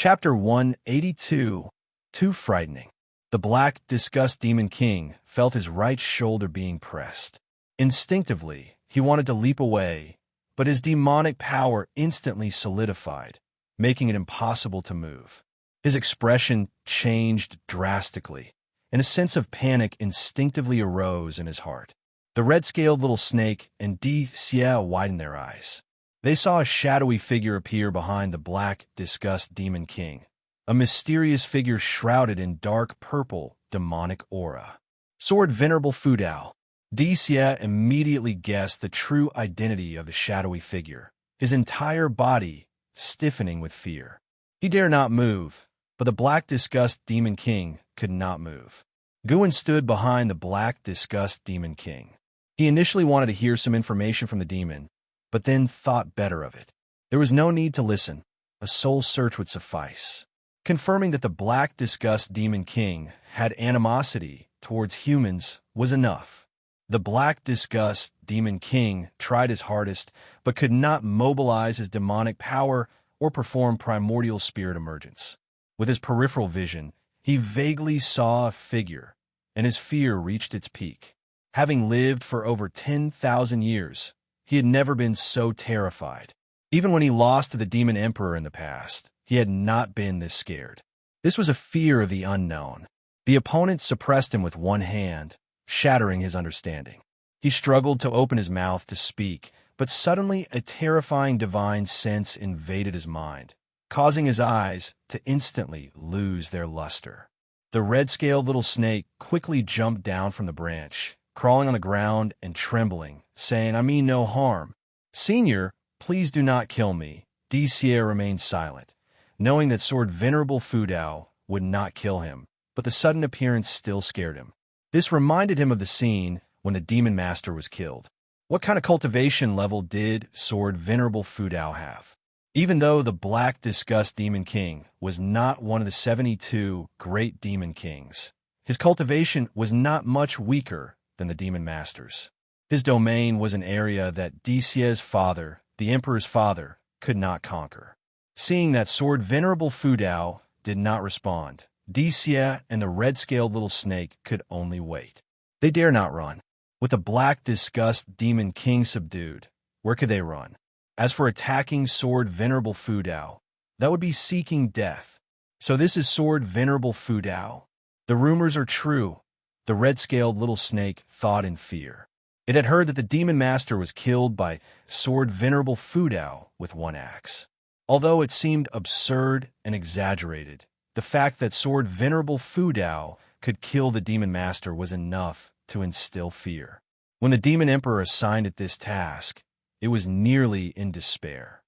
Chapter 182. Too frightening. The Black Disgust Demon King felt his right shoulder being pressed. Instinctively, he wanted to leap away, but his demonic power instantly solidified, making it impossible to move. His expression changed drastically, and a sense of panic instinctively arose in his heart. The red-scaled little snake and Xianxia widened their eyes. They saw a shadowy figure appear behind the Black Disgust Demon King, a mysterious figure shrouded in dark purple demonic aura. Sword Venerable Fudao. Xianxia immediately guessed the true identity of the shadowy figure, his entire body stiffening with fear. He dare not move, but the Black Disgust Demon King could not move. Guin stood behind the Black Disgust Demon King. He initially wanted to hear some information from the demon, but then thought better of it. There was no need to listen. A soul search would suffice. Confirming that the Black Disgust Demon King had animosity towards humans was enough. The Black Disgust Demon King tried his hardest, but could not mobilize his demonic power or perform primordial spirit emergence. With his peripheral vision, he vaguely saw a figure, and his fear reached its peak. Having lived for over 10,000 years, he had never been so terrified. Even when he lost to the Demon Emperor in the past, he had not been this scared. This was a fear of the unknown. The opponent suppressed him with one hand, shattering his understanding. He struggled to open his mouth to speak, but suddenly a terrifying divine sense invaded his mind, causing his eyes to instantly lose their luster. The red-scaled little snake quickly jumped down from the branch, crawling on the ground and trembling, saying, "I mean no harm. Senior, please do not kill me." Xianxia remained silent, knowing that Sword Venerable Fudao would not kill him, but the sudden appearance still scared him. This reminded him of the scene when the Demon Master was killed. What kind of cultivation level did Sword Venerable Fudao have? Even though the Black Disgust Demon King was not one of the 72 great Demon Kings, his cultivation was not much weaker than the Demon Master's. His domain was an area that Xiaxia's father, the Emperor's father, could not conquer. Seeing that Sword Venerable Fudao did not respond, Xianxia and the red-scaled little snake could only wait. They dare not run. With the Black Disgust Demon King subdued, where could they run? As for attacking Sword Venerable Fudao, that would be seeking death. So this is Sword Venerable Fudao. The rumors are true. The red-scaled little snake thought in fear. It had heard that the Demon Master was killed by Sword Venerable Fudao with one axe. Although it seemed absurd and exaggerated, the fact that Sword Venerable Fudao could kill the Demon Master was enough to instill fear. When the Demon Emperor assigned it this task, it was nearly in despair.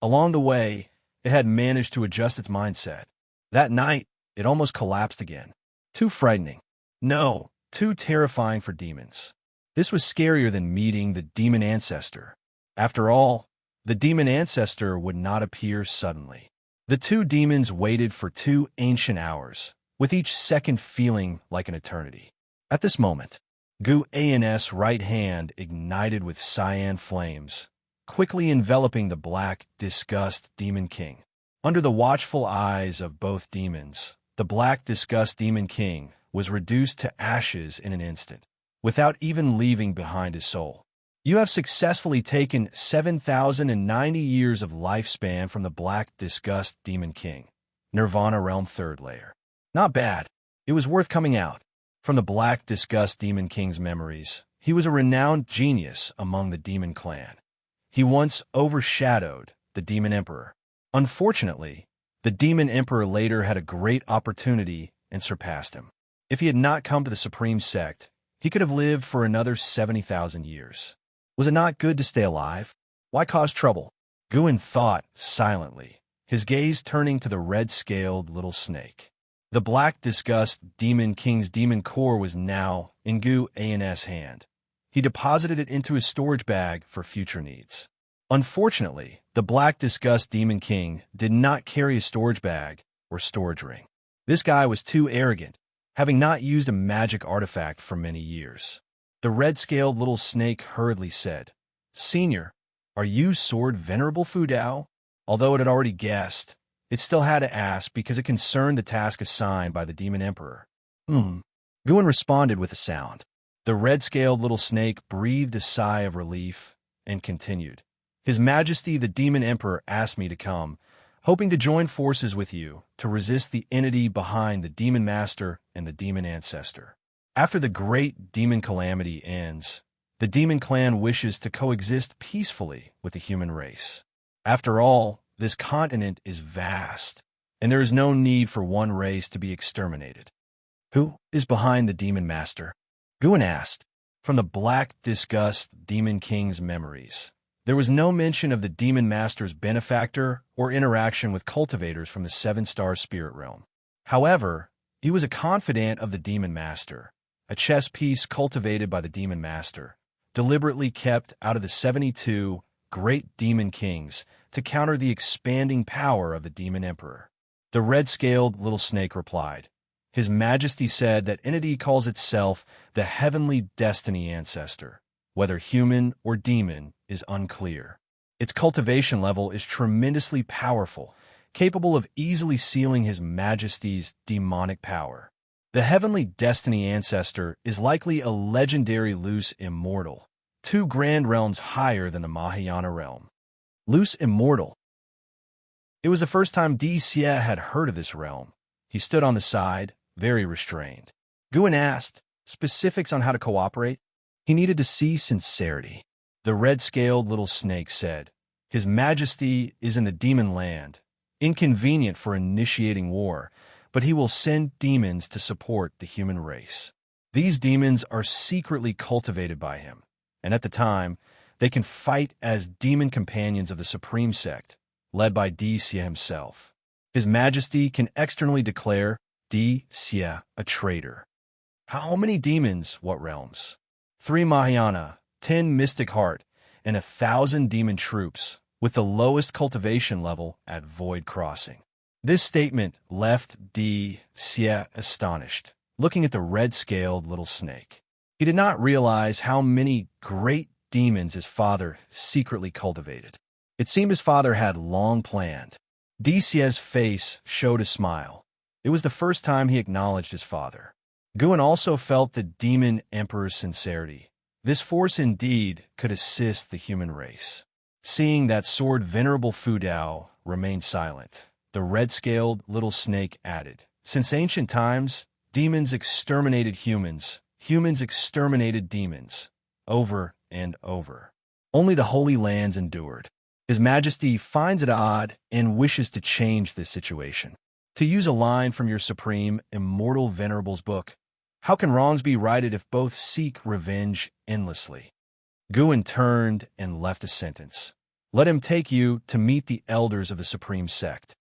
Along the way, it had managed to adjust its mindset. That night, it almost collapsed again. Too frightening. No, too terrifying for demons. This was scarier than meeting the Demon Ancestor. After all, the Demon Ancestor would not appear suddenly. The two demons waited for 2 ancient hours, with each second feeling like an eternity. At this moment, Guin's right hand ignited with cyan flames, quickly enveloping the Black Disgust Demon King. Under the watchful eyes of both demons, the Black Disgust Demon King was reduced to ashes in an instant, without even leaving behind his soul. You have successfully taken 7,090 years of lifespan from the Black Disgust Demon King. Nirvana Realm 3rd Layer. Not bad. It was worth coming out. From the Black Disgust Demon King's memories, he was a renowned genius among the Demon Clan. He once overshadowed the Demon Emperor. Unfortunately, the Demon Emperor later had a great opportunity and surpassed him. If he had not come to the Supreme Sect, he could have lived for another 70,000 years. Was it not good to stay alive? Why cause trouble? Guin thought silently, his gaze turning to the red-scaled little snake. The Black Disgust Demon King's demon core was now in Guin's hand. He deposited it into his storage bag for future needs. Unfortunately, the Black Disgust Demon King did not carry a storage bag or storage ring. This guy was too arrogant, having not used a magic artifact for many years. The red-scaled little snake hurriedly said, "Senior, are you Sword Venerable Fudao?" Although it had already guessed, it still had to ask because it concerned the task assigned by the Demon Emperor. Guin responded with a sound. The red-scaled little snake breathed a sigh of relief and continued. His Majesty the Demon Emperor asked me to come, hoping to join forces with you to resist the entity behind the Demon Master and the Demon Ancestor. After the great demon calamity ends, the demon clan wishes to coexist peacefully with the human race. After all, this continent is vast, and there is no need for one race to be exterminated. Who is behind the Demon Master? Guin asked. From the black disgust Demon King's memories, there was no mention of the Demon Master's benefactor or interaction with cultivators from the seven-star spirit realm. However, he was a confidant of the Demon Master, a chess piece cultivated by the Demon Master, deliberately kept out of the 72 great Demon Kings to counter the expanding power of the Demon Emperor. The red-scaled little snake replied. His Majesty said that entity calls itself the Heavenly Destiny Ancestor. Whether human or demon is unclear. Its cultivation level is tremendously powerful, capable of easily sealing His Majesty's demonic power. The Heavenly Destiny Ancestor is likely a legendary loose immortal, 2 grand realms higher than the Mahayana realm. Loose immortal. It was the first time Xia had heard of this realm. He stood on the side, very restrained. Guin asked, specifics on how to cooperate? He needed to see sincerity. The red-scaled little snake said, His Majesty is in the demon land, inconvenient for initiating war, but he will send demons to support the human race. These demons are secretly cultivated by him, and at the time, they can fight as demon companions of the Supreme Sect, led by Xia himself. His Majesty can externally declare Xia a traitor. How many demons, what realms? 3 Mahayana, 10 Mystic Heart, and 1,000 demon troops, with the lowest cultivation level at Void Crossing. This statement left Xia astonished, looking at the red-scaled little snake. He did not realize how many great demons his father secretly cultivated. It seemed his father had long planned. Xia's face showed a smile. It was the first time he acknowledged his father. Guin also felt the Demon Emperor's sincerity. This force indeed could assist the human race. Seeing that sword Venerable Fu Dao remained silent, the red-scaled little snake added, Since ancient times, demons exterminated humans, humans exterminated demons, over and over. Only the Holy Lands endured. His Majesty finds it odd and wishes to change this situation. To use a line from your Supreme Immortal Venerable's book, how can wrongs be righted if both seek revenge endlessly? Guin turned and left a sentence. Let him take you to meet the elders of the Supreme Sect.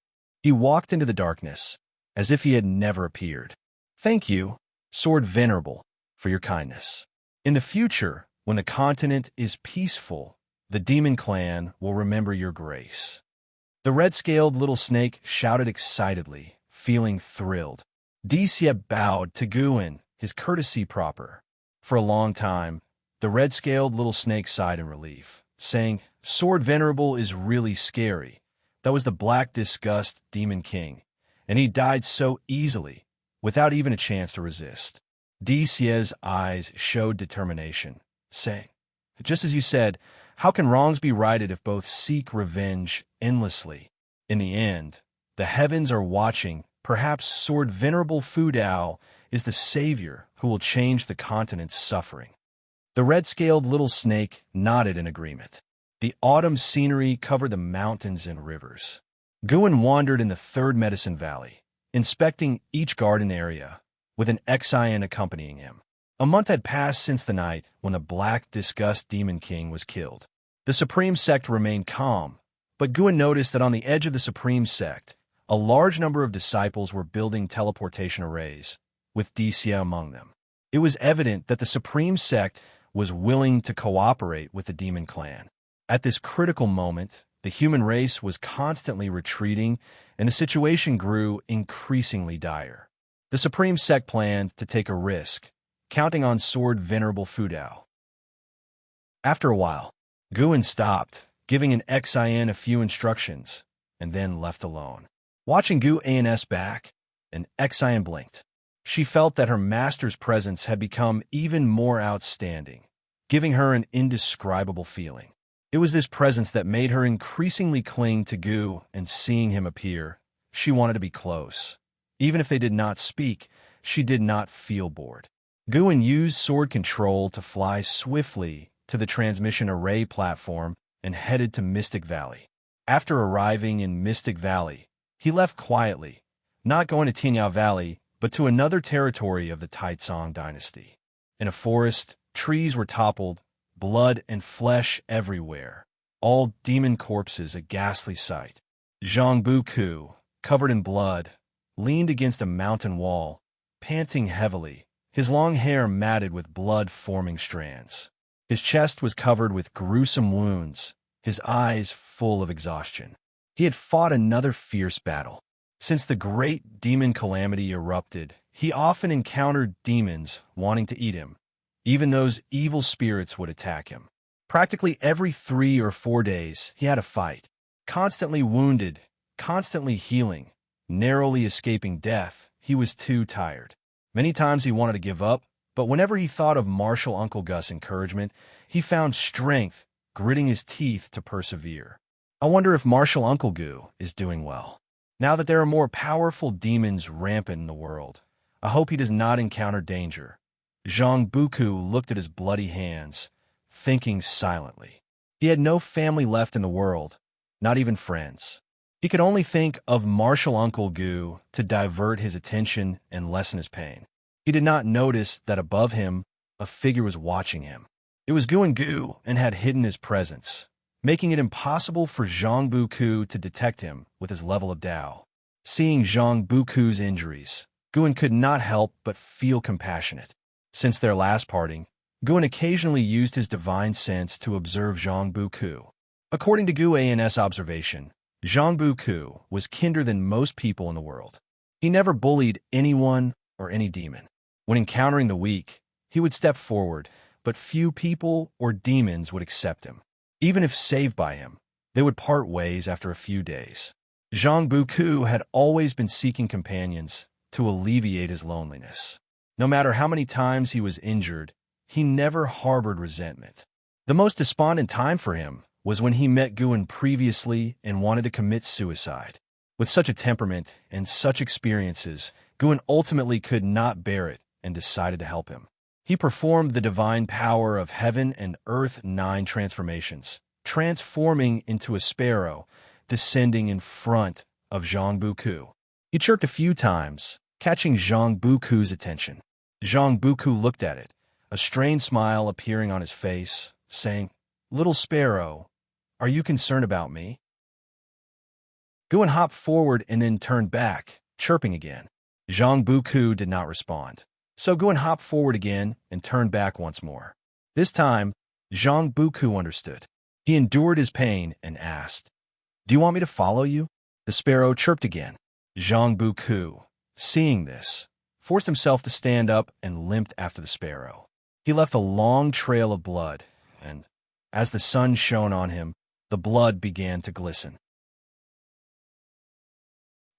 He walked into the darkness, as if he had never appeared. Thank you, Sword Venerable, for your kindness. In the future, when the continent is peaceful, the demon clan will remember your grace. The red-scaled little snake shouted excitedly, feeling thrilled. Xia bowed to Guin, his courtesy proper. For a long time, the red-scaled little snake sighed in relief, saying, Sword Venerable is really scary. That was the Black Disgust Demon King, and he died so easily, without even a chance to resist. Xia's eyes showed determination, saying, just as you said, how can wrongs be righted if both seek revenge endlessly? In the end, the heavens are watching. Perhaps Sword Venerable Fu Dao is the savior who will change the continent's suffering. The red-scaled little snake nodded in agreement. The autumn scenery covered the mountains and rivers. Guin wandered in the third Medicine Valley, inspecting each garden area, with an Xian accompanying him. A month had passed since the night when the Black Disgust Demon King was killed. The Supreme Sect remained calm, but Guin noticed that on the edge of the Supreme Sect, a large number of disciples were building teleportation arrays, with Xia among them. It was evident that the Supreme Sect was willing to cooperate with the Demon Clan. At this critical moment, the human race was constantly retreating, and the situation grew increasingly dire. The Supreme Sect planned to take a risk, counting on Sword Venerable Fu Dao. After a while, Guin stopped, giving an Xian a few instructions, and then left alone. Watching Gu An's back, and Xian blinked. She felt that her master's presence had become even more outstanding, giving her an indescribable feeling. It was this presence that made her increasingly cling to Gu, and seeing him appear, she wanted to be close. Even if they did not speak, she did not feel bored. Guan used sword control to fly swiftly to the transmission array platform and headed to Mystic Valley. After arriving in Mystic Valley, he left quietly, not going to Tinya Valley, but to another territory of the Taizong dynasty. In a forest, trees were toppled, blood and flesh everywhere, all demon corpses, a ghastly sight. Zhang Buku, covered in blood, leaned against a mountain wall, panting heavily, his long hair matted with blood-forming strands. His chest was covered with gruesome wounds, his eyes full of exhaustion. He had fought another fierce battle. Since the great demon calamity erupted, he often encountered demons wanting to eat him. Even those evil spirits would attack him. Practically every 3 or 4 days, he had a fight. Constantly wounded, constantly healing, narrowly escaping death, he was too tired. Many times he wanted to give up, but whenever he thought of Martial Uncle Gus' encouragement, he found strength, gritting his teeth to persevere. I wonder if Martial Uncle Gu is doing well. Now that there are more powerful demons rampant in the world, I hope he does not encounter danger. Zhang Buku looked at his bloody hands, thinking silently. He had no family left in the world, not even friends. He could only think of Martial Uncle Gu to divert his attention and lessen his pain. He did not notice that above him, a figure was watching him. It was Gu and had hidden his presence, making it impossible for Zhang Buku to detect him with his level of Dao. Seeing Zhang Buku's injuries, Guan could not help but feel compassionate. Since their last parting, Guan occasionally used his divine sense to observe Zhang Buku. According to Gu An's observation, Zhang Buku was kinder than most people in the world. He never bullied anyone or any demon. When encountering the weak, he would step forward, but few people or demons would accept him. Even if saved by him, they would part ways after a few days. Zhang Buku had always been seeking companions to alleviate his loneliness. No matter how many times he was injured, he never harbored resentment. The most despondent time for him was when he met Guan previously and wanted to commit suicide. With such a temperament and such experiences, Guan ultimately could not bear it and decided to help him. He performed the divine power of heaven and earth 9 transformations, transforming into a sparrow, descending in front of Zhang Buku. He chirped a few times, catching Zhang Buku's attention. Zhang Buku looked at it, a strained smile appearing on his face, saying, "Little sparrow, are you concerned about me?" Guan hopped forward and then turned back, chirping again. Zhang Buku did not respond. So Guan hopped forward again and turned back once more. This time, Zhang Buku understood. He endured his pain and asked, "Do you want me to follow you?" The sparrow chirped again. Zhang Buku, seeing this, forced himself to stand up and limped after the sparrow. He left a long trail of blood, and, as the sun shone on him, the blood began to glisten.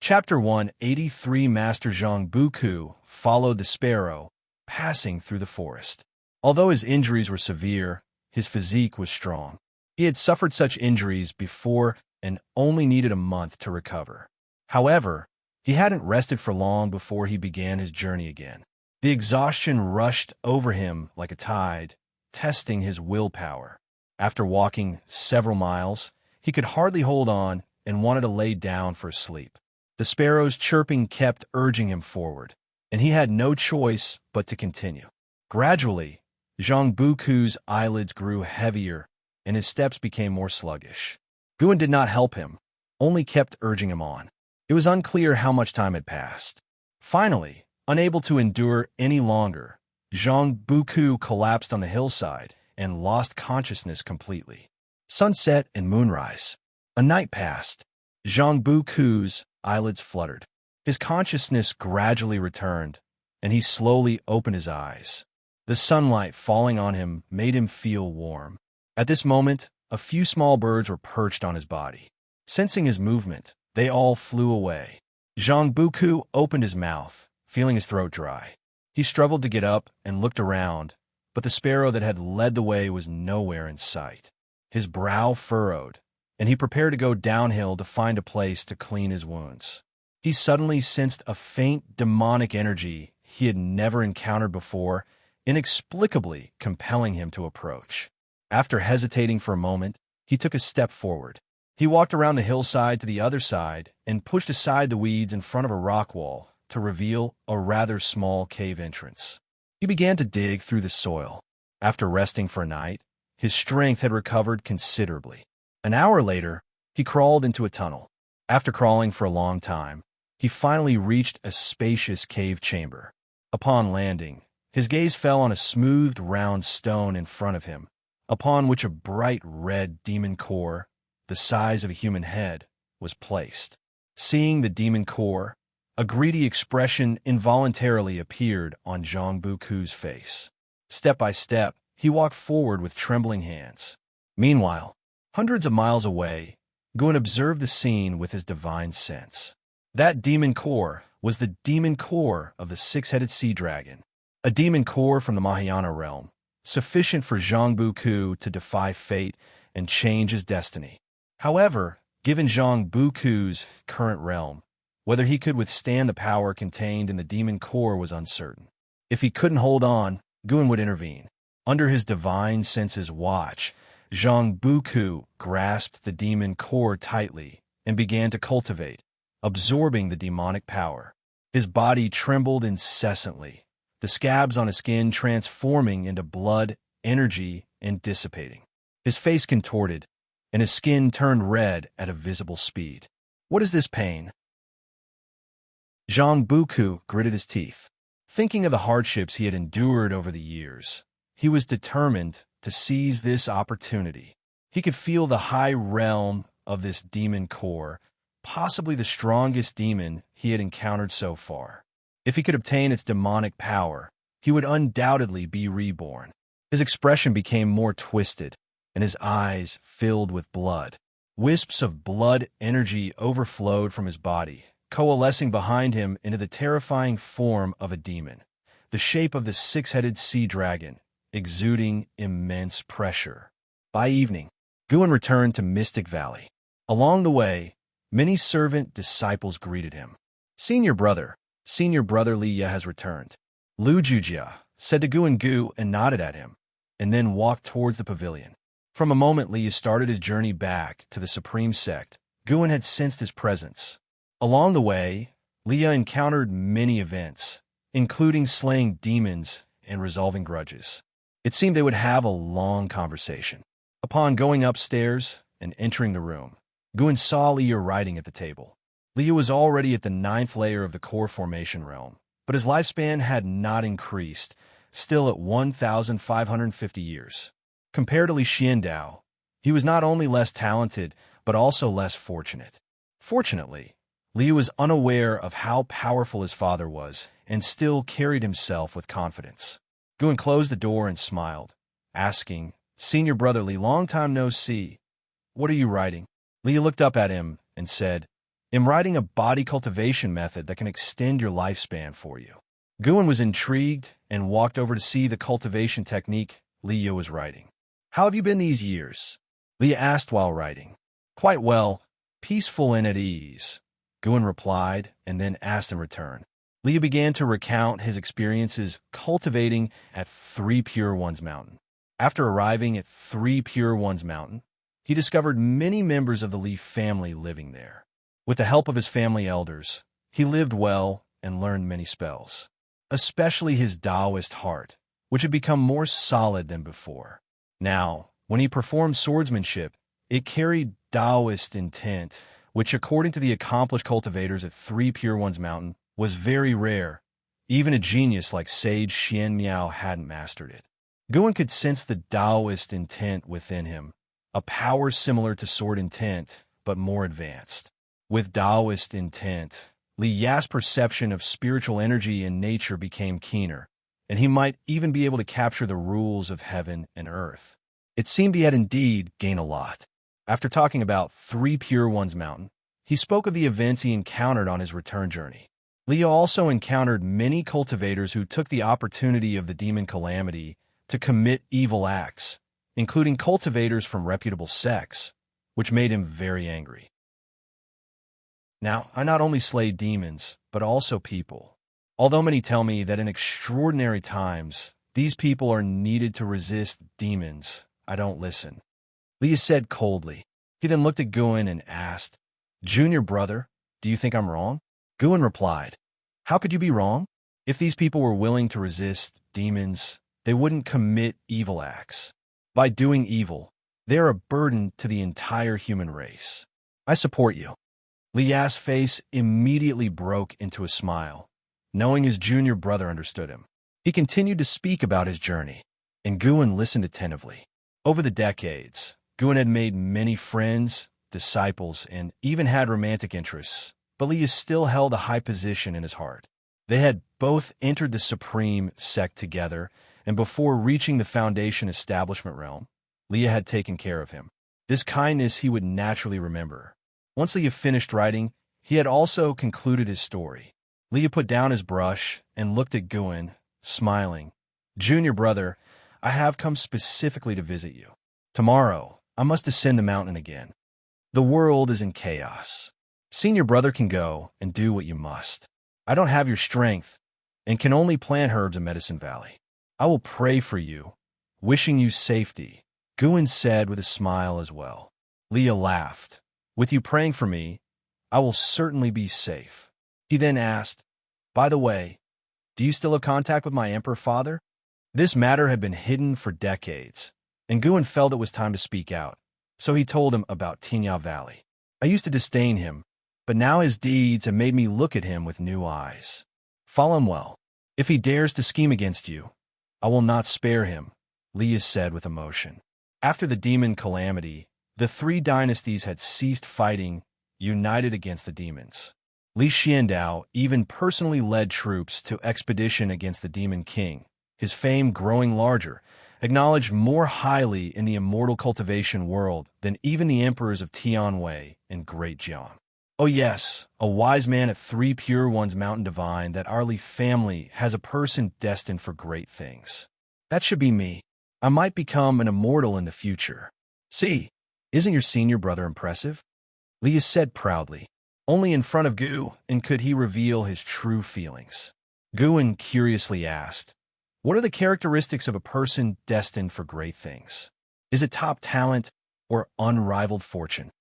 Chapter 183 Master Zhang Buku followed the sparrow, passing through the forest. Although his injuries were severe, his physique was strong. He had suffered such injuries before and only needed a month to recover. However, he hadn't rested for long before he began his journey again. The exhaustion rushed over him like a tide, testing his willpower. After walking several miles, he could hardly hold on and wanted to lay down for sleep. The sparrow's chirping kept urging him forward, and he had no choice but to continue. Gradually, Zhang Buku's eyelids grew heavier, and his steps became more sluggish. Guan did not help him, only kept urging him on. It was unclear how much time had passed. Finally, unable to endure any longer, Zhang Buku collapsed on the hillside and lost consciousness completely. Sunset and moonrise. A night passed. Zhang Buku's eyelids fluttered. His consciousness gradually returned, and he slowly opened his eyes. The sunlight falling on him made him feel warm. At this moment, a few small birds were perched on his body. Sensing his movement, They all flew away. Zhang Buku opened his mouth, feeling his throat dry. He struggled to get up and looked around, but the sparrow that had led the way was nowhere in sight. His brow furrowed, and he prepared to go downhill to find a place to clean his wounds. He suddenly sensed a faint demonic energy he had never encountered before, inexplicably compelling him to approach. After hesitating for a moment, he took a step forward. He walked around the hillside to the other side and pushed aside the weeds in front of a rock wall to reveal a rather small cave entrance. He began to dig through the soil. After resting for a night, his strength had recovered considerably. An hour later, he crawled into a tunnel. After crawling for a long time, he finally reached a spacious cave chamber. Upon landing, his gaze fell on a smoothed round stone in front of him, upon which a bright red demon core, the size of a human head, was placed. Seeing the demon core, a greedy expression involuntarily appeared on Zhang Buku's face. Step by step, he walked forward with trembling hands. Meanwhile, hundreds of miles away, Guan observed the scene with his divine sense. That demon core was the demon core of the six-headed sea dragon, a demon core from the Mahayana realm, sufficient for Zhang Buku to defy fate and change his destiny. However, given Zhang Buku's current realm, whether he could withstand the power contained in the demon core was uncertain. If he couldn't hold on, Guan would intervene. Under his divine sense's watch, Zhang Buku grasped the demon core tightly and began to cultivate, absorbing the demonic power. His body trembled incessantly, the scabs on his skin transforming into blood, energy, and dissipating. His face contorted, and his skin turned red at a visible speed. What is this pain? Zhang Buku gritted his teeth. Thinking of the hardships he had endured over the years, he was determined to seize this opportunity. He could feel the high realm of this demon core, possibly the strongest demon he had encountered so far. If he could obtain its demonic power, he would undoubtedly be reborn. His expression became more twisted, and his eyes filled with blood. Wisps of blood energy overflowed from his body, coalescing behind him into the terrifying form of a demon, the shape of the six-headed sea dragon, exuding immense pressure. By evening, Guan returned to Mystic Valley. Along the way, many servant disciples greeted him. Senior brother Liya has returned. Lu Jujia said to Guan Gu and nodded at him, and then walked towards the pavilion. From a moment Liya started his journey back to the Supreme Sect, Guan had sensed his presence. Along the way, Liya encountered many events, including slaying demons and resolving grudges. It seemed they would have a long conversation. Upon going upstairs and entering the room, Guan saw Liya writing at the table. Liya was already at the 9th layer of the core formation realm, but his lifespan had not increased, still at 1,550 years. Compared to Li Xiandao, he was not only less talented, but also less fortunate. Fortunately, Liu was unaware of how powerful his father was and still carried himself with confidence. Guan closed the door and smiled, asking, "Senior brother Li, long time no see. What are you writing?" Liu looked up at him and said, "I'm writing a body cultivation method that can extend your lifespan for you." Guan was intrigued and walked over to see the cultivation technique Liu was writing. "How have you been these years?" Liu asked while writing. "Quite well, peaceful and at ease," Guan replied, and then asked in return. Liu began to recount his experiences cultivating at 3 Pure Ones Mountain. After arriving at 3 Pure Ones Mountain, he discovered many members of the Li family living there. With the help of his family elders, he lived well and learned many spells, especially his Taoist heart, which had become more solid than before. Now, when he performed swordsmanship, it carried Taoist intent, which, according to the accomplished cultivators at 3 Pure Ones Mountain, was very rare. Even a genius like Sage Xianxia hadn't mastered it. Guan could sense the Taoist intent within him, a power similar to sword intent, but more advanced. With Taoist intent, Li Ya's perception of spiritual energy in nature became keener, and he might even be able to capture the rules of heaven and earth. It seemed he had indeed gained a lot. After talking about 3 Pure Ones Mountain, he spoke of the events he encountered on his return journey. Li also encountered many cultivators who took the opportunity of the demon calamity to commit evil acts, including cultivators from reputable sects, which made him very angry. Now, I not only slay demons, but also people. Although many tell me that in extraordinary times, these people are needed to resist demons, I don't listen. Li said coldly. He then looked at Guan and asked, "Junior brother, do you think I'm wrong?" Guan replied, "How could you be wrong? If these people were willing to resist demons, they wouldn't commit evil acts. By doing evil, they are a burden to the entire human race. I support you." Li's face immediately broke into a smile, knowing his junior brother understood him. He continued to speak about his journey, and Guan listened attentively. Over the decades, Guan had made many friends, disciples, and even had romantic interests, but Li still held a high position in his heart. They had both entered the Supreme sect together, and before reaching the Foundation establishment realm, Leah had taken care of him. This kindness he would naturally remember. Once Leah finished writing, he had also concluded his story. Leah put down his brush and looked at Guan, smiling. "Junior brother, I have come specifically to visit you. Tomorrow, I must ascend the mountain again. The world is in chaos. Senior brother can go and do what you must. I don't have your strength and can only plant herbs in Medicine Valley. I will pray for you, wishing you safety," Guan said with a smile as well. Leah laughed. "With you praying for me, I will certainly be safe." He then asked, "By the way, do you still have contact with my emperor father?" This matter had been hidden for decades, and Guan felt it was time to speak out, so he told him about Tinya Valley. "I used to disdain him, but now his deeds have made me look at him with new eyes. Follow him well. If he dares to scheme against you, I will not spare him," Leah said with emotion. After the demon calamity, the three dynasties had ceased fighting, united against the demons. Li Xiandao even personally led troops to expedition against the Demon King, his fame growing larger, acknowledged more highly in the immortal cultivation world than even the emperors of Tianwei and Great Jiang. Oh yes, a wise man at Three Pure Ones Mountain divined that our Li family has a person destined for great things. That should be me. I might become an immortal in the future. See, isn't your senior brother impressive?" Leah said proudly. Only in front of Gu and could he reveal his true feelings. Guan curiously asked, "What are the characteristics of a person destined for great things? Is it top talent or unrivaled fortune?"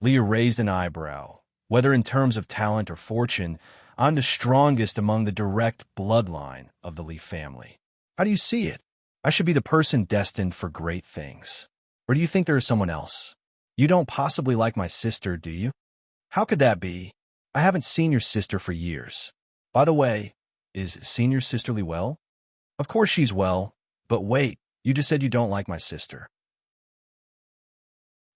Leah raised an eyebrow. "Whether in terms of talent or fortune, I'm the strongest among the direct bloodline of the Li family. How do you see it? I should be the person destined for great things. Or do you think there is someone else? You don't possibly like my sister, do you?" "How could that be? I haven't seen your sister for years. By the way, is senior sisterly well?" "Of course she's well, but wait, you just said you don't like my sister."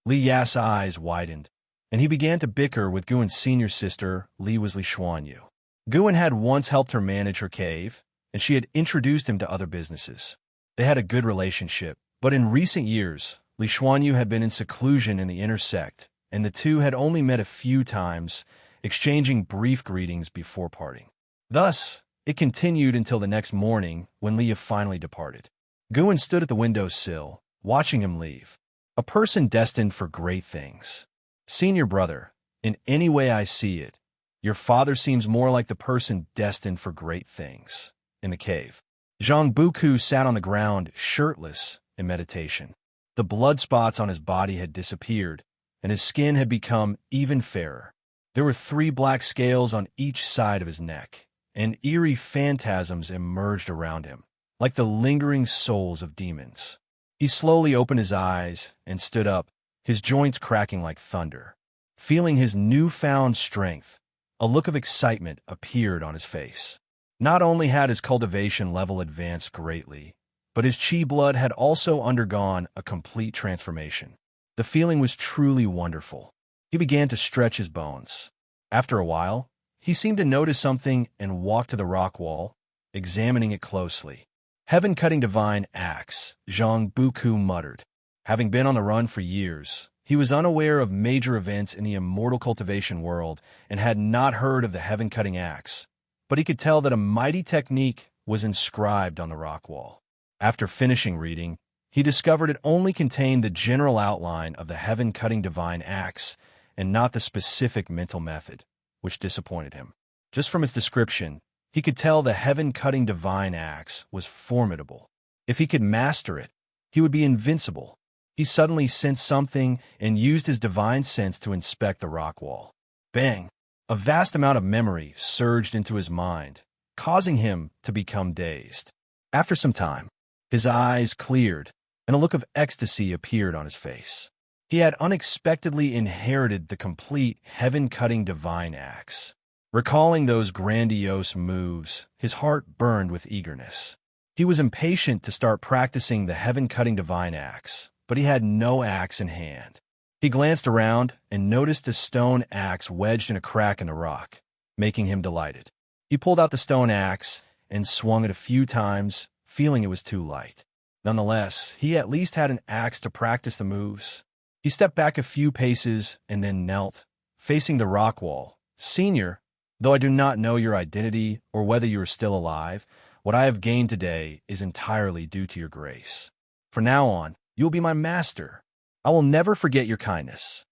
Li Ya's eyes widened, and he began to bicker with Guan's senior sister, Li Xuanyu. Guan had once helped her manage her cave, and she had introduced him to other businesses. They had a good relationship, but in recent years, Li Xuanyu had been in seclusion in the inner sect, and the two had only met a few times, exchanging brief greetings before parting. Thus, it continued until the next morning when Leah finally departed. Guan stood at the windowsill, watching him leave. A person destined for great things. "Senior brother, in any way I see it, your father seems more like the person destined for great things." In the cave, Zhang Buku sat on the ground, shirtless, in meditation. The blood spots on his body had disappeared, and his skin had become even fairer. There were 3 black scales on each side of his neck, and eerie phantasms emerged around him, like the lingering souls of demons. He slowly opened his eyes and stood up, his joints cracking like thunder. Feeling his newfound strength, a look of excitement appeared on his face. Not only had his cultivation level advanced greatly, but his chi blood had also undergone a complete transformation. The feeling was truly wonderful. He began to stretch his bones. After a while, he seemed to notice something and walked to the rock wall, examining it closely. "Heaven-cutting divine axe," Zhang Buku muttered. Having been on the run for years, he He was unaware of major events in the immortal cultivation world and had not heard of the heaven-cutting axe, but he could tell that a mighty technique was inscribed on the rock wall. After finishing reading, he discovered it only contained the general outline of the heaven-cutting divine axe and not the specific mental method, which disappointed him. Just from its description, he could tell the heaven-cutting divine axe was formidable. If he could master it, he would be invincible. He suddenly sensed something and used his divine sense to inspect the rock wall. Bang! A vast amount of memory surged into his mind, causing him to become dazed. After some time, his eyes cleared, and a look of ecstasy appeared on his face. He had unexpectedly inherited the complete heaven-cutting divine axe. Recalling those grandiose moves, his heart burned with eagerness. He was impatient to start practicing the heaven-cutting divine axe, but he had no axe in hand. He glanced around and noticed a stone axe wedged in a crack in the rock, making him delighted. He pulled out the stone axe and swung it a few times, feeling it was too light. Nonetheless, he at least had an axe to practice the moves. He stepped back a few paces and then knelt, facing the rock wall. "Senior, though I do not know your identity or whether you are still alive, what I have gained today is entirely due to your grace. From now on, you will be my master. I will never forget your kindness."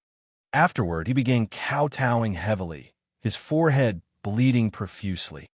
Afterward, he began kowtowing heavily, his forehead bleeding profusely.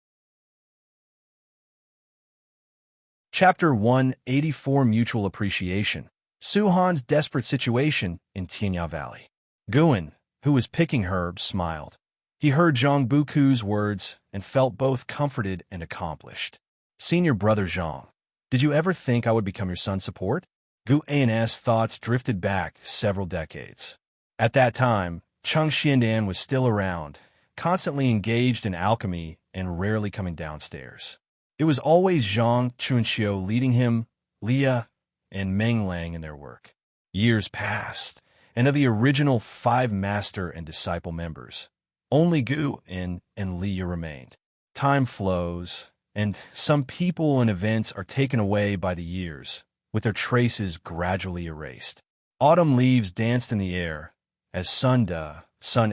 Chapter 184 Mutual Appreciation. Su-Han's desperate situation in Tianya Valley. Guan, who was picking herbs, smiled. He heard Zhang Buku's words and felt both comforted and accomplished. "Senior brother Zhang, did you ever think I would become your son's support?" Guan's thoughts drifted back several decades. At that time, Cheng Xiandan was still around, constantly engaged in alchemy and rarely coming downstairs. It was always Zhang Chunxiu leading him, Lia, and Meng Lang in their work. Years passed, and of the original 5 master and disciple members, only Guan and Lia remained. Time flows, and some people and events are taken away by the years, with their traces gradually erased. Autumn leaves danced in the air, as Sun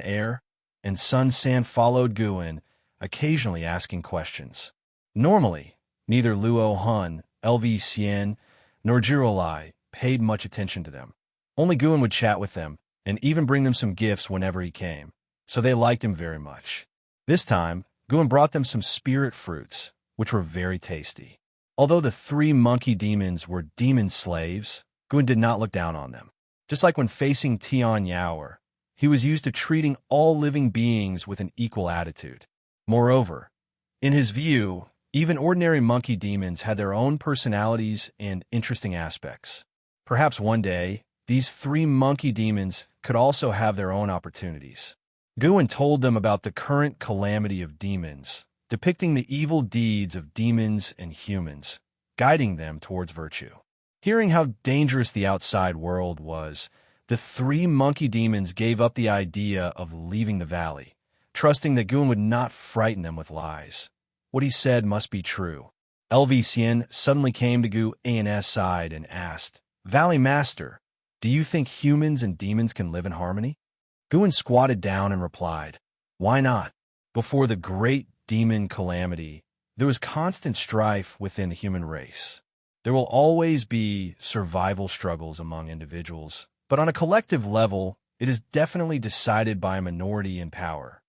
Air, and Sun San followed Guan, occasionally asking questions. Normally, neither Luo Hun, LV Xian, nor Jirolai paid much attention to them. Only Guan would chat with them, and even bring them some gifts whenever he came, so they liked him very much. This time, Guan brought them some spirit fruits, which were very tasty. Although the 3 monkey demons were demon slaves, Guan did not look down on them. Just like when facing Tian Yaoer, he was used to treating all living beings with an equal attitude. Moreover, in his view, even ordinary monkey demons had their own personalities and interesting aspects. Perhaps one day, these 3 monkey demons could also have their own opportunities. Guan told them about the current calamity of demons, depicting the evil deeds of demons and humans, guiding them towards virtue. Hearing how dangerous the outside world was, the 3 monkey demons gave up the idea of leaving the valley, trusting that Guan would not frighten them with lies. What he said must be true. LV Xian suddenly came to Guan's side and asked, "Valley Master, do you think humans and demons can live in harmony?" Guan squatted down and replied, "Why not? Before the great demon calamity, there was constant strife within the human race. There will always be survival struggles among individuals, but on a collective level, it is definitely decided by a minority in power."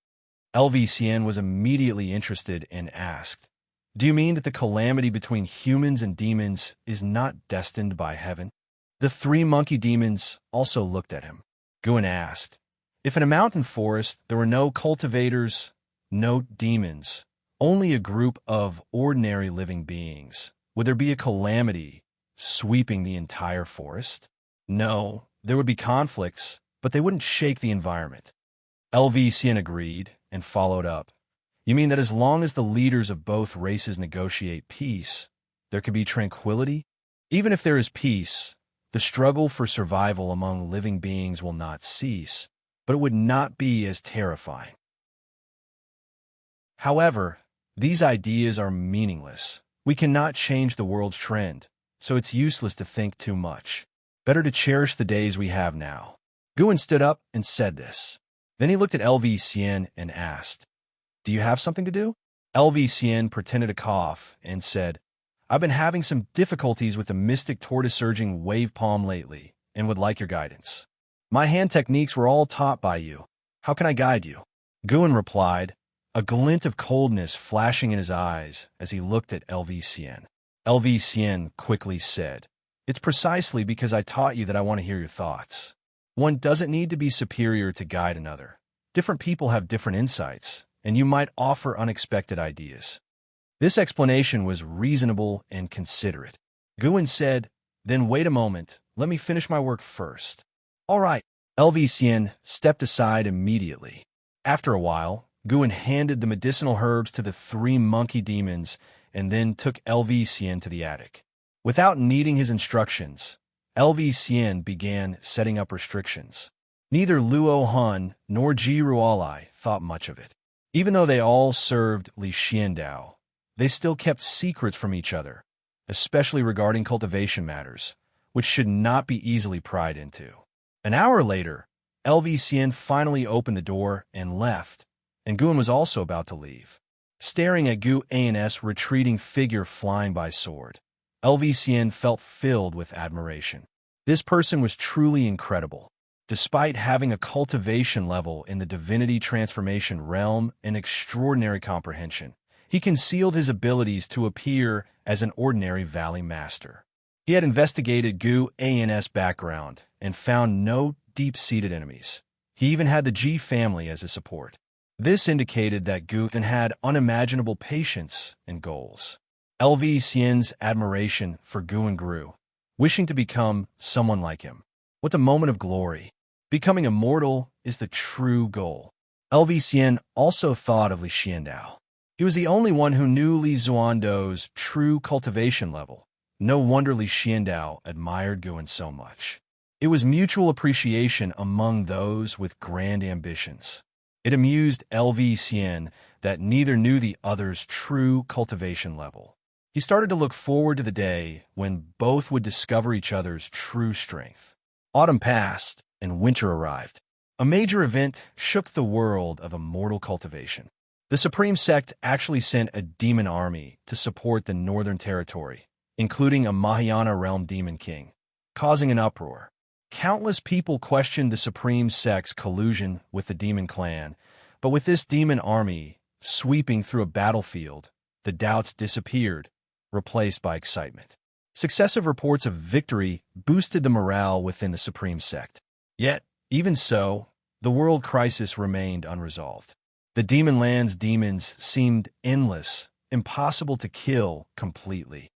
LV Xian was immediately interested and asked, "Do you mean that the calamity between humans and demons is not destined by heaven?" The 3 monkey demons also looked at him. Guan asked, "If in a mountain forest there were no cultivators, no demons, only a group of ordinary living beings, would there be a calamity sweeping the entire forest?" "No, there would be conflicts, but they wouldn't shake the environment." LV Xian agreed and followed up. "You mean that as long as the leaders of both races negotiate peace, there can be tranquility? Even if there is peace, the struggle for survival among living beings will not cease, but it would not be as terrifying." However, these ideas are meaningless. We cannot change the world's trend, so it's useless to think too much. Better to cherish the days we have now. Guan stood up and said this. Then he looked at LV Xian and asked, "Do you have something to do?" LV Xian pretended to cough and said, "I've been having some difficulties with the mystic tortoise-urging wave palm lately and would like your guidance. My hand techniques were all taught by you. How can I guide you?" Guan replied, a glint of coldness flashing in his eyes as he looked at LV Xian. LV Xian quickly said, "It's precisely because I taught you that I want to hear your thoughts. One doesn't need to be superior to guide another. Different people have different insights, and you might offer unexpected ideas." This explanation was reasonable and considerate. Guan said, "Then wait a moment, let me finish my work first." "All right." LV Xian stepped aside immediately. After a while, Guan handed the medicinal herbs to the 3 monkey demons and then took LV Xian to the attic. Without needing his instructions, LV Xian began setting up restrictions. Neither Luo Han nor Ji Ruolai thought much of it. Even though they all served Li Xiandao, they still kept secrets from each other, especially regarding cultivation matters, which should not be easily pried into. An hour later, LV Xian finally opened the door and left, and Guan was also about to leave. Staring at Gu An's retreating figure flying by sword, LV Xian felt filled with admiration. This person was truly incredible. Despite having a cultivation level in the divinity transformation realm and extraordinary comprehension, he concealed his abilities to appear as an ordinary valley master. He had investigated Gu An's background and found no deep-seated enemies. He even had the Ji family as his support. This indicated that Gu had unimaginable patience and goals. LV Xian's admiration for Guan grew, wishing to become someone like him. What a moment of glory! Becoming immortal is the true goal. LV Xian also thought of Li Xiandao. He was the only one who knew Li Zuando's true cultivation level. No wonder Li Xiandao admired Guan so much. It was mutual appreciation among those with grand ambitions. It amused LV Xian that neither knew the other's true cultivation level. He started to look forward to the day when both would discover each other's true strength. Autumn passed, and winter arrived. A major event shook the world of immortal cultivation. The Supreme Sect actually sent a demon army to support the Northern Territory, including a Mahayana realm demon king, causing an uproar. Countless people questioned the Supreme Sect's collusion with the demon clan, but with this demon army sweeping through a battlefield, the doubts disappeared, replaced by excitement. Successive reports of victory boosted the morale within the Supreme Sect. Yet, even so, the world crisis remained unresolved. The demon land's demons seemed endless, impossible to kill completely.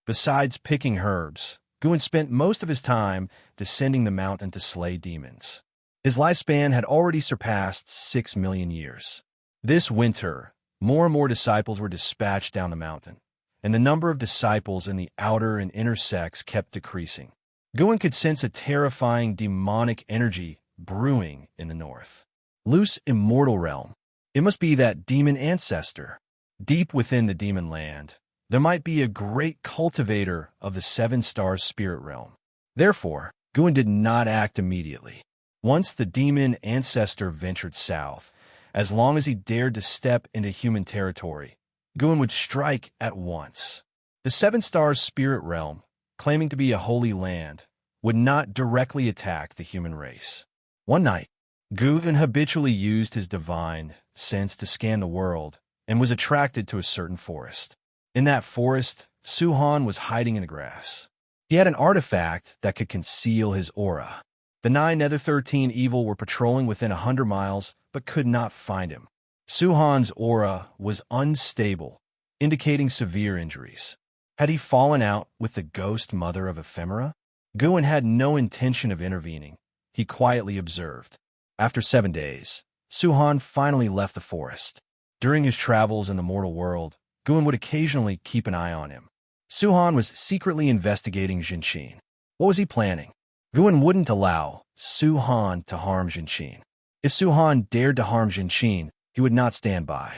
Besides picking herbs, Guan spent most of his time descending the mountain to slay demons. His lifespan had already surpassed 6 million years. This winter, more and more disciples were dispatched down the mountain, and the number of disciples in the outer and inner sects kept decreasing. Guan could sense a terrifying demonic energy brewing in the north. Loose immortal realm. It must be that demon ancestor. Deep within the demon land, there might be a great cultivator of the 7 stars spirit realm. Therefore, Guan did not act immediately. Once the demon ancestor ventured south, as long as he dared to step into human territory, Guan would strike at once. The 7 stars spirit realm, claiming to be a holy land, would not directly attack the human race. One night, Guan habitually used his divine sense to scan the world and was attracted to a certain forest. In that forest, Su Han was hiding in the grass. He had an artifact that could conceal his aura. The 9 Nether 13 evil were patrolling within 100 miles, but could not find him. Su Han's aura was unstable, indicating severe injuries. Had he fallen out with the ghost mother of Ephemera? Guan had no intention of intervening. He quietly observed. After 7 days, Su Han finally left the forest. During his travels in the mortal world, Guan would occasionally keep an eye on him. Su Han was secretly investigating Xianxia. What was he planning? Guan wouldn't allow Su Han to harm Xianxia. If Su Han dared to harm Xianxia, he would not stand by.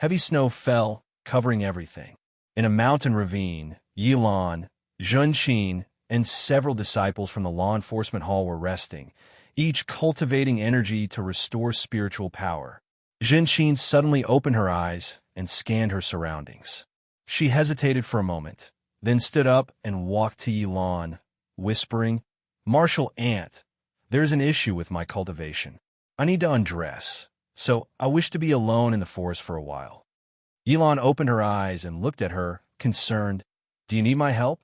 Heavy snow fell, covering everything. In a mountain ravine, Yilan, Zhenxin, and several disciples from the law enforcement hall were resting, each cultivating energy to restore spiritual power. Xianxia suddenly opened her eyes and scanned her surroundings. She hesitated for a moment, then stood up and walked to Yilan, whispering, "Martial Ant, there's an issue with my cultivation. I need to undress, so I wish to be alone in the forest for a while." Yilan opened her eyes and looked at her, concerned. "Do you need my help?"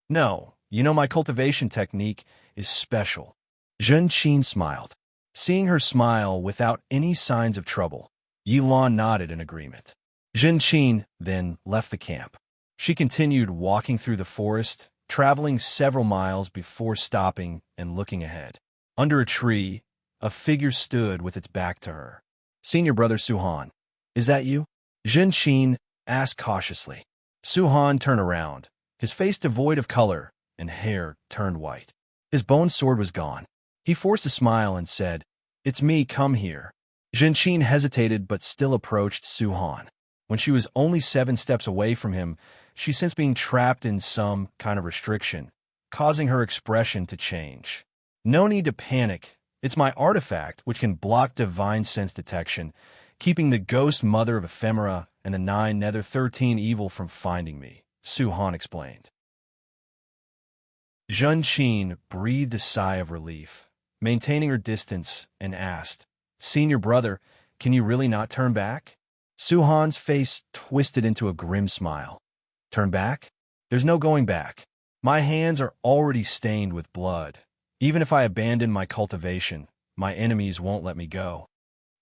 "No, my cultivation technique is special." Xianxia smiled. Seeing her smile without any signs of trouble, Yilan nodded in agreement. Xianxia then left the camp. She continued walking through the forest, traveling several miles before stopping and looking ahead. Under a tree, a figure stood with its back to her. "Senior brother Suhan, is that you?" Xianxia asked cautiously. Suhan turned around, his face devoid of color and hair turned white. His bone sword was gone. He forced a smile and said, "It's me, come here." Xianxia hesitated but still approached Suhan. When she was only 7 steps away from him, she sensed being trapped in some kind of restriction, causing her expression to change. "No need to panic. It's my artifact, which can block divine sense detection, keeping the ghost mother of ephemera and the 9 nether 13 evil from finding me," Suhan explained. Xianxia breathed a sigh of relief, maintaining her distance, and asked, "Senior brother, can you really not turn back?" Suhan's face twisted into a grim smile. "Turn back? There's no going back. My hands are already stained with blood. Even if I abandon my cultivation, my enemies won't let me go."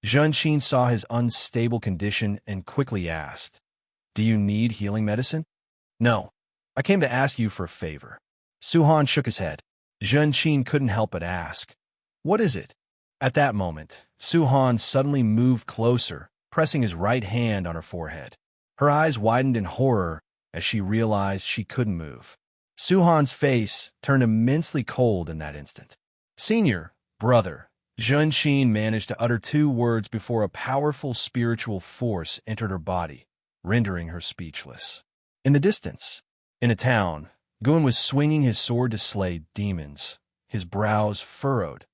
Xianxia saw his unstable condition and quickly asked, "Do you need healing medicine?" "No. I came to ask you for a favor." Suhan shook his head. Xianxia couldn't help but ask, "What is it?" At that moment, Suhan suddenly moved closer, pressing his right hand on her forehead. Her eyes widened in horror as she realized she couldn't move. Suhan's face turned immensely cold in that instant. "Senior, brother," Xianxia managed to utter 2 words before a powerful spiritual force entered her body, rendering her speechless. In the distance, in a town, Gun was swinging his sword to slay demons, his brows furrowed,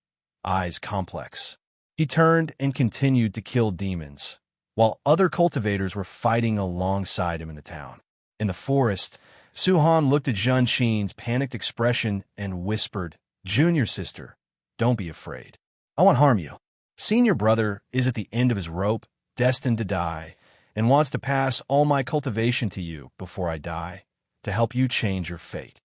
eyes complex. He turned and continued to kill demons, while other cultivators were fighting alongside him in the town. In the forest, Suhan looked at Xianxia's panicked expression and whispered, "Junior sister, don't be afraid. I won't harm you. Senior brother is at the end of his rope, destined to die, and wants to pass all my cultivation to you before I die, to help you change your fate."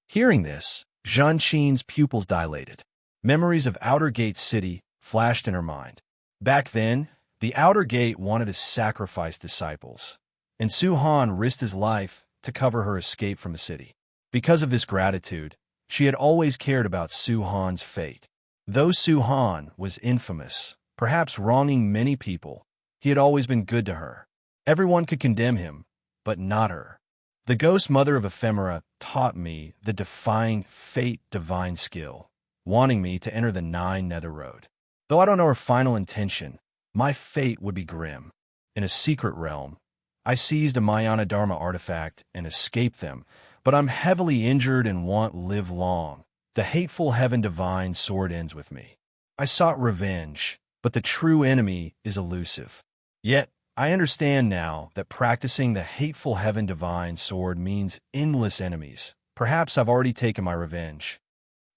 Hearing this, Xianxia's pupils dilated. Memories of Outer Gate City flashed in her mind. Back then, the Outer Gate wanted to sacrifice disciples, and Suhan risked his life to cover her escape from the city. Because of this gratitude, she had always cared about Suhan's fate. Though Suhan was infamous, perhaps wronging many people, he had always been good to her. Everyone could condemn him, but not her. The ghost mother of ephemera taught me the defying fate divine skill, wanting me to enter the 9 nether road. Though I don't know her final intention, my fate would be grim. In a secret realm, I seized a Mayana Dharma artifact and escaped them, but I'm heavily injured and won't live long. The hateful heaven divine sword ends with me. I sought revenge, but the true enemy is elusive. Yet, I understand now that practicing the hateful heaven divine sword means endless enemies. Perhaps I've already taken my revenge.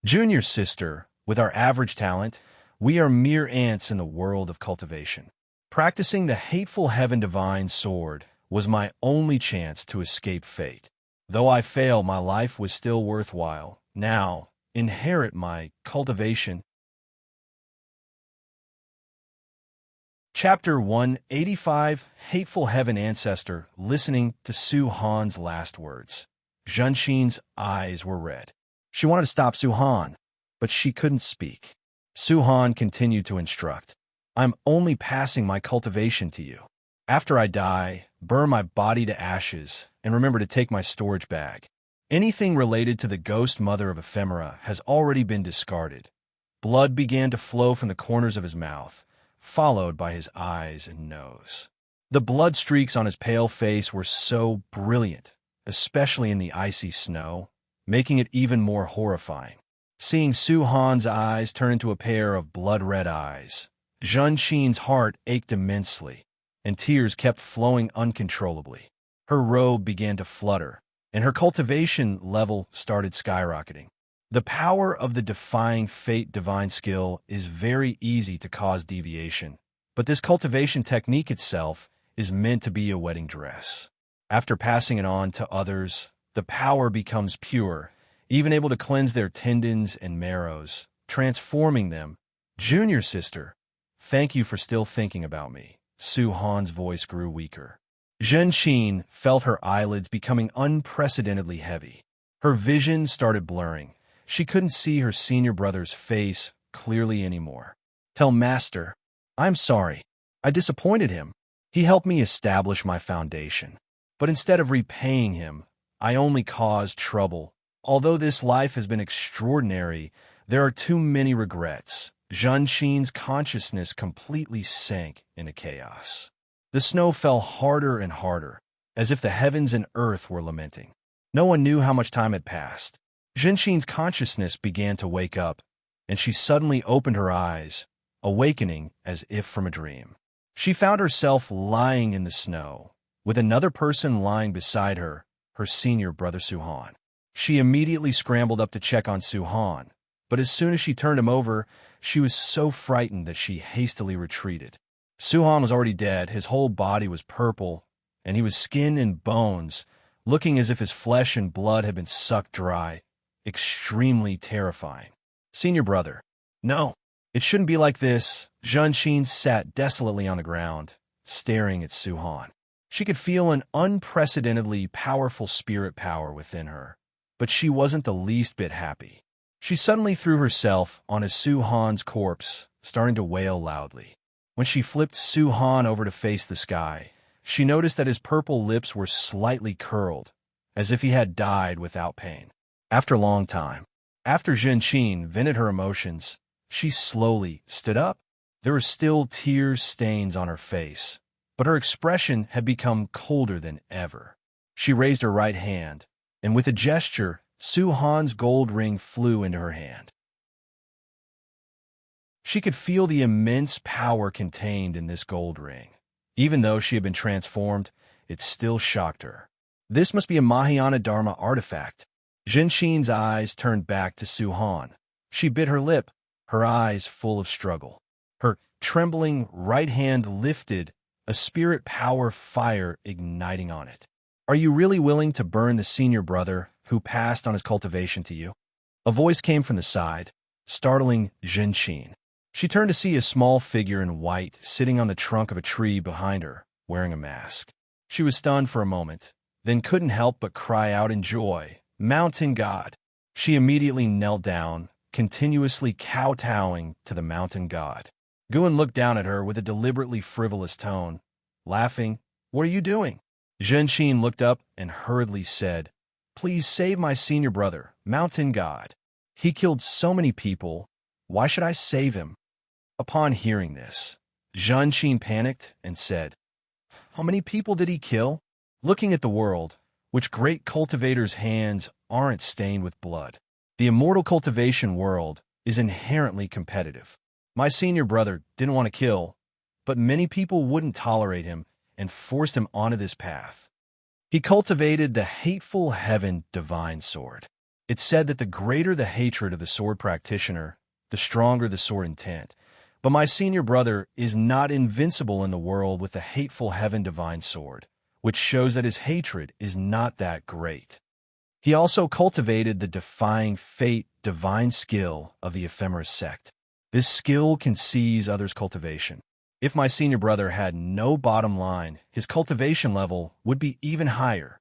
Junior sister, with our average talent, we are mere ants in the world of cultivation. Practicing the hateful heaven divine sword was my only chance to escape fate. Though I failed, my life was still worthwhile. Now, inherit my cultivation. Chapter 185, Hateful Heaven Ancestor, listening to Suhan's last words. Xianxia's eyes were red. She wanted to stop Suhan, but she couldn't speak. Suhan continued to instruct. "I'm only passing my cultivation to you. After I die, burn my body to ashes, and remember to take my storage bag. Anything related to the ghost mother of ephemera has already been discarded." Blood began to flow from the corners of his mouth, followed by his eyes and nose. The blood streaks on his pale face were so brilliant, especially in the icy snow, making it even more horrifying. Seeing Su Han's eyes turn into a pair of blood-red eyes, Xianxia's heart ached immensely, and tears kept flowing uncontrollably. Her robe began to flutter, and her cultivation level started skyrocketing. The power of the defying fate divine skill is very easy to cause deviation, but this cultivation technique itself is meant to be a wedding dress. After passing it on to others, the power becomes pure, even able to cleanse their tendons and marrows, transforming them. Junior sister, thank you for still thinking about me. Su Han's voice grew weaker. Xianxia felt her eyelids becoming unprecedentedly heavy. Her vision started blurring. She couldn't see her senior brother's face clearly anymore. Tell Master, I'm sorry. I disappointed him. He helped me establish my foundation. But instead of repaying him, I only caused trouble. Although this life has been extraordinary, there are too many regrets. Xianxia's consciousness completely sank into chaos. The snow fell harder and harder, as if the heavens and earth were lamenting. No one knew how much time had passed. Xianxia's consciousness began to wake up, and she suddenly opened her eyes, awakening as if from a dream. She found herself lying in the snow, with another person lying beside her, her senior brother Su Han. She immediately scrambled up to check on Su Han, but as soon as she turned him over, she was so frightened that she hastily retreated. Su Han was already dead, his whole body was purple, and he was skin and bones, looking as if his flesh and blood had been sucked dry. Extremely terrifying. Senior brother. No, it shouldn't be like this. Xianxia sat desolately on the ground, staring at Su Han. She could feel an unprecedentedly powerful spirit power within her, but she wasn't the least bit happy. She suddenly threw herself on Su Han's corpse, starting to wail loudly. When she flipped Su Han over to face the sky, she noticed that his purple lips were slightly curled, as if he had died without pain. After a long time, after Xianxia vented her emotions, she slowly stood up. There were still tear stains on her face, but her expression had become colder than ever. She raised her right hand, and with a gesture, Su Han's gold ring flew into her hand. She could feel the immense power contained in this gold ring. Even though she had been transformed, it still shocked her. This must be a Mahayana Dharma artifact. Xianxia's eyes turned back to Su Han. She bit her lip, her eyes full of struggle. Her trembling right hand lifted, a spirit power fire igniting on it. Are you really willing to burn the senior brother who passed on his cultivation to you? A voice came from the side, startling Xianxia. She turned to see a small figure in white sitting on the trunk of a tree behind her, wearing a mask. She was stunned for a moment, then couldn't help but cry out in joy, "Mountain God!" She immediately knelt down, continuously kowtowing to the mountain god. Guan looked down at her with a deliberately frivolous tone, laughing. "What are you doing?" Xianxia looked up and hurriedly said, "Please save my senior brother, mountain god. He killed so many people. Why should I save him?" Upon hearing this, Xianxia panicked and said, "How many people did he kill?" Looking at the world, which great cultivators' hands aren't stained with blood. The immortal cultivation world is inherently competitive. My senior brother didn't want to kill, but many people wouldn't tolerate him and forced him onto this path. He cultivated the hateful heaven divine sword. It's said that the greater the hatred of the sword practitioner, the stronger the sword intent. But my senior brother is not invincible in the world with the hateful heaven divine sword, which shows that his hatred is not that great. He also cultivated the defying fate divine skill of the ephemeris sect. This skill can seize others' cultivation. If my senior brother had no bottom line, his cultivation level would be even higher.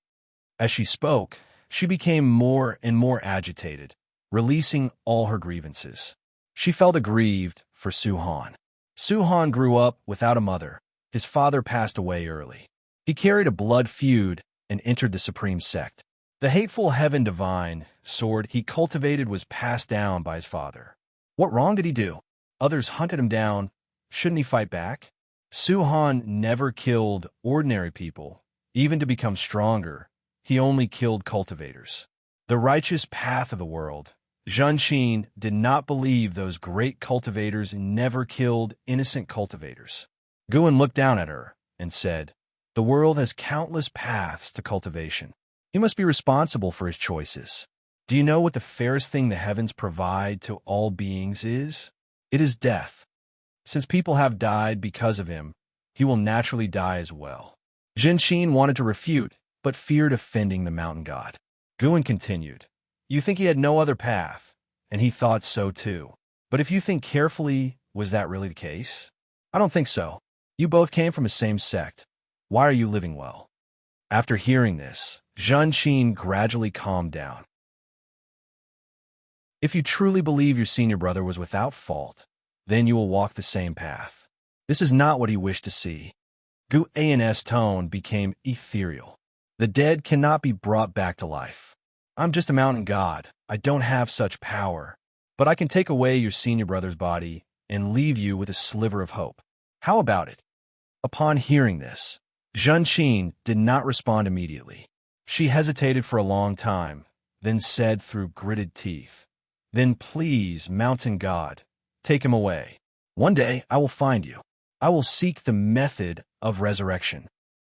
As she spoke, she became more and more agitated, releasing all her grievances. She felt aggrieved for Su Han. Su Han grew up without a mother. His father passed away early. He carried a blood feud and entered the supreme sect. The hateful heaven divine sword he cultivated was passed down by his father. What wrong did he do? Others hunted him down. Shouldn't he fight back? Su Han never killed ordinary people. Even to become stronger, he only killed cultivators. the righteous path of the world. Xianxia did not believe those great cultivators never killed innocent cultivators. Guan looked down at her and said, "The world has countless paths to cultivation. He must be responsible for his choices. Do you know what the fairest thing the heavens provide to all beings is? It is death. Since people have died because of him, he will naturally die as well." Xianxia wanted to refute, but feared offending the mountain god. Guan continued, "You think he had no other path, and he thought so too. But if you think carefully, was that really the case? I don't think so. You both came from the same sect. Why are you living well?" After hearing this, Xianxia gradually calmed down. If you truly believe your senior brother was without fault, then you will walk the same path. This is not what he wished to see. Guan's tone became ethereal. The dead cannot be brought back to life. I'm just a mountain god. I don't have such power. But I can take away your senior brother's body and leave you with a sliver of hope. How about it? Upon hearing this, Xianxia did not respond immediately. She hesitated for a long time, then said through gritted teeth, "Then please, mountain god, take him away. One day I will find you. I will seek the method of resurrection."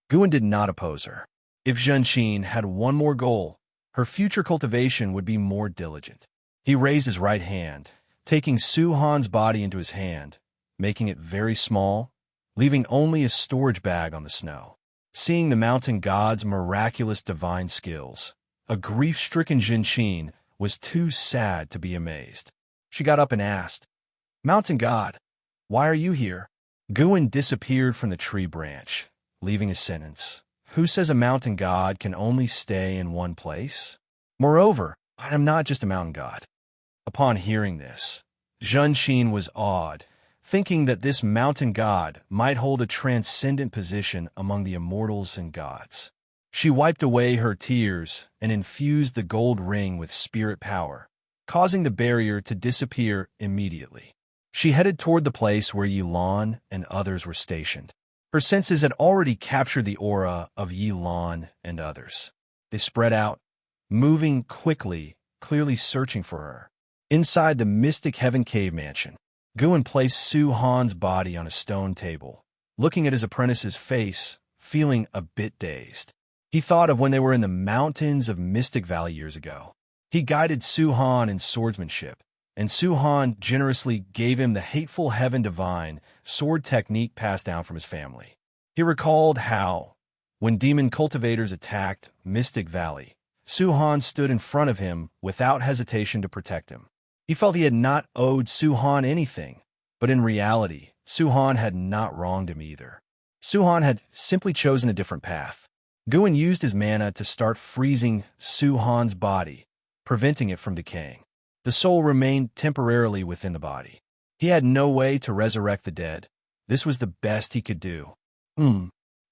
Guan did not oppose her. If Xianxia had one more goal, her future cultivation would be more diligent. He raised his right hand, taking Su Han's body into his hand, making it very small, leaving only a storage bag on the snow. Seeing the mountain god's miraculous divine skills, a grief-stricken Xianxia was too sad to be amazed. She got up and asked, "Mountain god, why are you here?" Guan disappeared from the tree branch, leaving a sentence. Who says a mountain god can only stay in one place? Moreover, I am not just a mountain god. Upon hearing this, Xianxia was awed, thinking that this mountain god might hold a transcendent position among the immortals and gods. She wiped away her tears and infused the gold ring with spirit power, causing the barrier to disappear immediately. She headed toward the place where Yilan and others were stationed. Her senses had already captured the aura of Yilan and others. They spread out, moving quickly, clearly searching for her. Inside the mystic heaven cave mansion, Guan placed Su Han's body on a stone table, looking at his apprentice's face, feeling a bit dazed. He thought of when they were in the mountains of Mystic Valley years ago. He guided Su Han in swordsmanship, and Su Han generously gave him the hateful heaven divine sword technique passed down from his family. He recalled how, when demon cultivators attacked Mystic Valley, Su Han stood in front of him without hesitation to protect him. He felt he had not owed Su Han anything, but in reality, Su Han had not wronged him either. Su Han had simply chosen a different path. Guan used his mana to start freezing Su Han's body, preventing it from decaying. The soul remained temporarily within the body. He had no way to resurrect the dead. This was the best he could do.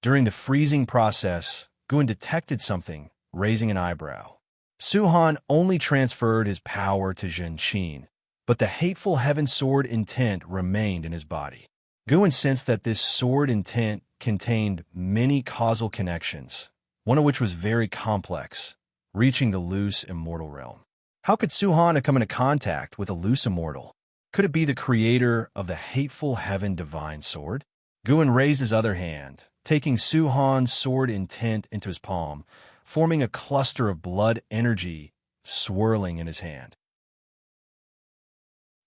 During the freezing process, Guan detected something, raising an eyebrow. Su Han only transferred his power to Xianxia, but the hateful heaven sword intent remained in his body. Guan sensed that this sword intent contained many causal connections, one of which was very complex, reaching the loose immortal realm. How could Su Han have come into contact with a loose immortal? Could it be the creator of the hateful heaven divine sword? Guan raised his other hand, taking Su Han's sword intent into his palm, forming a cluster of blood energy swirling in his hand.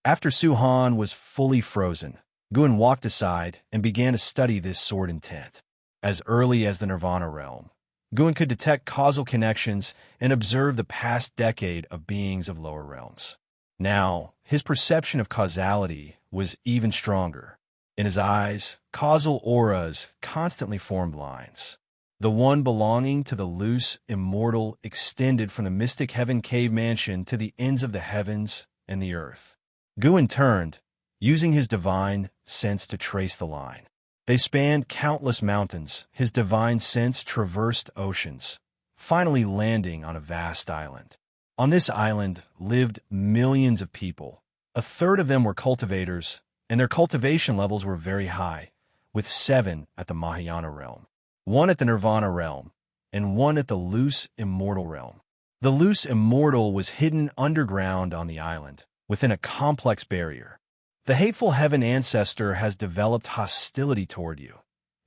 After Su Han was fully frozen, Guan walked aside and began to study this sword intent. As early as the Nirvana realm, Guan could detect causal connections and observe the past decade of beings of lower realms. Now, his perception of causality was even stronger. In his eyes, causal auras constantly formed lines. The one belonging to the loose immortal extended from the mystic heaven cave mansion to the ends of the heavens and the earth. Guan turned, using his divine sense to trace the line. They spanned countless mountains. His divine sense traversed oceans, finally landing on a vast island. On this island lived millions of people. A third of them were cultivators, and their cultivation levels were very high, with 7 at the Mahayana realm, 1 at the Nirvana realm, and 1 at the loose immortal realm. The loose immortal was hidden underground on the island, within a complex barrier. The hateful heaven ancestor has developed hostility toward you,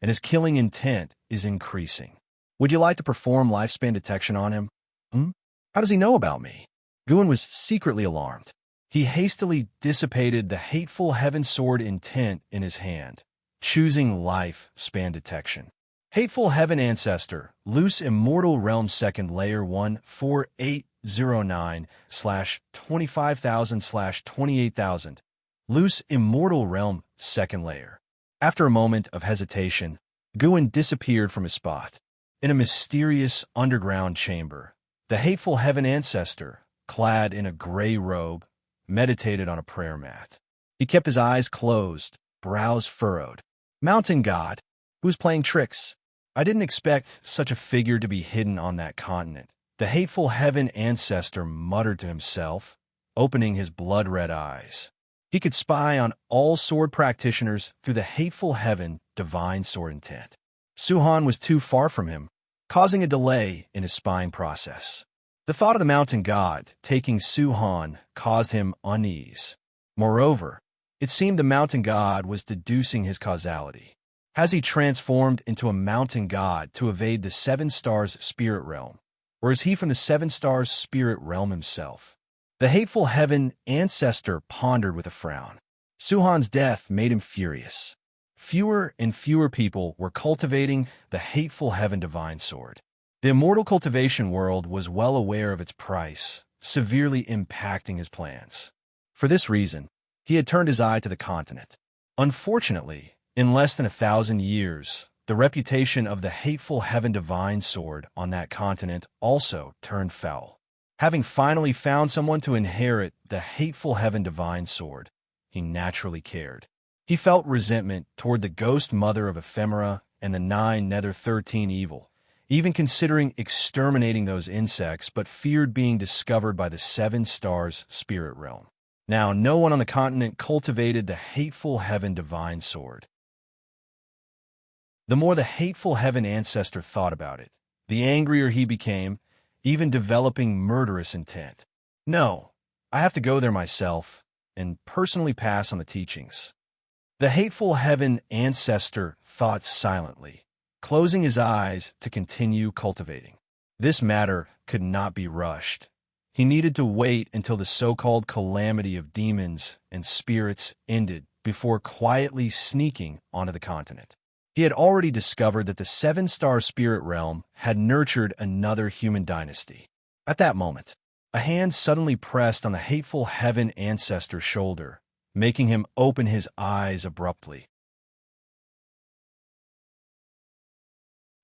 and his killing intent is increasing. Would you like to perform lifespan detection on him? How does he know about me? Guin was secretly alarmed. He hastily dissipated the hateful heaven sword intent in his hand, choosing life-span detection. Hateful heaven ancestor, loose immortal realm second layer 14809/25000/28000. Loose immortal realm second layer. After a moment of hesitation, Guin disappeared from his spot. In a mysterious underground chamber, the hateful heaven ancestor, clad in a gray robe, meditated on a prayer mat. He kept his eyes closed, brows furrowed. Mountain god, who was playing tricks? I didn't expect such a figure to be hidden on that continent. The hateful heaven ancestor muttered to himself, opening his blood-red eyes. He could spy on all sword practitioners through the hateful heaven divine sword intent. Suhan was too far from him, causing a delay in his spying process. The thought of the mountain god taking Suhan caused him unease. Moreover, it seemed the mountain god was deducing his causality. Has he transformed into a mountain god to evade the Seven Stars spirit realm? Or is he from the Seven Stars spirit realm himself? The hateful heaven ancestor pondered with a frown. Suhan's death made him furious. Fewer and fewer people were cultivating the hateful heaven divine sword. The immortal cultivation world was well aware of its price, severely impacting his plans. For this reason, he had turned his eye to the continent. Unfortunately, in less than 1,000 years, the reputation of the hateful heaven divine sword on that continent also turned foul. Having finally found someone to inherit the hateful heaven divine sword, he naturally cared. He felt resentment toward the ghost mother of ephemera and the 9 nether 13 evil, even considering exterminating those insects, but feared being discovered by the Seven Stars spirit realm. Now, no one on the continent cultivated the hateful heaven divine sword. The more the hateful heaven ancestor thought about it, the angrier he became, even developing murderous intent. No, I have to go there myself and personally pass on the teachings. The hateful heaven ancestor thought silently, closing his eyes to continue cultivating. This matter could not be rushed. He needed to wait until the so-called calamity of demons and spirits ended before quietly sneaking onto the continent. He had already discovered that the Seven-Star Spirit Realm had nurtured another human dynasty. At that moment, a hand suddenly pressed on the hateful heaven ancestor's shoulder, making him open his eyes abruptly.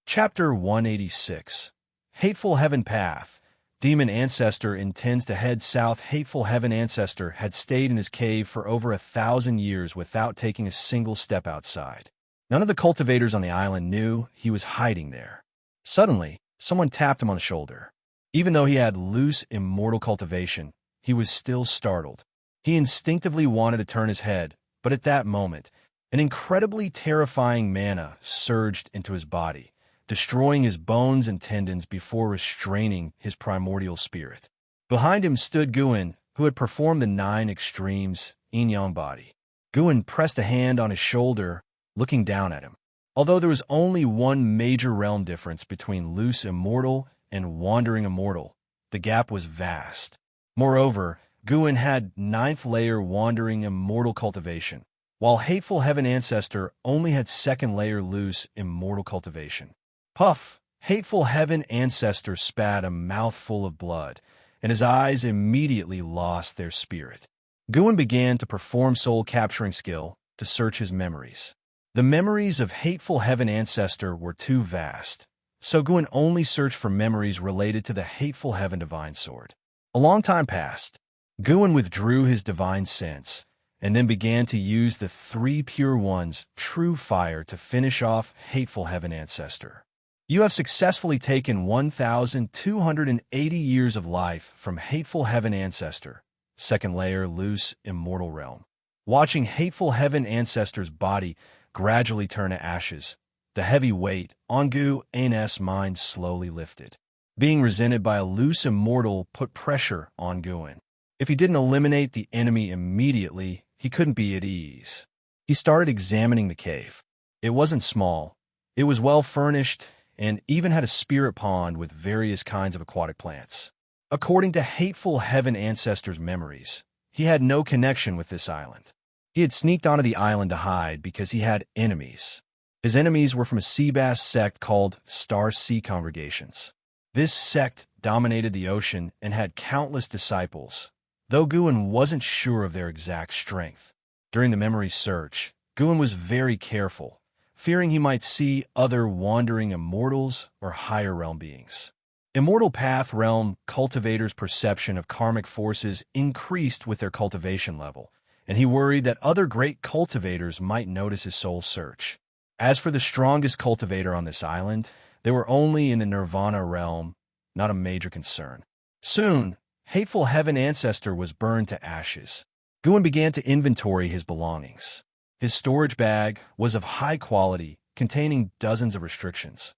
Chapter 186. Hateful Heaven Path. Demon Ancestor intends to head south. Hateful Heaven Ancestor had stayed in his cave for over 1,000 years without taking a single step outside. None of the cultivators on the island knew he was hiding there. Suddenly, someone tapped him on the shoulder. Even though he had loose immortal cultivation, he was still startled. He instinctively wanted to turn his head, but at that moment, an incredibly terrifying mana surged into his body, destroying his bones and tendons before restraining his primordial spirit. Behind him stood Guin, who had performed the 9 extremes yin-yang body. Guin pressed a hand on his shoulder, looking down at him. Although there was only one major realm difference between loose immortal and wandering immortal, the gap was vast. Moreover, Guin had 9th layer wandering immortal cultivation, while hateful heaven ancestor only had 2nd layer loose immortal cultivation. Puff! Hateful heaven ancestor spat a mouthful of blood, and his eyes immediately lost their spirit. Guin began to perform soul-capturing skill to search his memories. The memories of hateful heaven ancestor were too vast, so Guin only searched for memories related to the hateful heaven divine sword. A long time passed. Guin withdrew his divine sense, and then began to use the 3 pure ones true fire to finish off hateful heaven ancestor. You have successfully taken 1,280 years of life from hateful heaven ancestor, 2nd layer loose immortal realm. Watching hateful heaven ancestor's body gradually turn to ashes, the heavy weight on Guin's mind slowly lifted. Being resented by a loose immortal put pressure on Guin. If he didn't eliminate the enemy immediately, he couldn't be at ease. He started examining the cave. It wasn't small. It was well furnished and even had a spirit pond with various kinds of aquatic plants. According to Hateful Heaven Ancestor's memories, he had no connection with this island. He had sneaked onto the island to hide because he had enemies. His enemies were from a sea bass sect called Star Sea Congregations. This sect dominated the ocean and had countless disciples, though Guin wasn't sure of their exact strength. During the memory search, Guin was very careful, fearing he might see other wandering immortals or higher realm beings. Immortal Path realm cultivators' perception of karmic forces increased with their cultivation level, and he worried that other great cultivators might notice his soul search. As for the strongest cultivator on this island, they were only in the Nirvana realm, not a major concern. Soon, Hateful Heaven Ancestor was burned to ashes. Guin began to inventory his belongings. His storage bag was of high quality, containing dozens of restrictions.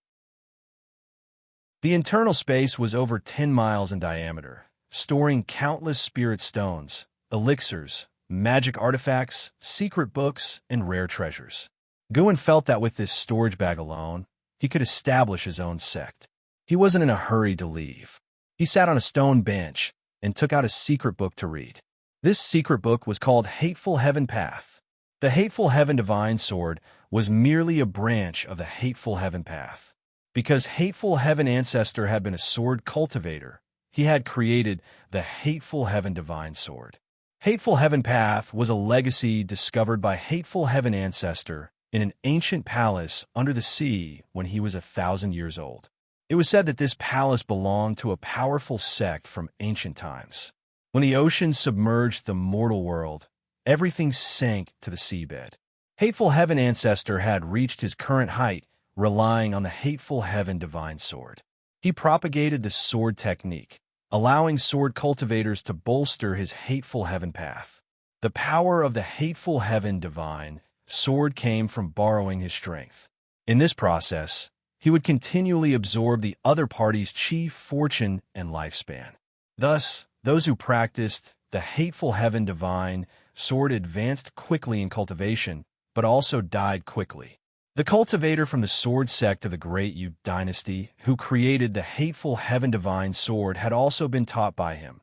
The internal space was over 10 miles in diameter, storing countless spirit stones, elixirs, magic artifacts, secret books, and rare treasures. Guin felt that with this storage bag alone, he could establish his own sect. He wasn't in a hurry to leave. He sat on a stone bench and took out a secret book to read. This secret book was called Hateful Heaven Path. The Hateful Heaven Divine Sword was merely a branch of the Hateful Heaven Path. Because Hateful Heaven Ancestor had been a sword cultivator, he had created the Hateful Heaven Divine Sword. Hateful Heaven Path was a legacy discovered by Hateful Heaven Ancestor in an ancient palace under the sea when he was 1,000 years old. It was said that this palace belonged to a powerful sect from ancient times. When the ocean submerged the mortal world, everything sank to the seabed. Hateful Heaven Ancestor had reached his current height, relying on the Hateful Heaven Divine Sword. He propagated the sword technique, allowing sword cultivators to bolster his Hateful Heaven path. The power of the Hateful Heaven Divine Sword came from borrowing his strength. In this process, he would continually absorb the other party's chi, fortune, and lifespan. Thus, those who practiced the Hateful Heaven Divine Sword advanced quickly in cultivation, but also died quickly. The cultivator from the sword sect of the Great Yu dynasty who created the Hateful Heaven Divine Sword had also been taught by him,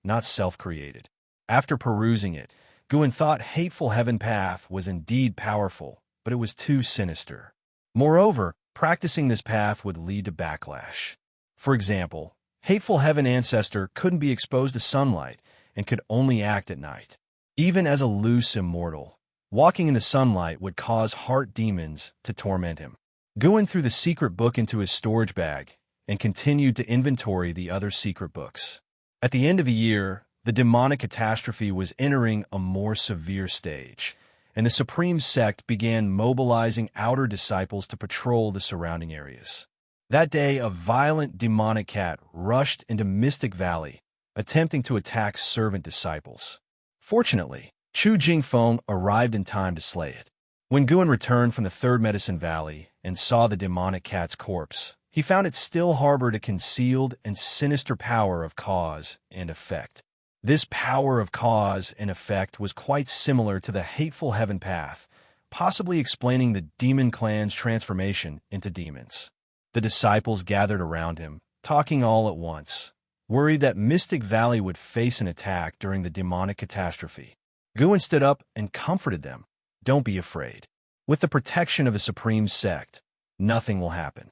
not self-created. After perusing it, Guin thought Hateful Heaven Path was indeed powerful, but it was too sinister. Moreover, practicing this path would lead to backlash. For example, Hateful Heaven Ancestor couldn't be exposed to sunlight and could only act at night. Even as a loose immortal, walking in the sunlight would cause heart demons to torment him. Guin threw the secret book into his storage bag and continued to inventory the other secret books. At the end of the year, the demonic catastrophe was entering a more severe stage, and the Supreme Sect began mobilizing outer disciples to patrol the surrounding areas. That day, a violent demonic cat rushed into Mystic Valley, attempting to attack servant disciples. Fortunately, Chu Jingfeng arrived in time to slay it. When Guin returned from the Third Medicine Valley and saw the demonic cat's corpse, he found it still harbored a concealed and sinister power of cause and effect. This power of cause and effect was quite similar to the Hateful Heaven Path, possibly explaining the demon clan's transformation into demons. The disciples gathered around him, talking all at once, worried that Mystic Valley would face an attack during the demonic catastrophe. Guin stood up and comforted them. Don't be afraid. With the protection of a supreme sect, nothing will happen.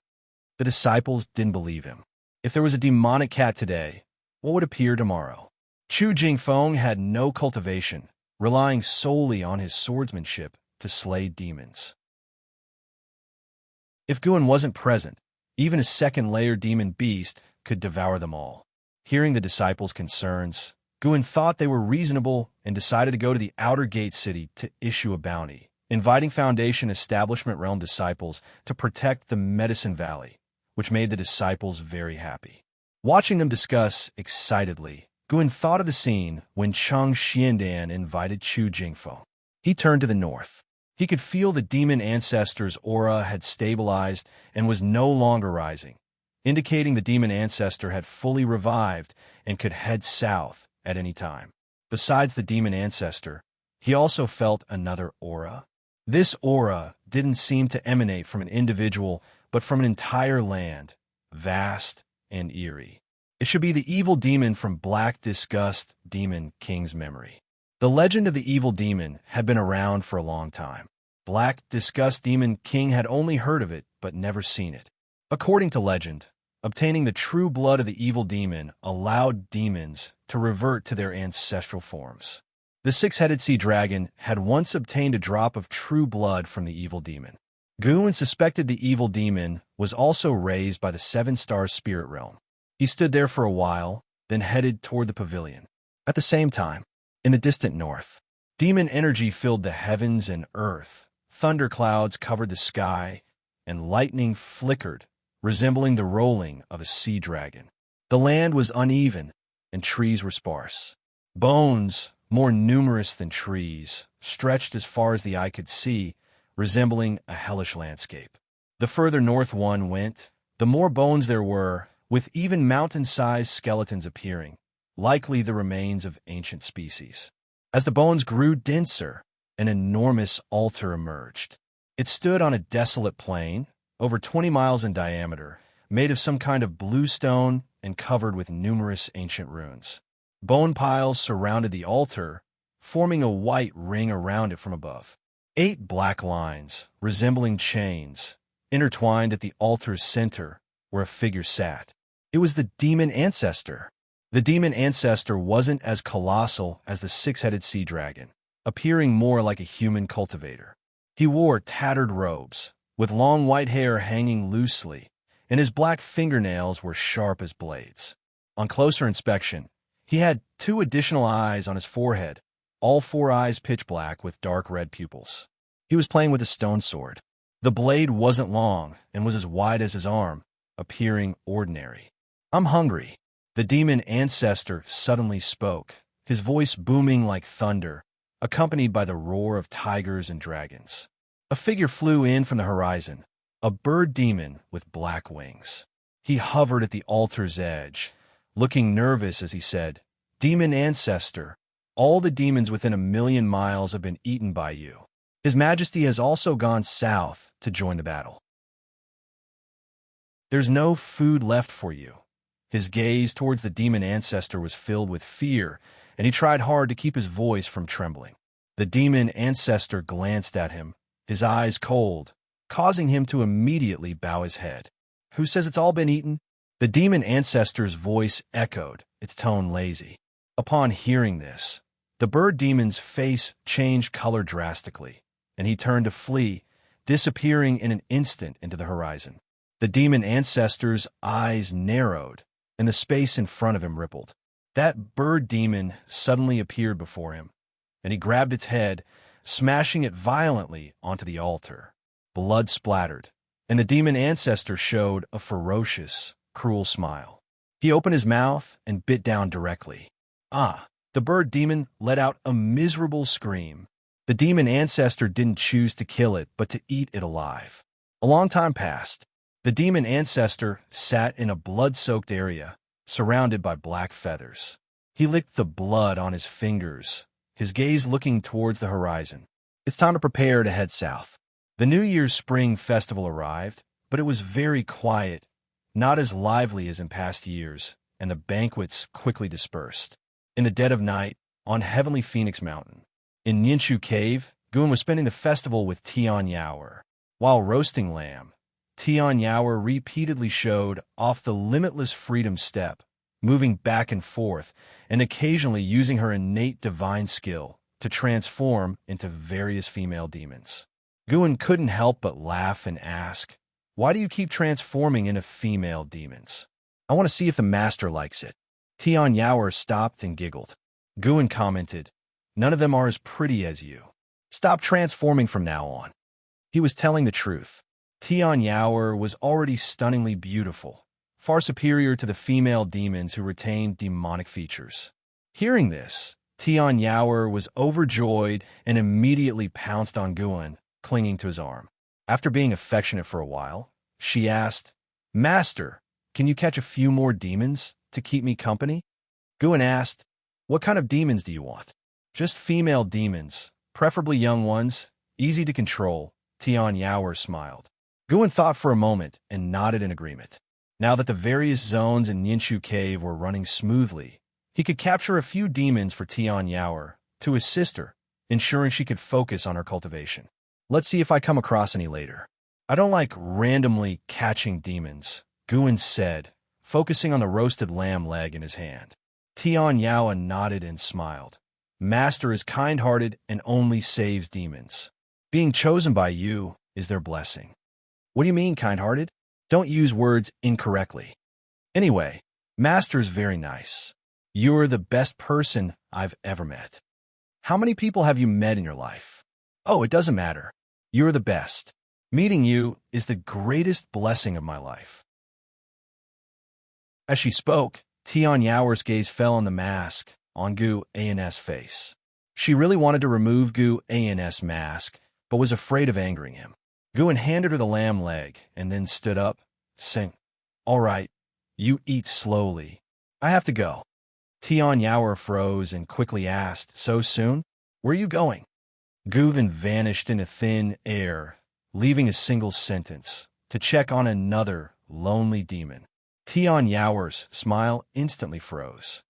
The disciples didn't believe him. If there was a demonic cat today, what would appear tomorrow? Chu Jingfeng had no cultivation, relying solely on his swordsmanship to slay demons. If Guin wasn't present, even a second-layer demon beast could devour them all. Hearing the disciples' concerns, Guin thought they were reasonable and decided to go to the outer gate city to issue a bounty, inviting Foundation Establishment Realm disciples to protect the Medicine Valley, which made the disciples very happy. Watching them discuss excitedly, Guin thought of the scene when Chang Xiandan invited Chu Jingfeng. He turned to the north. He could feel the demon ancestor's aura had stabilized and was no longer rising. indicating the demon ancestor had fully revived and could head south at any time. Besides the demon ancestor, he also felt another aura. This aura didn't seem to emanate from an individual, but from an entire land, vast and eerie. It should be the evil demon from Black Disgust Demon King's memory. The legend of the evil demon had been around for a long time. Black Disgust Demon King had only heard of it, but never seen it. According to legend, obtaining the true blood of the evil demon allowed demons to revert to their ancestral forms. The six-headed sea dragon had once obtained a drop of true blood from the evil demon. Guan suspected the evil demon was also raised by the seven-star spirit realm. He stood there for a while, then headed toward the pavilion. At the same time, in the distant north, demon energy filled the heavens and earth. Thunderclouds covered the sky, and lightning flickered, resembling the rolling of a sea dragon. The land was uneven, and trees were sparse. Bones, more numerous than trees, stretched as far as the eye could see, resembling a hellish landscape. The further north one went, the more bones there were, with even mountain-sized skeletons appearing, likely the remains of ancient species. As the bones grew denser, an enormous altar emerged. It stood on a desolate plain, over 20 miles in diameter, made of some kind of blue stone and covered with numerous ancient runes. Bone piles surrounded the altar, forming a white ring around it from above. 8 black lines, resembling chains, intertwined at the altar's center, where a figure sat. It was the demon ancestor. The demon ancestor wasn't as colossal as the six-headed sea dragon, appearing more like a human cultivator. He wore tattered robes, with long white hair hanging loosely, and his black fingernails were sharp as blades. On closer inspection, he had 2 additional eyes on his forehead, all 4 eyes pitch black with dark red pupils. He was playing with a stone sword. The blade wasn't long and was as wide as his arm, appearing ordinary. "I'm hungry." The demon ancestor suddenly spoke, his voice booming like thunder, accompanied by the roar of tigers and dragons. A figure flew in from the horizon, a bird demon with black wings. He hovered at the altar's edge, looking nervous as he said, "Demon ancestor, all the demons within 1,000,000 miles have been eaten by you. His Majesty has also gone south to join the battle. There's no food left for you." His gaze towards the demon ancestor was filled with fear, and he tried hard to keep his voice from trembling. The demon ancestor glanced at him, his eyes cold, causing him to immediately bow his head. "Who says it's all been eaten?" The demon ancestor's voice echoed, its tone lazy. Upon hearing this, the bird demon's face changed color drastically, and he turned to flee, disappearing in an instant into the horizon. The demon ancestor's eyes narrowed, and the space in front of him rippled. That bird demon suddenly appeared before him, and he grabbed its head, smashing it violently onto the altar. Blood splattered, and the demon ancestor showed a ferocious, cruel smile. He opened his mouth and bit down directly. "Ah!" The bird demon let out a miserable scream. The demon ancestor didn't choose to kill it, but to eat it alive. A long time passed. The demon ancestor sat in a blood-soaked area, surrounded by black feathers. He licked the blood on his fingers, his gaze looking towards the horizon. It's time to prepare to head south. The New Year's Spring Festival arrived, but it was very quiet, not as lively as in past years, and the banquets quickly dispersed. In the dead of night, on Heavenly Phoenix Mountain, in Ninshu Cave, Guan was spending the festival with Tian Yaoer. While roasting lamb, Tian Yaoer repeatedly showed off the limitless freedom step, moving back and forth, and occasionally using her innate divine skill to transform into various female demons. Guan couldn't help but laugh and ask, "Why do you keep transforming into female demons? I want to see if the master likes it." Tian Yaoer stopped and giggled. Guan commented, "None of them are as pretty as you. Stop transforming from now on." He was telling the truth. Tian Yaoer was already stunningly beautiful, far superior to the female demons who retained demonic features. Hearing this, Tian Yaoer was overjoyed and immediately pounced on Guan, clinging to his arm. After being affectionate for a while, she asked, "Master, can you catch a few more demons to keep me company? Guan asked, what kind of demons do you want? Just female demons, preferably young ones, easy to control, Tian Yaoer smiled. Guan thought for a moment and nodded in agreement. Now that the various zones in Ninshu Cave were running smoothly, he could capture a few demons for Tian Yaoer to assist her, ensuring she could focus on her cultivation. Let's see if I come across any later. I don't like randomly catching demons, Guan said, focusing on the roasted lamb leg in his hand. Tian Yaoer nodded and smiled. Master is kind-hearted and only saves demons. Being chosen by you is their blessing. What do you mean, kind-hearted? Don't use words incorrectly. Anyway, Master is very nice. You're the best person I've ever met. How many people have you met in your life? Oh, it doesn't matter. You're the best. Meeting you is the greatest blessing of my life. As she spoke, Tian Yaoer's gaze fell on the mask on Gu An's face. She really wanted to remove Gu An's mask, but was afraid of angering him. Guan handed her the lamb leg and then stood up, saying, all right, you eat slowly. I have to go. Tian Yaoer froze and quickly asked, so soon? Where are you going? Gu then vanished into thin air, leaving a single sentence, to check on another lonely demon. Tian Yaoer's smile instantly froze.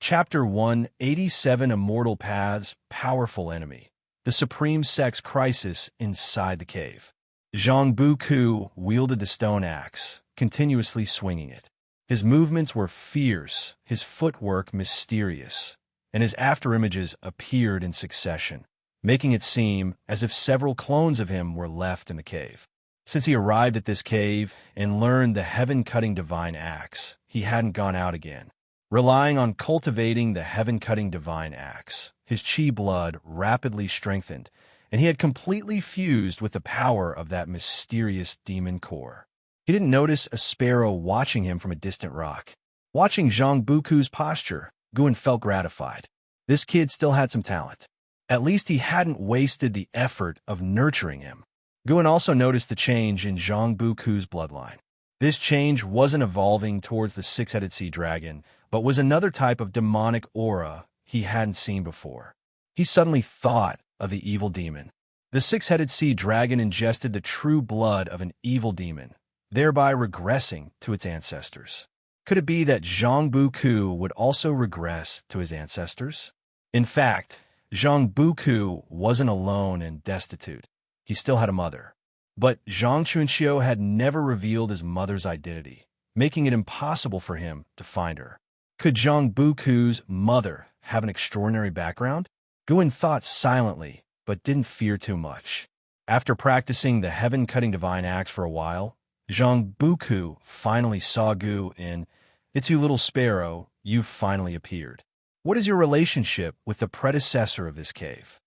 Chapter 187 Immortal Paths, Powerful Enemy. The Supreme Sex Crisis Inside the Cave. Zhang Buku wielded the stone axe, continuously swinging it. His movements were fierce, his footwork mysterious, and his afterimages appeared in succession, making it seem as if several clones of him were left in the cave. Since he arrived at this cave and learned the heaven-cutting divine axe, he hadn't gone out again. Relying on cultivating the heaven-cutting divine axe, his chi blood rapidly strengthened, and he had completely fused with the power of that mysterious demon core. He didn't notice a sparrow watching him from a distant rock. Watching Zhang Buku's posture, Guan felt gratified. This kid still had some talent. At least he hadn't wasted the effort of nurturing him. Guan also noticed the change in Zhang Buku's bloodline. This change wasn't evolving towards the six-headed sea dragon, but was another type of demonic aura he hadn't seen before. He suddenly thought of the evil demon. The six-headed sea dragon ingested the true blood of an evil demon, thereby regressing to its ancestors. Could it be that Zhang Buku would also regress to his ancestors? In fact, Zhang Buku wasn't alone and destitute. He still had a mother. But Zhang Chunxiu had never revealed his mother's identity, making it impossible for him to find her. Could Zhang Buku's mother have an extraordinary background? Guan thought silently, but didn't fear too much. After practicing the heaven-cutting divine axe for a while, Zhang Buku finally saw Gu in, "It's you, little sparrow, you've finally appeared. What is your relationship with the predecessor of this cave?"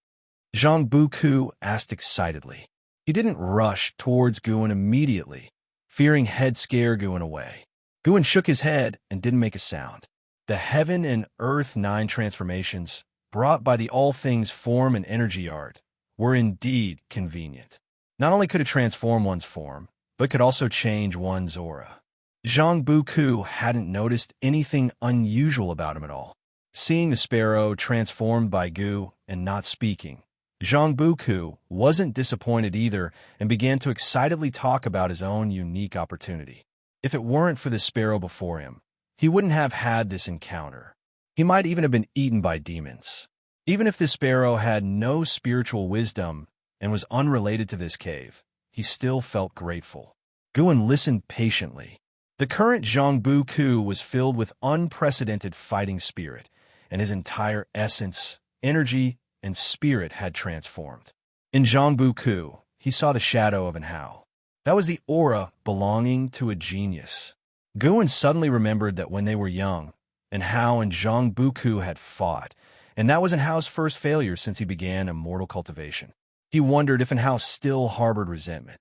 Zhang Buku asked excitedly. He didn't rush towards Guan immediately, fearing he'd scare Guan away. Guan shook his head and didn't make a sound. The Heaven and Earth 9 transformations, brought by the All Things Form and Energy art, were indeed convenient. Not only could it transform one's form, but could also change one's aura. Zhang Buku hadn't noticed anything unusual about him at all. Seeing the sparrow transformed by Gu and not speaking, Zhang Buku wasn't disappointed either and began to excitedly talk about his own unique opportunity. If it weren't for the sparrow before him, he wouldn't have had this encounter. He might even have been eaten by demons. Even if the sparrow had no spiritual wisdom and was unrelated to this cave, he still felt grateful. Guan listened patiently. The current Zhang Buku was filled with unprecedented fighting spirit, and his entire essence, energy, and spirit had transformed. In Zhang Buku, he saw the shadow of an Hao. That was the aura belonging to a genius. Guan suddenly remembered that when they were young, and Hao and Zhang Buku had fought, and that was Hao's first failure since he began immortal cultivation. He wondered if Hao still harbored resentment.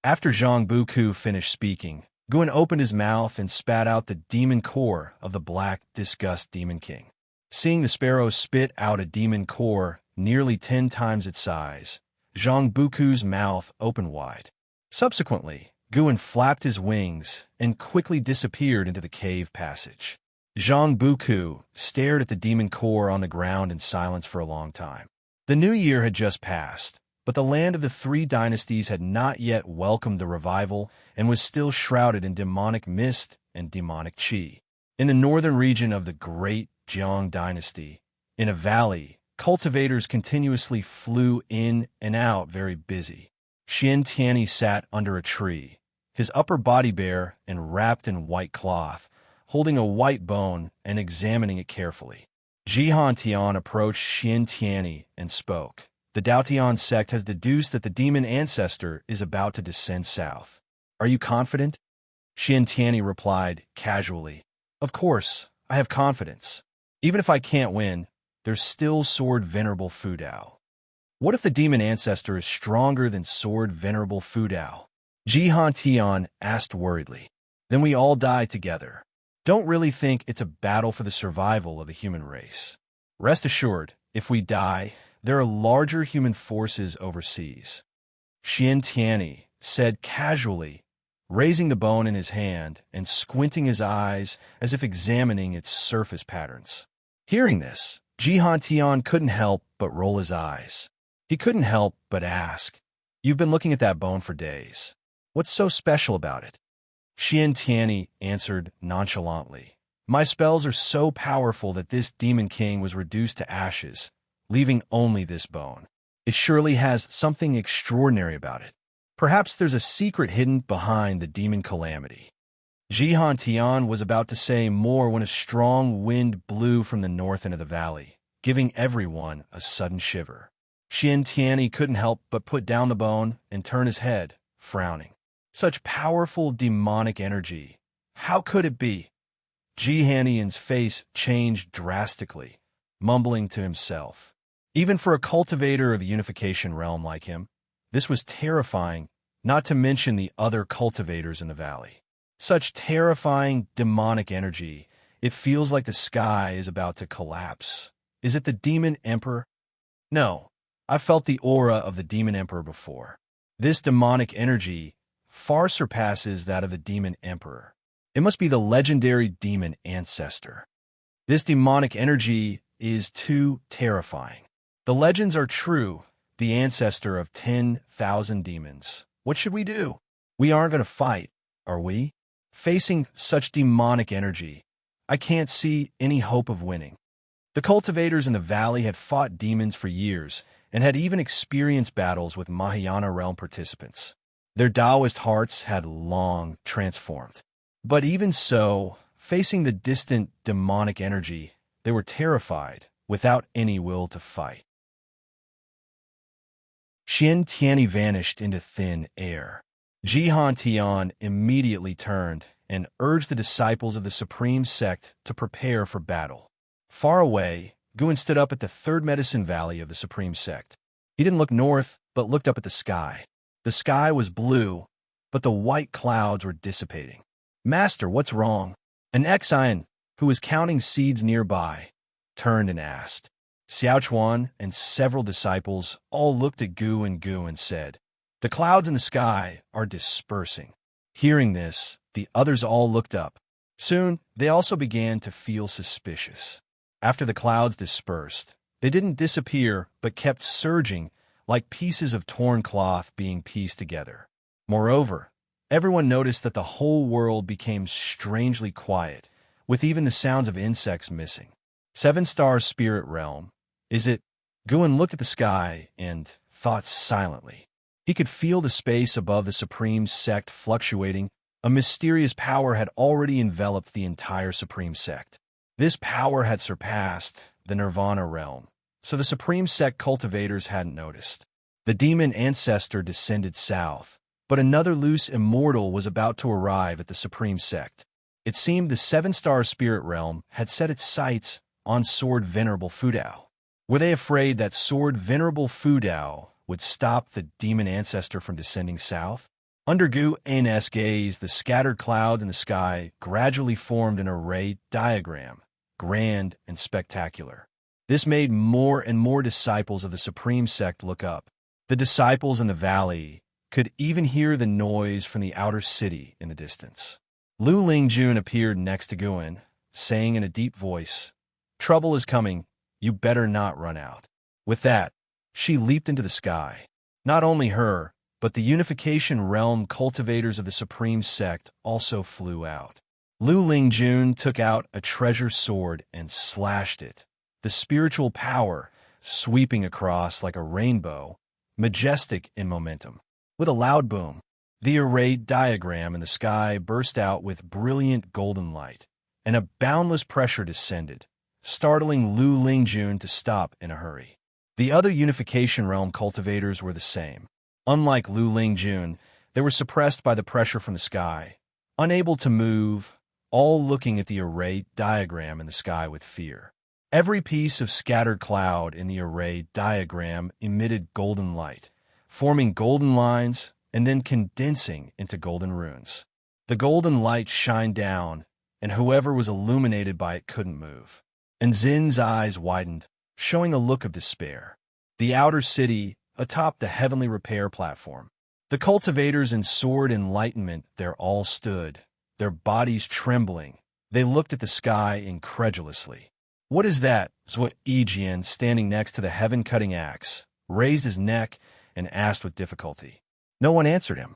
After Zhang Buku finished speaking, Guan opened his mouth and spat out the demon core of the Black Disgust Demon King. Seeing the sparrow spit out a demon core nearly 10 times its size, Zhang Buku's mouth opened wide. Subsequently, Guan flapped his wings and quickly disappeared into the cave passage. Zhang Buku stared at the demon core on the ground in silence for a long time. The new year had just passed, but the land of the three dynasties had not yet welcomed the revival and was still shrouded in demonic mist and demonic qi. In the northern region of the great Jiang dynasty, in a valley, cultivators continuously flew in and out, very busy. Xianxia sat under a tree, his upper body bare and wrapped in white cloth, holding a white bone and examining it carefully. Jihan approached Xianxia and spoke. The Daotian sect has deduced that the demon ancestor is about to descend south. Are you confident? Xianxia replied casually. Of course, I have confidence. Even if I can't win, there's still Sword Venerable Fudao. What if the demon ancestor is stronger than Sword Venerable Fudao? Jihan asked worriedly. Then we all die together. Don't really think it's a battle for the survival of the human race. Rest assured, if we die, there are larger human forces overseas. Xianxia said casually, raising the bone in his hand and squinting his eyes as if examining its surface patterns. Hearing this, Jihan couldn't help but roll his eyes. He couldn't help but ask, "You've been looking at that bone for days. What's so special about it?" Xianxia answered nonchalantly, "My spells are so powerful that this demon king was reduced to ashes, leaving only this bone. It surely has something extraordinary about it. Perhaps there's a secret hidden behind the demon calamity." Jihan was about to say more when a strong wind blew from the north end of the valley, giving everyone a sudden shiver. Xianxia couldn't help but put down the bone and turn his head, frowning. Such powerful demonic energy. How could it be? Jihan's face changed drastically, mumbling to himself. Even for a cultivator of the unification realm like him, this was terrifying, not to mention the other cultivators in the valley. Such terrifying demonic energy, it feels like the sky is about to collapse. Is it the Demon Emperor? No, I felt the aura of the Demon Emperor before. This demonic energy far surpasses that of the Demon Emperor. It must be the legendary demon ancestor. This demonic energy is too terrifying. The legends are true, the ancestor of 10,000 demons. What should we do? We aren't going to fight, are we? Facing such demonic energy, I can't see any hope of winning. The cultivators in the valley had fought demons for years and had even experienced battles with Mahayana realm participants. Their Taoist hearts had long transformed. But even so, facing the distant demonic energy, they were terrified, without any will to fight. Xianxia vanished into thin air. Jihan immediately turned and urged the disciples of the Supreme Sect to prepare for battle. Far away, Guan stood up at the third medicine valley of the Supreme Sect. He didn't look north, but looked up at the sky. The sky was blue, but the white clouds were dissipating. "Master, what's wrong?" An Xian, who was counting seeds nearby, turned and asked. Xiaochuan and several disciples all looked at Gu and said, "The clouds in the sky are dispersing." Hearing this, the others all looked up. Soon, they also began to feel suspicious. After the clouds dispersed, they didn't disappear but kept surging like pieces of torn cloth being pieced together. Moreover, everyone noticed that the whole world became strangely quiet, with even the sounds of insects missing. Seven-star spirit realm. Is it? Guan looked at the sky and thought silently. He could feel the space above the Supreme Sect fluctuating. A mysterious power had already enveloped the entire Supreme Sect. This power had surpassed the Nirvana realm, so the Supreme Sect cultivators hadn't noticed. The demon ancestor descended south, but another loose immortal was about to arrive at the Supreme Sect. It seemed the seven-star spirit realm had set its sights on Sword Venerable Fudao. Were they afraid that Sword Venerable Fudao would stop the demon ancestor from descending south? Under Gu An's gaze, the scattered clouds in the sky gradually formed an array diagram, grand and spectacular. This made more and more disciples of the Supreme Sect look up. The disciples in the valley could even hear the noise from the outer city in the distance. Lu Lingjun appeared next to Guan, saying in a deep voice, "Trouble is coming, you better not run out." With that, she leaped into the sky. Not only her, but the Unification Realm cultivators of the Supreme Sect also flew out. Lu Lingjun took out a treasure sword and slashed it, the spiritual power sweeping across like a rainbow, majestic in momentum. With a loud boom, the array diagram in the sky burst out with brilliant golden light, and a boundless pressure descended, startling Lu Lingjun to stop in a hurry. The other Unification Realm cultivators were the same. Unlike Lu Lingjun, they were suppressed by the pressure from the sky, unable to move, all looking at the array diagram in the sky with fear. Every piece of scattered cloud in the array diagram emitted golden light, forming golden lines and then condensing into golden runes. The golden light shined down, and whoever was illuminated by it couldn't move. And Zin's eyes widened, showing a look of despair. The outer city, atop the heavenly repair platform. The cultivators in sword enlightenment there all stood, their bodies trembling. They looked at the sky incredulously. "What is that?" Zhuo Yijian, standing next to the heaven-cutting axe, raised his neck and asked with difficulty. No one answered him.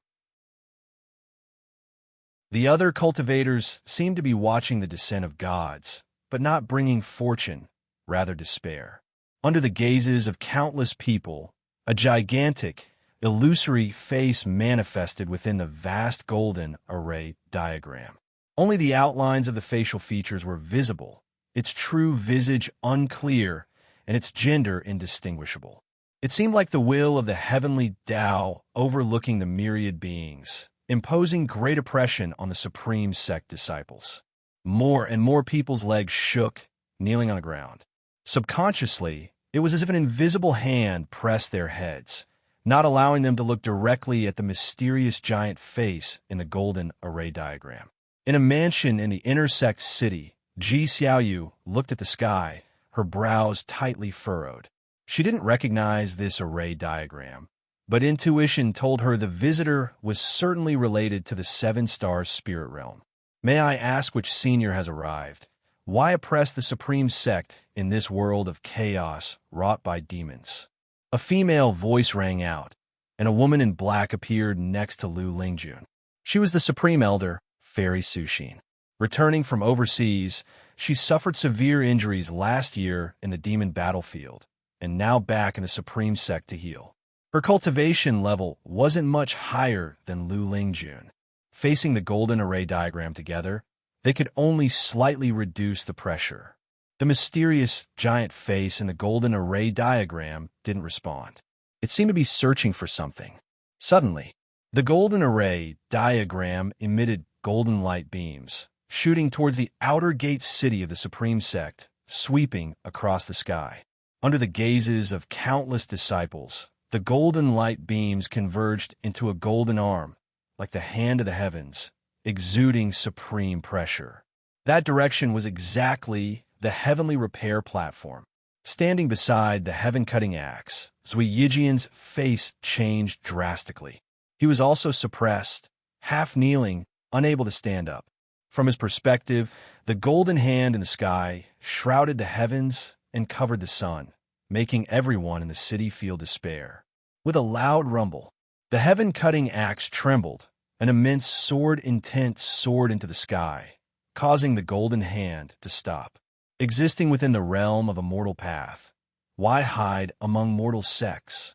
The other cultivators seemed to be watching the descent of gods, but not bringing fortune, rather despair. Under the gazes of countless people, a gigantic, illusory face manifested within the vast golden array diagram. Only the outlines of the facial features were visible, its true visage unclear, and its gender indistinguishable. It seemed like the will of the heavenly Tao overlooking the myriad beings, imposing great oppression on the Supreme Sect disciples. More and more people's legs shook, kneeling on the ground. Subconsciously, it was as if an invisible hand pressed their heads, not allowing them to look directly at the mysterious giant face in the golden array diagram. In a mansion in the inner sect city, Ji Xiaoyu looked at the sky, her brows tightly furrowed. She didn't recognize this array diagram, but intuition told her the visitor was certainly related to the seven-star spirit realm. "May I ask which senior has arrived? Why oppress the Supreme Sect in this world of chaos wrought by demons?" A female voice rang out, and a woman in black appeared next to Lu Lingjun. She was the Supreme Elder, Fairy Suxin. Returning from overseas, she suffered severe injuries last year in the demon battlefield, and now back in the Supreme Sect to heal. Her cultivation level wasn't much higher than Lu Lingjun. Facing the golden array diagram together, they could only slightly reduce the pressure. The mysterious giant face in the golden array diagram didn't respond. It seemed to be searching for something. Suddenly, the golden array diagram emitted golden light beams, shooting towards the outer gate city of the Supreme Sect, sweeping across the sky. Under the gazes of countless disciples, the golden light beams converged into a golden arm, like the hand of the heavens, exuding supreme pressure. That direction was exactly the heavenly repair platform. Standing beside the heaven-cutting axe, Zui Yijian's face changed drastically. He was also suppressed, half kneeling, unable to stand up. From his perspective, the golden hand in the sky shrouded the heavens and covered the sun, making everyone in the city feel despair. With a loud rumble, the heaven-cutting axe trembled. An immense sword intent soared into the sky, causing the golden hand to stop. Existing within the realm of a mortal path, why hide among mortal sects?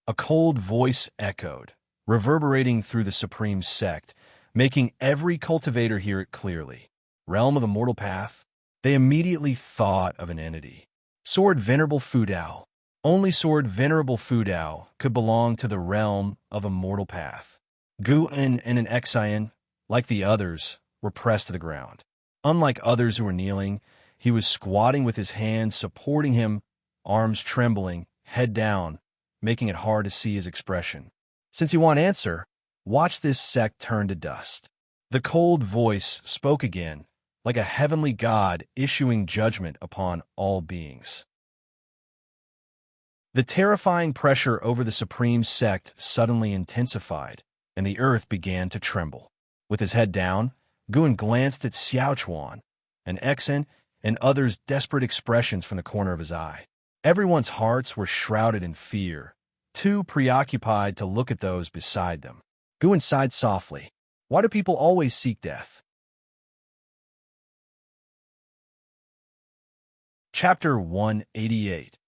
A cold voice echoed, reverberating through the Supreme Sect, making every cultivator hear it clearly. Realm of the mortal path? They immediately thought of an entity. Sword Venerable Fudao. Only Sword Venerable Fudao could belong to the realm of a mortal path. Guan and an Xian, like the others, were pressed to the ground. Unlike others who were kneeling, he was squatting with his hands supporting him, arms trembling, head down, making it hard to see his expression. Since you want answer, watch this sect turn to dust. The cold voice spoke again, like a heavenly god issuing judgment upon all beings. The terrifying pressure over the supreme sect suddenly intensified, and the earth began to tremble. With his head down, Guan glanced at Xiaochuan and Exen and others' desperate expressions from the corner of his eye. Everyone's hearts were shrouded in fear, too preoccupied to look at those beside them. Guan sighed softly. Why do people always seek death? Chapter 188.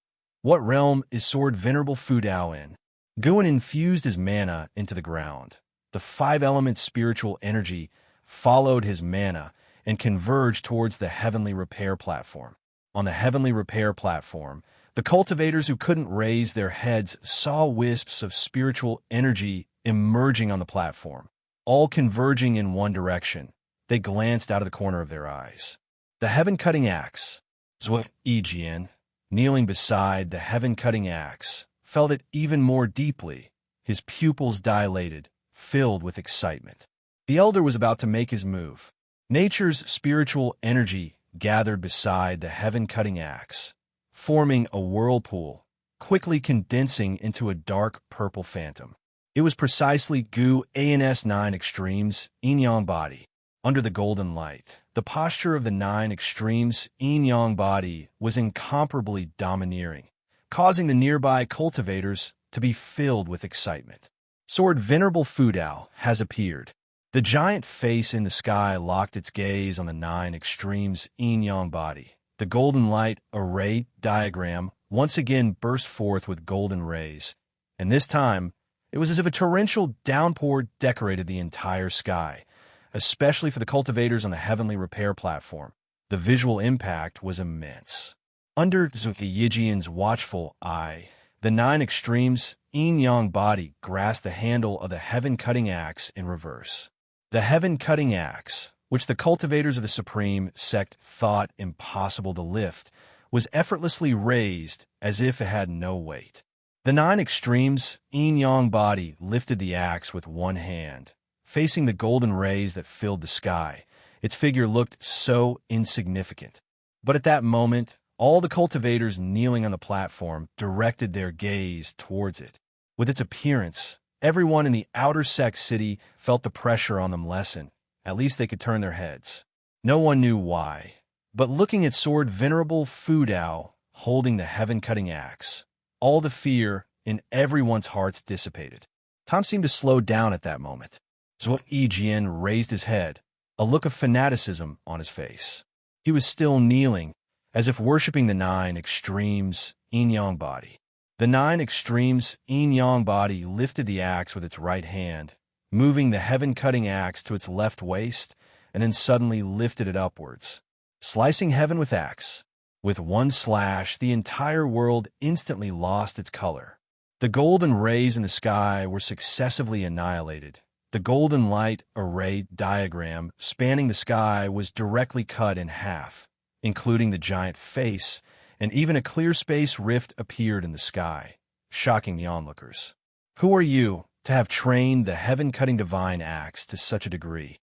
What realm is Sword Venerable Fudao in? Guan infused his mana into the ground. The five-element spiritual energy followed his mana and converged towards the heavenly repair platform. On the heavenly repair platform, the cultivators who couldn't raise their heads saw wisps of spiritual energy emerging on the platform, all converging in one direction. They glanced out of the corner of their eyes. The heaven-cutting axe, Zhuo Yijian, kneeling beside the heaven-cutting axe, felt it even more deeply. His pupils dilated, filled with excitement. The elder was about to make his move. Nature's spiritual energy gathered beside the heaven-cutting axe, forming a whirlpool, quickly condensing into a dark purple phantom. It was precisely Gu Ans 9 Extremes Yin-Yang body. Under the golden light, the posture of the 9 Extremes Yin-Yang body was incomparably domineering, causing the nearby cultivators to be filled with excitement. Sword Venerable Fudao has appeared. The giant face in the sky locked its gaze on the 9 Extremes Yin-Yang body. The golden light array diagram once again burst forth with golden rays, and this time it was as if a torrential downpour decorated the entire sky, especially for the cultivators on the heavenly repair platform. The visual impact was immense. Under Zhuo Yijian's watchful eye, the 9 Extremes Yin-Yang body grasped the handle of the heaven-cutting axe in reverse. The heaven-cutting axe, which the cultivators of the supreme sect thought impossible to lift, was effortlessly raised as if it had no weight. The 9 Extremes Yin-Yang body lifted the axe with one hand, facing the golden rays that filled the sky. Its figure looked so insignificant. But at that moment, all the cultivators kneeling on the platform directed their gaze towards it. With its appearance, everyone in the outer sect city felt the pressure on them lessen. At least they could turn their heads. No one knew why. But looking at Sword Venerable Fudao holding the heaven-cutting axe, all the fear in everyone's hearts dissipated. Time seemed to slow down at that moment. Zhuo Yijian raised his head, a look of fanaticism on his face. He was still kneeling, as if worshipping the 9 Extremes Yin-Yang body. The 9 Extremes Yin-Yang body lifted the axe with its right hand, moving the heaven-cutting axe to its left waist, and then suddenly lifted it upwards, slicing heaven with axe. With one slash, the entire world instantly lost its color. The golden rays in the sky were successively annihilated. The golden light array diagram spanning the sky was directly cut in half, including the giant face, and even a clear space rift appeared in the sky, shocking the onlookers. Who are you to have trained the heaven-cutting divine axe to such a degree?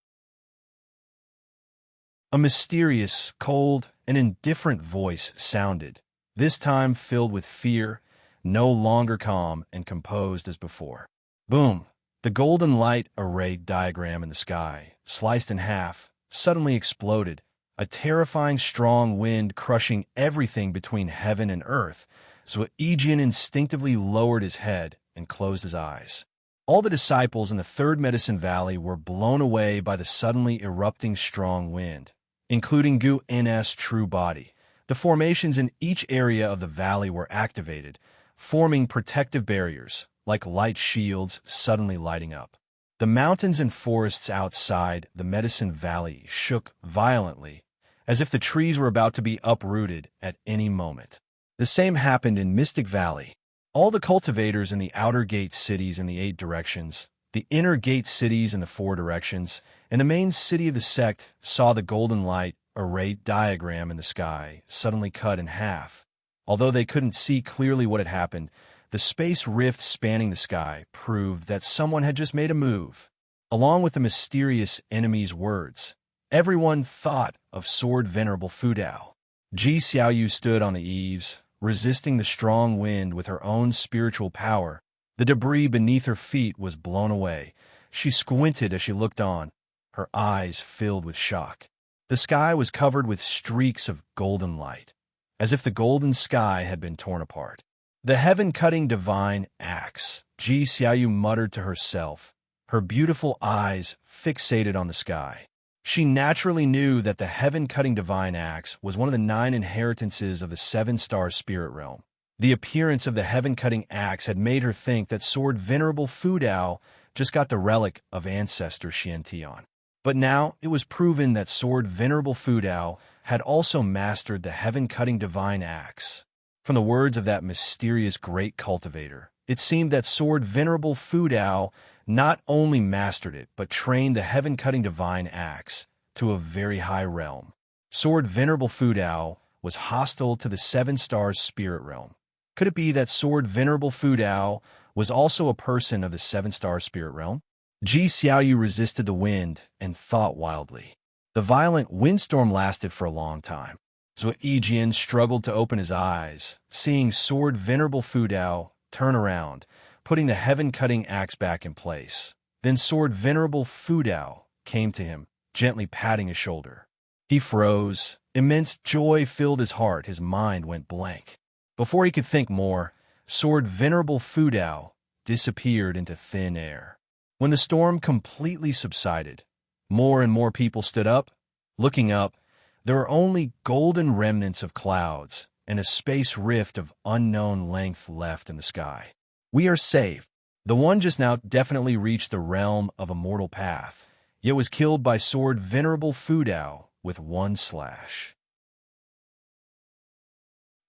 A mysterious, cold, and indifferent voice sounded, this time filled with fear, no longer calm and composed as before. Boom! The golden light array diagram in the sky, sliced in half, suddenly exploded, a terrifying strong wind crushing everything between heaven and earth. So Yijian instinctively lowered his head and closed his eyes. All the disciples in the Third Medicine Valley were blown away by the suddenly erupting strong wind, including Gu Ns' true body. The formations in each area of the valley were activated, forming protective barriers, like light shields suddenly lighting up. The mountains and forests outside the Medicine Valley shook violently, as if the trees were about to be uprooted at any moment. The same happened in Mystic Valley. All the cultivators in the outer gate cities in the 8 directions, the inner gate cities in the 4 directions, and the main city of the sect saw the golden light array diagram in the sky suddenly cut in half. Although they couldn't see clearly what had happened, the space rift spanning the sky proved that someone had just made a move. Along with the mysterious enemy's words, everyone thought of Sword Venerable Fudao. Ji Xiaoyu stood on the eaves, resisting the strong wind with her own spiritual power. The debris beneath her feet was blown away. She squinted as she looked on, her eyes filled with shock. The sky was covered with streaks of golden light, as if the golden sky had been torn apart. The heaven-cutting divine axe, Xianxia muttered to herself, her beautiful eyes fixated on the sky. She naturally knew that the heaven-cutting divine axe was one of the 9 inheritances of the 7-star spirit realm. The appearance of the heaven-cutting axe had made her think that Sword Venerable Fudao just got the relic of ancestor Xianxia. But now it was proven that Sword Venerable Fudao had also mastered the heaven-cutting divine axe. From the words of that mysterious great cultivator, it seemed that Sword Venerable Fudao not only mastered it, but trained the heaven-cutting divine axe to a very high realm. Sword Venerable Fudao was hostile to the 7-star spirit realm. Could it be that Sword Venerable Fudao was also a person of the 7-star spirit realm? Xiaoyu resisted the wind and thought wildly. The violent windstorm lasted for a long time. Zhou Yijian struggled to open his eyes, seeing Sword Venerable Fudao turn around, putting the heaven-cutting axe back in place. Then Sword Venerable Fudao came to him, gently patting his shoulder. He froze. Immense joy filled his heart. His mind went blank. Before he could think more, Sword Venerable Fudao disappeared into thin air. When the storm completely subsided, more and more people stood up. Looking up, there were only golden remnants of clouds and a space rift of unknown length left in the sky. We are safe. The one just now definitely reached the realm of Immortal Path, yet was killed by Sword Venerable Fudao with one slash.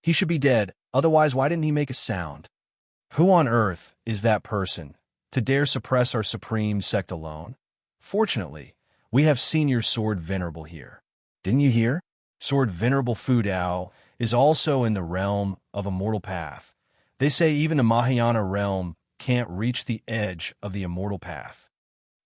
He should be dead, otherwise why didn't he make a sound? Who on earth is that person to dare suppress our supreme sect alone? Fortunately, we have Senior Sword Venerable here. Didn't you hear? Sword Venerable Fudao is also in the realm of Immortal Path. They say even the Mahayana realm can't reach the edge of the Immortal Path.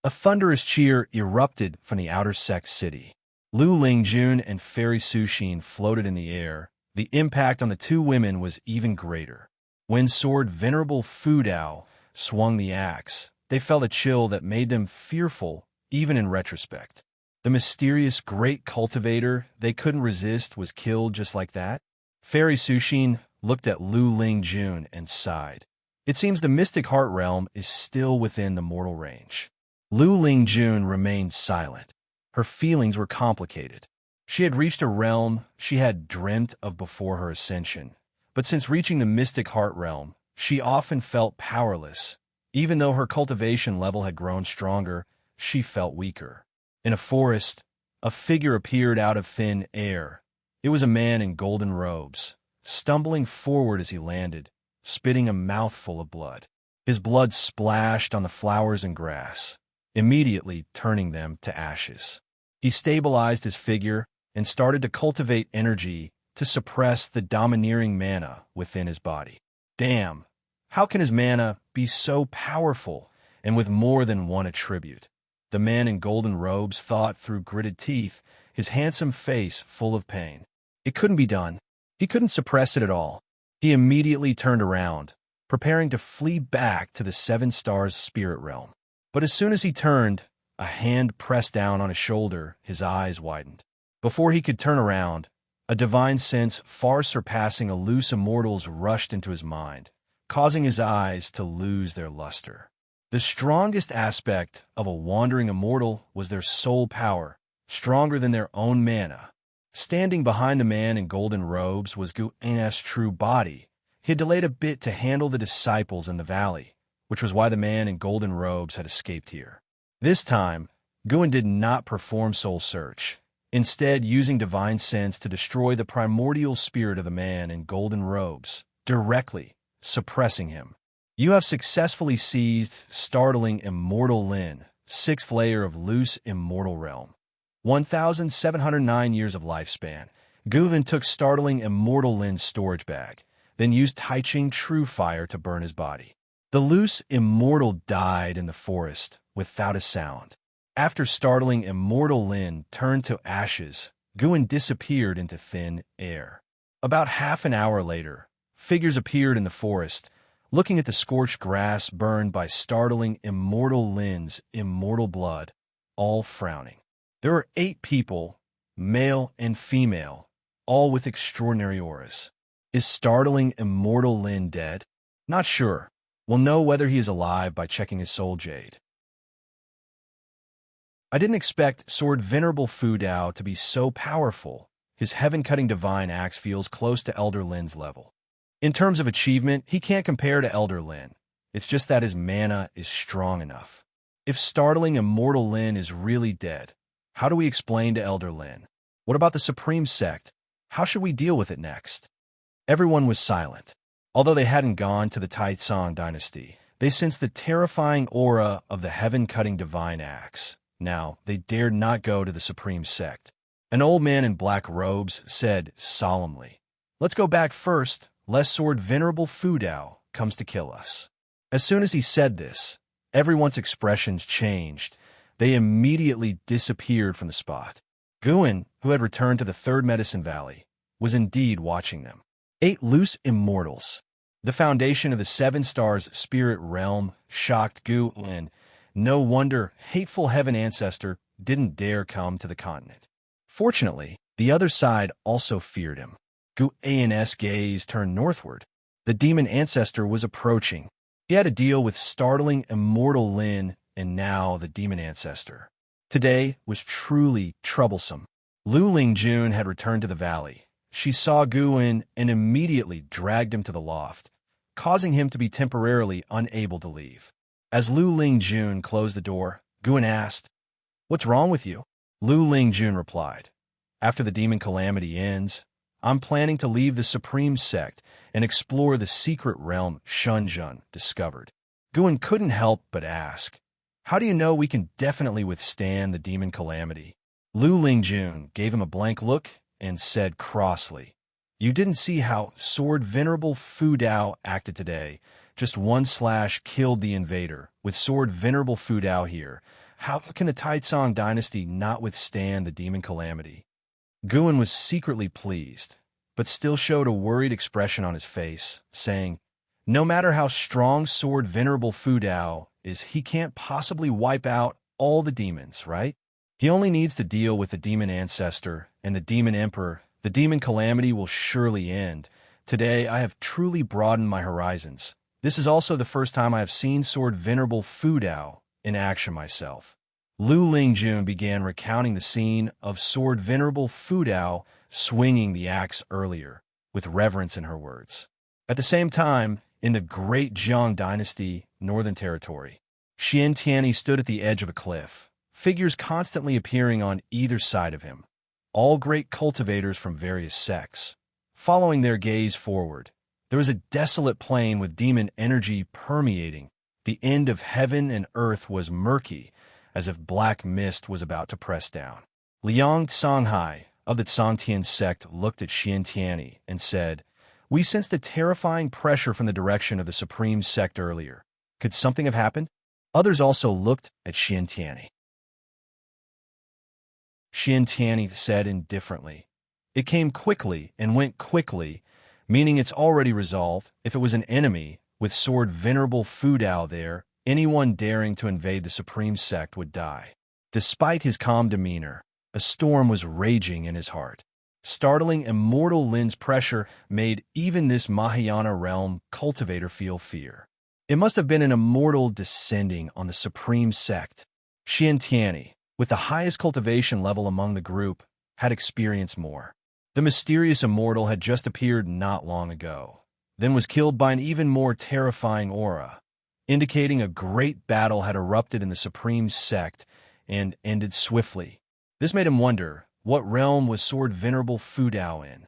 A thunderous cheer erupted from the outer sect city. Lu Lingjun and Fairy Suxin floated in the air. The impact on the two women was even greater. When Sword Venerable Fudao swung the axe, they felt a chill that made them fearful even in retrospect. The mysterious great cultivator they couldn't resist was killed just like that. Fairy Suxin looked at Lu Lingjun and sighed. It seems the mystic heart realm is still within the mortal range. Lu Lingjun remained silent. Her feelings were complicated. She had reached a realm she had dreamt of before her ascension, but since reaching the mystic heart realm, she often felt powerless. Even though her cultivation level had grown stronger, she felt weaker. In a forest, a figure appeared out of thin air. It was a man in golden robes, stumbling forward as he landed, spitting a mouthful of blood. His blood splashed on the flowers and grass, immediately turning them to ashes. He stabilized his figure and started to cultivate energy to suppress the domineering mana within his body. Damn, how can his mana be so powerful and with more than one attribute? The man in golden robes thought through gritted teeth, his handsome face full of pain. It couldn't be done. He couldn't suppress it at all. He immediately turned around, preparing to flee back to the 7 stars spirit realm. But as soon as he turned, a hand pressed down on his shoulder. His eyes widened. Before he could turn around, a divine sense far surpassing a loose immortal's rushed into his mind, causing his eyes to lose their luster. The strongest aspect of a wandering immortal was their soul power, stronger than their own mana. Standing behind the man in golden robes was Gu'an's true body. He had delayed a bit to handle the disciples in the valley, which was why the man in golden robes had escaped here. This time, Gu'an did not perform soul search, instead using divine sense to destroy the primordial spirit of the man in golden robes, directly suppressing him. You have successfully seized startling Immortal Lin, 6th layer of loose immortal realm. 1,709 years of lifespan. Gu'an took startling Immortal Lin's storage bag, then used Taiching True Fire to burn his body. The loose immortal died in the forest without a sound. After startling Immortal Lin turned to ashes, Gu'an disappeared into thin air. About half an hour later, figures appeared in the forest, looking at the scorched grass burned by startling Immortal Lin's immortal blood, all frowning. There were 8 people, male and female, all with extraordinary auras. Is startling Immortal Lin dead? Not sure. We'll know whether he is alive by checking his soul jade. I didn't expect Sword Venerable Fu Dao to be so powerful. His heaven-cutting divine axe feels close to Elder Lin's level. In terms of achievement, he can't compare to Elder Lin. It's just that his mana is strong enough. If startling Immortal Lin is really dead, how do we explain to Elder Lin? What about the Supreme Sect? How should we deal with it next? Everyone was silent. Although they hadn't gone to the Taizong dynasty, they sensed the terrifying aura of the heaven-cutting divine axe. Now, they dared not go to the Supreme Sect. An old man in black robes said solemnly, "Let's go back first, lest Sword Venerable Fu Dao comes to kill us." As soon as he said this, everyone's expressions changed. They immediately disappeared from the spot. Guan, who had returned to the Third Medicine Valley, was indeed watching them. 8 loose immortals. The foundation of the 7 Stars spirit realm shocked Guan. No wonder hateful heaven ancestor didn't dare come to the continent. Fortunately, the other side also feared him. Guan's gaze turned northward. The demon ancestor was approaching. He had to deal with startling Immortal Lin and now the demon ancestor. Today was truly troublesome. Lu Lingjun had returned to the valley. She saw Guan and immediately dragged him to the loft, causing him to be temporarily unable to leave. As Lu Lingjun closed the door, Guan asked, "What's wrong with you?" Lu Lingjun replied, "After the demon calamity ends, I'm planning to leave the Supreme Sect and explore the secret realm Shenzhen discovered." Guan couldn't help but ask, "How do you know we can definitely withstand the demon calamity?" Lu Lingjun gave him a blank look and said crossly, "You didn't see how Sword Venerable Fu Dao acted today. Just 1 slash killed the invader. With Sword Venerable Fu Dao here, how can the Taizong dynasty not withstand the demon calamity?" Guan was secretly pleased, but still showed a worried expression on his face, saying, "No matter how strong Sword Venerable Fu Dao is, he can't possibly wipe out all the demons, right? He only needs to deal with the demon ancestor and the demon emperor. The demon calamity will surely end. Today, I have truly broadened my horizons. This is also the first time I have seen Sword Venerable Fu Dao in action myself." Lu Lingjun began recounting the scene of Sword Venerable Fu Dao swinging the axe earlier, with reverence in her words. At the same time, in the Great Zhang Dynasty, Northern Territory, Xianxia stood at the edge of a cliff, figures constantly appearing on either side of him, all great cultivators from various sects. Following their gaze forward, there was a desolate plain with demon energy permeating. The end of heaven and earth was murky, as if black mist was about to press down. Liang Songhai of the Tsangtian sect looked at Xianxia and said, "We sensed a terrifying pressure from the direction of the Supreme Sect earlier. Could something have happened?" Others also looked at Xianxia. Xianxia said indifferently, "It came quickly and went quickly, meaning it's already resolved. If it was an enemy, with Sword Venerable Fu Dao there, anyone daring to invade the Supreme Sect would die." Despite his calm demeanor, a storm was raging in his heart. Startling Immortal Lin's pressure made even this Mahayana realm cultivator feel fear. It must have been an immortal descending on the Supreme Sect. Xianxia, with the highest cultivation level among the group, had experienced more. The mysterious immortal had just appeared not long ago, then was killed by an even more terrifying aura, indicating a great battle had erupted in the Supreme Sect and ended swiftly. This made him wonder, what realm was Sword Venerable Fu Dao in?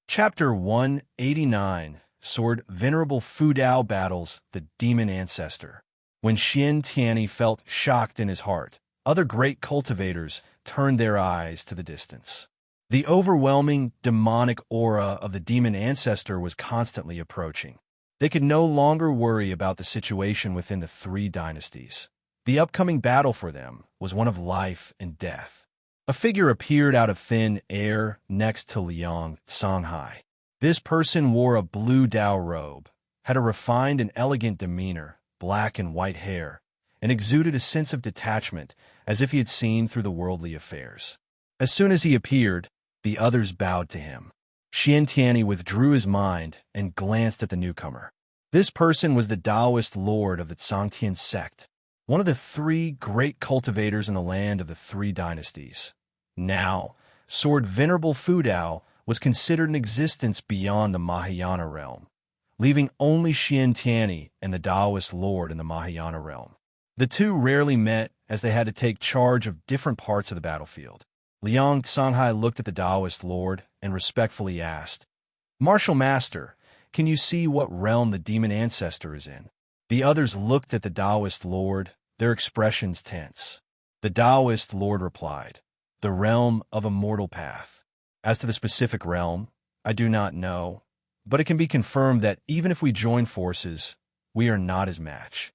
Chapter 189, Sword Venerable Fu Dao battles the demon ancestor. When Xianxia felt shocked in his heart, other great cultivators turned their eyes to the distance. The overwhelming demonic aura of the demon ancestor was constantly approaching. They could no longer worry about the situation within the 3 dynasties. The upcoming battle for them was one of life and death. A figure appeared out of thin air next to Xianxia. This person wore a blue Dao robe, had a refined and elegant demeanor, black and white hair, and exuded a sense of detachment as if he had seen through the worldly affairs. As soon as he appeared, the others bowed to him. Xianxia withdrew his mind and glanced at the newcomer. This person was the Taoist lord of the Xianxia sect, one of the three great cultivators in the land of the three dynasties. Now, Sword Venerable Fudao was considered in existence beyond the Mahayana realm, leaving only Xianxia and the Taoist lord in the Mahayana realm. The two rarely met as they had to take charge of different parts of the battlefield. Liang Xianghai looked at the Taoist lord and respectfully asked, "Martial Master, can you see what realm the demon ancestor is in?" The others looked at the Taoist lord, their expressions tense. The Taoist lord replied, "The realm of Immortal Path. As to the specific realm, I do not know, but it can be confirmed that even if we join forces, we are not his match."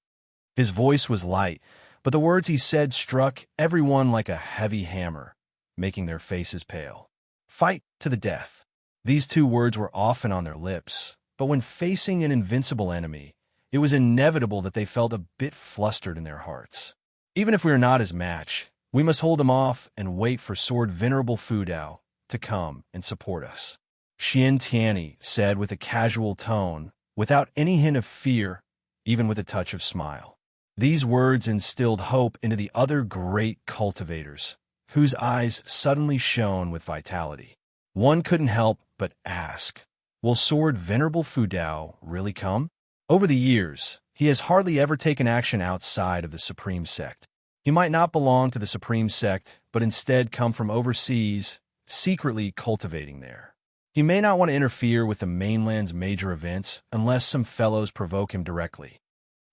His voice was light, but the words he said struck everyone like a heavy hammer, making their faces pale. Fight to the death. These two words were often on their lips, but when facing an invincible enemy, it was inevitable that they felt a bit flustered in their hearts. Even if we are not his match, we must hold him off and wait for Sword Venerable Fudao to come and support us, Xianxia said with a casual tone, without any hint of fear, even with a touch of smile. These words instilled hope into the other great cultivators, whose eyes suddenly shone with vitality. One couldn't help but ask, will Sword Venerable Fudao really come? Over the years, he has hardly ever taken action outside of the Supreme Sect. He might not belong to the Supreme Sect, but instead come from overseas, secretly cultivating there. He may not want to interfere with the mainland's major events unless some fellows provoke him directly.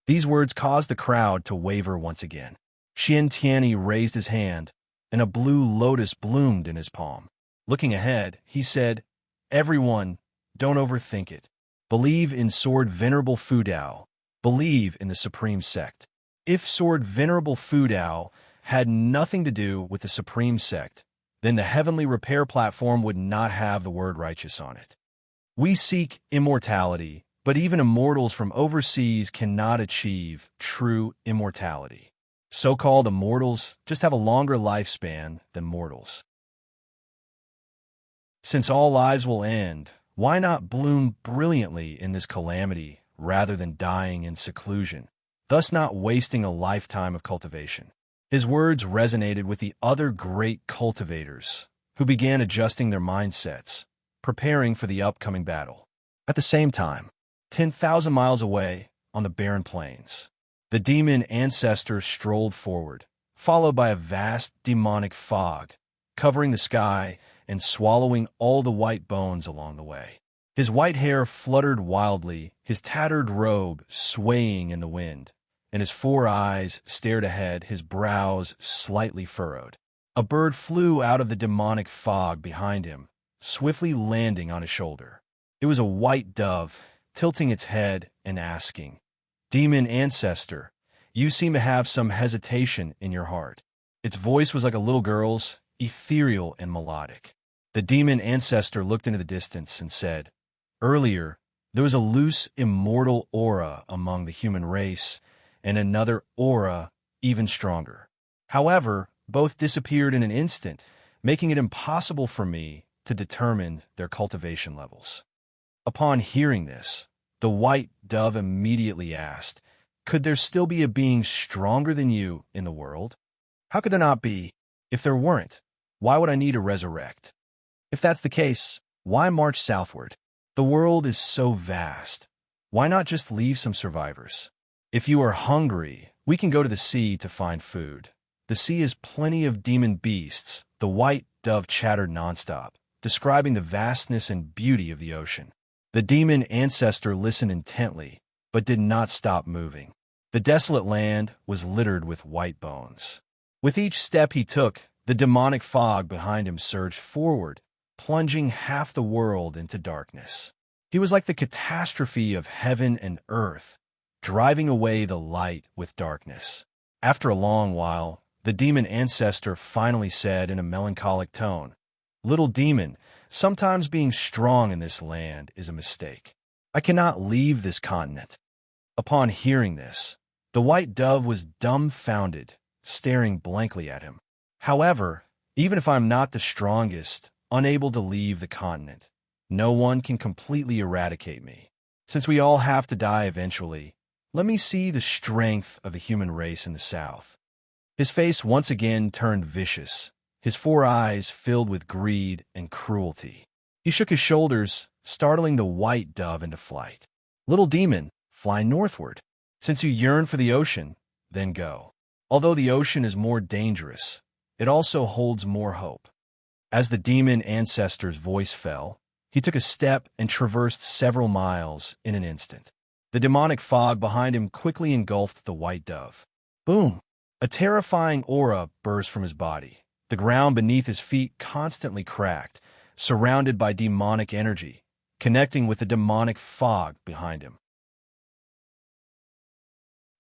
These words caused the crowd to waver once again. Xianxia raised his hand, and a blue lotus bloomed in his palm. Looking ahead, he said, "Everyone, don't overthink it. Believe in Sword Venerable Fudao. Believe in the Supreme Sect. If Sword Venerable Fudao had nothing to do with the Supreme Sect, then the Heavenly Repair Platform would not have the word righteous on it. We seek immortality, but even immortals from overseas cannot achieve true immortality. So-called immortals just have a longer lifespan than mortals. Since all lives will end, why not bloom brilliantly in this calamity rather than dying in seclusion, thus not wasting a lifetime of cultivation?" His words resonated with the other great cultivators, who began adjusting their mindsets, preparing for the upcoming battle. At the same time, 10,000 miles away, on the barren plains, the demon ancestor strolled forward, followed by a vast demonic fog, covering the sky and swallowing all the white bones along the way. His white hair fluttered wildly, his tattered robe swaying in the wind, and his four eyes stared ahead, his brows slightly furrowed. A bird flew out of the demonic fog behind him, swiftly landing on his shoulder. It was a white dove, tilting its head and asking, "Demon Ancestor, you seem to have some hesitation in your heart." Its voice was like a little girl's, ethereal and melodic. The demon ancestor looked into the distance and said, "Earlier, there was a loose, immortal aura among the human race, and another aura even stronger. However, both disappeared in an instant, making it impossible for me to determine their cultivation levels." Upon hearing this, the white dove immediately asked, "Could there still be a being stronger than you in the world?" "How could there not be? If there weren't, why would I need to resurrect? If that's the case, why march southward? The world is so vast. Why not just leave some survivors? If you are hungry, we can go to the sea to find food. The sea has plenty of demon beasts." The white dove chattered nonstop, describing the vastness and beauty of the ocean. The demon ancestor listened intently, but did not stop moving. The desolate land was littered with white bones. With each step he took, the demonic fog behind him surged forward, plunging half the world into darkness. He was like the catastrophe of heaven and earth, driving away the light with darkness. After a long while, The demon ancestor finally said in a melancholic tone. Little demon, sometimes being strong in this land is a mistake. I cannot leave this continent. Upon hearing this, the white dove was dumbfounded, staring blankly at him. However, even if I'm not the strongest, unable to leave the continent, no one can completely eradicate me. Since we all have to die eventually, let me see the strength of the human race in the south. His face once again turned vicious, his 4 eyes filled with greed and cruelty. He shook his shoulders, startling the white dove into flight. Little demon, fly northward. Since you yearn for the ocean, then go. Although the ocean is more dangerous, it also holds more hope. As the demon ancestor's voice fell, he took a step and traversed several miles in an instant. The demonic fog behind him quickly engulfed the white dove. Boom! A terrifying aura burst from his body. The ground beneath his feet constantly cracked, surrounded by demonic energy, connecting with the demonic fog behind him.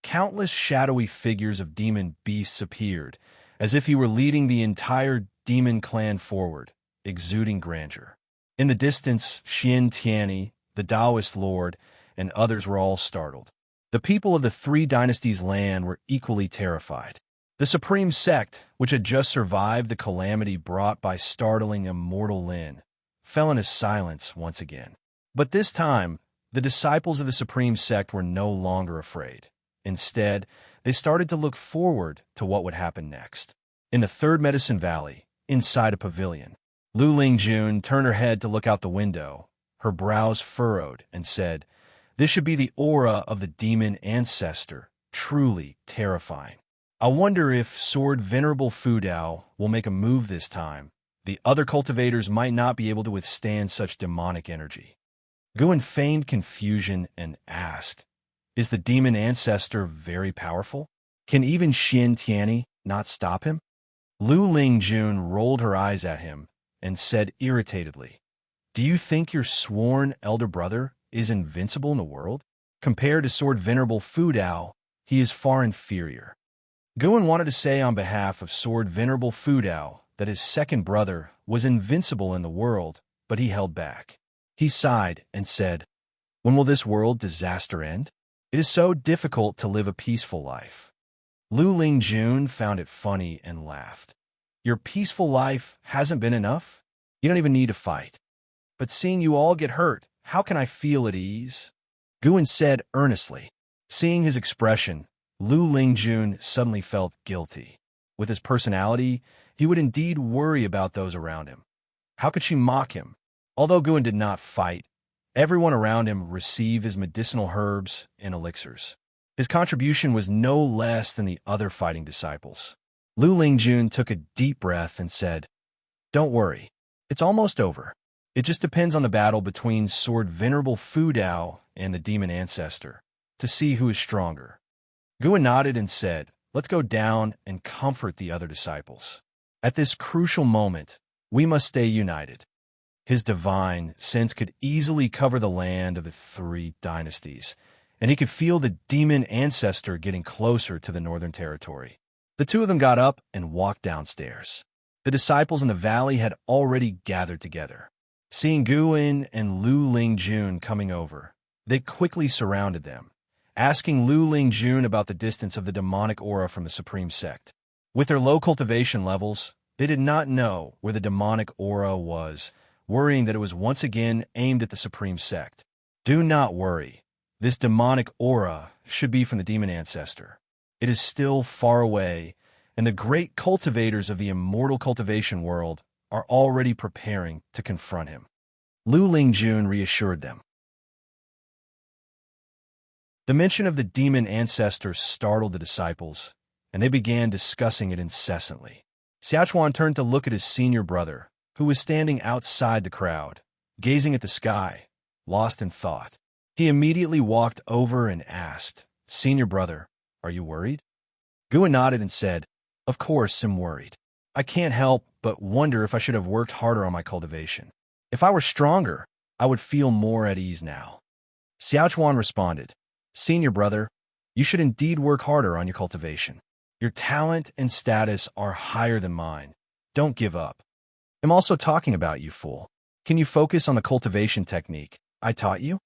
Countless shadowy figures of demon beasts appeared, as if he were leading the entire demon clan forward, exuding grandeur. In the distance, Xianxia, the Taoist lord, and others were all startled. The people of the 3 dynasties' land were equally terrified. The supreme sect, which had just survived the calamity brought by startling immortal Lin, fell into silence once again. But this time, the disciples of the supreme sect were no longer afraid. Instead, they started to look forward to what would happen next. In the 3rd Medicine Valley, inside a pavilion, Lu Lingjun turned her head to look out the window, her brows furrowed, and said, "This should be the aura of the demon ancestor, truly terrifying. I wonder if Sword Venerable Fudao will make a move this time. The other cultivators might not be able to withstand such demonic energy." Guan feigned confusion and asked, "Is the demon ancestor very powerful? Can even Xianxia not stop him?" Lu Lingjun rolled her eyes at him and said irritatedly, "Do you think your sworn elder brother is invincible in the world? Compared to Sword Venerable Fudao, he is far inferior." Guan wanted to say on behalf of Sword Venerable Fudao that his second brother was invincible in the world, but he held back. He sighed and said, "When will this world disaster end? It is so difficult to live a peaceful life." Lu Lingjun found it funny and laughed. "Your peaceful life hasn't been enough? You don't even need to fight. But seeing you all get hurt, how can I feel at ease?" Guan said earnestly. Seeing his expression, Lu Lingjun suddenly felt guilty. With his personality, he would indeed worry about those around him. How could she mock him? Although Guan did not fight, everyone around him received his medicinal herbs and elixirs. His contribution was no less than the other fighting disciples. Lu Lingjun took a deep breath and said, "Don't worry, it's almost over. It just depends on the battle between Sword Venerable Fudao and the demon ancestor, to see who is stronger." Guan nodded and said, "Let's go down and comfort the other disciples. At this crucial moment, we must stay united." His divine sense could easily cover the land of the 3 dynasties, and he could feel the demon ancestor getting closer to the northern territory. The 2 of them got up and walked downstairs. The disciples in the valley had already gathered together. Seeing Guan and Lu Lingjun coming over, they quickly surrounded them, asking Lu Lingjun about the distance of the demonic aura from the supreme sect. With their low cultivation levels, they did not know where the demonic aura was, worrying that it was once again aimed at the supreme sect. "Do not worry. This demonic aura should be from the demon ancestor. It is still far away, and the great cultivators of the immortal cultivation world are already preparing to confront him." Lu Lingjun reassured them. The mention of the demon ancestor startled the disciples, and they began discussing it incessantly. Xiaochuan turned to look at his senior brother, who was standing outside the crowd, gazing at the sky, lost in thought. He immediately walked over and asked, "Senior brother, are you worried?" Guan nodded and said, "Of course I'm worried. I can't help but wonder if I should have worked harder on my cultivation. If I were stronger, I would feel more at ease now." Xiaochuan responded, "Senior brother, you should indeed work harder on your cultivation. Your talent and status are higher than mine. Don't give up. I'm also talking about you, fool. Can you focus on the cultivation technique I taught you?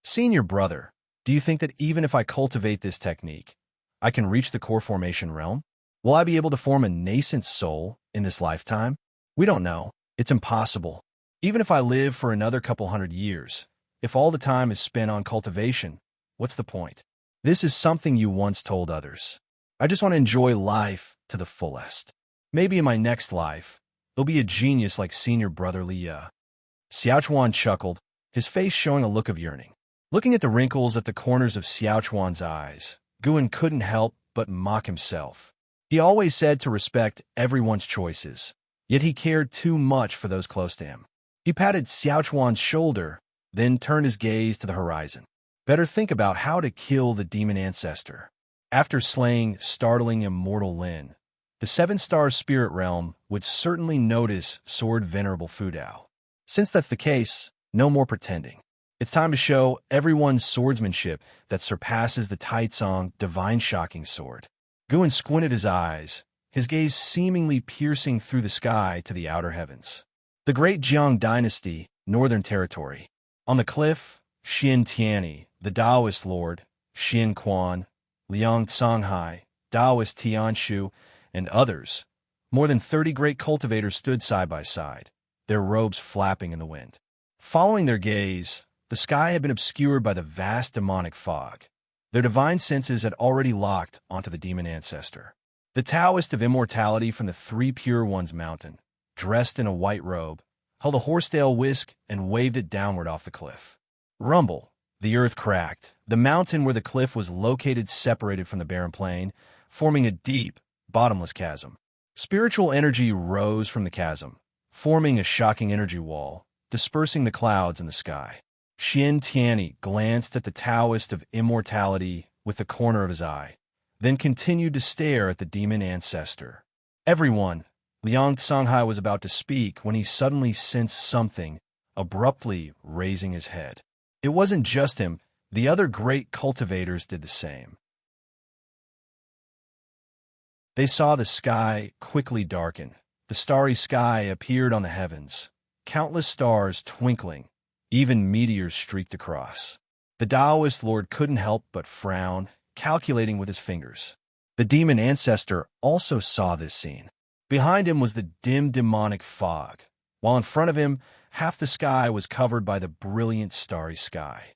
Senior brother, do you think that even if I cultivate this technique, I can reach the core formation realm? Will I be able to form a nascent soul in this lifetime? We don't know. It's impossible. Even if I live for another couple hundred years, if all the time is spent on cultivation, what's the point? This is something you once told others. I just want to enjoy life to the fullest. Maybe in my next life, I'll be a genius like senior brother Liya. Xiaochuan chuckled, his face showing a look of yearning. Looking at the wrinkles at the corners of Xiaochuan's eyes, Guan couldn't help but mock himself. He always said to respect everyone's choices, yet he cared too much for those close to him. He patted Xiaochuan's shoulder, then turned his gaze to the horizon. Better think about how to kill the demon ancestor. After slaying startling immortal Lin, the seven-star spirit realm would certainly notice Sword Venerable Fudao. Since that's the case, no more pretending. It's time to show everyone's swordsmanship that surpasses the Taitsong Divine Shocking Sword. Guan squinted his eyes, his gaze seemingly piercing through the sky to the outer heavens. The Great Jiang Dynasty, Northern Territory. On the cliff, Xin Tianyi, the Taoist lord, Xin Quan, Liang Songhai, Taoist Tianshu, and others, more than 30 great cultivators stood side by side, their robes flapping in the wind. Following their gaze, the sky had been obscured by the vast demonic fog. Their divine senses had already locked onto the demon ancestor. The Taoist of immortality from the Three Pure Ones mountain, dressed in a white robe, held a horsetail whisk and waved it downward off the cliff. Rumble. The earth cracked. The mountain where the cliff was located separated from the barren plain, forming a deep, bottomless chasm. Spiritual energy rose from the chasm, forming a shocking energy wall, dispersing the clouds in the sky. Xin Tianyi glanced at the Taoist of immortality with the corner of his eye, then continued to stare at the demon ancestor. Everyone, Liang Songhai was about to speak when he suddenly sensed something, abruptly raising his head. It wasn't just him, the other great cultivators did the same. They saw the sky quickly darken. The starry sky appeared on the heavens, countless stars twinkling, even meteors streaked across. The Taoist lord couldn't help but frown, calculating with his fingers. The demon ancestor also saw this scene. Behind him was the dim demonic fog, while in front of him, half the sky was covered by the brilliant starry sky.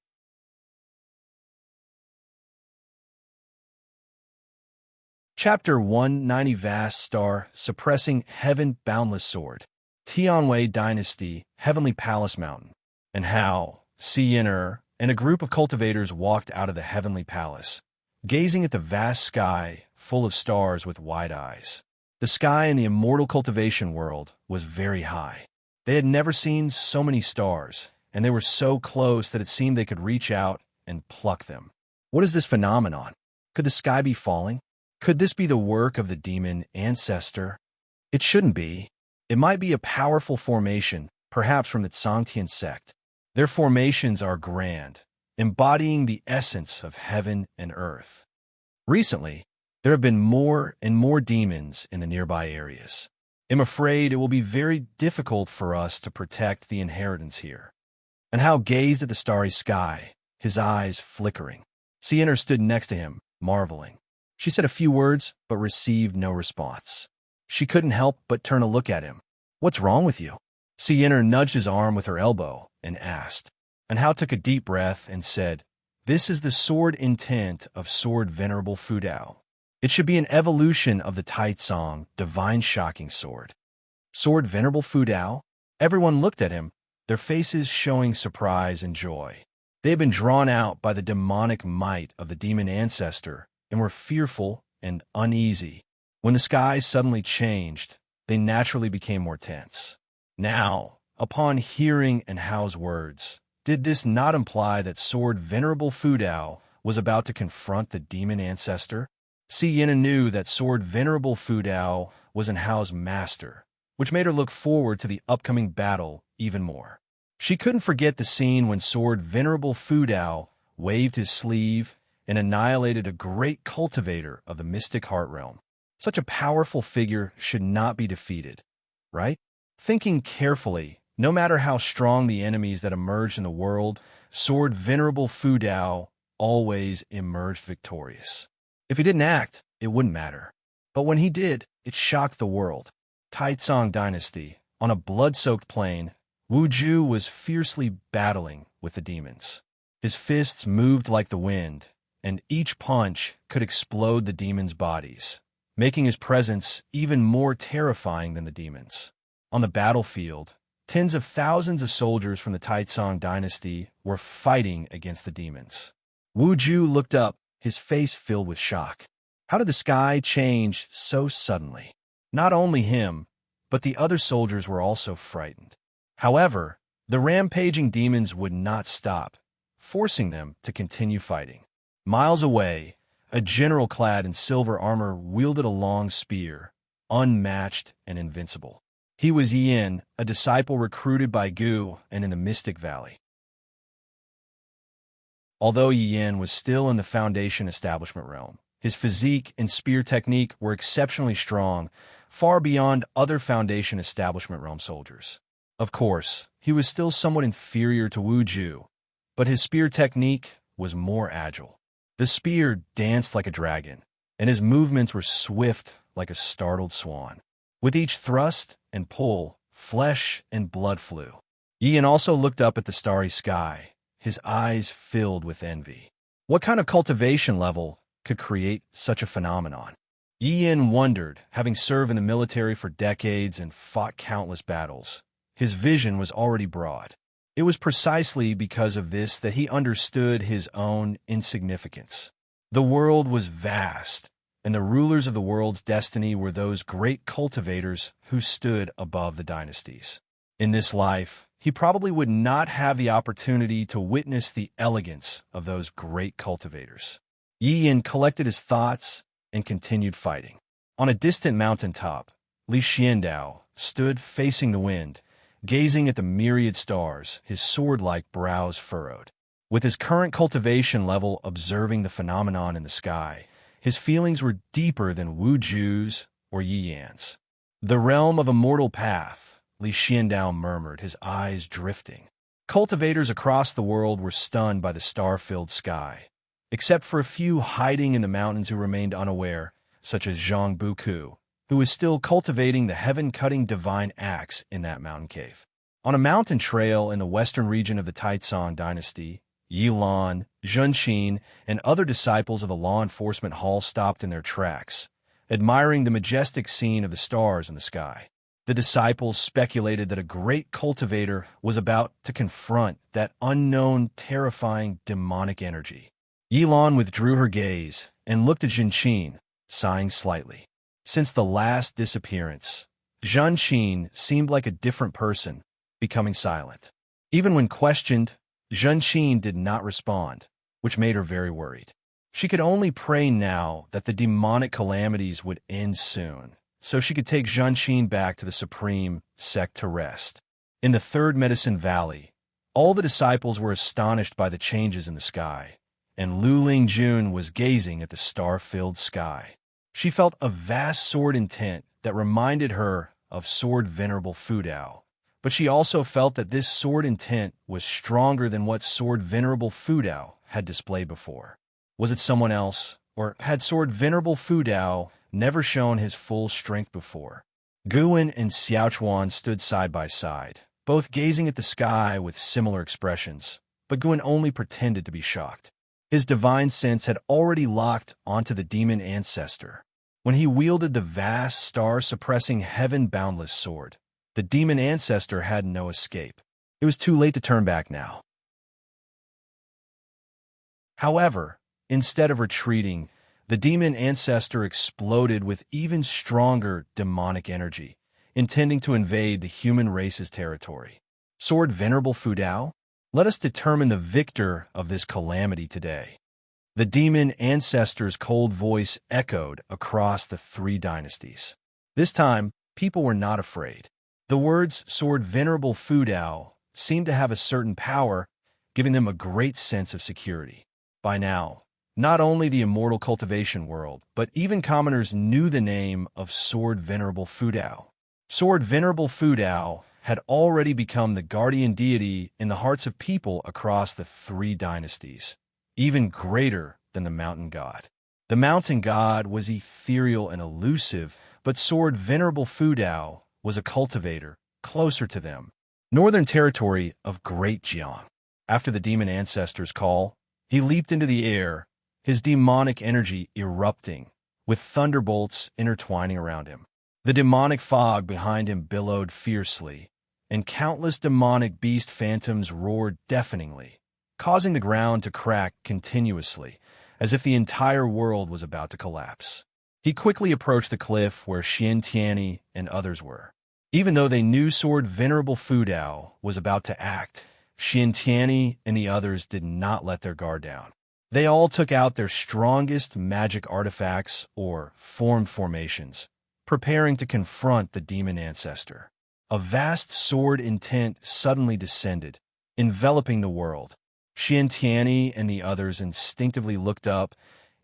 Chapter 190 Vast Star, Suppressing Heaven Boundless Sword. Tianwei Dynasty, Heavenly Palace Mountain. And how Xianxia and a group of cultivators walked out of the Heavenly Palace, gazing at the vast sky full of stars with wide eyes. The sky in the immortal cultivation world was very high. They had never seen so many stars, and they were so close that it seemed they could reach out and pluck them. What is this phenomenon? Could the sky be falling? Could this be the work of the demon ancestor? It shouldn't be. It might be a powerful formation, perhaps from the Xianxia sect. Their formations are grand, embodying the essence of heaven and earth. Recently, there have been more and more demons in the nearby areas. I'm afraid it will be very difficult for us to protect the inheritance here. And Hao gazed at the starry sky, his eyes flickering. Xianxia stood next to him, marveling. She said a few words, but received no response. She couldn't help but turn a look at him. What's wrong with you? Xianxia nudged his arm with her elbow and asked. And Hao took a deep breath and said, "This is the sword intent of Sword Venerable Fudao. It should be an evolution of the Taitsong Divine Shocking Sword." Sword Venerable Fudao? Everyone looked at him, their faces showing surprise and joy. They had been drawn out by the demonic might of the demon ancestor and were fearful and uneasy. When the sky suddenly changed, they naturally became more tense. Now, upon hearing Hao's words, did this not imply that Sword Venerable Fudao was about to confront the demon ancestor? Xianxia knew that Sword Venerable Fudao was Hao's master, which made her look forward to the upcoming battle even more. She couldn't forget the scene when Sword Venerable Fudao waved his sleeve and annihilated a great cultivator of the mystic heart realm. Such a powerful figure should not be defeated, right? Thinking carefully, no matter how strong the enemies that emerged in the world, Sword Venerable Fu Dao always emerged victorious. If he didn't act, it wouldn't matter. But when he did, it shocked the world. Taizong Dynasty, on a blood-soaked plain, Wu Ju was fiercely battling with the demons. His fists moved like the wind, and each punch could explode the demons' bodies, making his presence even more terrifying than the demons. On the battlefield, tens of thousands of soldiers from the Taizong Dynasty were fighting against the demons. Wu Ju looked up, his face filled with shock. How did the sky change so suddenly? Not only him, but the other soldiers were also frightened. However, the rampaging demons would not stop, forcing them to continue fighting. Miles away, a general clad in silver armor wielded a long spear, unmatched and invincible. He was Yin, a disciple recruited by Gu and in the Mystic Valley. Although Yin was still in the Foundation establishment realm, his physique and spear technique were exceptionally strong, far beyond other Foundation establishment realm soldiers. Of course, he was still somewhat inferior to Wu Ju, but his spear technique was more agile. The spear danced like a dragon, and his movements were swift like a startled swan. With each thrust and pull, flesh and blood flew. Yin also looked up at the starry sky, his eyes filled with envy. What kind of cultivation level could create such a phenomenon? Yin wondered, having served in the military for decades and fought countless battles. His vision was already broad. It was precisely because of this that he understood his own insignificance. The world was vast, and the rulers of the world's destiny were those great cultivators who stood above the dynasties. In this life, he probably would not have the opportunity to witness the elegance of those great cultivators. Yin collected his thoughts and continued fighting. On a distant mountaintop, Li Xiandao stood facing the wind, gazing at the myriad stars, his sword-like brows furrowed. With his current cultivation level observing the phenomenon in the sky, his feelings were deeper than Wu Ju's or Yi Yan's. The realm of immortal path, Li Xiandao murmured, his eyes drifting. Cultivators across the world were stunned by the star-filled sky, except for a few hiding in the mountains who remained unaware, such as Zhang Buku, who was still cultivating the heaven-cutting divine axe in that mountain cave. On a mountain trail in the western region of the Taizong Dynasty, Yilan, Zhenxin, and other disciples of the law enforcement hall stopped in their tracks, admiring the majestic scene of the stars in the sky. The disciples speculated that a great cultivator was about to confront that unknown, terrifying, demonic energy. Yilan withdrew her gaze and looked at Zhenxin, sighing slightly. Since the last disappearance, Zhenxin seemed like a different person, becoming silent. Even when questioned, Zhenxin did not respond, which made her very worried. She could only pray now that the demonic calamities would end soon, so she could take Zhenxin back to the Supreme Sect to rest. In the Third Medicine Valley, all the disciples were astonished by the changes in the sky, and Lu Lingjun was gazing at the star-filled sky. She felt a vast sword intent that reminded her of Sword Venerable Fu Dao, but she also felt that this sword intent was stronger than what Sword Venerable Fu Dao had displayed before. Was it someone else, or had Sword Venerable Fu Dao never shown his full strength before? Guwen and Xiaochuan stood side by side, both gazing at the sky with similar expressions, but Guwen only pretended to be shocked. His divine sense had already locked onto the demon ancestor. When he wielded the vast, star-suppressing, heaven-boundless sword, the demon ancestor had no escape. It was too late to turn back now. However, instead of retreating, the demon ancestor exploded with even stronger demonic energy, intending to invade the human race's territory. Sword Venerable Fu Dao? Let us determine the victor of this calamity today. The demon ancestor's cold voice echoed across the three dynasties. This time, people were not afraid. The words Sword Venerable Fu Dao seemed to have a certain power, giving them a great sense of security. By now, Not only the immortal cultivation world, but even commoners knew the name of Sword Venerable Fudao. Sword Venerable Fudao had already become the guardian deity in the hearts of people across the three dynasties, even greater than the mountain god. The mountain god was ethereal and elusive, but Sword Venerable Fudao was a cultivator, closer to them. Northern territory of Great Jiang. After the demon ancestor's call, he leaped into the air, his demonic energy erupting, with thunderbolts intertwining around him. The demonic fog behind him billowed fiercely, and countless demonic beast phantoms roared deafeningly, causing the ground to crack continuously, as if the entire world was about to collapse. He quickly approached the cliff where Xianxia and others were. Even though they knew Sword Venerable Fudao was about to act, Xianxia and the others did not let their guard down. They all took out their strongest magic artifacts or formed formations, preparing to confront the demon ancestor. A vast sword intent suddenly descended, enveloping the world. Xianxia and the others instinctively looked up,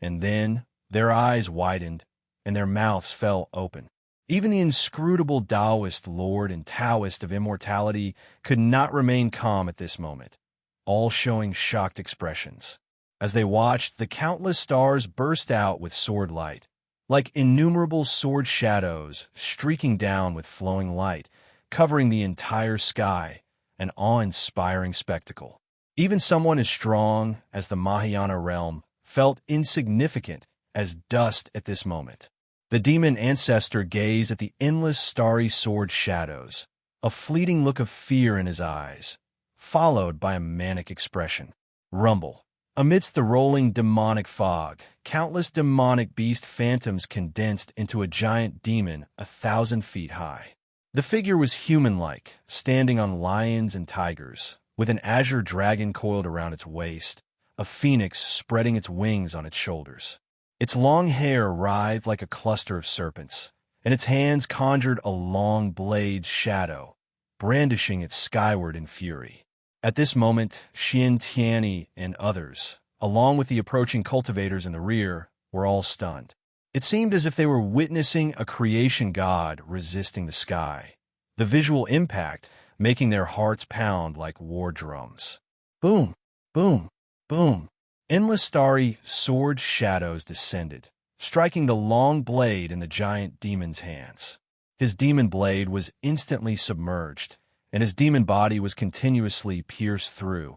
and then their eyes widened, and their mouths fell open. Even the inscrutable Taoist Lord and Taoist of immortality could not remain calm at this moment, all showing shocked expressions. As they watched, the countless stars burst out with sword light, like innumerable sword shadows streaking down with flowing light, covering the entire sky, an awe-inspiring spectacle. Even someone as strong as the Mahayana realm felt insignificant as dust at this moment. The demon ancestor gazed at the endless starry sword shadows, a fleeting look of fear in his eyes, followed by a manic expression. Rumble. Amidst the rolling demonic fog, countless demonic beast phantoms condensed into a giant demon 1,000 feet high. The figure was human-like, standing on lions and tigers, with an azure dragon coiled around its waist, a phoenix spreading its wings on its shoulders. Its long hair writhed like a cluster of serpents, and its hands conjured a long blade's shadow, brandishing it skyward in fury. At this moment, Xianxia and others, along with the approaching cultivators in the rear, were all stunned. It seemed as if they were witnessing a creation god resisting the sky, the visual impact making their hearts pound like war drums. Boom, boom, boom. Endless starry sword shadows descended, striking the long blade in the giant demon's hands. His demon blade was instantly submerged, and his demon body was continuously pierced through.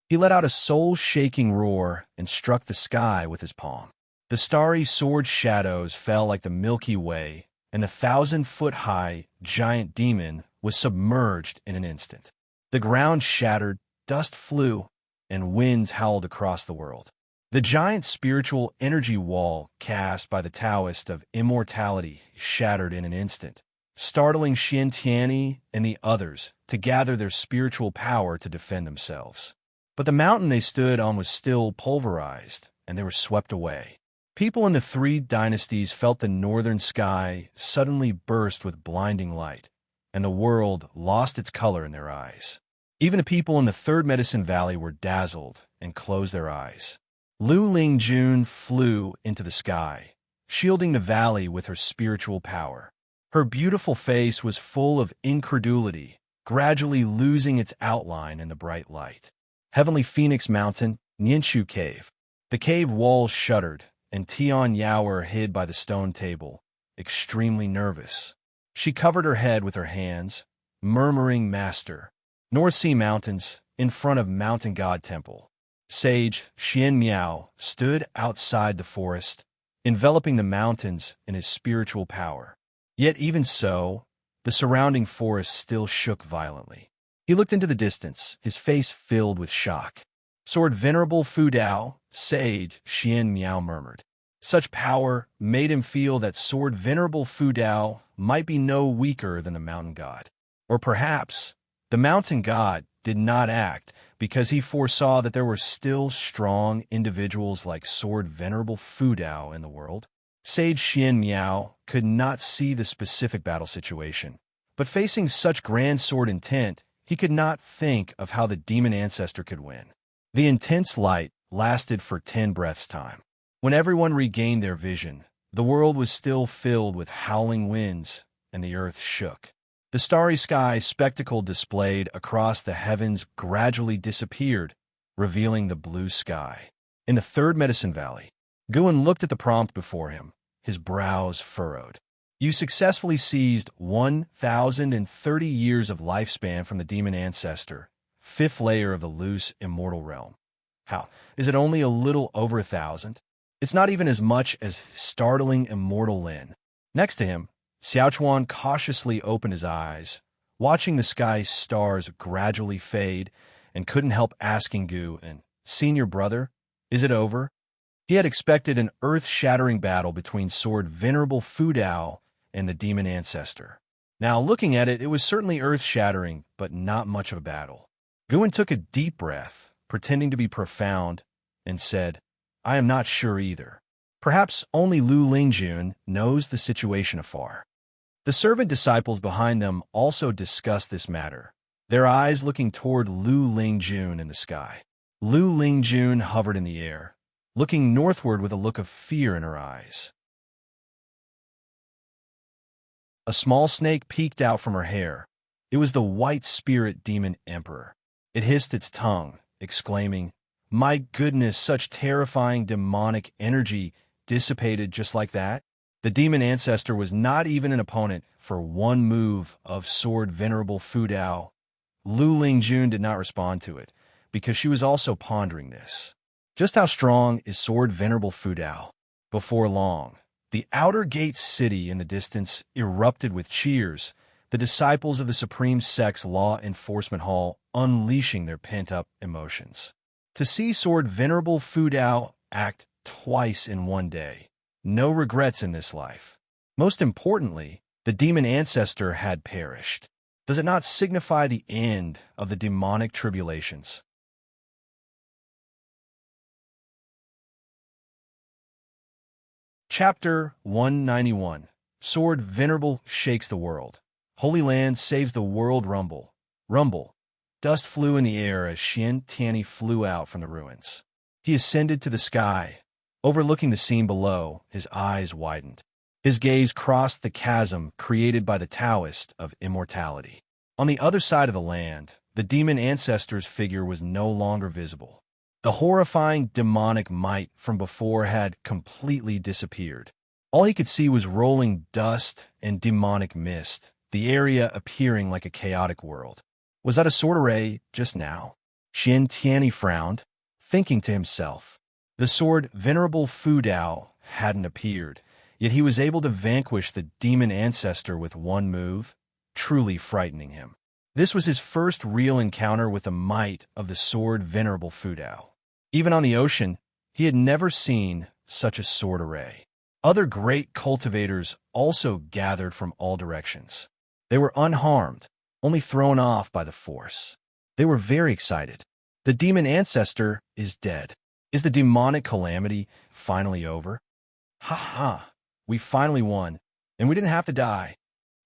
He let out a soul-shaking roar and struck the sky with his palm. The starry sword shadows fell like the Milky Way, and the 1,000-foot-high giant demon was submerged in an instant. The ground shattered, dust flew, and winds howled across the world. The giant spiritual energy wall cast by the Taoist of immortality shattered in an instant, startling Xianxia and the others to gather their spiritual power to defend themselves. But the mountain they stood on was still pulverized, and they were swept away. People in the three dynasties felt the northern sky suddenly burst with blinding light, and the world lost its color in their eyes. Even the people in the Third Medicine Valley were dazzled and closed their eyes. Lu Lingjun flew into the sky, shielding the valley with her spiritual power. Her beautiful face was full of incredulity, gradually losing its outline in the bright light. Heavenly Phoenix Mountain, Nianshu Cave. The cave walls shuddered, and Tian Yao were hid by the stone table, extremely nervous. She covered her head with her hands, murmuring, "Master." North Sea Mountains, in front of Mountain God Temple. Sage Xian Miao stood outside the forest, enveloping the mountains in his spiritual power. Yet even so, the surrounding forest still shook violently. He looked into the distance, his face filled with shock. Sword Venerable Fudao, Sage Xian Miao murmured. Such power made him feel that Sword Venerable Fudao might be no weaker than the mountain god. Or perhaps the mountain god did not act because he foresaw that there were still strong individuals like Sword Venerable Fudao in the world. Sage Xian Miao could not see the specific battle situation, but facing such grand sword intent, he could not think of how the demon ancestor could win. The intense light lasted for 10 breaths' time. When everyone regained their vision, the world was still filled with howling winds, and the earth shook. The starry sky spectacle displayed across the heavens gradually disappeared, revealing the blue sky. In the third medicine valley, Guan looked at the prompt before him, his brows furrowed. You successfully seized 1,030 years of lifespan from the demon ancestor, fifth layer of the loose immortal realm. How? Is it only a little over 1,000? It's not even as much as startling immortal Lin. Next to him, Xiaochuan cautiously opened his eyes, watching the sky's stars gradually fade, and couldn't help asking Gu and, "Senior brother, is it over?" He had expected an earth-shattering battle between Sword Venerable Fu Dao and the demon ancestor. Now, looking at it, it was certainly earth-shattering, but not much of a battle. Guan took a deep breath, pretending to be profound, and said, "I am not sure either. Perhaps only Lu Lingjun knows the situation afar." The servant disciples behind them also discussed this matter, their eyes looking toward Lu Lingjun in the sky. Lu Lingjun hovered in the air, looking northward with a look of fear in her eyes. A small snake peeked out from her hair. It was the white spirit demon emperor. It hissed its tongue, exclaiming, "My goodness, such terrifying demonic energy dissipated just like that?" The demon ancestor was not even an opponent for one move of Sword Venerable Fu Dao. Lu Lingjun did not respond to it, because she was also pondering this. Just how strong is Sword Venerable Fu Dao? Before long, the outer gate city in the distance erupted with cheers, the disciples of the Supreme Sect's Law Enforcement Hall unleashing their pent-up emotions. To see Sword Venerable Fu Dao act twice in one day, no regrets in this life. Most importantly, the demon ancestor had perished. Does it not signify the end of the demonic tribulations? Chapter 191. Sword Venerable shakes the world. Holy Land saves the world rumble. Rumble. Dust flew in the air as Xianxia flew out from the ruins. He ascended to the sky. Overlooking the scene below, his eyes widened. His gaze crossed the chasm created by the Taoist of immortality. On the other side of the land, the demon ancestor's figure was no longer visible. The horrifying demonic might from before had completely disappeared. All he could see was rolling dust and demonic mist, the area appearing like a chaotic world. Was that a sword array just now? Xianxia frowned, thinking to himself. The sword Venerable Fu Dao hadn't appeared, yet he was able to vanquish the demon ancestor with one move, truly frightening him. This was his first real encounter with the might of the sword Venerable Fu Dao. Even on the ocean, he had never seen such a sword array. Other great cultivators also gathered from all directions. They were unharmed, only thrown off by the force. They were very excited. The demon ancestor is dead. Is the demonic calamity finally over? Ha ha! We finally won, and we didn't have to die.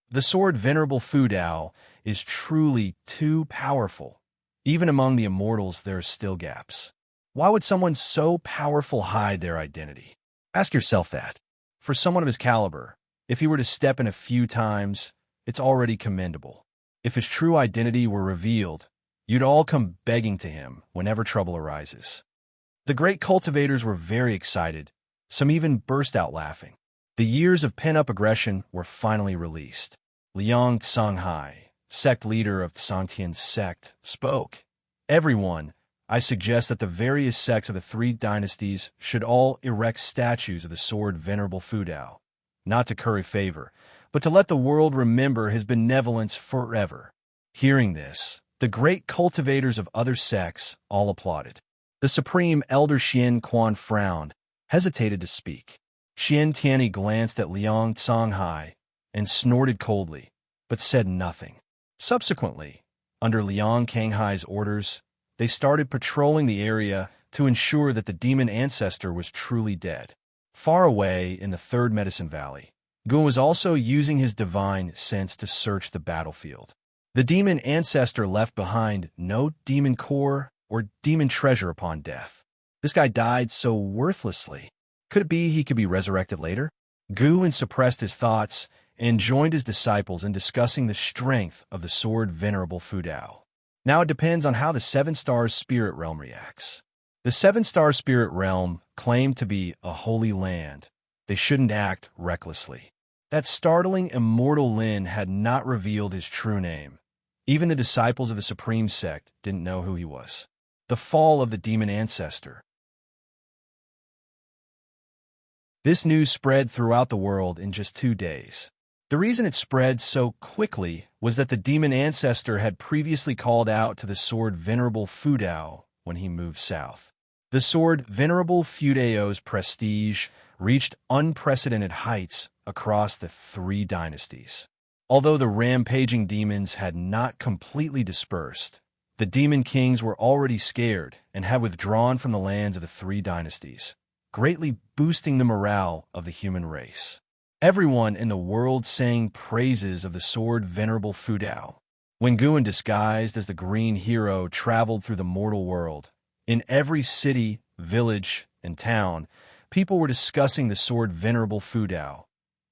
The sword Venerable Fu Dao is truly too powerful. Even among the immortals, there are still gaps. Why would someone so powerful hide their identity? Ask yourself that. For someone of his caliber, if he were to step in a few times, it's already commendable. If his true identity were revealed, you'd all come begging to him whenever trouble arises. The great cultivators were very excited. Some even burst out laughing. The years of pent-up aggression were finally released. Liang Tsanghai, sect leader of Tsangtian's sect, spoke. Everyone, I suggest that the various sects of the three dynasties should all erect statues of the sword Venerable Fu Dao, not to curry favor, but to let the world remember his benevolence forever. Hearing this, the great cultivators of other sects all applauded. The supreme elder Xian Quan frowned, hesitated to speak. Xianxia glanced at Liang Tsanghai and snorted coldly, but said nothing. Subsequently, under Liang Kanghai's orders, they started patrolling the area to ensure that the demon ancestor was truly dead. Far away in the third medicine valley, Gun was also using his divine sense to search the battlefield. The demon ancestor left behind no demon core or demon treasure upon death. This guy died so worthlessly. Could it be he could be resurrected later? Guan suppressed his thoughts and joined his disciples in discussing the strength of the sword Venerable Fudao. Now it depends on how the Seven Stars Spirit Realm reacts. The Seven Star Spirit Realm claimed to be a holy land. They shouldn't act recklessly. That startling immortal Lin had not revealed his true name. Even the disciples of the Supreme Sect didn't know who he was. The fall of the demon ancestor. This news spread throughout the world in just 2 days. The reason it spread so quickly was that the demon ancestor had previously called out to the sword Venerable Fudao when he moved south. The sword Venerable Fudao's prestige reached unprecedented heights across the 3 dynasties. Although the rampaging demons had not completely dispersed, the demon kings were already scared and had withdrawn from the lands of the 3 dynasties, greatly boosting the morale of the human race. Everyone in the world sang praises of the sword Venerable Fudao. When Guan, disguised as the Green Hero, traveled through the mortal world, in every city, village, and town, people were discussing the sword Venerable Fudao,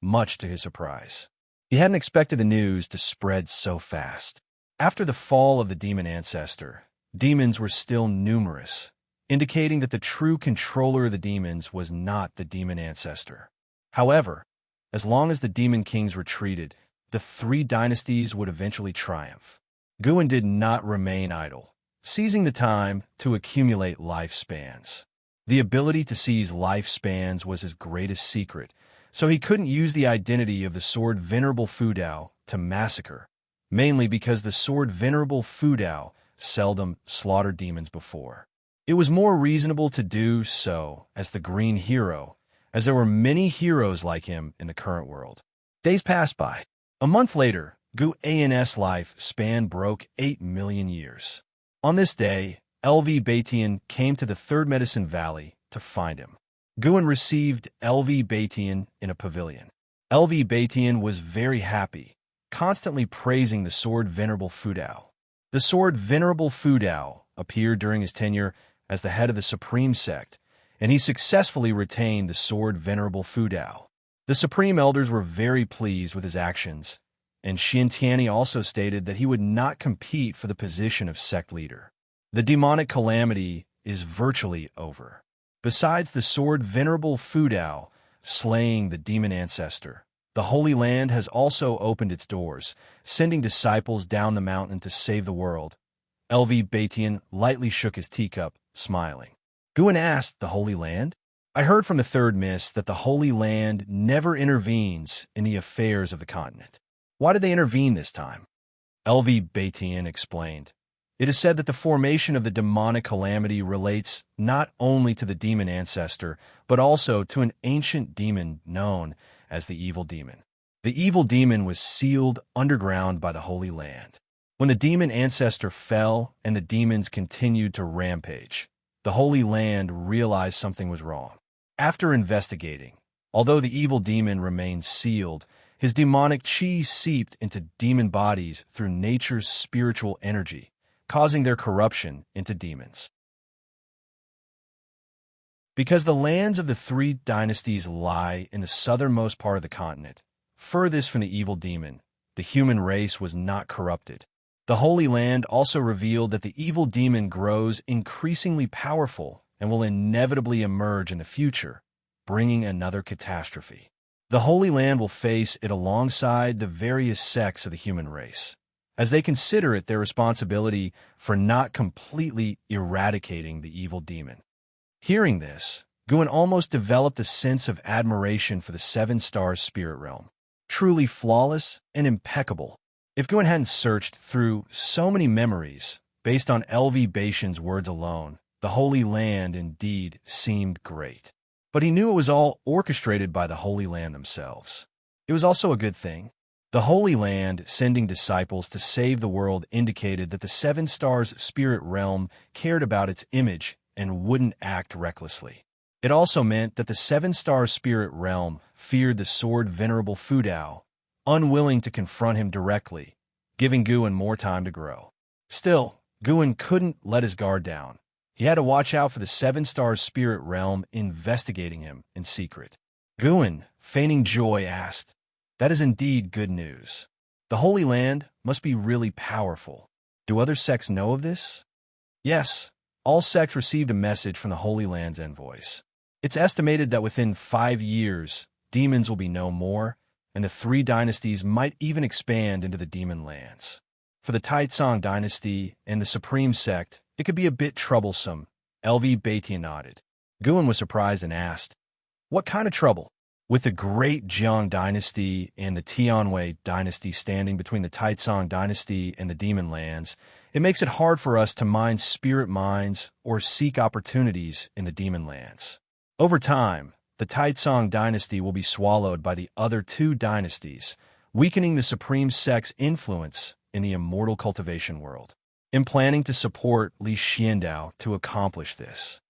much to his surprise. He hadn't expected the news to spread so fast. After the fall of the demon ancestor, demons were still numerous, indicating that the true controller of the demons was not the demon ancestor. However, as long as the demon kings retreated, the 3 dynasties would eventually triumph. Guan did not remain idle, seizing the time to accumulate lifespans. The ability to seize lifespans was his greatest secret, so he couldn't use the identity of the sword Venerable Fudao to massacre, mainly because the sword Venerable Fudao seldom slaughtered demons before. It was more reasonable to do so as the Green Hero, as there were many heroes like him in the current world. Days passed by. A month later, Guan's life span broke 8 million years. On this day, LV Batian came to the 3rd Medicine Valley to find him. Guan received LV Batian in a pavilion. LV Batian was very happy, constantly praising the sword Venerable Fudao. The sword Venerable Fudao appeared during his tenure as the head of the Supreme Sect, and he successfully retained the sword Venerable Fudao. The Supreme Elders were very pleased with his actions, and Xianxia also stated that he would not compete for the position of sect leader. The demonic calamity is virtually over. Besides the sword Venerable Fudao slaying the demon ancestor, the Holy Land has also opened its doors, sending disciples down the mountain to save the world. LV Batian lightly shook his teacup, smiling. Guan asked, "The Holy Land?" "I heard from the 3rd Mist that the Holy Land never intervenes in the affairs of the continent." "Why did they intervene this time?" LV Batian explained. "It is said that the formation of the demonic calamity relates not only to the demon ancestor, but also to an ancient demon known as the Evil Demon. The Evil Demon was sealed underground by the Holy Land. When the demon ancestor fell and the demons continued to rampage, the Holy Land realized something was wrong. After investigating, although the Evil Demon remained sealed, his demonic chi seeped into demon bodies through nature's spiritual energy, causing their corruption into demons. Because the lands of the 3 dynasties lie in the southernmost part of the continent, furthest from the Evil Demon, the human race was not corrupted. The Holy Land also revealed that the Evil Demon grows increasingly powerful and will inevitably emerge in the future, bringing another catastrophe. The Holy Land will face it alongside the various sects of the human race, as they consider it their responsibility for not completely eradicating the Evil Demon. Hearing this, Guan almost developed a sense of admiration for the 7 Stars Spirit Realm. Truly flawless and impeccable. If Guan hadn't searched through so many memories based on LV Batian's words alone, the Holy Land indeed seemed great. But he knew it was all orchestrated by the Holy Land themselves. It was also a good thing. The Holy Land sending disciples to save the world indicated that the 7 Stars Spirit Realm cared about its image and wouldn't act recklessly. It also meant that the 7 Stars Spirit Realm feared the sword Venerable Fudao, unwilling to confront him directly, giving Guan more time to grow. Still, Guan couldn't let his guard down. He had to watch out for the seven-star spirit realm investigating him in secret. Guan, feigning joy, asked, "That is indeed good news. The Holy Land must be really powerful. Do other sects know of this?" Yes, all sects received a message from the Holy Land's envoys. It's estimated that within 5 years, demons will be no more, and the 3 dynasties might even expand into the demon lands. For the Taizong dynasty and the Supreme Sect, it could be a bit troublesome. LV Baitia nodded. Guan was surprised and asked, "What kind of trouble?" With the Great Jiang dynasty and the Tianwei dynasty standing between the Taizong dynasty and the demon lands, it makes it hard for us to mine spirit mines or seek opportunities in the demon lands. Over time, the Taizong dynasty will be swallowed by the other 2 dynasties, weakening the Supreme Sect's influence in the immortal cultivation world. I'm planning to support Li Xiandao to accomplish this.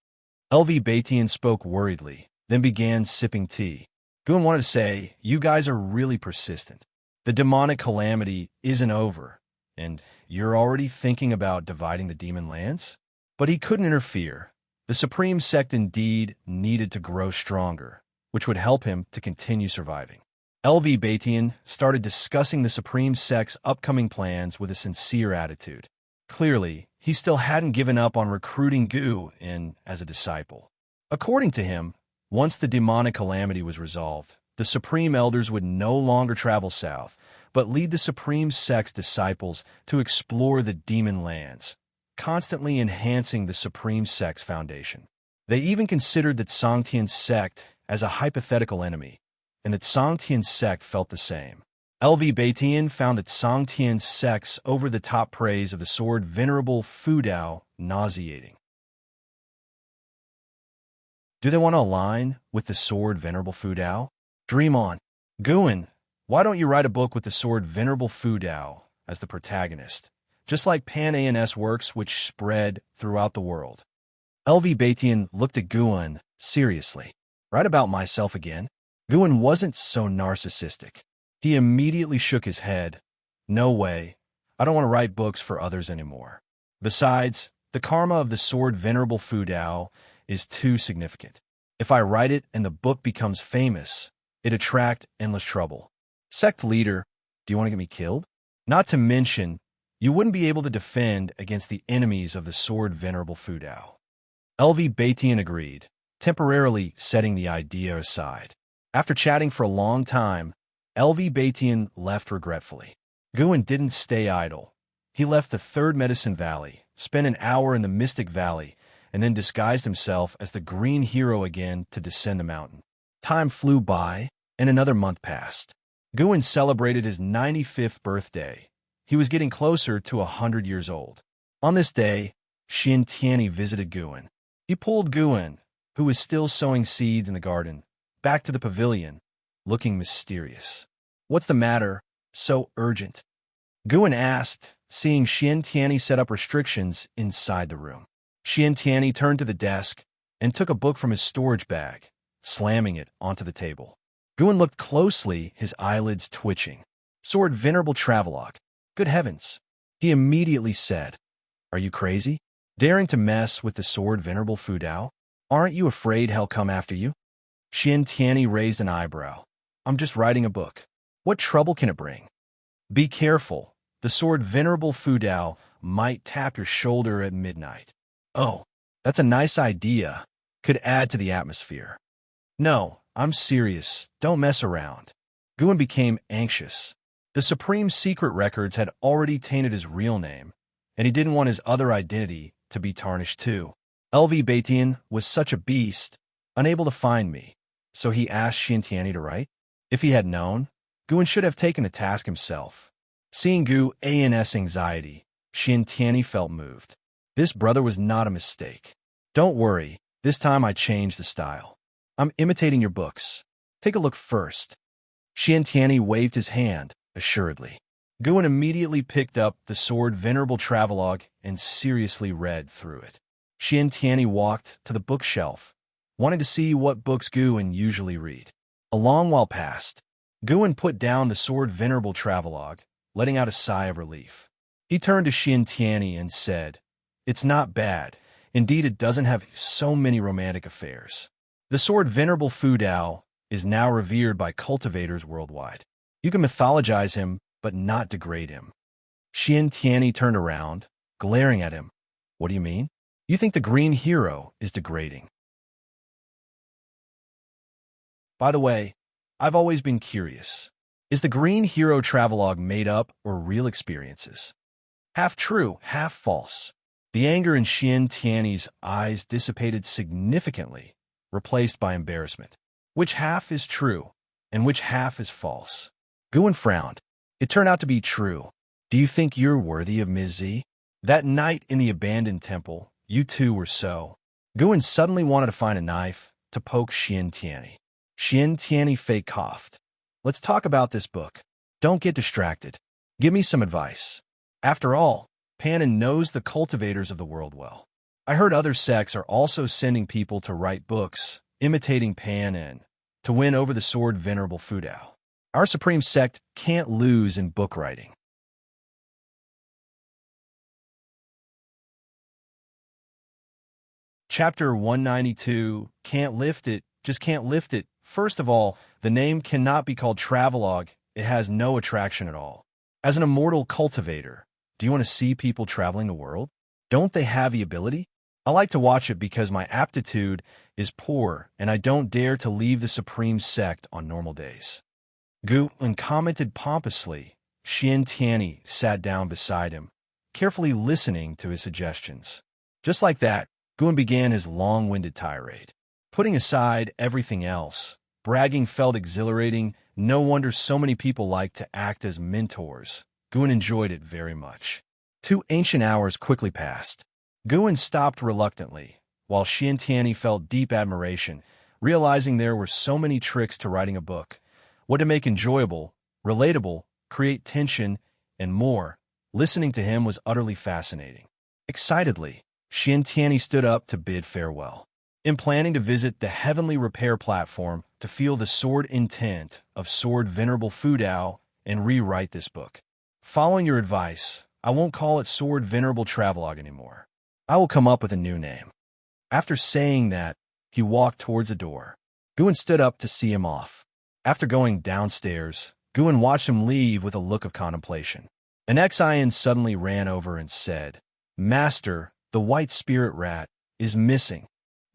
LV Baitian spoke worriedly, then began sipping tea. Guan wanted to say, "You guys are really persistent. The demonic calamity isn't over, and you're already thinking about dividing the demon lands?" But he couldn't interfere. The Supreme Sect indeed needed to grow stronger, which would help him to continue surviving. LV Baitian started discussing the Supreme Sect's upcoming plans with a sincere attitude. Clearly, he still hadn't given up on recruiting Gu in as a disciple. According to him, once the demonic calamity was resolved, the Supreme Elders would no longer travel south, but lead the Supreme Sect's disciples to explore the demon lands, constantly enhancing the Supreme Sect's foundation. They even considered that Songtian's sect as a hypothetical enemy, and that Songtian's sect felt the same. LV Baitian found that Songtian's sect's over-the-top praise of the sword Venerable Fudao nauseating. Do they want to align with the sword Venerable Fudao? Dream on. Guan, why don't you write a book with the sword Venerable Fudao as the protagonist, just like Pan-ANS works which spread throughout the world? LV Baitian looked at Guan seriously. Write about myself again? Guan wasn't so narcissistic. He immediately shook his head. No way. I don't want to write books for others anymore. Besides, the karma of the sword Venerable Fudao is too significant. If I write it and the book becomes famous, it attract endless trouble. Sect leader, do you want to get me killed? Not to mention, you wouldn't be able to defend against the enemies of the sword Venerable Fudao. LV Baitian agreed, temporarily setting the idea aside. After chatting for a long time, LV Baitian left regretfully. Guan didn't stay idle. He left the Third Medicine Valley, spent an hour in the Mystic Valley, and then disguised himself as the Green Hero again to descend the mountain. Time flew by, and another month passed. Guan celebrated his 95th birthday. He was getting closer to 100 years old. On this day, Xianxia visited Guan. He pulled Guan, who was still sowing seeds in the garden, back to the pavilion, looking mysterious. "What's the matter? So urgent?" Guan asked, seeing Xianxia set up restrictions inside the room. Xianxia turned to the desk and took a book from his storage bag, slamming it onto the table. Guan looked closely, his eyelids twitching. "Sword Venerable Travelogue. Good heavens." He immediately said, "Are you crazy? Daring to mess with the sword Venerable Fudao? Aren't you afraid he'll come after you?" Xianxia raised an eyebrow. "I'm just writing a book. What trouble can it bring?" "Be careful. The sword Venerable Fudao might tap your shoulder at midnight." "Oh, that's a nice idea. Could add to the atmosphere." "No, I'm serious. Don't mess around." Guan became anxious. The Supreme Secret records had already tainted his real name, and he didn't want his other identity to be tarnished too. LV Baitian was such a beast, unable to find me, so he asked Xianxia to write. If he had known, Guan should have taken the task himself. Seeing Guan's anxiety, Xianxia felt moved. This brother was not a mistake. "Don't worry, this time I changed the style. I'm imitating your books. Take a look first." Xianxia waved his hand, assuredly. Guan immediately picked up the sword Venerable Travelogue and seriously read through it. Xianxia walked to the bookshelf, wanting to see what books Guan usually read. A long while passed. Guan put down the sword Venerable Travelogue, letting out a sigh of relief. He turned to Xianxia and said, "It's not bad. Indeed, it doesn't have so many romantic affairs. The sword Venerable Fu Dao is now revered by cultivators worldwide. You can mythologize him, but not degrade him." Xianxia turned around, glaring at him. "What do you mean? You think the green hero is degrading?" By the way, I've always been curious. Is the green hero travelogue made up or real experiences? Half true, half false. The anger in Xianxia's eyes dissipated significantly, replaced by embarrassment. Which half is true, and which half is false? Guan frowned. It turned out to be true. Do you think you're worthy of Ms. Z? That night in the abandoned temple, you two were so. Guan suddenly wanted to find a knife to poke Xianxia. Xianxia fake coughed. "Let's talk about this book. Don't get distracted. Give me some advice. After all, Panin knows the cultivators of the world well. I heard other sects are also sending people to write books, imitating Panin, to win over the sword Venerable Fu Dao. Our supreme sect can't lose in book writing." Chapter 192, Can't Lift It, Just Can't Lift It. First of all, the name cannot be called travelogue. It has no attraction at all. As an immortal cultivator, do you want to see people traveling the world? Don't they have the ability? I like to watch it because my aptitude is poor and I don't dare to leave the supreme sect on normal days. Guan commented pompously. Xianxia sat down beside him, carefully listening to his suggestions. Just like that, Guan began his long-winded tirade. Putting aside everything else, bragging felt exhilarating. No wonder so many people like to act as mentors. Guan enjoyed it very much. 2 ancient hours quickly passed. Guan stopped reluctantly, while Xianxia felt deep admiration, realizing there were so many tricks to writing a book. What to make enjoyable, relatable, create tension, and more. Listening to him was utterly fascinating. Excitedly, Xianxia stood up to bid farewell. In planning to visit the heavenly repair platform to feel the sword intent of sword Venerable Fu Dao and rewrite this book. Following your advice, I won't call it Sword Venerable Travelogue anymore. I will come up with a new name. After saying that, he walked towards the door. Guan stood up to see him off. After going downstairs, Guan watched him leave with a look of contemplation. An Xian suddenly ran over and said, "Master, the white spirit rat is missing."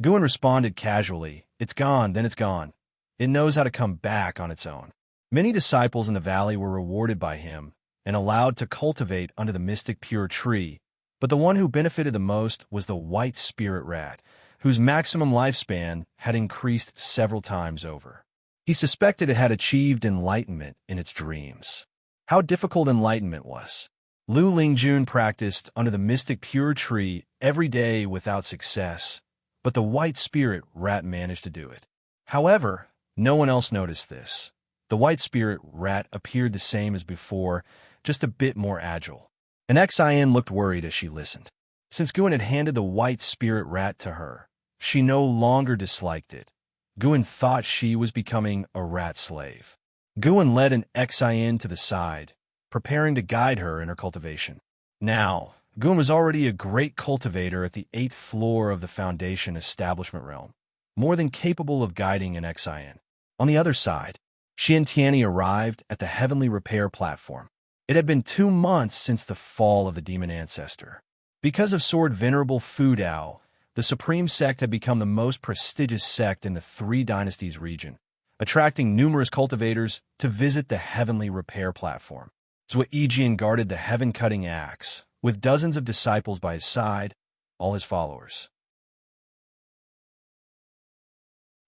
Guan responded casually, "It's gone, then it's gone. It knows how to come back on its own." Many disciples in the valley were rewarded by him and allowed to cultivate under the mystic pure tree, but the one who benefited the most was the white spirit rat, whose maximum lifespan had increased several times over. He suspected it had achieved enlightenment in its dreams. How difficult enlightenment was. Lu Lingjun practiced under the mystic pure tree every day without success, but the white spirit rat managed to do it. However, no one else noticed this. The white spirit rat appeared the same as before, just a bit more agile. An Xian looked worried as she listened. Since Guan had handed the white spirit rat to her, she no longer disliked it. Guan thought she was becoming a rat slave. Guan led an Xian to the side, preparing to guide her in her cultivation. Now, Guan was already a great cultivator at the 8th floor of the Foundation establishment realm, more than capable of guiding an Xian. On the other side, Xianxia arrived at the heavenly repair platform. It had been 2 months since the fall of the demon ancestor. Because of Sword Venerable Fu Dao, the Supreme Sect had become the most prestigious sect in the 3 Dynasties region, attracting numerous cultivators to visit the heavenly repair platform. Zhou Yijian guarded the heaven-cutting axe, with dozens of disciples by his side, all his followers.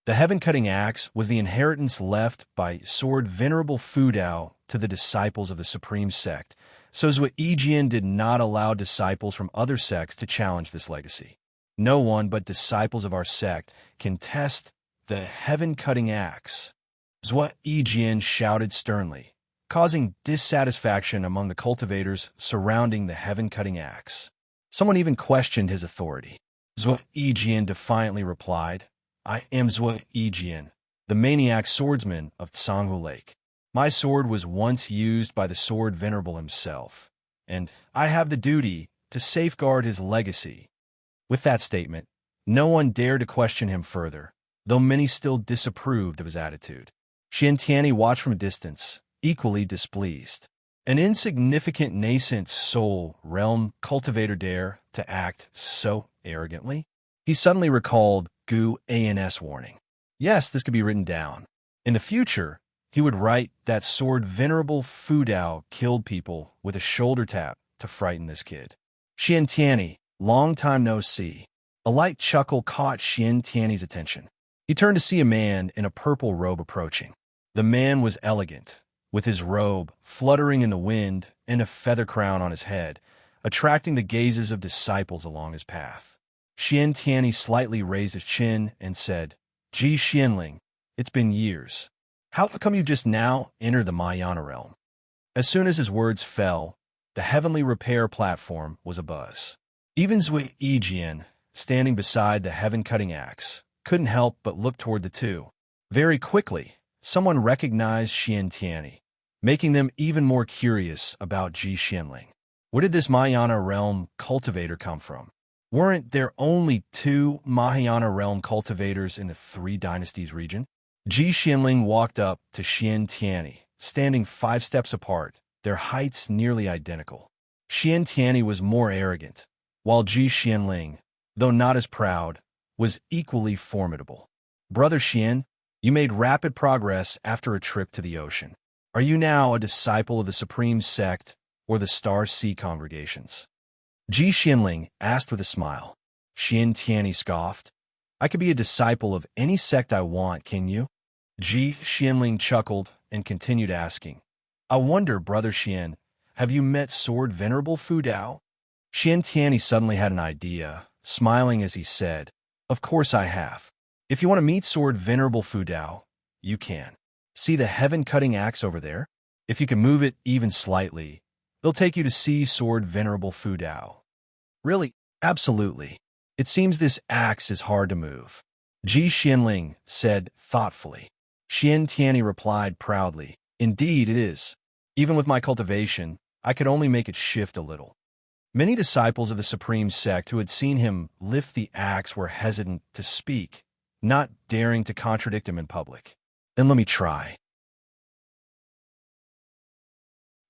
The heaven-cutting axe was the inheritance left by Sword Venerable Fu Dao to the disciples of the Supreme Sect, so Zhou Yijian did not allow disciples from other sects to challenge this legacy. No one but disciples of our sect can test the heaven-cutting axe. Zhou Yijian shouted sternly, causing dissatisfaction among the cultivators surrounding the heaven-cutting axe. Someone even questioned his authority. Zhou Yijian defiantly replied, "I am Zhou Yijian, the maniac swordsman of Sanghu Lake. My sword was once used by the Sword Venerable himself. and I have the duty to safeguard his legacy. With that statement, no one dared to question him further, though many still disapproved of his attitude. Xianxia watched from a distance, equally displeased. An insignificant nascent soul realm cultivator dare to act so arrogantly? He suddenly recalled Gu An's warning. Yes, this could be written down. In the future, he would write that sword venerable Fu Dao killed people with a shoulder tap to frighten this kid. Xianxia, long time no see. A light chuckle caught Xianxia's attention. He turned to see a man in a purple robe approaching. The man was elegant, with his robe fluttering in the wind and a feather crown on his head, attracting the gazes of disciples along his path. Xianxia slightly raised his chin and said, Ji Xianling, it's been years. How come you just now entered the Mahayana realm? As soon as his words fell, the heavenly repair platform was abuzz. Even Zui Yijian, standing beside the heaven-cutting axe, couldn't help but look toward the two. Very quickly, someone recognized Xianxia, making them even more curious about Ji Xianling. Where did this Mahayana realm cultivator come from? Weren't there only 2 Mahayana realm cultivators in the 3 dynasties region? Ji Xianling walked up to Xianxia, standing 5 steps apart, their heights nearly identical. Xianxia was more arrogant, while Ji Xianling, though not as proud, was equally formidable. Brother Xian, you made rapid progress after a trip to the ocean. Are you now a disciple of the Supreme Sect or the Star Sea congregations? Ji Xianling asked with a smile. Xianxia scoffed. I could be a disciple of any sect I want, can you? Ji Xianling chuckled and continued asking. I wonder, Brother Xian, have you met Sword Venerable Fu Dao? Xianxia suddenly had an idea, smiling as he said, Of course I have. If you want to meet Sword Venerable Fu Dao, you can. See the heaven-cutting axe over there? If you can move it even slightly, they'll take you to see Sword Venerable Fu Dao. Really? Absolutely. It seems this axe is hard to move. Ji Xianling said thoughtfully. Xianxia replied proudly, Indeed it is. Even with my cultivation, I could only make it shift a little. Many disciples of the Supreme Sect who had seen him lift the axe were hesitant to speak, not daring to contradict him in public. Then let me try.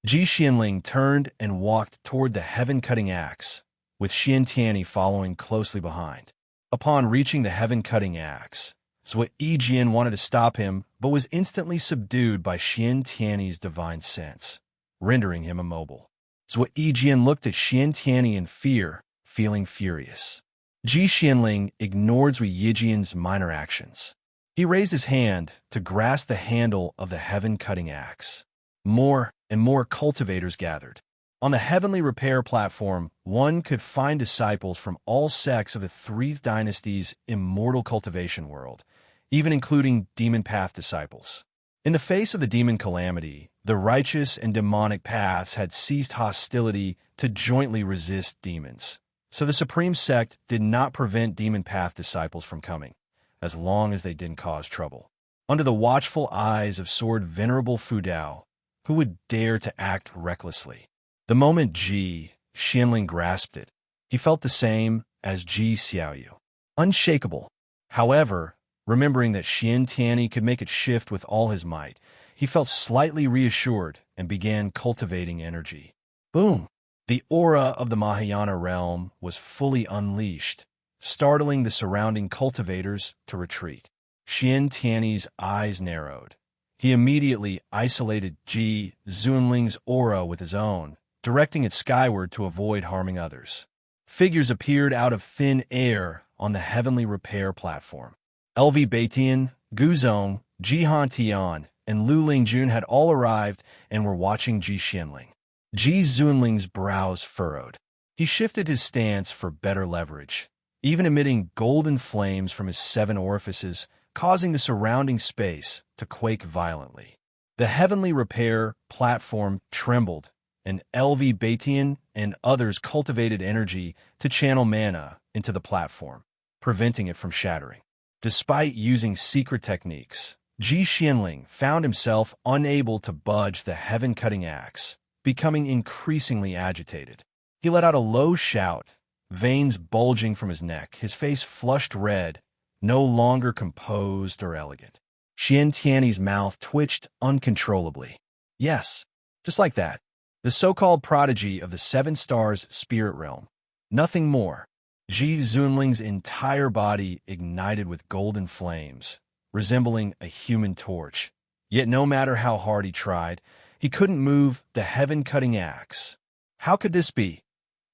Ji Xianling turned and walked toward the heaven-cutting axe, with Xianxia following closely behind. Upon reaching the heaven-cutting axe, Zui Yijian wanted to stop him, but was instantly subdued by Xianxia's divine sense, rendering him immobile. Zui Yijian looked at Xianxia in fear, feeling furious. Ji Xianling ignored Zui Yijian's minor actions. He raised his hand to grasp the handle of the heaven-cutting axe. More and more cultivators gathered. On the heavenly repair platform, one could find disciples from all sects of the 3 dynasties' immortal cultivation world, even including demon path disciples. In the face of the demon calamity, the righteous and demonic paths had ceased hostility to jointly resist demons. So the Supreme Sect did not prevent demon path disciples from coming, as long as they didn't cause trouble. Under the watchful eyes of Sword Venerable Fu Dao, who would dare to act recklessly? The moment Ji Xianling grasped it, he felt the same as Ji Xiaoyu, unshakable. However, remembering that Xianxia could make it shift with all his might, he felt slightly reassured and began cultivating energy. Boom! The aura of the Mahayana realm was fully unleashed, startling the surrounding cultivators to retreat. Xianxia's eyes narrowed. He immediately isolated Ji Zunling's aura with his own, directing it skyward to avoid harming others. Figures appeared out of thin air on the heavenly repair platform. LV Baitian, Gu Zong, Jihan Tian, and Lu Lingjun had all arrived and were watching Ji Xianling. Ji Zunling's brows furrowed. He shifted his stance for better leverage, even emitting golden flames from his 7 orifices, causing the surrounding space to quake violently. The heavenly repair platform trembled, and LV Baitian and others cultivated energy to channel mana into the platform, preventing it from shattering. Despite using secret techniques, Ji Xianling found himself unable to budge the heaven-cutting axe, becoming increasingly agitated. He let out a low shout, veins bulging from his neck, his face flushed red, no longer composed or elegant. Xianxia's mouth twitched uncontrollably. Yes, just like that. The so-called prodigy of the Seven Stars spirit realm. Nothing more. Ji Zunling's entire body ignited with golden flames, resembling a human torch. Yet no matter how hard he tried, he couldn't move the heaven-cutting axe. How could this be?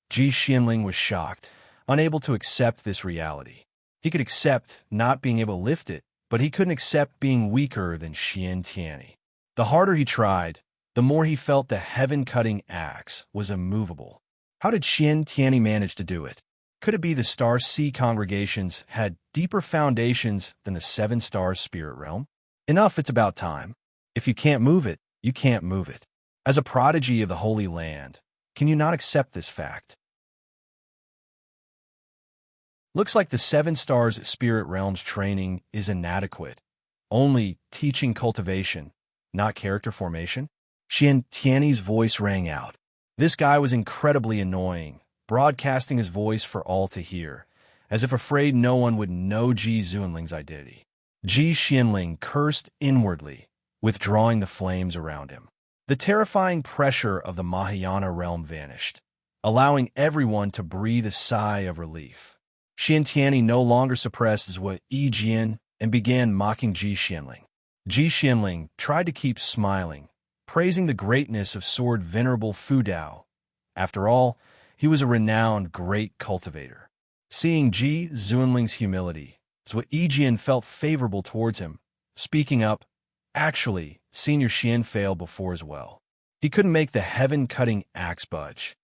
Ji Xinling was shocked, unable to accept this reality. He could accept not being able to lift it, but he couldn't accept being weaker than Xianxian. The harder he tried, the more he felt the heaven-cutting axe was immovable. How did Xianxian manage to do it? Could it be the Star Sea congregations had deeper foundations than the Seven Stars spirit realm? Enough, it's about time. If you can't move it, you can't move it. As a prodigy of the Holy Land, can you not accept this fact? Looks like the Seven Stars spirit realm's training is inadequate, only teaching cultivation, not character formation. Xianxian's voice rang out. This guy was incredibly annoying, broadcasting his voice for all to hear, as if afraid no one would know Ji Zunling's identity. Ji Xinling cursed inwardly, withdrawing the flames around him. The terrifying pressure of the Mahayana realm vanished, allowing everyone to breathe a sigh of relief. Xianxian no longer suppressed his Wuxia and began mocking Ji Xinling. Ji Xinling tried to keep smiling, praising the greatness of Sword Venerable Fu Dao. After all, he was a renowned great cultivator. Seeing Ji Zunling's humility, Wuxia felt favorable towards him, speaking up. Actually, Senior Xian failed before as well. He couldn't make the heaven-cutting axe budge.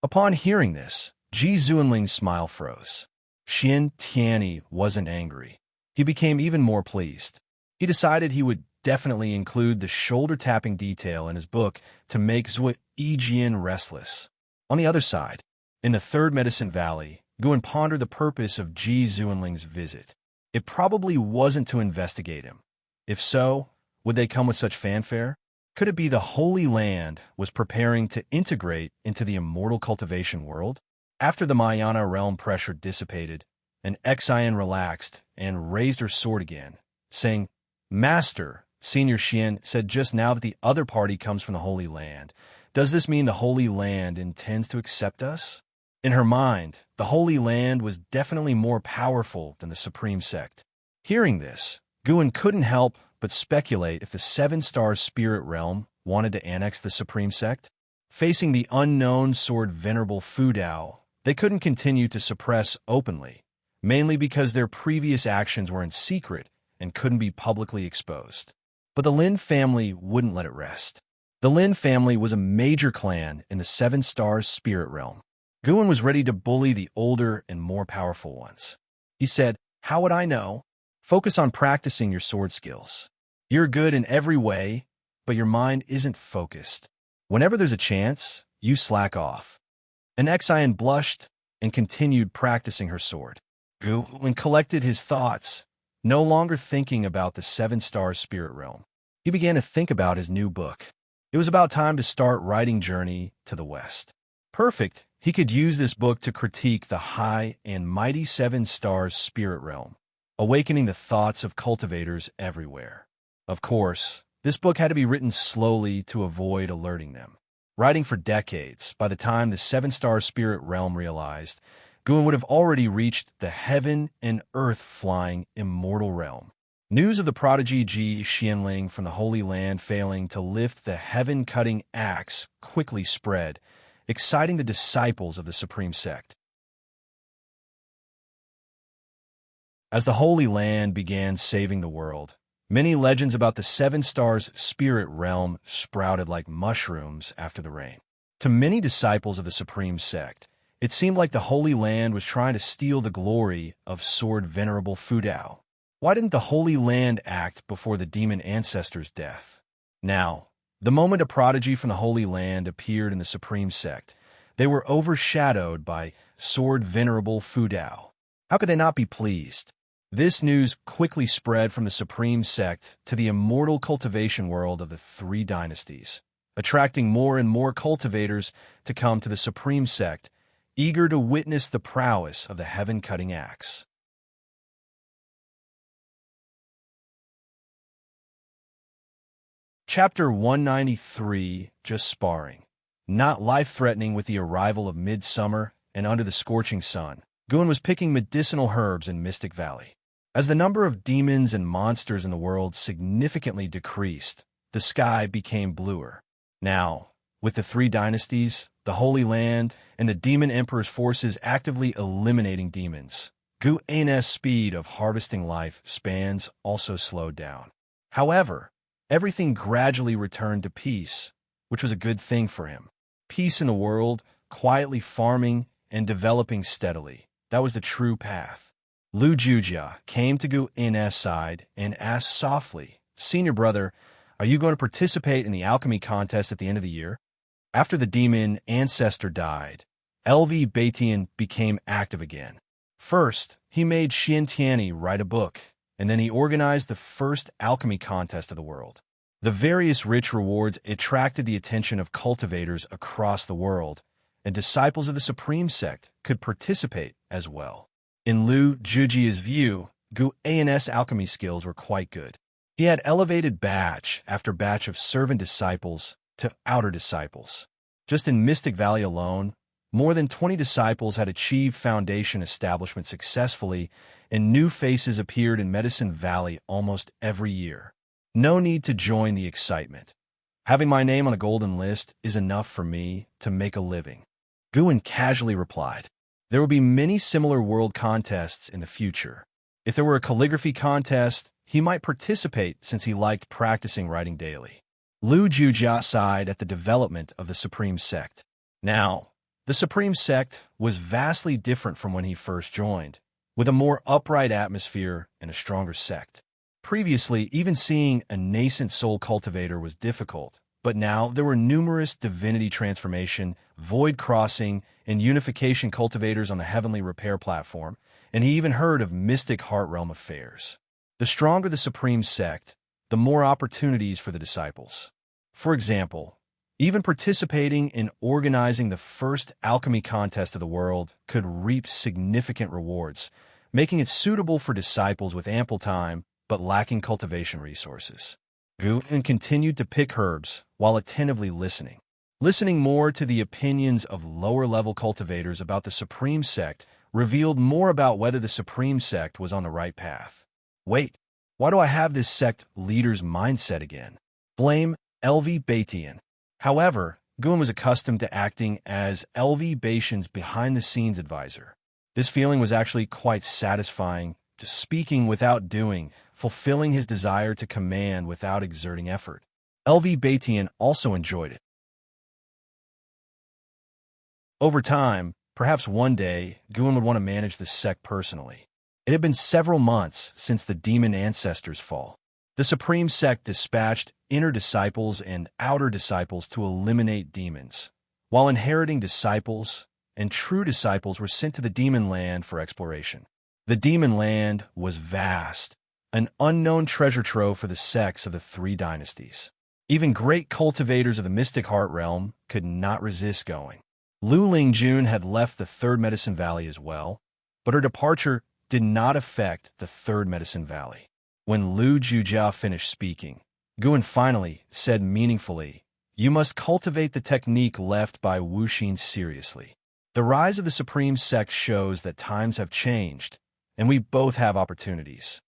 Upon hearing this, Ji Zunling's smile froze. Xianxian wasn't angry. He became even more pleased. He decided he would definitely include the shoulder-tapping detail in his book to make Wuxia restless. On the other side, in the Third Medicine Valley, Guan pondered the purpose of Ji Zunling's visit. It probably wasn't to investigate him. If so, would they come with such fanfare? Could it be the Holy Land was preparing to integrate into the immortal cultivation world? After the Mahayana realm pressure dissipated, an Xian relaxed and raised her sword again, saying, "Master," Senior Xian said just now that the other party comes from the Holy Land. Does this mean the Holy Land intends to accept us? In her mind, the Holy Land was definitely more powerful than the Supreme Sect. Hearing this, Guan couldn't help but speculate if the Seven Stars spirit realm wanted to annex the Supreme Sect. Facing the unknown Sword Venerable Fu Dao, they couldn't continue to suppress openly, mainly because their previous actions were in secret and couldn't be publicly exposed. But the Lin family wouldn't let it rest. The Lin family was a major clan in the Seven Stars spirit realm. Guan was ready to bully the older and more powerful ones. He said, "How would I know? Focus on practicing your sword skills. You're good in every way, but your mind isn't focused. Whenever there's a chance, you slack off." An Xian blushed and continued practicing her sword. Guan collected his thoughts, no longer thinking about the Seven Stars spirit realm. He began to think about his new book. It was about time to start writing Journey to the West. Perfect. He could use this book to critique the high and mighty Seven Stars spirit realm, awakening the thoughts of cultivators everywhere. Of course, this book had to be written slowly to avoid alerting them. Writing for decades, by the time the Seven Stars spirit realm realized, Guan would have already reached the heaven and earth flying immortal realm. News of the prodigy Ji Xinling from the Holy Land failing to lift the heaven-cutting axe quickly spread, exciting the disciples of the Supreme Sect. As the Holy Land began saving the world, many legends about the Seven Stars spirit realm sprouted like mushrooms after the rain. To many disciples of the Supreme Sect, it seemed like the Holy Land was trying to steal the glory of Sword Venerable Fu Dao. Why didn't the Holy Land act before the demon ancestor's death? Now, the moment a prodigy from the Holy Land appeared in the Supreme Sect, they were overshadowed by Sword Venerable Fu Dao. How could they not be pleased? This news quickly spread from the Supreme Sect to the immortal cultivation world of the Three Dynasties. attracting more and more cultivators to come to the Supreme Sect, eager to witness the prowess of the heaven-cutting axe. Chapter 193, Just Sparring. Not life-threatening with the arrival of midsummer and under the scorching sun, Guan was picking medicinal herbs in Mystic Valley. As the number of demons and monsters in the world significantly decreased, the sky became bluer. Now, with the three dynasties, the Holy Land, and the Demon Emperor's forces actively eliminating demons, Guan's speed of harvesting life spans also slowed down. However, everything gradually returned to peace, which was a good thing for him. Peace in the world, quietly farming and developing steadily. That was the true path. Lu Jujia came to Guan's side and asked softly, "Senior brother, are you going to participate in the alchemy contest at the end of the year?" After the demon ancestor died, LV Batian became active again. First, he made Xianxia write a book, and then he organized the first alchemy contest of the world. The various rich rewards attracted the attention of cultivators across the world, and disciples of the Supreme Sect could participate as well. In Lu Jujia's view, Guan's alchemy skills were quite good. He had elevated batch after batch of servant disciples to outer disciples. Just in Mystic Valley alone, more than 20 disciples had achieved foundation establishment successfully, and new faces appeared in Medicine Valley almost every year. No need to join the excitement. Having my name on a golden list is enough for me to make a living. Guan casually replied. There will be many similar world contests in the future. If there were a calligraphy contest, he might participate since he liked practicing writing daily. Lu Jujia sighed at the development of the Supreme Sect. Now, the Supreme Sect was vastly different from when he first joined, with a more upright atmosphere and a stronger sect. Previously, even seeing a nascent soul cultivator was difficult, but now there were numerous divinity transformation, void crossing, and unification cultivators on the heavenly repair platform, and he even heard of mystic heart realm affairs. The stronger the Supreme Sect, the more opportunities for the disciples. For example, even participating in organizing the first alchemy contest of the world could reap significant rewards, making it suitable for disciples with ample time but lacking cultivation resources. Guan continued to pick herbs while attentively listening. Listening more to the opinions of lower-level cultivators about the Supreme Sect revealed more about whether the Supreme Sect was on the right path. Wait, why do I have this sect leader's mindset again? Blame LV Batian. However, Guan was accustomed to acting as LV Batian's behind-the-scenes advisor. This feeling was actually quite satisfying, just speaking without doing, fulfilling his desire to command without exerting effort. LV Batian also enjoyed it. Over time, perhaps one day, Guan would want to manage the sect personally. It had been several months since the demon ancestors' fall. The Supreme Sect dispatched inner disciples and outer disciples to eliminate demons, while inheriting disciples and true disciples were sent to the demon land for exploration. The demon land was vast, an unknown treasure trove for the sects of the three dynasties. Even great cultivators of the mystic heart realm could not resist going. Lu Lingjun had left the Third Medicine Valley as well, but her departure did not affect the Third Medicine Valley. When Lu Jujia finished speaking, Guan finally said meaningfully, "You must cultivate the technique left by Wuxia seriously. The rise of the Supreme Sect shows that times have changed, and we both have opportunities."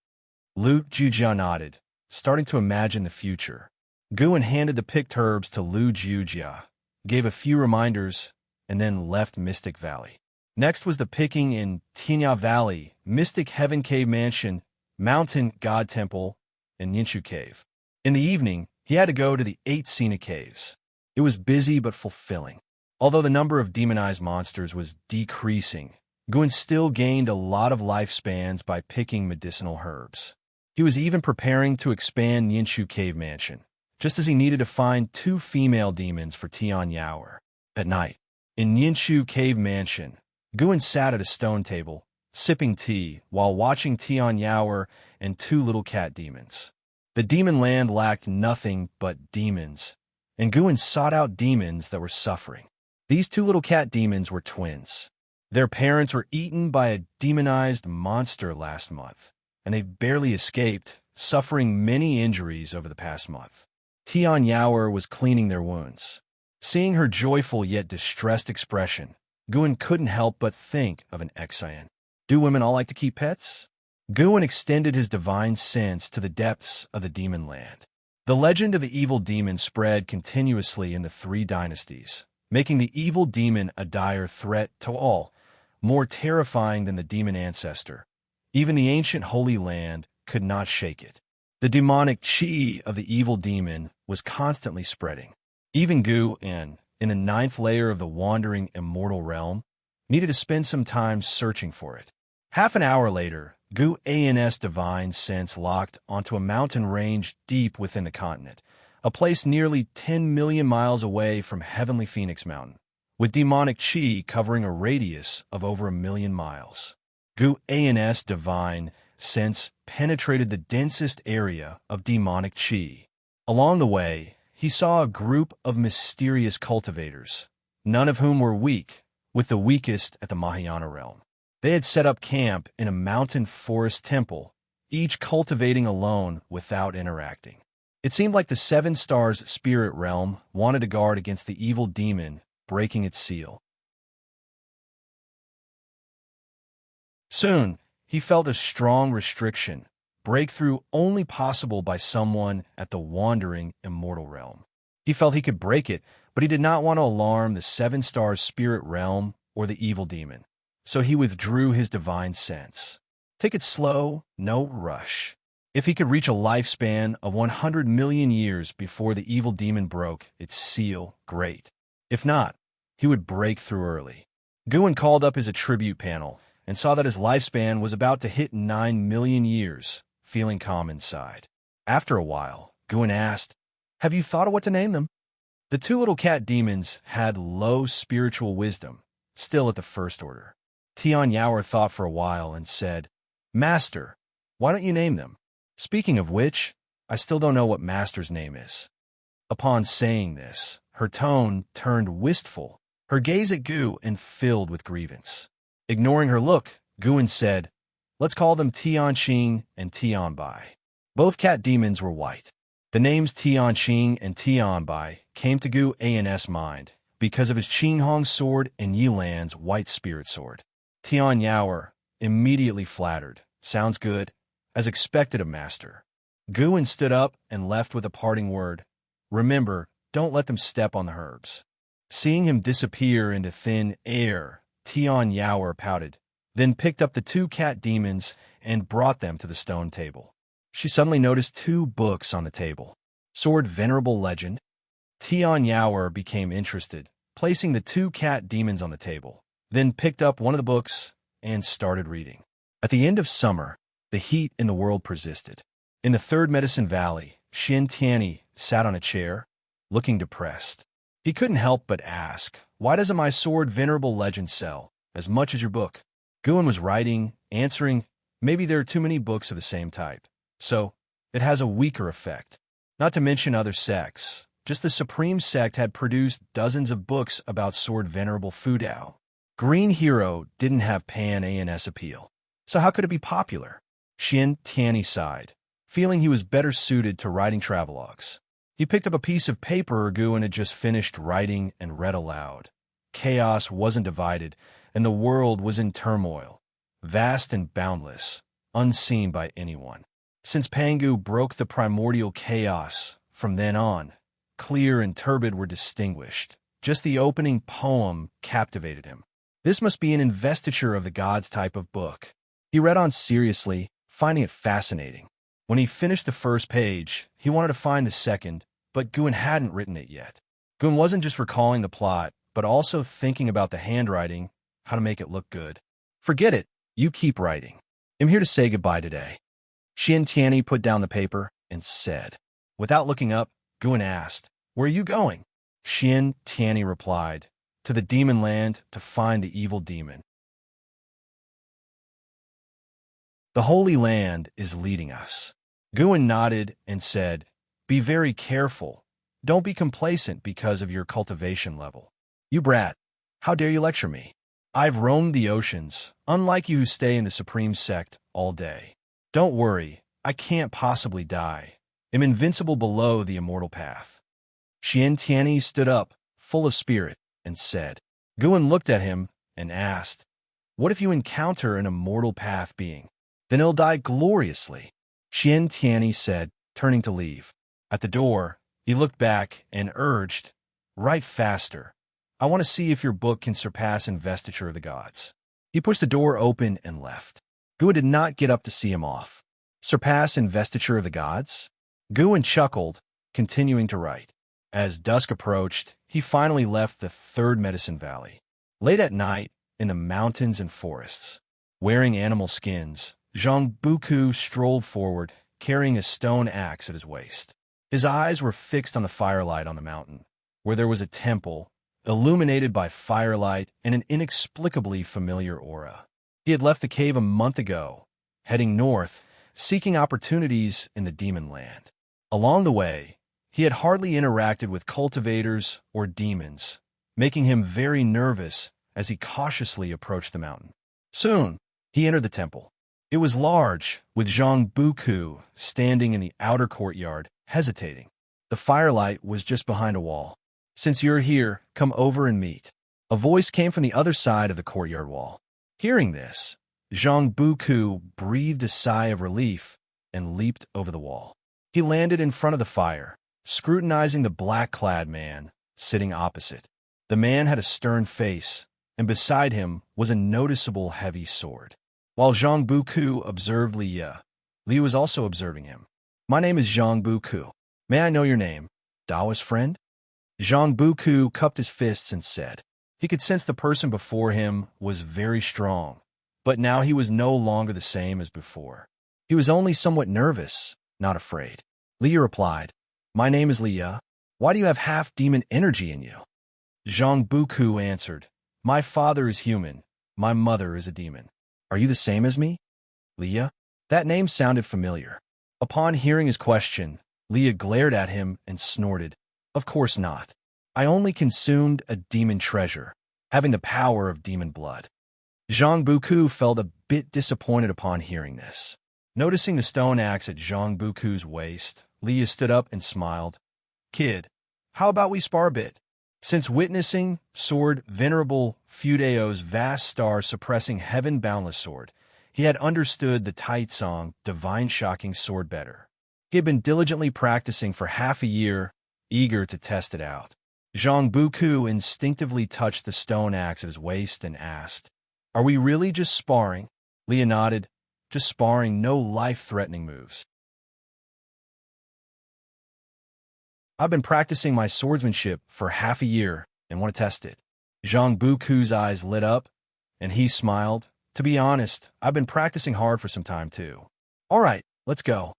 Lu Jujia nodded, starting to imagine the future. Guan handed the picked herbs to Lu Jujia, gave a few reminders, and then left Mystic Valley. Next was the picking in Tinya Valley, Mystic Heaven Cave Mansion, Mountain God Temple, and Yinshu Cave. In the evening, he had to go to the 8 Sina Caves. It was busy but fulfilling. Although the number of demonized monsters was decreasing, Guan still gained a lot of lifespans by picking medicinal herbs. He was even preparing to expand Yinshu Cave Mansion, just as he needed to find 2 female demons for Tian Yaoer. At night, in Yinshu Cave Mansion, Guan sat at a stone table, sipping tea, while watching Tian Yaoer and 2 little cat demons. The demon land lacked nothing but demons, and Guan sought out demons that were suffering. These two little cat demons were twins. Their parents were eaten by a demonized monster last month, and they barely escaped, suffering many injuries over the past month. Xianxia was cleaning their wounds. Seeing her joyful yet distressed expression, Guan couldn't help but think of an Xian. Do women all like to keep pets? Guan extended his divine sense to the depths of the demon land. The legend of the evil demon spread continuously in the three dynasties, making the evil demon a dire threat to all, more terrifying than the demon ancestor. Even the ancient Holy Land could not shake it. The demonic chi of the evil demon was constantly spreading. Even Gu, in the ninth layer of the wandering immortal realm, needed to spend some time searching for it. Half an hour later, Gu An's divine sense locked onto a mountain range deep within the continent, a place nearly 10 million miles away from Heavenly Phoenix Mountain, with demonic chi covering a radius of over 1 million miles. Gu An's divine sense penetrated the densest area of demonic chi. Along the way, he saw a group of mysterious cultivators, none of whom were weak, with the weakest at the Mahayana realm. They had set up camp in a mountain forest temple, each cultivating alone without interacting. It seemed like the Seven Stars spirit realm wanted to guard against the evil demon breaking its seal. Soon, he felt a strong restriction, breakthrough only possible by someone at the wandering immortal realm. He felt he could break it, but he did not want to alarm the Seven Stars spirit realm or the evil demon, so he withdrew his divine sense. Take it slow, no rush. If he could reach a lifespan of 100 million years before the evil demon broke its seal, great. If not, he would break through early. Guan called up his attribute panel and saw that his lifespan was about to hit 9 million years, feeling calm inside. After a while, Guan asked, "Have you thought of what to name them?" The two little cat demons had low spiritual wisdom, still at the first order. Xianxia thought for a while and said, "Master, why don't you name them? Speaking of which, I still don't know what Master's name is." Upon saying this, her tone turned wistful, her gaze at Guan filled with grievance. Ignoring her look, Guan said, "Let's call them Tianxing and Tianbai." Both cat demons were white. The names Tianxing and Tianbai came to Gu An's mind because of his Qinghong sword and Yilan's white spirit sword. Tianxia, immediately flattered, "Sounds good, as expected of Master." Guan stood up and left with a parting word, "Remember, don't let them step on the herbs." Seeing him disappear into thin air, Xianxia pouted, then picked up the two cat demons and brought them to the stone table. She suddenly noticed 2 books on the table. Sword Venerable Legend. Xianxia became interested, placing the 2 cat demons on the table, then picked up one of the books and started reading. At the end of summer, the heat in the world persisted. In the third Medicine Valley, Xianxia sat on a chair, looking depressed. He couldn't help but ask, "Why doesn't my Sword Venerable Legend sell as much as your book?" Guan was writing, answering, "Maybe there are too many books of the same type, so it has a weaker effect. Not to mention other sects. Just the Supreme Sect had produced dozens of books about Sword Venerable Fudao. Green Hero didn't have Pan-ANS appeal, so how could it be popular?" Xianxia sighed, feeling he was better suited to writing travelogues. He picked up a piece of paper Guan had just finished writing and read aloud. Chaos wasn't divided, and the world was in turmoil, vast and boundless, unseen by anyone. Since Pangu broke the primordial chaos, from then on, clear and turbid were distinguished. Just the opening poem captivated him. This must be an investiture of the gods type of book. He read on seriously, finding it fascinating. When he finished the first page, he wanted to find the second, but Guan hadn't written it yet. Guan wasn't just recalling the plot, but also thinking about the handwriting, how to make it look good. "Forget it, you keep writing. I'm here to say goodbye today." Xianxia put down the paper and said. Without looking up, Guan asked, "Where are you going?" Xianxia replied, "To the demon land to find the evil demon. The Holy Land is leading us." Guan nodded and said, "Be very careful. Don't be complacent because of your cultivation level. You brat, how dare you lecture me? I've roamed the oceans, unlike you who stay in the supreme sect all day. Don't worry, I can't possibly die. I'm invincible below the immortal path. Xianxia stood up, full of spirit, and said. Guan looked at him and asked, what if you encounter an immortal path being? Then he'll die gloriously. Xianxia said, turning to leave. At the door, he looked back and urged, write faster. I want to see if your book can surpass Investiture of the Gods. He pushed the door open and left. Guan did not get up to see him off. Surpass Investiture of the Gods? Guan chuckled, continuing to write. As dusk approached, he finally left the third Medicine Valley. Late at night, in the mountains and forests, wearing animal skins, Zhang Buku strolled forward, carrying a stone axe at his waist. His eyes were fixed on the firelight on the mountain, where there was a temple, illuminated by firelight and an inexplicably familiar aura. He had left the cave a month ago, heading north, seeking opportunities in the demon land. Along the way, he had hardly interacted with cultivators or demons, making him very nervous as he cautiously approached the mountain. Soon, he entered the temple. It was large, with Zhang Buku standing in the outer courtyard, hesitating. The firelight was just behind a wall. Since you're here, come over and meet. A voice came from the other side of the courtyard wall. Hearing this, Zhang Buku breathed a sigh of relief and leaped over the wall. He landed in front of the fire, scrutinizing the black-clad man sitting opposite. The man had a stern face, and beside him was a noticeable heavy sword. While Zhang Buku observed Liya, Liya was also observing him. My name is Zhang Buku. May I know your name? Daoist friend? Zhang Buku cupped his fists and said. He could sense the person before him was very strong, but now he was no longer the same as before. He was only somewhat nervous, not afraid. Liya replied, my name is Liya. Why do you have half-demon energy in you? Zhang Buku answered, my father is human, my mother is a demon. Are you the same as me? Liya? That name sounded familiar. Upon hearing his question, Liya glared at him and snorted, of course not. I only consumed a demon treasure, having the power of demon blood. Zhang Buku felt a bit disappointed upon hearing this. Noticing the stone axe at Zhang Buku's waist, Liya stood up and smiled. Kid, how about we spar a bit? Since witnessing Sword Venerable Fudeo's vast star-suppressing heaven-boundless sword, he had understood the tight song Divine Shocking Sword better. He had been diligently practicing for half a year, eager to test it out. Zhang Buku instinctively touched the stone axe at his waist and asked, are we really just sparring? Liya nodded, just sparring, no life-threatening moves. I've been practicing my swordsmanship for half a year and want to test it. Zhang Buku's eyes lit up, and he smiled. To be honest, I've been practicing hard for some time too. All right, let's go.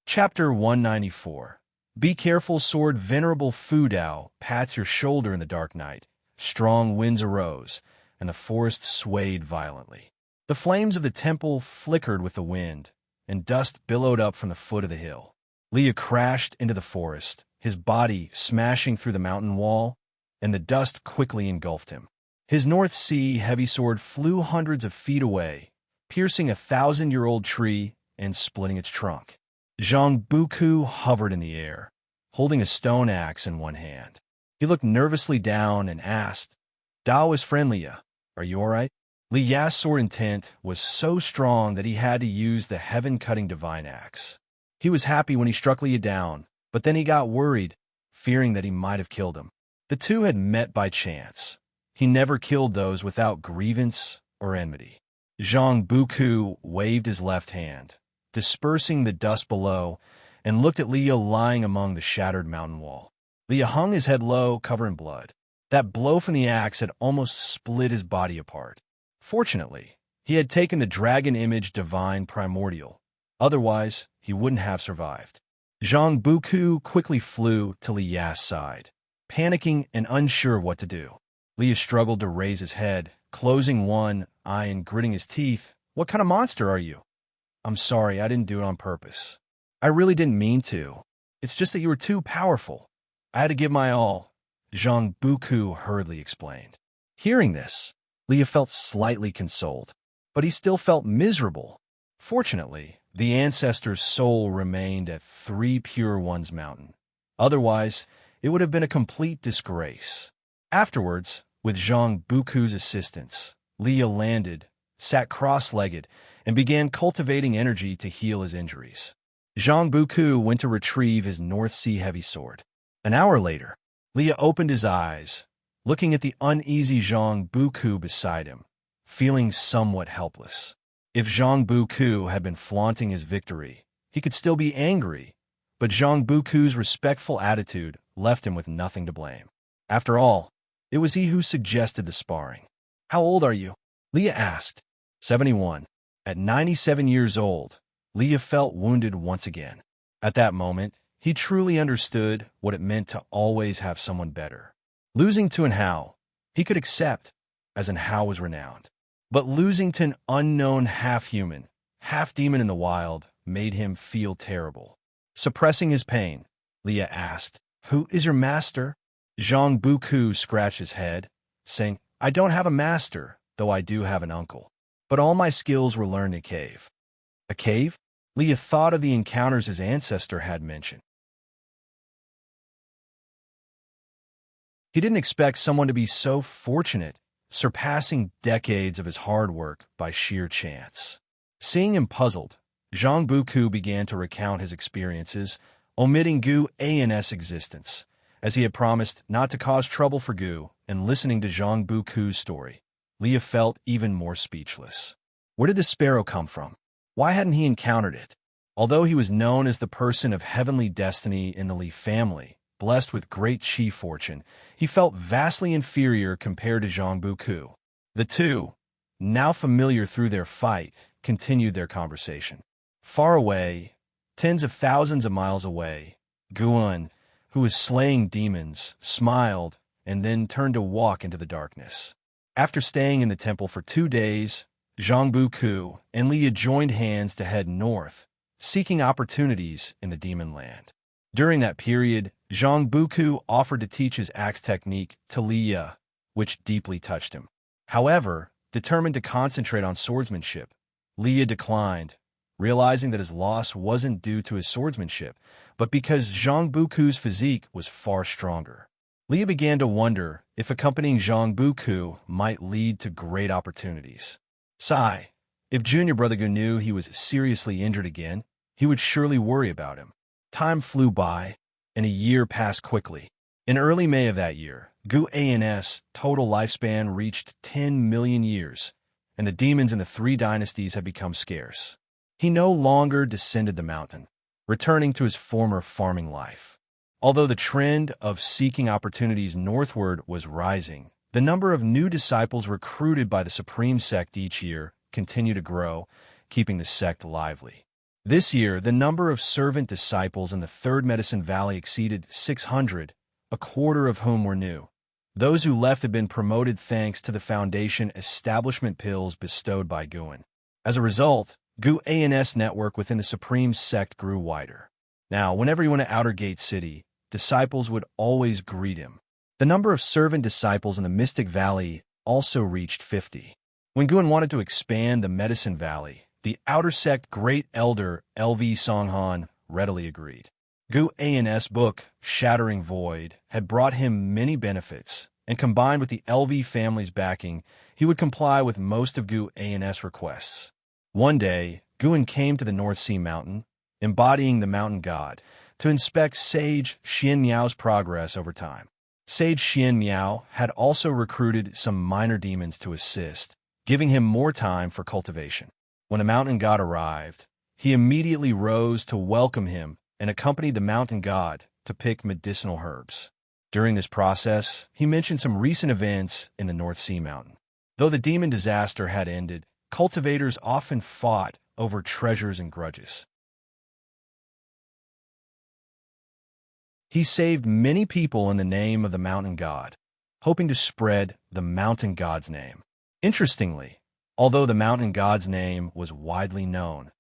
Chapter 194. Be careful, Sword Venerable Fudao pats your shoulder in the dark night. Strong winds arose, and the forest swayed violently. The flames of the temple flickered with the wind, and dust billowed up from the foot of the hill. Liya crashed into the forest, his body smashing through the mountain wall, and the dust quickly engulfed him. His North Sea heavy sword flew hundreds of feet away, piercing a 1,000-year-old tree and splitting its trunk. Zhang Buku hovered in the air, holding a stone axe in one hand. He looked nervously down and asked, Daoist friend Liya, are you all right? Liya's sword intent was so strong that he had to use the heaven-cutting divine axe. He was happy when he struck Liya down, but then he got worried, fearing that he might have killed him. The two had met by chance. He never killed those without grievance or enmity. Zhang Buku waved his left hand, dispersing the dust below, and looked at Liya lying among the shattered mountain wall. Liya hung his head low, covered in blood. That blow from the axe had almost split his body apart. Fortunately, he had taken the dragon image divine primordial. Otherwise, he wouldn't have survived. Zhang Buku quickly flew to Liya's side, panicking and unsure of what to do. Liya struggled to raise his head, closing one eye and gritting his teeth. What kind of monster are you? I'm sorry, I didn't do it on purpose. I really didn't mean to. It's just that you were too powerful. I had to give my all, Zhang Buku hurriedly explained. Hearing this, Leah felt slightly consoled, but he still felt miserable. Fortunately, the ancestor's soul remained at 3 Pure Ones Mountain. Otherwise, it would have been a complete disgrace. Afterwards, with Zhang Buku's assistance, Leah landed, sat cross-legged, and began cultivating energy to heal his injuries. Zhang Buku went to retrieve his North Sea heavy sword. An hour later, Leah opened his eyes, looking at the uneasy Zhang Buku beside him, feeling somewhat helpless. If Zhang Buku had been flaunting his victory, he could still be angry, but Zhang Buku's respectful attitude left him with nothing to blame. After all, it was he who suggested the sparring. How old are you? Leah asked. 71. At 97 years old, Leah felt wounded once again. At that moment, he truly understood what it meant to always have someone better. Losing to an Hao, he could accept, as an Hao was renowned. But losing to an unknown half-human, half-demon in the wild made him feel terrible. Suppressing his pain, Leah asked, "Who is your master?" Zhang Buku scratched his head, saying, "I don't have a master, though I do have an uncle. But all my skills were learned in a cave." A cave? Leah thought of the encounters his ancestor had mentioned. He didn't expect someone to be so fortunate, surpassing decades of his hard work by sheer chance. Seeing him puzzled, Zhang Buku began to recount his experiences, omitting Gu An's existence, as he had promised not to cause trouble for Gu, and listening to Zhang Buku's story. Leah felt even more speechless. Where did the sparrow come from? Why hadn't he encountered it? Although he was known as the person of heavenly destiny in the Li family, blessed with great chi fortune, he felt vastly inferior compared to Zhang Buku. The two, now familiar through their fight, continued their conversation. Far away, tens of thousands of miles away, Guan, who was slaying demons, smiled and then turned to walk into the darkness. After staying in the temple for 2 days, Zhang Buku and Leah joined hands to head north, seeking opportunities in the demon land. During that period, Zhang Buku offered to teach his axe technique to Leah, which deeply touched him. However, determined to concentrate on swordsmanship, Leah declined, realizing that his loss wasn't due to his swordsmanship, but because Zhang Buku's physique was far stronger. Leah began to wonder if accompanying Zhang Buku might lead to great opportunities. Sigh, if junior brother Gu knew he was seriously injured again, he would surely worry about him. Time flew by, and a year passed quickly. In early May of that year, Gu An's total lifespan reached 10 million years, and the demons in the 3 dynasties had become scarce. He no longer descended the mountain, returning to his former farming life. Although the trend of seeking opportunities northward was rising, the number of new disciples recruited by the Supreme Sect each year continued to grow, keeping the sect lively. This year, the number of servant disciples in the Third Medicine Valley exceeded 600, a quarter of whom were new. Those who left had been promoted thanks to the Foundation establishment pills bestowed by Guan. As a result, Gu An's network within the Supreme Sect grew wider. Now, whenever he went to Outer Gate City, disciples would always greet him. The number of servant disciples in the Mystic Valley also reached 50. When Guan wanted to expand the Medicine Valley, the Outer Sect Great Elder LV Songhan readily agreed. Gu An's book, Shattering Void, had brought him many benefits, and combined with the LV family's backing, he would comply with most of Gu An's requests. One day, Guan came to the North Sea Mountain, embodying the mountain god, to inspect Sage Xianmiao's progress over time. Sage Xianmiao had also recruited some minor demons to assist, giving him more time for cultivation. When the mountain god arrived, he immediately rose to welcome him and accompanied the mountain god to pick medicinal herbs. During this process, he mentioned some recent events in the North Sea Mountain. Though the demon disaster had ended, cultivators often fought over treasures and grudges. He saved many people in the name of the mountain god, hoping to spread the mountain god's name. Interestingly, although the mountain god's name was widely known,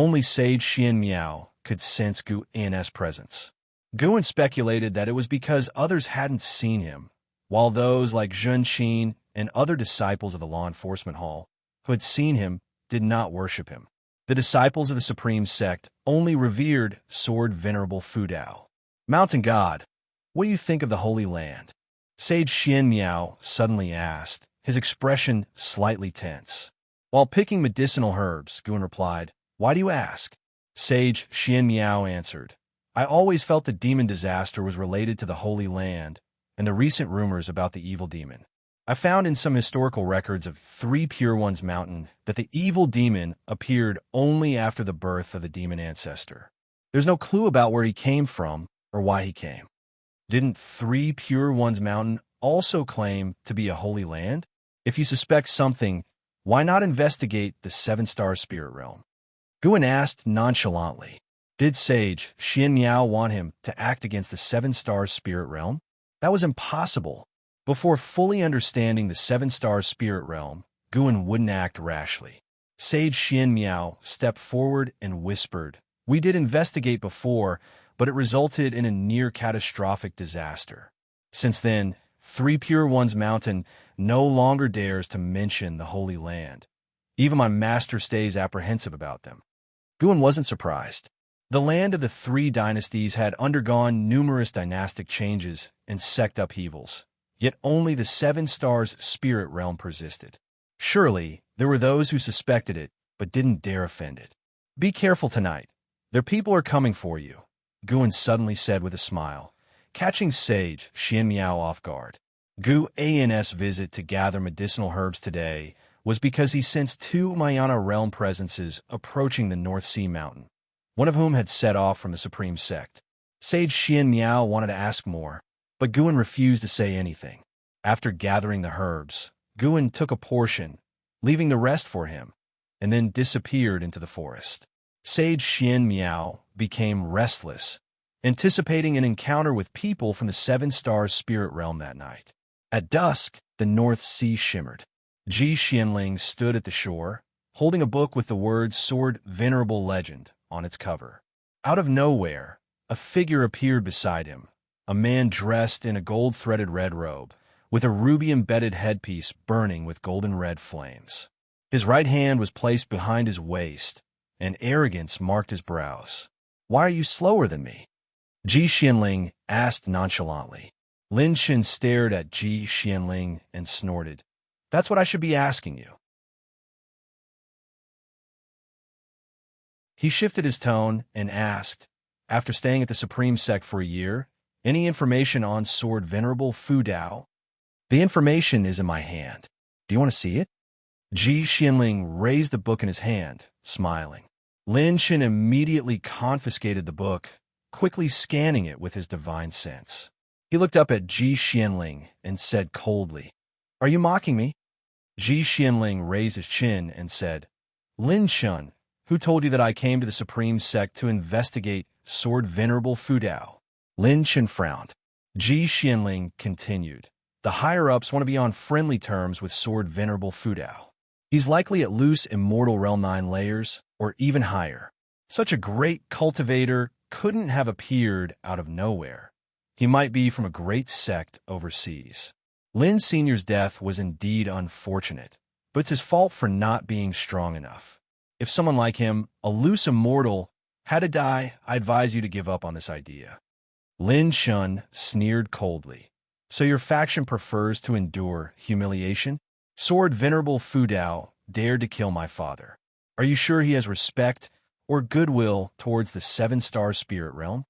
Only Sage Xianxia could sense Guan's presence. Guan speculated that it was because others hadn't seen him, while those like Zhenqin and other disciples of the law enforcement hall who had seen him did not worship him. The disciples of the Supreme Sect only revered Sword Venerable Fudao. Mountain God, what do you think of the Holy Land? Sage Xianxia suddenly asked, his expression slightly tense. While picking medicinal herbs, Guan replied, "Why do you ask?" Sage Xianxia answered, "I always felt the demon disaster was related to the Holy Land and the recent rumors about the evil demon. I found in some historical records of Three Pure Ones Mountain that the evil demon appeared only after the birth of the demon ancestor. There's no clue about where he came from or why he came. Didn't Three Pure Ones Mountain also claim to be a holy land? If you suspect something, why not investigate the seven-star spirit realm?" Guan asked nonchalantly. Did Sage Xianxia want him to act against the seven-star spirit realm? That was impossible. Before fully understanding the seven-star spirit realm, Guan wouldn't act rashly. Sage Xianxia stepped forward and whispered, "We did investigate before, but it resulted in a near-catastrophic disaster. Since then, Three Pure Ones Mountain no longer dares to mention the Holy Land. Even my master stays apprehensive about them." Guan wasn't surprised. The land of the three dynasties had undergone numerous dynastic changes and sect upheavals, yet only the Seven Stars spirit realm persisted. Surely, there were those who suspected it, but didn't dare offend it. "Be careful tonight. Their people are coming for you," Guan suddenly said with a smile, catching Sage Xianxia off guard. Guan's visit to gather medicinal herbs today was because he sensed two Mayana realm presences approaching the North Sea Mountain, one of whom had set off from the Supreme Sect. Sage Xianxia wanted to ask more, but Guan refused to say anything. After gathering the herbs, Guan took a portion, leaving the rest for him, and then disappeared into the forest. Sage Xianxia became restless, anticipating an encounter with people from the Seven Stars spirit realm that night. At dusk, the North Sea shimmered. Ji Xianling stood at the shore, holding a book with the words Sword Venerable Legend on its cover. Out of nowhere, a figure appeared beside him, a man dressed in a gold-threaded red robe, with a ruby-embedded headpiece burning with golden-red flames. His right hand was placed behind his waist, and arrogance marked his brows. "Why are you slower than me?" Ji Xianling asked nonchalantly. Lin Shen stared at Ji Xianling and snorted. "That's what I should be asking you." He shifted his tone and asked, after staying at the Supreme Sect for a year, "Any information on Sword Venerable Fudao?" "The information is in my hand. Do you want to see it?" Ji Xianling raised the book in his hand, smiling. Lin Shen immediately confiscated the book, quickly scanning it with his divine sense. He looked up at Ji Xianling and said coldly, "Are you mocking me?" Ji Xianling raised his chin and said, "Lin Shen, who told you that I came to the Supreme Sect to investigate Sword Venerable Fudao?" Lin Shen frowned. Ji Xianling continued, "The higher-ups want to be on friendly terms with Sword Venerable Fudao. He's likely at loose Immortal Realm 9 layers, or even higher. Such a great cultivator couldn't have appeared out of nowhere. He might be from a great sect overseas. Lin Senior's death was indeed unfortunate, but it's his fault for not being strong enough. If someone like him, a loose immortal, had to die, I advise you to give up on this idea." Lin Shen sneered coldly. "So your faction prefers to endure humiliation? Sword Venerable Fudao dared to kill my father. Are you sure he has respect or goodwill towards the Seven-Star Spirit Realm?"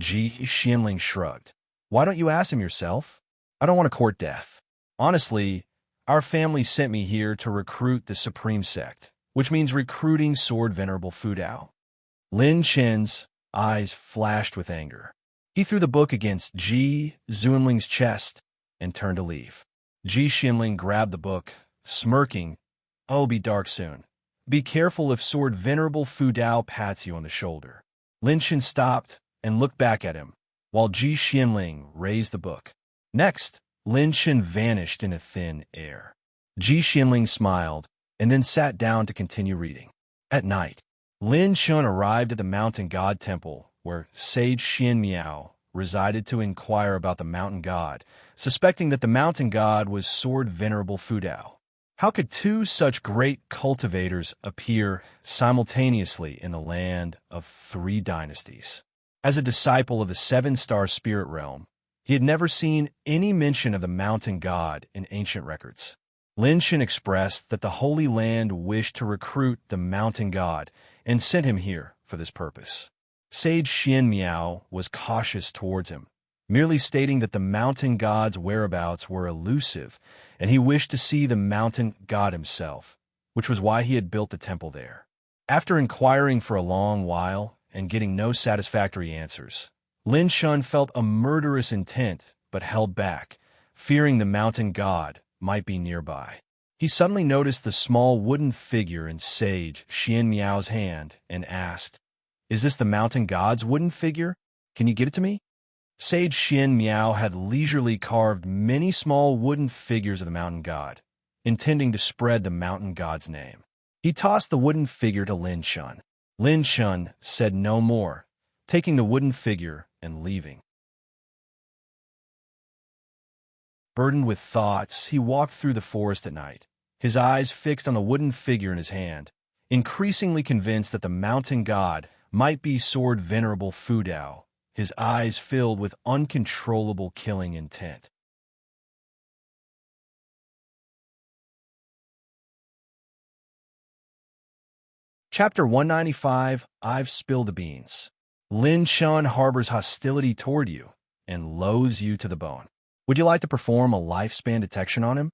Ji Xianling shrugged. "Why don't you ask him yourself? I don't want to court death. Honestly, our family sent me here to recruit the Supreme Sect, which means recruiting Sword Venerable Fudao." Lin Chen's eyes flashed with anger. He threw the book against Ji Zunling's chest and turned to leave. Ji Xianling grabbed the book, smirking, "Oh, be dark soon. Be careful if Sword Venerable Fudao pats you on the shoulder." Lin Chen stopped and looked back at him, while Ji Xianling raised the book. Next, Lin Chen vanished in a thin air. Ji Xianling smiled, and then sat down to continue reading. At night, Lin Shun arrived at the mountain god temple, where sage Xianxia resided, to inquire about the mountain god, suspecting that the mountain god was Sword Venerable Fudao. How could two such great cultivators appear simultaneously in the land of three dynasties? As a disciple of the seven-star spirit realm, he had never seen any mention of the mountain god in ancient records. Lin Shin expressed that the Holy Land wished to recruit the mountain god and sent him here for this purpose. Sage Xianxia was cautious towards him, merely stating that the mountain god's whereabouts were elusive, and he wished to see the mountain god himself, which was why he had built the temple there. After inquiring for a long while and getting no satisfactory answers, Lin Shun felt a murderous intent but held back, fearing the mountain god might be nearby. He suddenly noticed the small wooden figure in Sage Xianxia's hand and asked, "Is this the mountain god's wooden figure? Can you get it to me?" Sage Xianxia had leisurely carved many small wooden figures of the mountain god, intending to spread the mountain god's name. He tossed the wooden figure to Lin Shun. Lin Shun said no more, taking the wooden figure and leaving. Burdened with thoughts, he walked through the forest at night, his eyes fixed on the wooden figure in his hand, increasingly convinced that the mountain god might be Sword Venerable Fudao, his eyes filled with uncontrollable killing intent. Chapter 195, I've Spilled the Beans. Lin Shun harbors hostility toward you and loathes you to the bone. Would you like to perform a lifespan detection on him?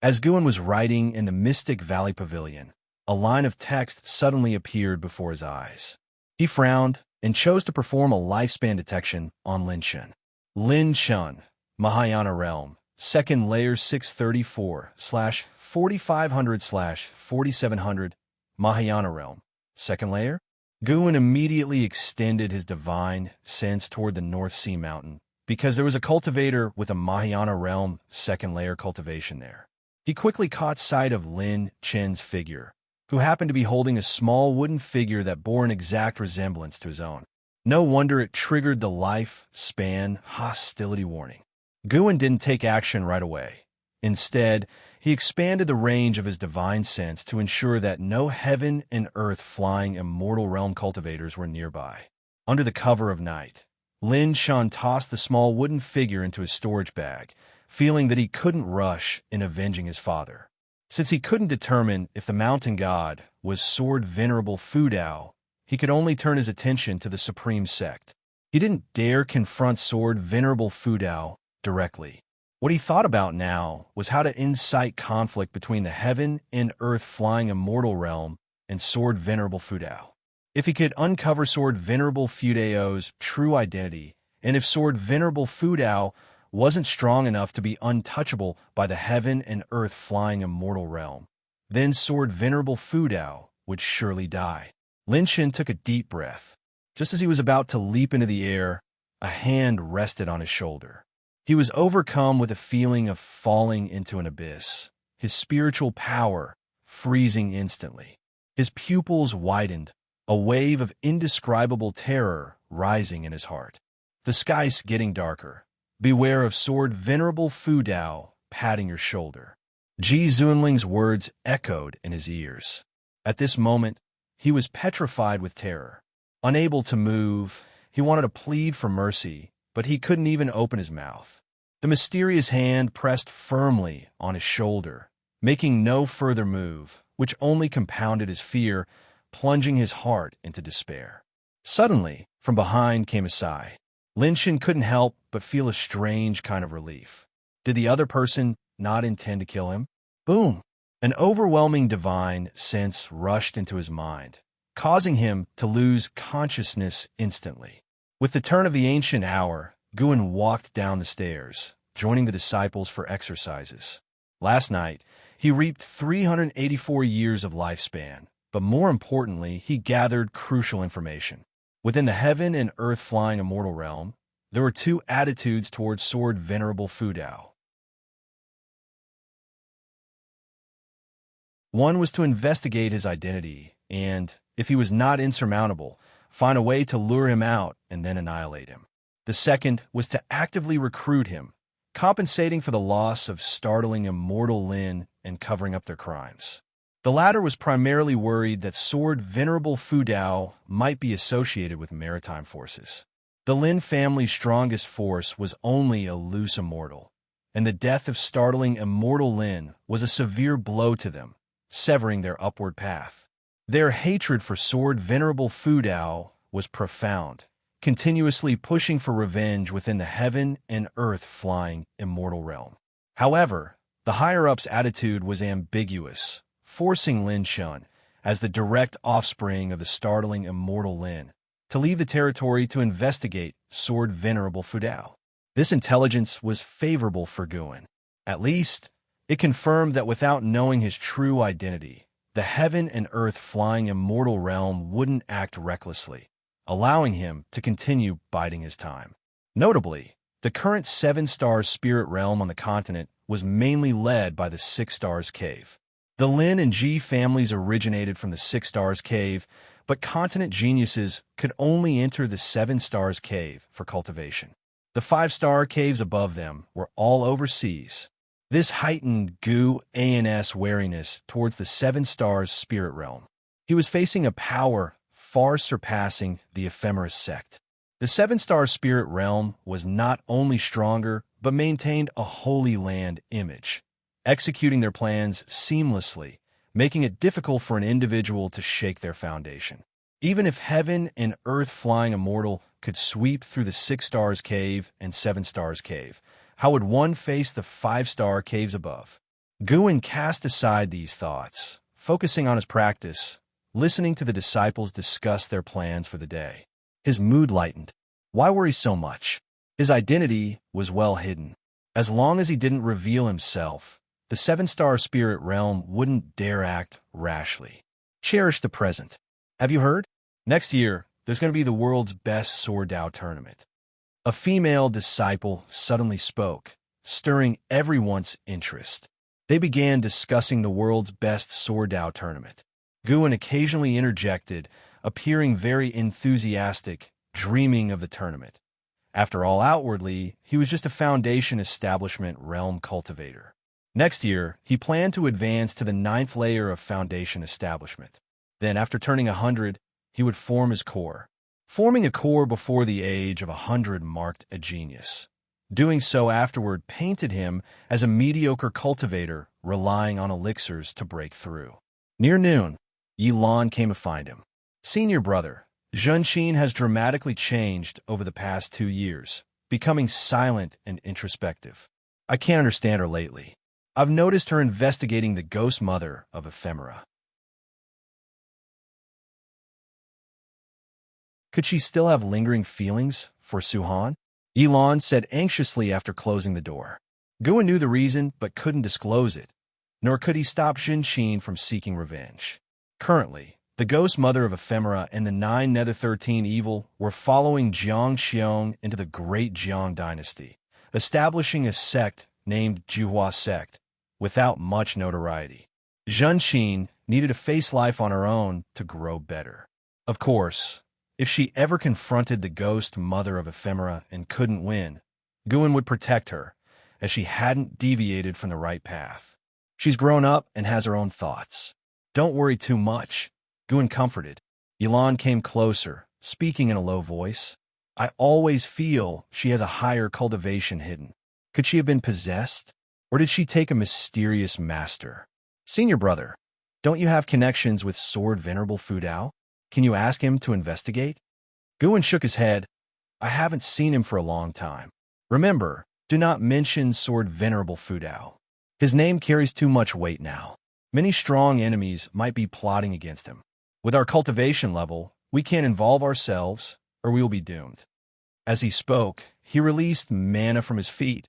As Guan was writing in the Mystic Valley Pavilion, a line of text suddenly appeared before his eyes. He frowned and chose to perform a lifespan detection on Lin Shun. Lin Shun, Mahayana Realm, second layer 634/4500/4700, Mahayana Realm, second layer. Guan immediately extended his divine sense toward the North Sea Mountain, because there was a cultivator with a Mahayana Realm second layer cultivation there. He quickly caught sight of Lin Chen's figure, who happened to be holding a small wooden figure that bore an exact resemblance to his own. No wonder it triggered the life-span hostility warning. Guan didn't take action right away. Instead, he expanded the range of his divine sense to ensure that no heaven and earth flying immortal realm cultivators were nearby. Under the cover of night, Lin Shun tossed the small wooden figure into his storage bag, feeling that he couldn't rush in avenging his father. Since he couldn't determine if the mountain god was Sword Venerable Fudao, he could only turn his attention to the supreme sect. He didn't dare confront Sword Venerable Fudao directly. What he thought about now was how to incite conflict between the heaven and earth flying immortal realm and Sword Venerable Fudao. If he could uncover Sword Venerable Fudao's true identity, and if Sword Venerable Fudao wasn't strong enough to be untouchable by the heaven and earth flying immortal realm, then Sword Venerable Fudao would surely die. Lin Shin took a deep breath. Just as he was about to leap into the air, a hand rested on his shoulder. He was overcome with a feeling of falling into an abyss, his spiritual power freezing instantly. His pupils widened, a wave of indescribable terror rising in his heart. The sky's getting darker. Beware of Sword Venerable Fudao patting your shoulder. Ji Zunling's words echoed in his ears. At this moment, he was petrified with terror. Unable to move, he wanted to plead for mercy, but he couldn't even open his mouth. The mysterious hand pressed firmly on his shoulder, making no further move, which only compounded his fear, plunging his heart into despair. Suddenly, from behind came a sigh. Lin Shin couldn't help but feel a strange kind of relief. Did the other person not intend to kill him? Boom! An overwhelming divine sense rushed into his mind, causing him to lose consciousness instantly. With the turn of the ancient hour, Guan walked down the stairs, joining the disciples for exercises. Last night, he reaped 384 years of lifespan, but more importantly, he gathered crucial information. Within the heaven and earth flying immortal realm, there were two attitudes towards Sword Venerable Fudao. One was to investigate his identity and, if he was not insurmountable, find a way to lure him out and then annihilate him. The second was to actively recruit him, compensating for the loss of startling immortal Lin and covering up their crimes. The latter was primarily worried that Sword Venerable Fu Dao might be associated with maritime forces. The Lin family's strongest force was only a loose immortal, and the death of startling immortal Lin was a severe blow to them, severing their upward path. Their hatred for Sword Venerable Fu Dao was profound, continuously pushing for revenge within the heaven and earth flying immortal realm. However, the higher-ups' attitude was ambiguous, forcing Lin Shun, as the direct offspring of the startling immortal Lin, to leave the territory to investigate Sword Venerable Fu Dao. This intelligence was favorable for Guan. At least, it confirmed that without knowing his true identity, the heaven and earth flying immortal realm wouldn't act recklessly, allowing him to continue biding his time. Notably, the current 7-star spirit realm on the continent was mainly led by the 6 Stars Cave. The Lin and Ji families originated from the 6 Stars Cave, but continent geniuses could only enter the 7 Stars Cave for cultivation. The 5-star caves above them were all overseas. This heightened Gu An's wariness towards the 7 Stars spirit realm. He was facing a power far surpassing the ephemeris sect. The 7-star spirit realm was not only stronger, but maintained a Holy Land image, executing their plans seamlessly, making it difficult for an individual to shake their foundation. Even if heaven and earth flying immortal could sweep through the 6 Stars Cave and 7 Stars Cave, how would one face the 5-star caves above? Guan cast aside these thoughts, focusing on his practice, listening to the disciples discuss their plans for the day. His mood lightened. Why worry so much? His identity was well hidden. As long as he didn't reveal himself, the 7-star spirit realm wouldn't dare act rashly. Cherish the present. Have you heard? Next year, there's going to be the world's best Sword Dao tournament. A female disciple suddenly spoke, stirring everyone's interest. They began discussing the world's best Sword Dao tournament. Guan occasionally interjected, appearing very enthusiastic, dreaming of the tournament. After all, outwardly, he was just a Foundation Establishment realm cultivator. Next year, he planned to advance to the 9th layer of Foundation Establishment. Then, after turning 100, he would form his core. Forming a core before the age of 100 marked a genius. Doing so afterward painted him as a mediocre cultivator relying on elixirs to break through. Near noon, Yilan came to find him. Senior brother, Xianxia has dramatically changed over the past 2 years, becoming silent and introspective. I can't understand her lately. I've noticed her investigating the ghost mother of ephemera. Could she still have lingering feelings for Suhan? Yilan said anxiously after closing the door. Guan knew the reason but couldn't disclose it, nor could he stop Xianxia from seeking revenge. Currently, the ghost mother of ephemera and the 9 Nether 13 evil were following Jiang Xiong into the Great Jiang dynasty, establishing a sect named Juhua sect, without much notoriety. Xianxia needed to face life on her own to grow better. Of course, if she ever confronted the ghost mother of ephemera and couldn't win, Guan would protect her, as she hadn't deviated from the right path. She's grown up and has her own thoughts. Don't worry too much, Guan comforted. Yilan came closer, speaking in a low voice. I always feel she has a higher cultivation hidden. Could she have been possessed? Or did she take a mysterious master? Senior brother, don't you have connections with Sword Venerable Fu Dao? Can you ask him to investigate? Guan shook his head. I haven't seen him for a long time. Remember, do not mention Sword Venerable Fu Dao. His name carries too much weight now. Many strong enemies might be plotting against him. With our cultivation level, we can't involve ourselves, or we will be doomed. As he spoke, he released mana from his feet,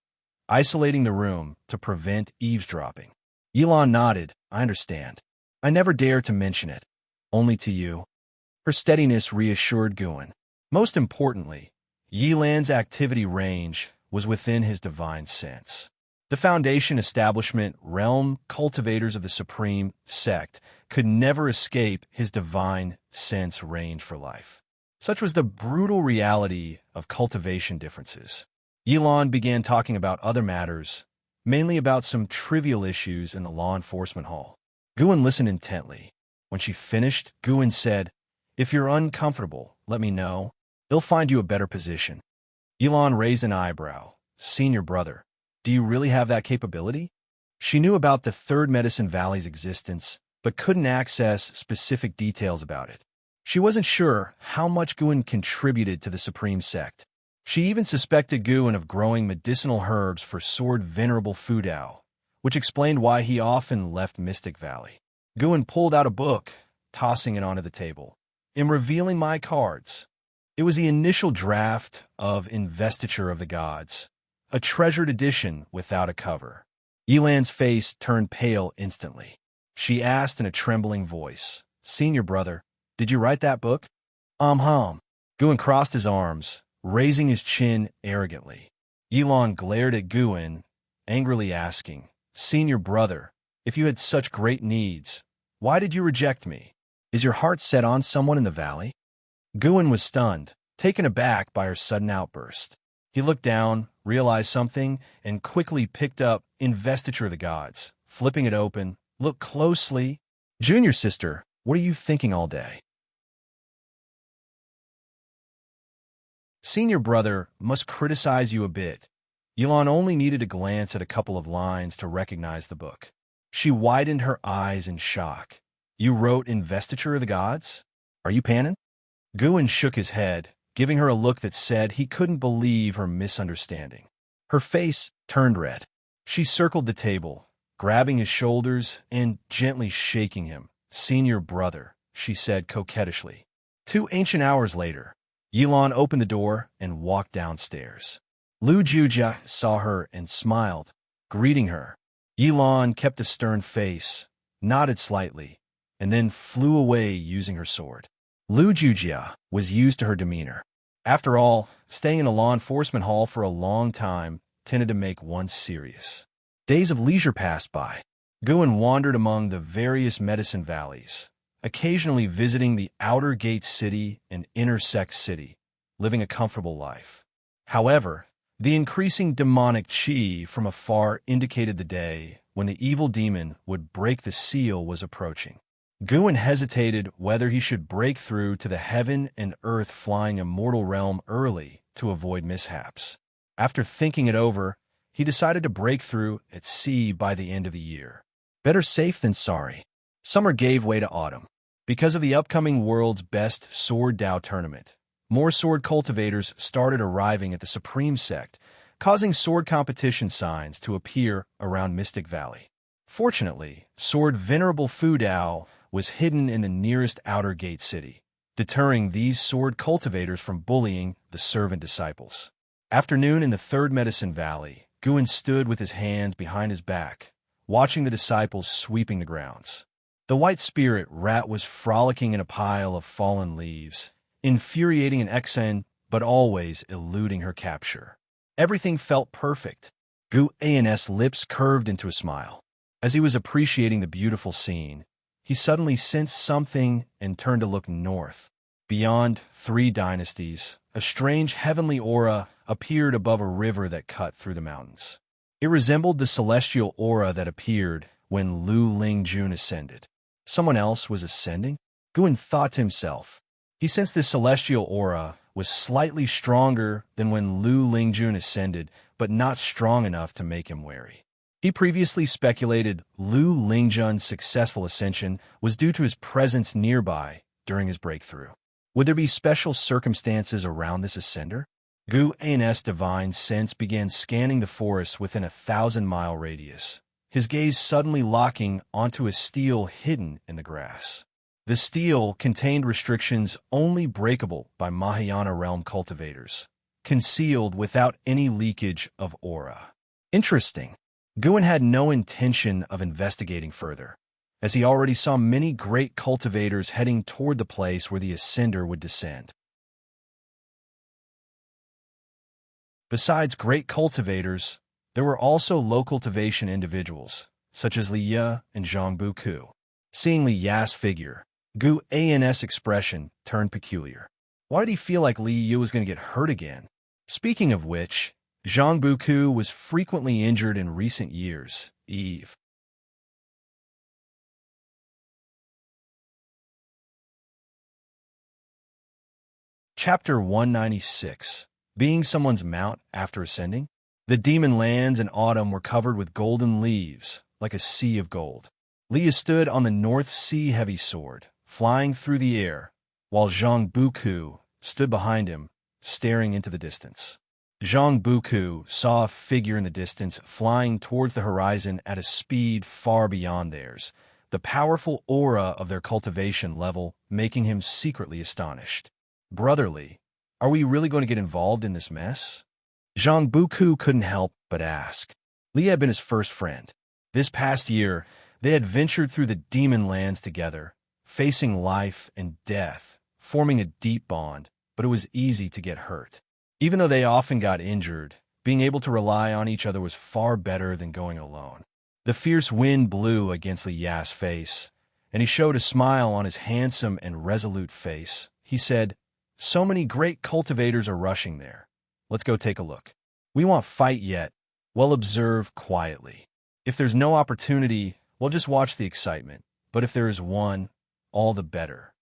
isolating the room to prevent eavesdropping. Yilan nodded. I understand. I never dare to mention it. Only to you. Her steadiness reassured Guan. Most importantly, Yilan's activity range was within his divine sense. The Foundation establishment realm cultivators of the supreme sect could never escape his divine sense range for life. Such was the brutal reality of cultivation differences. Yilan began talking about other matters, mainly about some trivial issues in the law enforcement hall. Guan listened intently. When she finished, Guan said, "If you're uncomfortable, let me know. They'll find you a better position." Yilan raised an eyebrow. "Senior brother, do you really have that capability?" She knew about the Third Medicine Valley's existence, but couldn't access specific details about it. She wasn't sure how much Guan contributed to the Supreme Sect. She even suspected Guan of growing medicinal herbs for Sword Venerable Fudao, which explained why he often left Mystic Valley. Guan pulled out a book, tossing it onto the table. "In revealing my cards." It was the initial draft of Investiture of the Gods, a treasured edition without a cover. Yilan's face turned pale instantly. She asked in a trembling voice, "Senior brother, did you write that book?" Hum. Guan crossed his arms, raising his chin arrogantly. Yilan glared at Guan, angrily asking, "Senior brother, if you had such great needs, why did you reject me? Is your heart set on someone in the valley?" Guan was stunned, taken aback by her sudden outburst. He looked down, realized something, and quickly picked up Investiture of the Gods. Flipping it open, looked closely. "Junior sister, what are you thinking all day?" "Senior brother must criticize you a bit." Yilan only needed a glance at a couple of lines to recognize the book. She widened her eyes in shock. "You wrote Investiture of the Gods? Are you panning?" Guan shook his head, giving her a look that said he couldn't believe her misunderstanding. Her face turned red. She circled the table, grabbing his shoulders and gently shaking him. "Senior brother," she said coquettishly. 2 ancient hours later, Yilan opened the door and walked downstairs. Lu Jujia saw her and smiled, greeting her. Yilan kept a stern face, nodded slightly, and then flew away using her sword. Lu Jujia was used to her demeanor. After all, staying in a law enforcement hall for a long time tended to make one serious. Days of leisure passed by. Guan wandered among the various medicine valleys, occasionally visiting the Outer Gate City and Inner Sect City, living a comfortable life. However, the increasing demonic chi from afar indicated the day when the evil demon would break the seal was approaching. Guan hesitated whether he should break through to the heaven and earth flying immortal realm early to avoid mishaps. After thinking it over, he decided to break through at sea by the end of the year. Better safe than sorry. Summer gave way to autumn. Because of the upcoming World's Best Sword Dao tournament, more sword cultivators started arriving at the Supreme Sect, causing sword competition signs to appear around Mystic Valley. Fortunately, Sword Venerable Fudao was hidden in the nearest Outer Gate City, deterring these sword cultivators from bullying the servant disciples. Afternoon in the Third Medicine Valley, Guan stood with his hands behind his back, watching the disciples sweeping the grounds. The white spirit rat was frolicking in a pile of fallen leaves, infuriating an Exen, but always eluding her capture. Everything felt perfect. Guan's lips curved into a smile. As he was appreciating the beautiful scene, he suddenly sensed something and turned to look north. Beyond 3 dynasties, a strange heavenly aura appeared above a river that cut through the mountains. It resembled the celestial aura that appeared when Lu Lingjun ascended. Someone else was ascending? Guan thought to himself. He sensed this celestial aura was slightly stronger than when Lu Lingjun ascended, but not strong enough to make him wary. He previously speculated Lu Lingjun's successful ascension was due to his presence nearby during his breakthrough. Would there be special circumstances around this ascender? Guan's divine sense began scanning the forest within a 1,000-mile radius, his gaze suddenly locking onto a stele hidden in the grass. The stele contained restrictions only breakable by Mahayana realm cultivators, concealed without any leakage of aura. Interesting. Guan had no intention of investigating further, as he already saw many great cultivators heading toward the place where the ascender would descend. Besides great cultivators, There were also low cultivation individuals, such as Li Ye and Zhang Buku. Seeing Li Ya's figure, Gu An's expression turned peculiar. Why did he feel like Li Yu was going to get hurt again? Speaking of which, Zhang Buku was frequently injured in recent years. Eve. Chapter 196. Being someone's mount after ascending? The demon lands in autumn were covered with golden leaves, like a sea of gold. Li stood on the North Sea heavy sword, flying through the air, while Zhang Buku stood behind him, staring into the distance. Zhang Buku saw a figure in the distance flying towards the horizon at a speed far beyond theirs, the powerful aura of their cultivation level making him secretly astonished. Brotherly, are we really going to get involved in this mess? Zhang Buku couldn't help but ask. Li had been his first friend. This past year, they had ventured through the demon lands together, facing life and death, forming a deep bond, but it was easy to get hurt. Even though they often got injured, being able to rely on each other was far better than going alone. The fierce wind blew against Li Ya's face, and he showed a smile on his handsome and resolute face. He said, "So many great cultivators are rushing there. Let's go take a look. We won't fight yet. We'll observe quietly. If there's no opportunity, we'll just watch the excitement. But if there is one, all the better."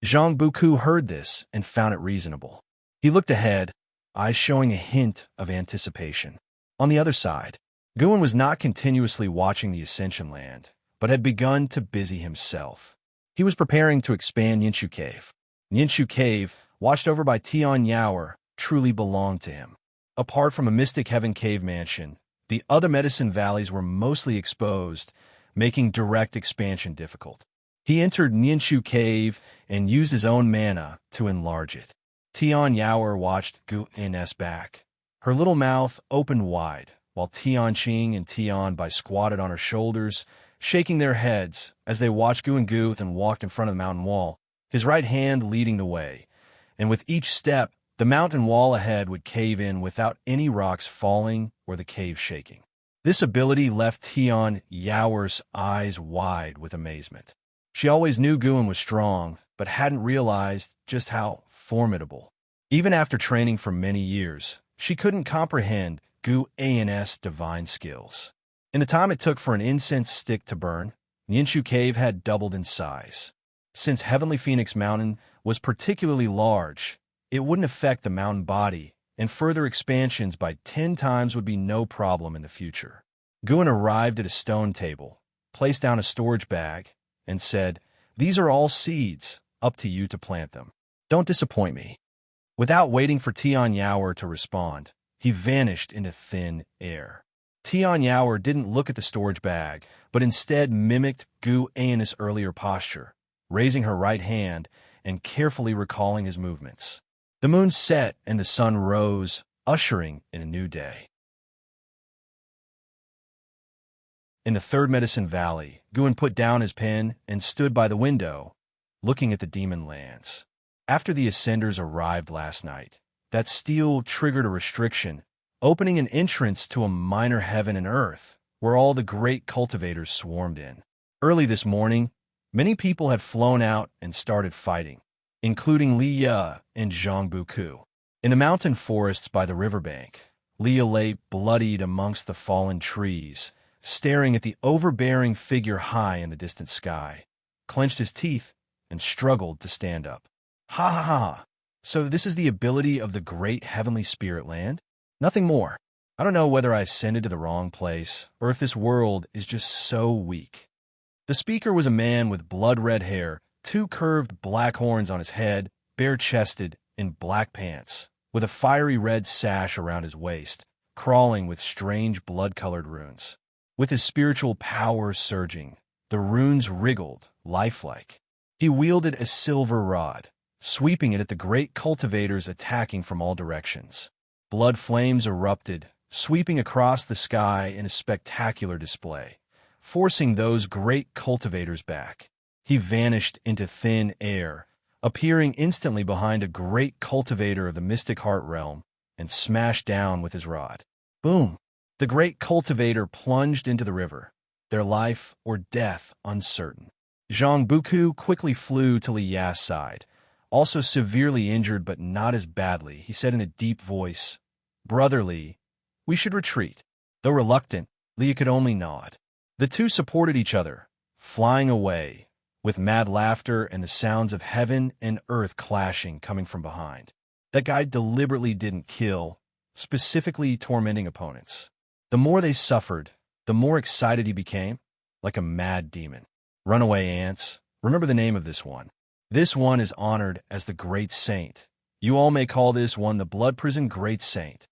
Zhang Buku heard this and found it reasonable. He looked ahead, eyes showing a hint of anticipation. On the other side, Guan was not continuously watching the Ascension Land, but had begun to busy himself. He was preparing to expand Yinshu Cave. Yinshu Cave, watched over by Tian Yaoer, truly belonged to him. Apart from a Mystic Heaven cave mansion, the other medicine valleys were mostly exposed, making direct expansion difficult. He entered Ninshu Cave and used his own mana to enlarge it. Tian Yaoer watched Gu N's back. Her little mouth opened wide, while Tian Qing and Tian Bai squatted on her shoulders, shaking their heads as they watched Gu and walked in front of the mountain wall, his right hand leading the way. And with each step, the mountain wall ahead would cave in without any rocks falling or the cave shaking. This ability left Tian Yaoer's eyes wide with amazement. She always knew Guan was strong, but hadn't realized just how formidable. Even after training for many years, she couldn't comprehend Gu An's divine skills. In the time it took for an incense stick to burn, Ninshu Cave had doubled in size. Since Heavenly Phoenix Mountain was particularly large, it wouldn't affect the mountain body, and further expansions by 10 times would be no problem in the future. Guan arrived at a stone table, placed down a storage bag, and said, "These are all seeds, up to you to plant them. Don't disappoint me." Without waiting for Tian Yaoer to respond, he vanished into thin air. Tian Yaoer didn't look at the storage bag, but instead mimicked Gu An's earlier posture, raising her right hand and carefully recalling his movements. The moon set and the sun rose, ushering in a new day. In the third Medicine Valley, Guan put down his pen and stood by the window, looking at the demon lands. After the Ascenders arrived last night, that steel triggered a restriction, opening an entrance to a minor heaven and earth, where all the great cultivators swarmed in. Early this morning, many people had flown out and started fighting, including Li Ye and Zhang Buku. In the mountain forests by the riverbank, Li Ye lay bloodied amongst the fallen trees, staring at the overbearing figure high in the distant sky, clenched his teeth, and struggled to stand up. Ha ha ha! So this is the ability of the great heavenly spirit land? Nothing more. I don't know whether I ascended to the wrong place, or if this world is just so weak. The speaker was a man with blood-red hair, 2 curved black horns on his head, bare-chested, in black pants, with a fiery red sash around his waist, crawling with strange blood-colored runes. With his spiritual power surging, the runes wriggled, lifelike. He wielded a silver rod, sweeping it at the great cultivators attacking from all directions. Blood flames erupted, sweeping across the sky in a spectacular display, forcing those great cultivators back. He vanished into thin air, appearing instantly behind a great cultivator of the Mystic Heart realm, and smashed down with his rod. Boom! The great cultivator plunged into the river, their life or death uncertain. Zhang Buku quickly flew to Li Ya's side, also severely injured but not as badly. He said in a deep voice, "Brother Li, we should retreat." Though reluctant, Li could only nod. The two supported each other, flying away, with mad laughter and the sounds of heaven and earth clashing coming from behind. That guy deliberately didn't kill, specifically tormenting opponents. The more they suffered, the more excited he became, like a mad demon. Runaway ants, remember the name of this one. This one is honored as the Great Saint. You all may call this one the Blood Prison Great Saint.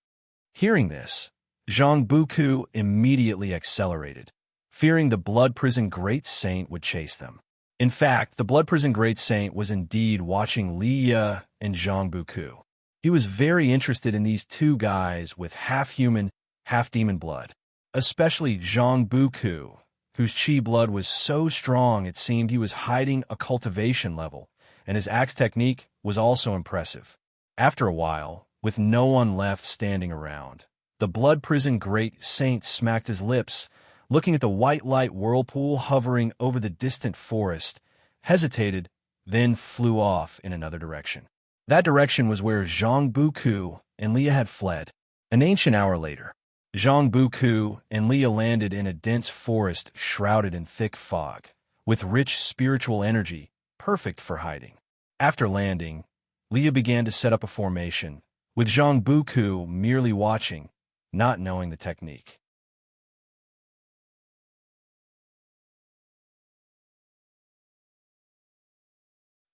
Hearing this, Zhang Buku immediately accelerated, fearing the Blood Prison Great Saint would chase them. In fact, the Blood Prison Great Saint was indeed watching Li Ya and Zhang Buku. He was very interested in these two guys with half-human, half-demon blood, especially Zhang Buku, whose chi blood was so strong it seemed he was hiding a cultivation level, and his axe technique was also impressive. After a while, with no one left standing around, the Blood Prison Great Saint smacked his lips, looking at the white light whirlpool hovering over the distant forest, hesitated, then flew off in another direction. That direction was where Zhang Buku and Li Ya had fled. An ancient hour later, Zhang Buku and Li Ya landed in a dense forest shrouded in thick fog, with rich spiritual energy, perfect for hiding. After landing, Li Ya began to set up a formation, with Zhang Buku merely watching, not knowing the technique.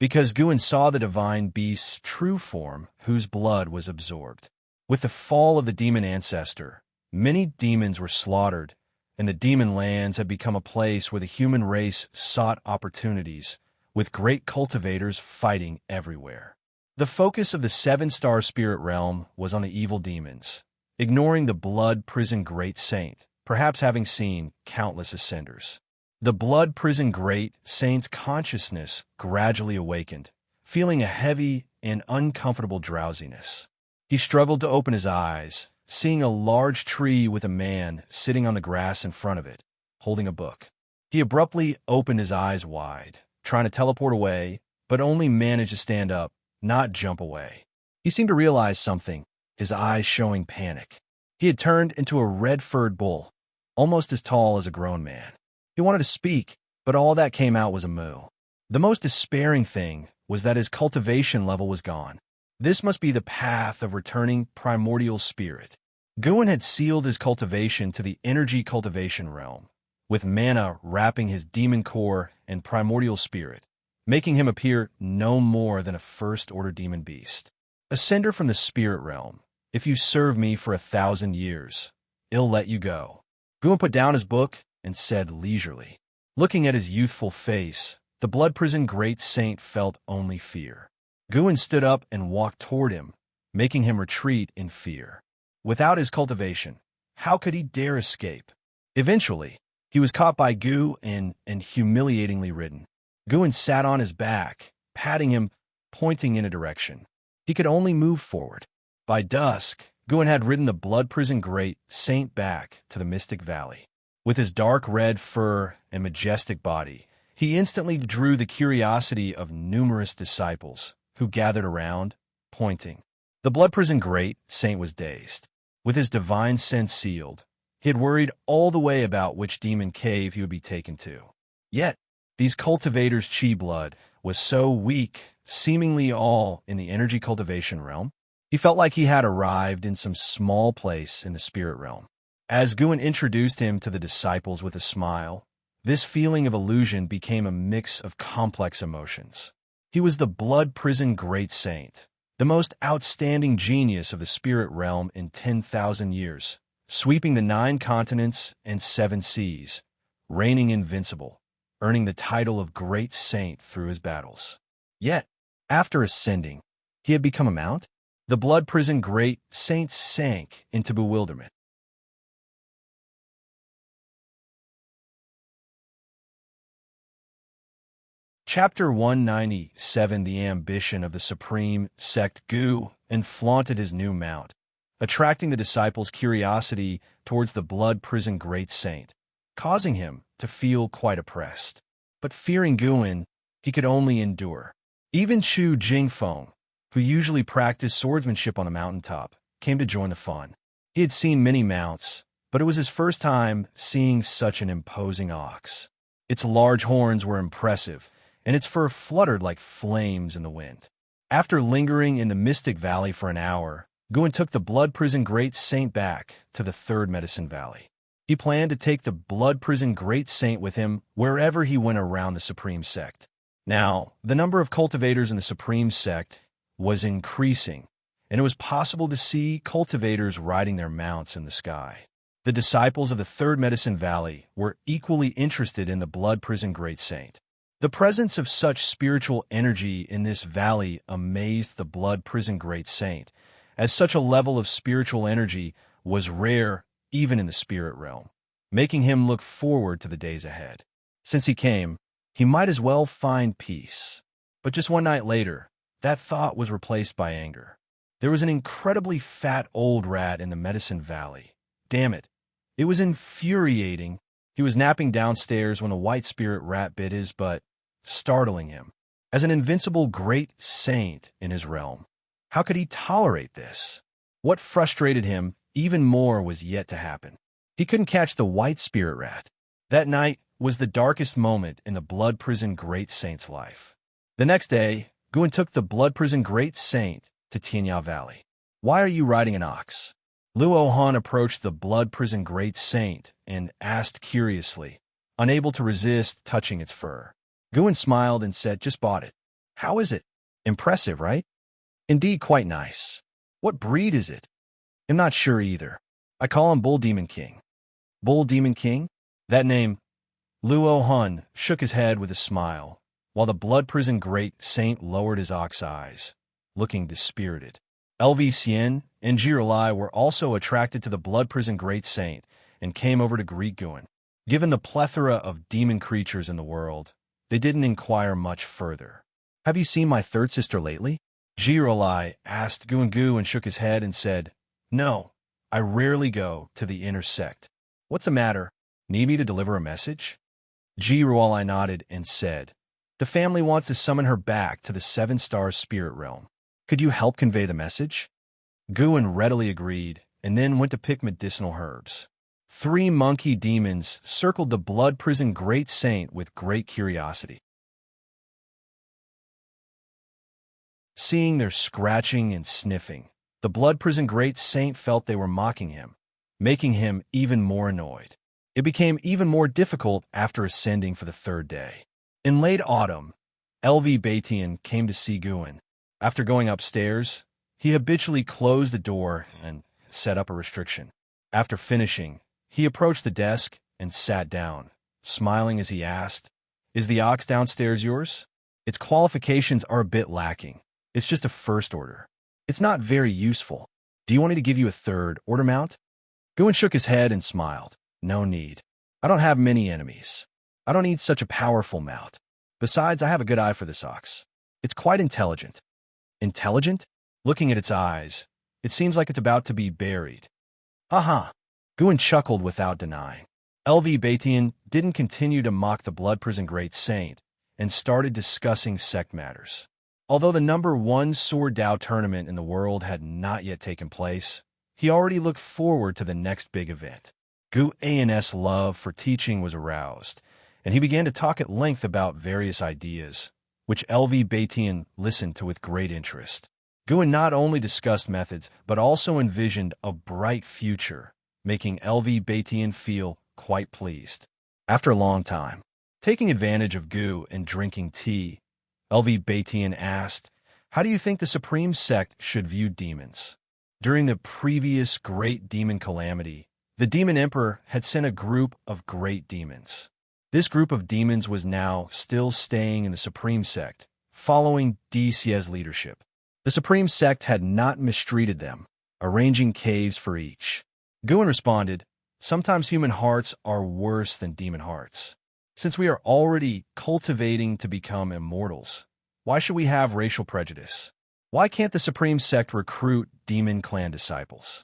Because Guan saw the divine beast's true form, whose blood was absorbed. With the fall of the demon ancestor, many demons were slaughtered, and the demon lands had become a place where the human race sought opportunities, with great cultivators fighting everywhere. The focus of the seven-star spirit realm was on the evil demons, ignoring the Blood Prison Great Saint, perhaps having seen countless ascenders. The Blood Prison Great Saint's consciousness gradually awakened, feeling a heavy and uncomfortable drowsiness. He struggled to open his eyes, seeing a large tree with a man sitting on the grass in front of it, holding a book. He abruptly opened his eyes wide, trying to teleport away, but only managed to stand up, not jump away. He seemed to realize something, his eyes showing panic. He had turned into a red-furred bull, almost as tall as a grown man. He wanted to speak, but all that came out was a moo. The most despairing thing was that his cultivation level was gone. This must be the path of returning primordial spirit. Guan had sealed his cultivation to the energy cultivation realm, with mana wrapping his demon core and primordial spirit, making him appear no more than a first-order demon beast. Ascender from the spirit realm, if you serve me for 1,000 years, I'll let you go. Guan put down his book and said leisurely. Looking at his youthful face, the Blood Prison Great Saint felt only fear. Guan stood up and walked toward him, making him retreat in fear. Without his cultivation, how could he dare escape? Eventually, he was caught by Gu and humiliatingly ridden. Guan sat on his back, patting him, pointing in a direction. He could only move forward. By dusk, Guan had ridden the Blood Prison Great Saint back to the Mystic Valley. With his dark red fur and majestic body, he instantly drew the curiosity of numerous disciples, who gathered around, pointing. The Blood Prison Great Saint was dazed. With his divine sense sealed, he had worried all the way about which demon cave he would be taken to. Yet, these cultivators' chi blood was so weak, seemingly all in the energy cultivation realm. He felt like he had arrived in some small place in the spirit realm. As Guan introduced him to the disciples with a smile, this feeling of illusion became a mix of complex emotions. He was the Blood Prison Great Saint, the most outstanding genius of the spirit realm in 10,000 years, sweeping the 9 continents and 7 seas, reigning invincible, earning the title of Great Saint through his battles. Yet, after ascending, he had become a mount? The Blood Prison Great Saint sank into bewilderment. Chapter 197. The ambition of the supreme sect Gu and flaunted his new mount, attracting the disciples' curiosity towards the blood prison great saint, causing him to feel quite oppressed. But fearing Guan, he could only endure. Even Chu Jingfeng, who usually practiced swordsmanship on the mountaintop, came to join the fun. He had seen many mounts, but it was his first time seeing such an imposing ox. Its large horns were impressive, and its fur fluttered like flames in the wind. After lingering in the Mystic Valley for an hour, Guan took the Blood Prison Great Saint back to the Third Medicine Valley. He planned to take the Blood Prison Great Saint with him wherever he went around the Supreme Sect. Now, the number of cultivators in the Supreme Sect was increasing, and it was possible to see cultivators riding their mounts in the sky. The disciples of the Third Medicine Valley were equally interested in the Blood Prison Great Saint. The presence of such spiritual energy in this valley amazed the Blood Prison Great Saint, as such a level of spiritual energy was rare even in the spirit realm, making him look forward to the days ahead. Since he came, he might as well find peace. But just one night later, that thought was replaced by anger. There was an incredibly fat old rat in the Medicine Valley. Damn it. It was infuriating. He was napping downstairs when a white spirit rat bit his butt, startling him. As an invincible great saint in his realm, how could he tolerate this? What frustrated him even more was yet to happen. He couldn't catch the white spirit rat. That night was the darkest moment in the Blood Prison Great Saint's life. The next day, Guan took the Blood Prison Great Saint to Xianxia Valley. Why are you riding an ox? Luo Han approached the Blood Prison Great Saint and asked curiously, unable to resist touching its fur. Guan smiled and said, just bought it. How is it? Impressive, right? Indeed, quite nice. What breed is it? I'm not sure either. I call him Bull Demon King. Bull Demon King? That name. Luo Han shook his head with a smile, while the Blood Prison Great Saint lowered his ox eyes, looking dispirited. LV Xian and Jiralai were also attracted to the Blood Prison Great Saint and came over to greet Guan. Given the plethora of demon creatures in the world, they didn't inquire much further. Have you seen my third sister lately? Jiralai asked Guan and shook his head and said, No, I rarely go to the inner sect. What's the matter? Need me to deliver a message? Jiralai nodded and said, The family wants to summon her back to the Seven-Star Spirit Realm. Could you help convey the message? Guan readily agreed and then went to pick medicinal herbs. 3 monkey demons circled the Blood Prison Great Saint with great curiosity. Seeing their scratching and sniffing, the Blood Prison Great Saint felt they were mocking him, making him even more annoyed. It became even more difficult after ascending for the 3rd day. In late autumn, LV Baitian came to see Guan. After going upstairs, he habitually closed the door and set up a restriction. After finishing, he approached the desk and sat down, smiling as he asked, Is the ox downstairs yours? Its qualifications are a bit lacking. It's just a first order. It's not very useful. Do you want me to give you a 3rd order mount? Guan shook his head and smiled. No need. I don't have many enemies. I don't need such a powerful mount. Besides, I have a good eye for this ox. It's quite intelligent. Intelligent? Looking at its eyes, it seems like it's about to be buried. Haha. Guan chuckled without denying. LV Baitian didn't continue to mock the Blood Prison Great Saint and started discussing sect matters. Although the number 1 Sword Dao tournament in the world had not yet taken place, he already looked forward to the next big event. Guan's love for teaching was aroused, and he began to talk at length about various ideas, which LV Baitian listened to with great interest. Guan not only discussed methods, but also envisioned a bright future, making LV Baitian feel quite pleased. After a long time, taking advantage of Gu and drinking tea, LV Baitian asked, How do you think the Supreme Sect should view demons? During the previous Great Demon Calamity, the Demon Emperor had sent a group of great demons. This group of demons was now still staying in the Supreme Sect, following Xie's leadership. The Supreme Sect had not mistreated them, arranging caves for each. Guan responded, Sometimes human hearts are worse than demon hearts. Since we are already cultivating to become immortals, why should we have racial prejudice? Why can't the Supreme Sect recruit demon clan disciples?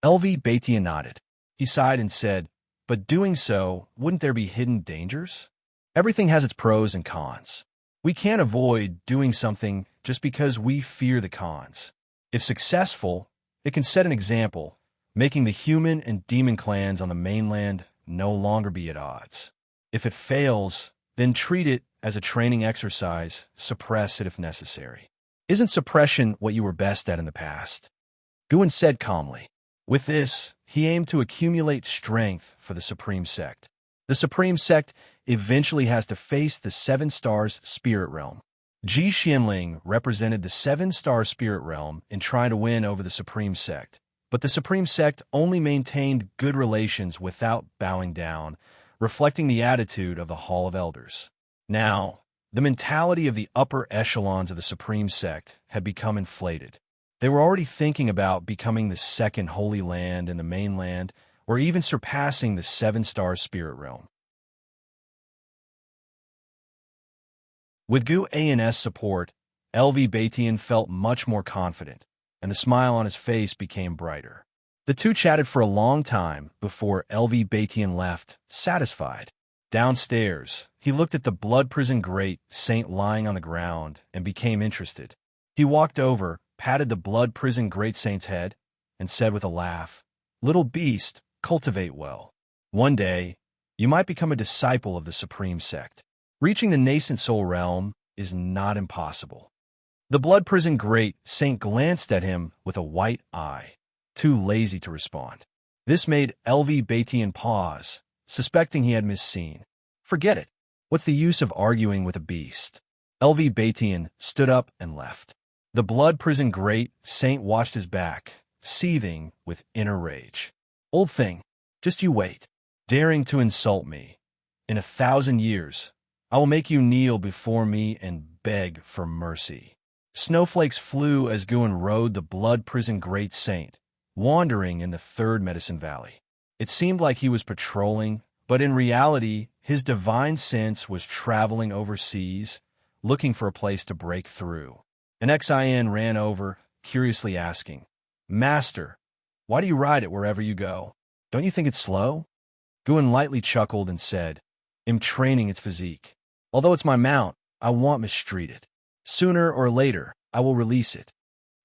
LV Batian nodded. He sighed and said, but doing so, wouldn't there be hidden dangers? Everything has its pros and cons. We can't avoid doing something just because we fear the cons. If successful, it can set an example, making the human and demon clans on the mainland no longer be at odds. If it fails, then treat it as a training exercise, suppress it if necessary. Isn't suppression what you were best at in the past? Guin said calmly. With this, he aimed to accumulate strength for the Supreme Sect. The Supreme Sect eventually has to face the Seven Stars Spirit Realm. Ji Xianling represented the Seven Star Spirit Realm in trying to win over the Supreme Sect, but the Supreme Sect only maintained good relations without bowing down, reflecting the attitude of the Hall of Elders. Now, the mentality of the upper echelons of the Supreme Sect had become inflated. They were already thinking about becoming the second Holy Land in the mainland, or even surpassing the Seven Star Spirit Realm. With Gu An's support, LV Batian felt much more confident, and the smile on his face became brighter. The two chatted for a long time before LV Batian left, satisfied. Downstairs, he looked at the blood prison great saint lying on the ground and became interested. He walked over, patted the blood prison great saint's head, and said with a laugh, "Little beast, cultivate well. One day, you might become a disciple of the Supreme Sect. Reaching the nascent soul realm is not impossible." The blood prison great saint glanced at him with a white eye, too lazy to respond. This made LV Batian pause, suspecting he had misseen. Forget it. What's the use of arguing with a beast? LV Batian stood up and left. The blood prison great saint watched his back, seething with inner rage. Old thing, just you wait. Daring to insult me. In 1,000 years, I will make you kneel before me and beg for mercy. Snowflakes flew as Guin rode the blood prison great saint, wandering in the Third Medicine Valley. It seemed like he was patrolling, but in reality, his divine sense was traveling overseas, looking for a place to break through. An Xian ran over, curiously asking, "Master, why do you ride it wherever you go? Don't you think it's slow?" Guin lightly chuckled and said, "I'm training its physique. Although it's my mount, I won't mistreat it. Sooner or later, I will release it."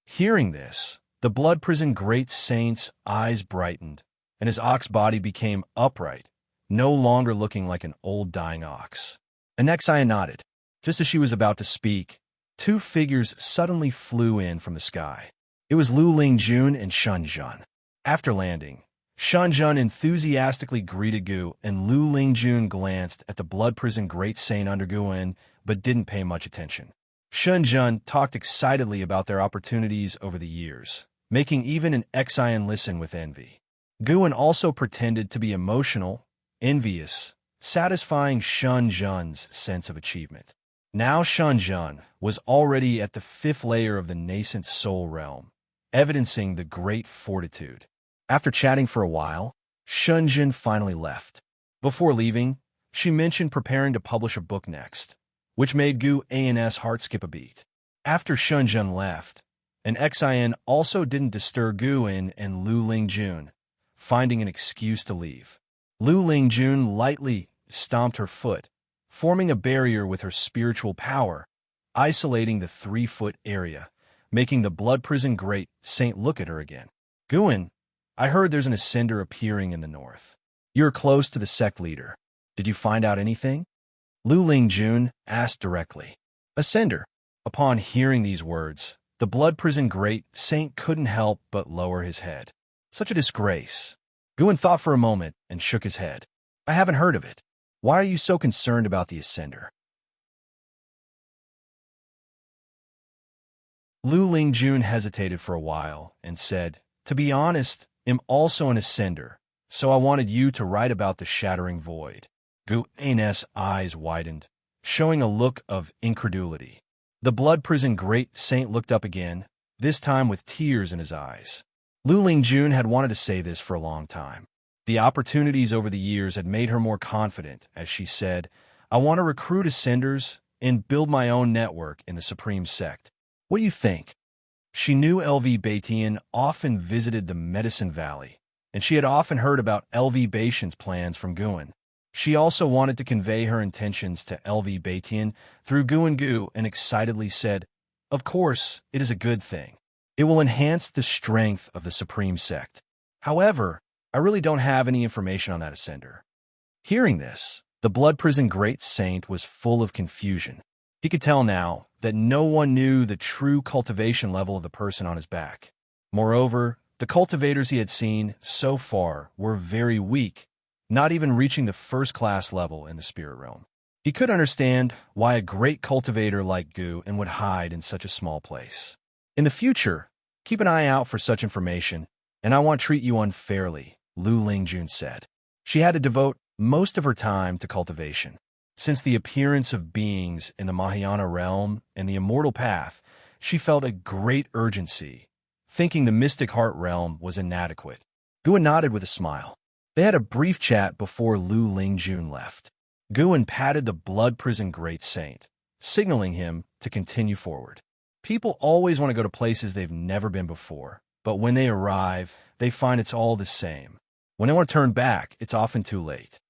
Hearing this, the blood prison great saint's eyes brightened, and his ox body became upright, no longer looking like an old dying ox. Xian nodded. Just as she was about to speak, two figures suddenly flew in from the sky. It was Lu Lingjun and Shenzhen. After landing, Shenzhen enthusiastically greeted Gu, and Lu Lingjun glanced at the blood prison great saint under Guin, but didn't pay much attention. Shenzhen talked excitedly about their opportunities over the years, making even an Xian listen with envy. Guin also pretended to be emotional, envious, satisfying Shenzhen's sense of achievement. Now Xianxia was already at the 5th layer of the nascent soul realm, evidencing the great fortitude. After chatting for a while, Shenzhen finally left. Before leaving, she mentioned preparing to publish a book next, which made Gu An's heart skip a beat. After Shenzhen left, an Xian also didn't disturb Guin and Lu Lingjun, finding an excuse to leave. Lu Lingjun lightly stomped her foot, forming a barrier with her spiritual power, isolating the 3-foot area, making the blood prison great saint look at her again. "Guin, I heard there's an ascender appearing in the north. You're close to the sect leader. Did you find out anything?" Lu Lingjun asked directly. Ascender. Upon hearing these words, the blood prison great saint couldn't help but lower his head. Such a disgrace. Guin thought for a moment and shook his head. "I haven't heard of it. Why are you so concerned about the ascender?" Lu Lingjun hesitated for a while and said, "To be honest, I'm also an ascender, so I wanted you to write about the shattering void." Gu An's eyes widened, showing a look of incredulity. The blood prison great saint looked up again, this time with tears in his eyes. Lu Lingjun had wanted to say this for a long time. The opportunities over the years had made her more confident, as she said, "I want to recruit ascenders and build my own network in the Supreme Sect. What do you think?" She knew LV Batian often visited the Medicine Valley, and she had often heard about LV Batian's plans from Guan. She also wanted to convey her intentions to LV Batian through Guan Gu and excitedly said, "Of course, it is a good thing. It will enhance the strength of the Supreme Sect. However, I really don't have any information on that ascender." Hearing this, the Blood Prison Great Saint was full of confusion. He could tell now that no one knew the true cultivation level of the person on his back. Moreover, the cultivators he had seen so far were very weak, not even reaching the first-class level in the spirit realm. He could understand why a great cultivator like Gu and would hide in such a small place. In the future, keep an eye out for such information, and I won't treat you unfairly, Lu Lingjun said. She had to devote most of her time to cultivation. Since the appearance of beings in the Mahayana realm and the immortal path, she felt a great urgency, thinking the mystic heart realm was inadequate. Guan nodded with a smile. They had a brief chat before Lu Lingjun left. Guan patted the Blood Prison Great Saint, signaling him to continue forward. People always want to go to places they've never been before, but when they arrive, they find it's all the same. When they want to turn back, it's often too late.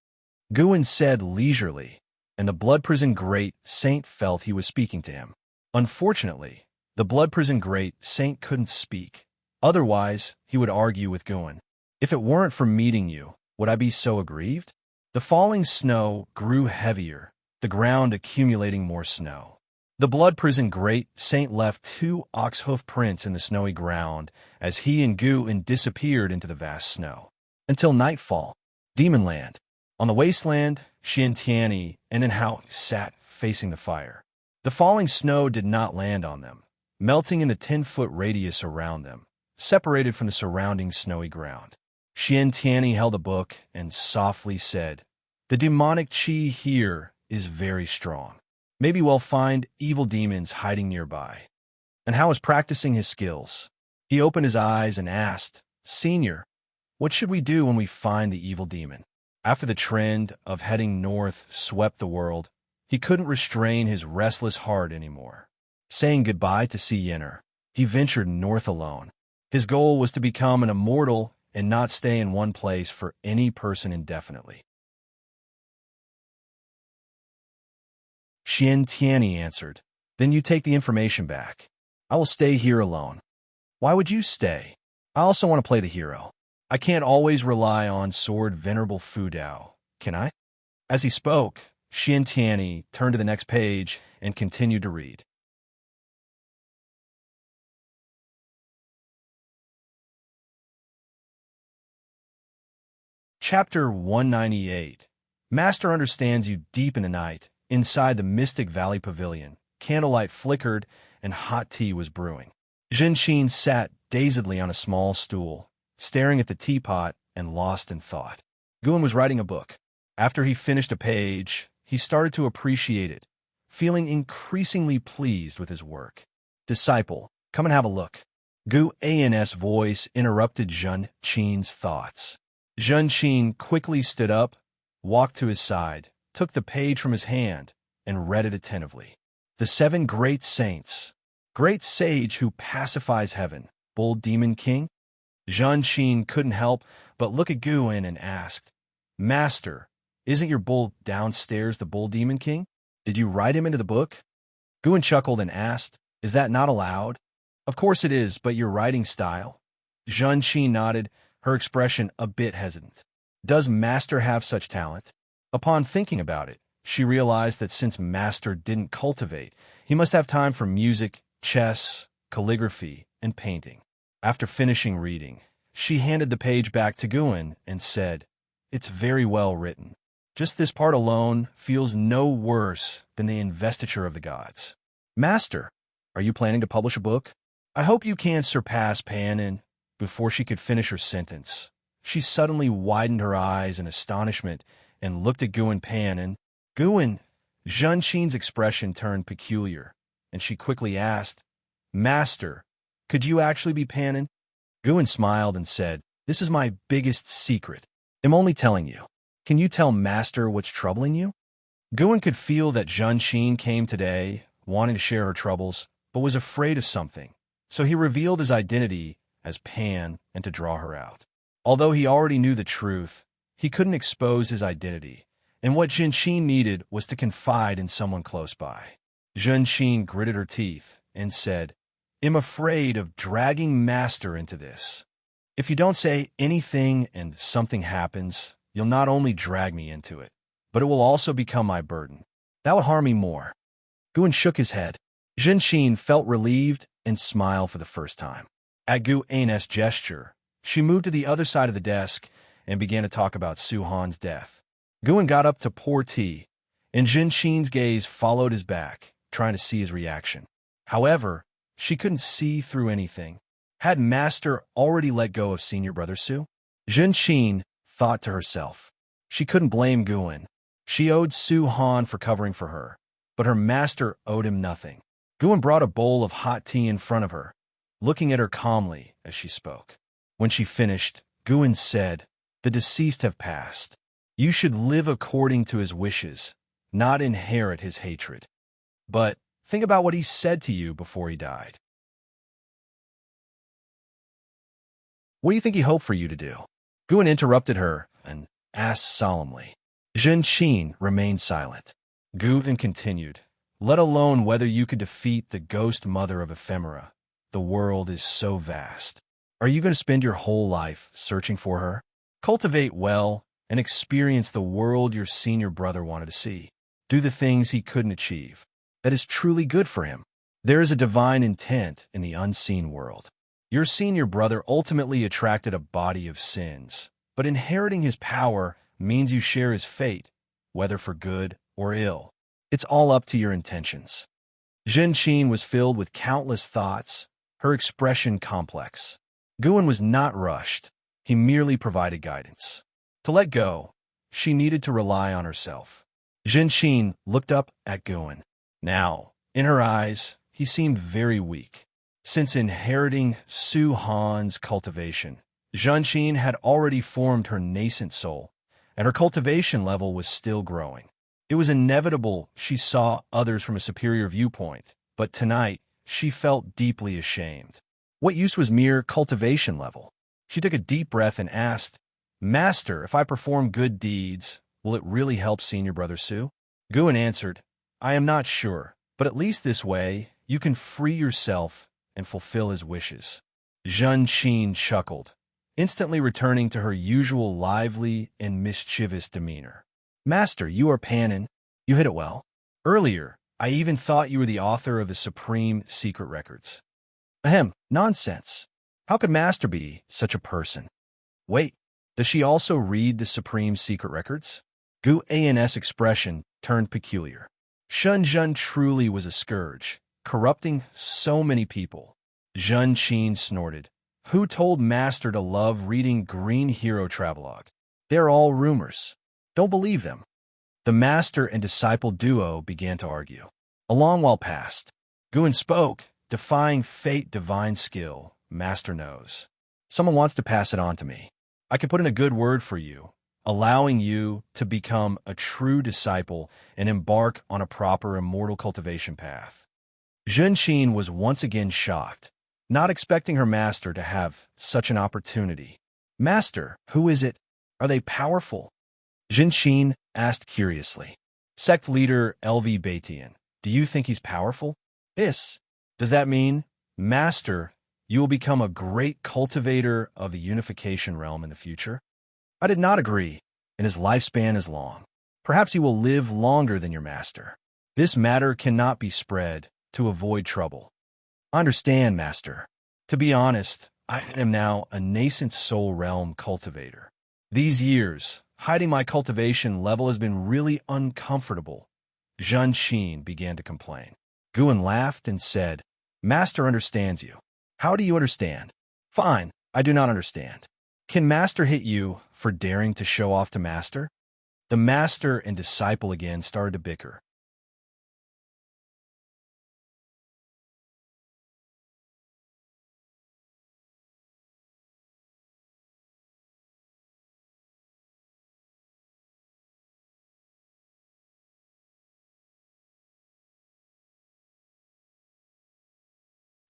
Guan said leisurely, and the Blood Prison Great Saint felt he was speaking to him. Unfortunately, the Blood Prison Great Saint couldn't speak. Otherwise, he would argue with Guan. "If it weren't for meeting you, would I be so aggrieved?" The falling snow grew heavier, the ground accumulating more snow. The Blood Prison Great Saint left 2 ox-hoof prints in the snowy ground as he and Guan disappeared into the vast snow. Until nightfall, Demonland. On the wasteland, Xianxia and Hao sat facing the fire. The falling snow did not land on them, melting in the 10-foot radius around them, separated from the surrounding snowy ground. Xianxia held a book and softly said, "The demonic qi here is very strong. Maybe we'll find evil demons hiding nearby." And Hao was practicing his skills. He opened his eyes and asked, "Senior, what should we do when we find the evil demon?" After the trend of heading north swept the world, he couldn't restrain his restless heart anymore. Saying goodbye to Xianxia, he ventured north alone. His goal was to become an immortal and not stay in one place for any person indefinitely. Xianxia answered, "Then you take the information back. I will stay here alone." "Why would you stay? I also want to play the hero. I can't always rely on Sword Venerable Fu Dao, can I?" As he spoke, Xianxia turned to the next page and continued to read. Chapter 198. Master understands you deep in the night. Inside the Mystic Valley Pavilion, candlelight flickered and hot tea was brewing. Zhenqin sat dazedly on a small stool, staring at the teapot and lost in thought. Guan was writing a book. After he finished a page, he started to appreciate it, feeling increasingly pleased with his work. "Disciple, come and have a look." Guan's voice interrupted Zhenqin's thoughts. Zhenqin quickly stood up, walked to his side, took the page from his hand, and read it attentively. "The 7 Great Saints. Great Sage who pacifies heaven. Bull Demon King?" Zhenqin couldn't help but look at Guan and asked, "Master, isn't your bull downstairs the Bull Demon King? Did you write him into the book?" Guan chuckled and asked, "Is that not allowed?" "Of course it is, but your writing style?" Zhenqin nodded, her expression a bit hesitant. "Does Master have such talent?" Upon thinking about it, she realized that since Master didn't cultivate, he must have time for music, chess, calligraphy, and painting. After finishing reading, she handed the page back to Guan and said, "It's very well written. Just this part alone feels no worse than the investiture of the gods." "Master, are you planning to publish a book?" "I hope you can surpass Panin." Before she could finish her sentence, she suddenly widened her eyes in astonishment and looked at Guan Panin. "Guan," Zhenqin's expression turned peculiar, and she quickly asked, "Master, could you actually be Panin?" Guan smiled and said, "This is my biggest secret. I'm only telling you. Can you tell Master what's troubling you?" Guan could feel that Zhenqin came today, wanting to share her troubles, but was afraid of something, So he revealed his identity as Pan and to draw her out. Although he already knew the truth, he couldn't expose his identity, and what Xianxia needed was to confide in someone close by. Xianxia gritted her teeth and said, "I'm afraid of dragging Master into this. If you don't say anything and something happens, you'll not only drag me into it, but it will also become my burden. That would harm me more." Guan shook his head. Xianxia felt relieved and smiled for the first time. At Guan's gesture, she moved to the other side of the desk and began to talk about Su Han's death. Guan got up to pour tea, and Xianxia's gaze followed his back, trying to see his reaction. However, she couldn't see through anything. Had Master already let go of senior brother Su? Xianxia thought to herself. She couldn't blame Guan. She owed Su Han for covering for her, but her master owed him nothing. Guan brought a bowl of hot tea in front of her, looking at her calmly as she spoke. When she finished, Guan said, "The deceased have passed. You should live according to his wishes, not inherit his hatred. But think about what he said to you before he died. What do you think he hoped for you to do?" Guan interrupted her and asked solemnly. Xianxia remained silent. Guan continued, "Let alone whether you could defeat the ghost mother of ephemera. The world is so vast. Are you going to spend your whole life searching for her? Cultivate well and experience the world your senior brother wanted to see. Do the things he couldn't achieve. That is truly good for him. There is a divine intent in the unseen world. Your senior brother ultimately attracted a body of sins, but inheriting his power means you share his fate, whether for good or ill. It's all up to your intentions." Xianxia was filled with countless thoughts, her expression complex. Guan was not rushed. He merely provided guidance. To let go, she needed to rely on herself. Xianxia looked up at Guan. Now, in her eyes, he seemed very weak. Since inheriting Su Han's cultivation, Xianxia had already formed her nascent soul, and her cultivation level was still growing. It was inevitable she saw others from a superior viewpoint, but tonight she felt deeply ashamed. What use was mere cultivation level? She took a deep breath and asked, "Master, if I perform good deeds, will it really help senior brother Su?" Guan answered, "I am not sure, but at least this way you can free yourself and fulfill his wishes." Xianxia chuckled, instantly returning to her usual lively and mischievous demeanor. "Master, you are Panin. You hit it well. Earlier, I even thought you were the author of the Supreme Secret Records." "Ahem, nonsense. How could Master be such a person?" "Wait, does she also read the Supreme Secret Records?" Gu An's expression turned peculiar. Shenzhen truly was a scourge, corrupting so many people. Xianxia snorted. "Who told Master to love reading Green Hero Travelogue? They're all rumors. Don't believe them." The master and disciple duo began to argue. A long while passed. Guan spoke, defying fate, divine skill. "Master knows. Someone wants to pass it on to me. I could put in a good word for you, allowing you to become a true disciple and embark on a proper immortal cultivation path." Xianxia was once again shocked, not expecting her master to have such an opportunity. "Master, who is it? Are they powerful?" Xianxia asked curiously. "Sect leader LV Batian. Do you think he's powerful?" "Yes. Does that mean, Master, you will become a great cultivator of the unification realm in the future?" "I did not agree, and his lifespan is long. Perhaps he will live longer than your master. This matter cannot be spread to avoid trouble." "I understand, Master. To be honest, I am now a nascent soul realm cultivator. These years, hiding my cultivation level has been really uncomfortable." Xianxia began to complain. Guan laughed and said, "Master understands you." "How do you understand?" "Fine, I do not understand. Can Master hit you for daring to show off to Master?" The master and disciple again started to bicker.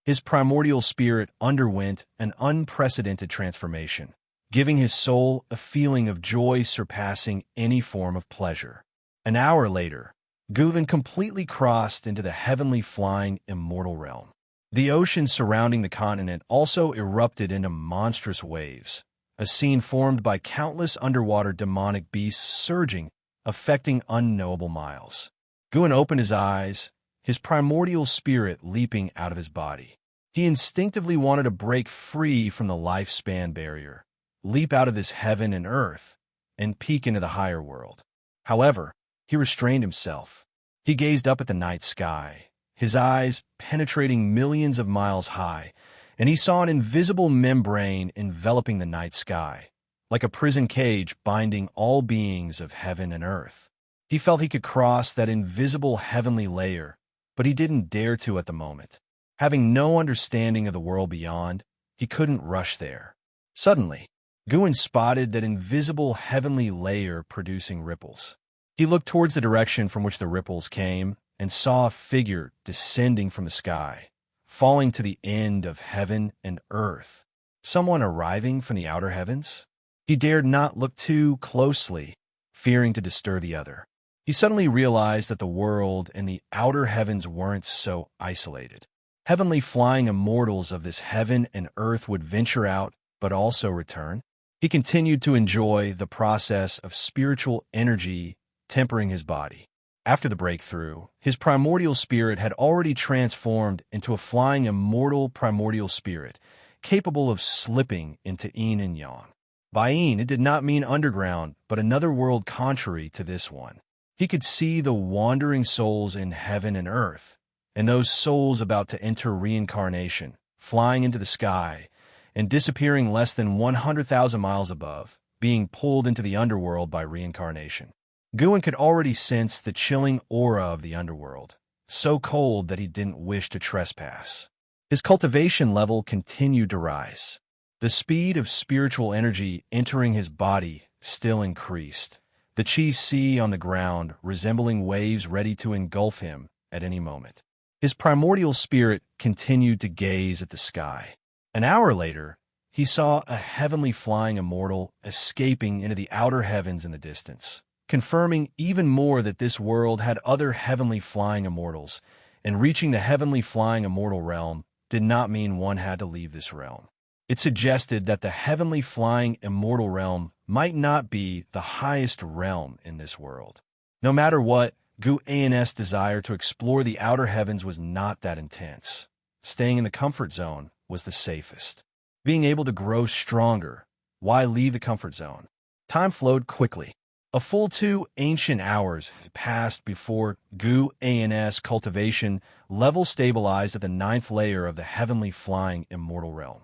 His primordial spirit underwent an unprecedented transformation, giving his soul a feeling of joy surpassing any form of pleasure. An hour later, Guven completely crossed into the heavenly flying immortal realm. The ocean surrounding the continent also erupted into monstrous waves, a scene formed by countless underwater demonic beasts surging, affecting unknowable miles. Guven opened his eyes, his primordial spirit leaping out of his body. He instinctively wanted to break free from the lifespan barrier, leap out of this heaven and earth, and peek into the higher world. However, he restrained himself. He gazed up at the night sky, his eyes penetrating millions of miles high, and he saw an invisible membrane enveloping the night sky, like a prison cage binding all beings of heaven and earth. He felt he could cross that invisible heavenly layer, but he didn't dare to at the moment. Having no understanding of the world beyond, he couldn't rush there. Suddenly, Guven spotted that invisible heavenly layer producing ripples. He looked towards the direction from which the ripples came and saw a figure descending from the sky, falling to the end of heaven and earth. Someone arriving from the outer heavens? He dared not look too closely, fearing to disturb the other. He suddenly realized that the world and the outer heavens weren't so isolated. Heavenly flying immortals of this heaven and earth would venture out, but also return. He continued to enjoy the process of spiritual energy tempering his body. After the breakthrough, his primordial spirit had already transformed into a flying immortal primordial spirit, capable of slipping into yin and yang. By yin, it did not mean underground, but another world contrary to this one. He could see the wandering souls in heaven and earth, and those souls about to enter reincarnation, flying into the sky, and disappearing less than 100,000 miles above, being pulled into the underworld by reincarnation. Guven could already sense the chilling aura of the underworld, so cold that he didn't wish to trespass. His cultivation level continued to rise. The speed of spiritual energy entering his body still increased, the chi sea on the ground resembling waves ready to engulf him at any moment. His primordial spirit continued to gaze at the sky. An hour later, he saw a heavenly flying immortal escaping into the outer heavens in the distance, confirming even more that this world had other heavenly flying immortals, and reaching the heavenly flying immortal realm did not mean one had to leave this realm. It suggested that the heavenly flying immortal realm might not be the highest realm in this world. No matter what, Guven's desire to explore the outer heavens was not that intense. Staying in the comfort zone was the safest. Being able to grow stronger, why leave the comfort zone? Time flowed quickly. A full 2 ancient hours had passed before Guven's cultivation level stabilized at the 9th layer of the heavenly flying immortal realm.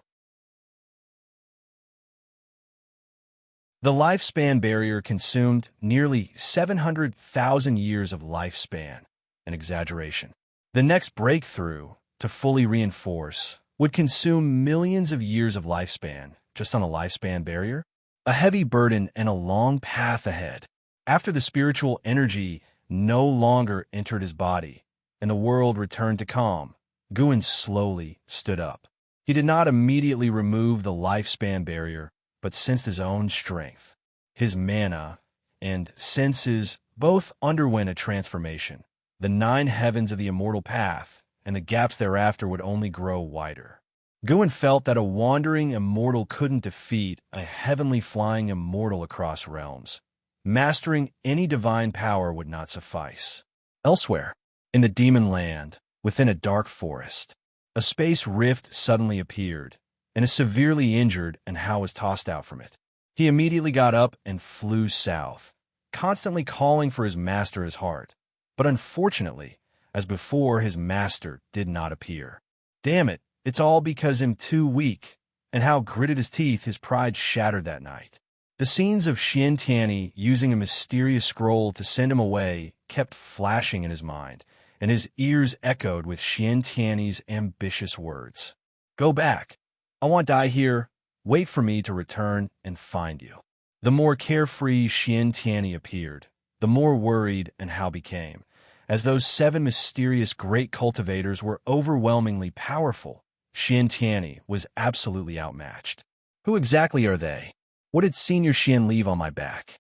The lifespan barrier consumed nearly 700,000 years of lifespan, an exaggeration. The next breakthrough, to fully reinforce, would consume millions of years of lifespan just on the lifespan barrier, a heavy burden and a long path ahead. After the spiritual energy no longer entered his body and the world returned to calm, Guven slowly stood up. He did not immediately remove the lifespan barrier, but sensed his own strength. His mana and senses both underwent a transformation. The 9 heavens of the immortal path and the gaps thereafter would only grow wider. Guven felt that a wandering immortal couldn't defeat a heavenly flying immortal across realms. Mastering any divine power would not suffice. Elsewhere, in the demon land, within a dark forest, a space rift suddenly appeared, and a severely injured and Hao was tossed out from it. He immediately got up and flew south, constantly calling for his master his heart. But unfortunately, as before, his master did not appear. Damn it, it's all because I'm too weak. And Hao gritted his teeth, his pride shattered that night. The scenes of Xianxia using a mysterious scroll to send him away kept flashing in his mind, and his ears echoed with Xianxia's ambitious words. Go back. I won't die here. Wait for me to return and find you. The more carefree Xianxia appeared, the more worried and Hao became, as those 7 mysterious great cultivators were overwhelmingly powerful Xianxia was absolutely outmatched. Who exactly are they? What did Senior Xian leave on my back?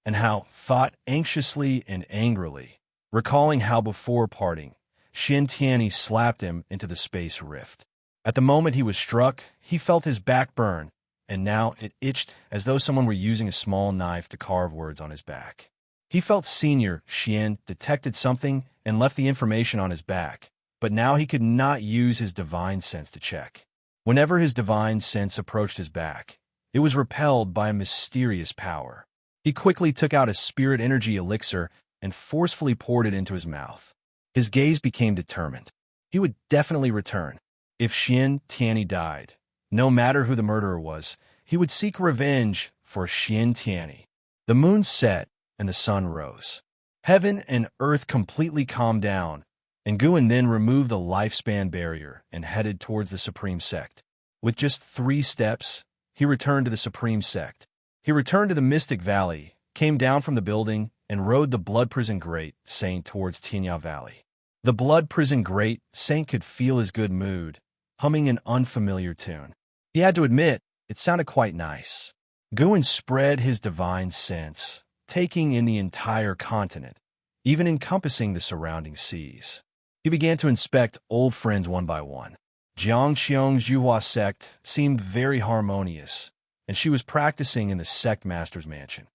And Hao thought anxiously and angrily, recalling how before parting, Xianxia slapped him into the space rift. At the moment he was struck, he felt his back burn, and now it itched as though someone were using a small knife to carve words on his back. He felt Senior Xian detected something and left the information on his back, but now he could not use his divine sense to check. Whenever his divine sense approached his back, it was repelled by a mysterious power. He quickly took out a spirit energy elixir and forcefully poured it into his mouth. His gaze became determined. He would definitely return. If Xianxia died, no matter who the murderer was, he would seek revenge for Xianxia. The moon set and the sun rose. Heaven and earth completely calmed down, and Guan then removed the lifespan barrier and headed towards the Supreme Sect. With just 3 steps, he returned to the Supreme Sect. He returned to the Mystic Valley, came down from the building, and rode the Blood Prison Great Saint towards Xianxia Valley. The Blood Prison Great Saint could feel his good mood, humming an unfamiliar tune. He had to admit, it sounded quite nice. Guan spread his divine sense, taking in the entire continent, even encompassing the surrounding seas. He began to inspect old friends one by one. Jiangxiong's Yuhua sect seemed very harmonious, and she was practicing in the sect master's mansion.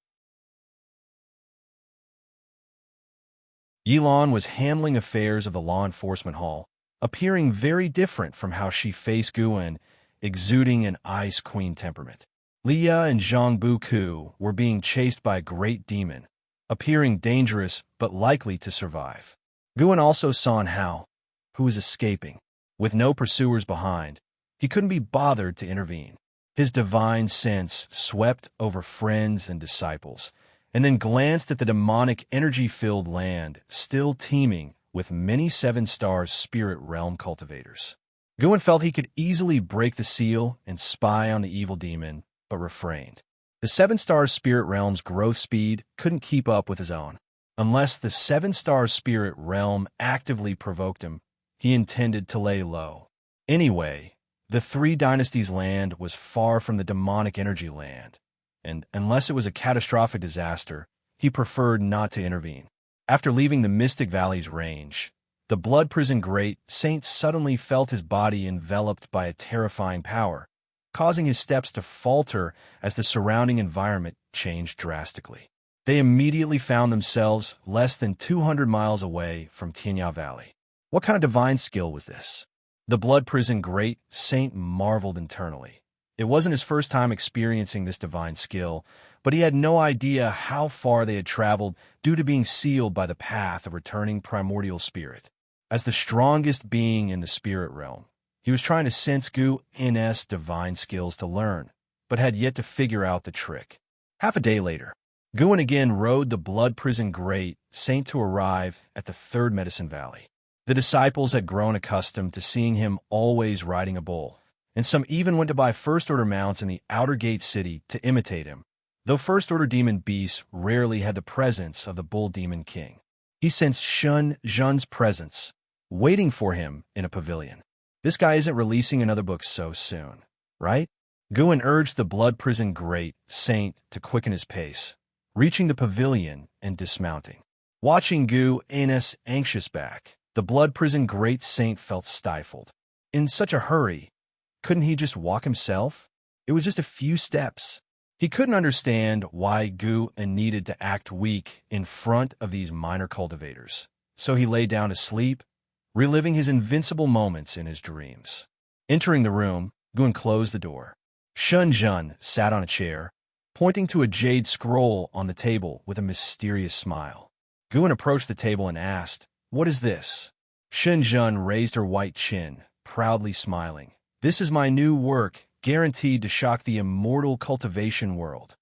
Yilan was handling affairs of the law enforcement hall, appearing very different from how she faced Guan, exuding an Ice Queen temperament. Leah and Zhang Buku were being chased by a great demon, appearing dangerous but likely to survive. Guan also saw Hao, who was escaping. With no pursuers behind, he couldn't be bothered to intervene. His divine sense swept over friends and disciples, and then glanced at the demonic energy-filled land still teeming with many 7-star spirit realm cultivators. Guan felt he could easily break the seal and spy on the evil demon, but refrained. The 7-star spirit realm's growth speed couldn't keep up with his own. Unless the 7-star spirit realm actively provoked him, he intended to lay low. Anyway, the 3 Dynasties land was far from the demonic energy land, and unless it was a catastrophic disaster, he preferred not to intervene. After leaving the Mystic Valley's range, the Blood Prison Great Saint suddenly felt his body enveloped by a terrifying power, causing his steps to falter as the surrounding environment changed drastically. They immediately found themselves less than 200 miles away from Xianxia Valley. What kind of divine skill was this? The Blood Prison Great Saint marveled internally. It wasn't his first time experiencing this divine skill, but he had no idea how far they had traveled due to being sealed by the path of returning primordial spirit. As the strongest being in the spirit realm, he was trying to sense Gu's divine skills to learn, but had yet to figure out the trick. Half a day later, Guan again rode the Blood Prison Great Saint to arrive at the 3rd Medicine Valley. The disciples had grown accustomed to seeing him always riding a bull, and some even went to buy first-order mounts in the outer gate city to imitate him, though first-order demon beasts rarely had the presence of the bull demon king. He sensed Shun Zhen's presence, waiting for him in a pavilion. This guy isn't releasing another book so soon, right? Guan urged the Blood Prison Great Saint to quicken his pace, reaching the pavilion and dismounting. Watching Gu's anxious back, the Blood Prison Great Saint felt stifled. In such a hurry, couldn't he just walk himself? It was just a few steps. He couldn't understand why Gu needed to act weak in front of these minor cultivators, so he lay down to sleep, reliving his invincible moments in his dreams. Entering the room, Guan closed the door. Shun Zhen sat on a chair, pointing to a jade scroll on the table with a mysterious smile. Guan approached the table and asked, "What is this?" Shun Zhen raised her white chin, proudly smiling. "This is my new work, guaranteed to shock the immortal cultivation world."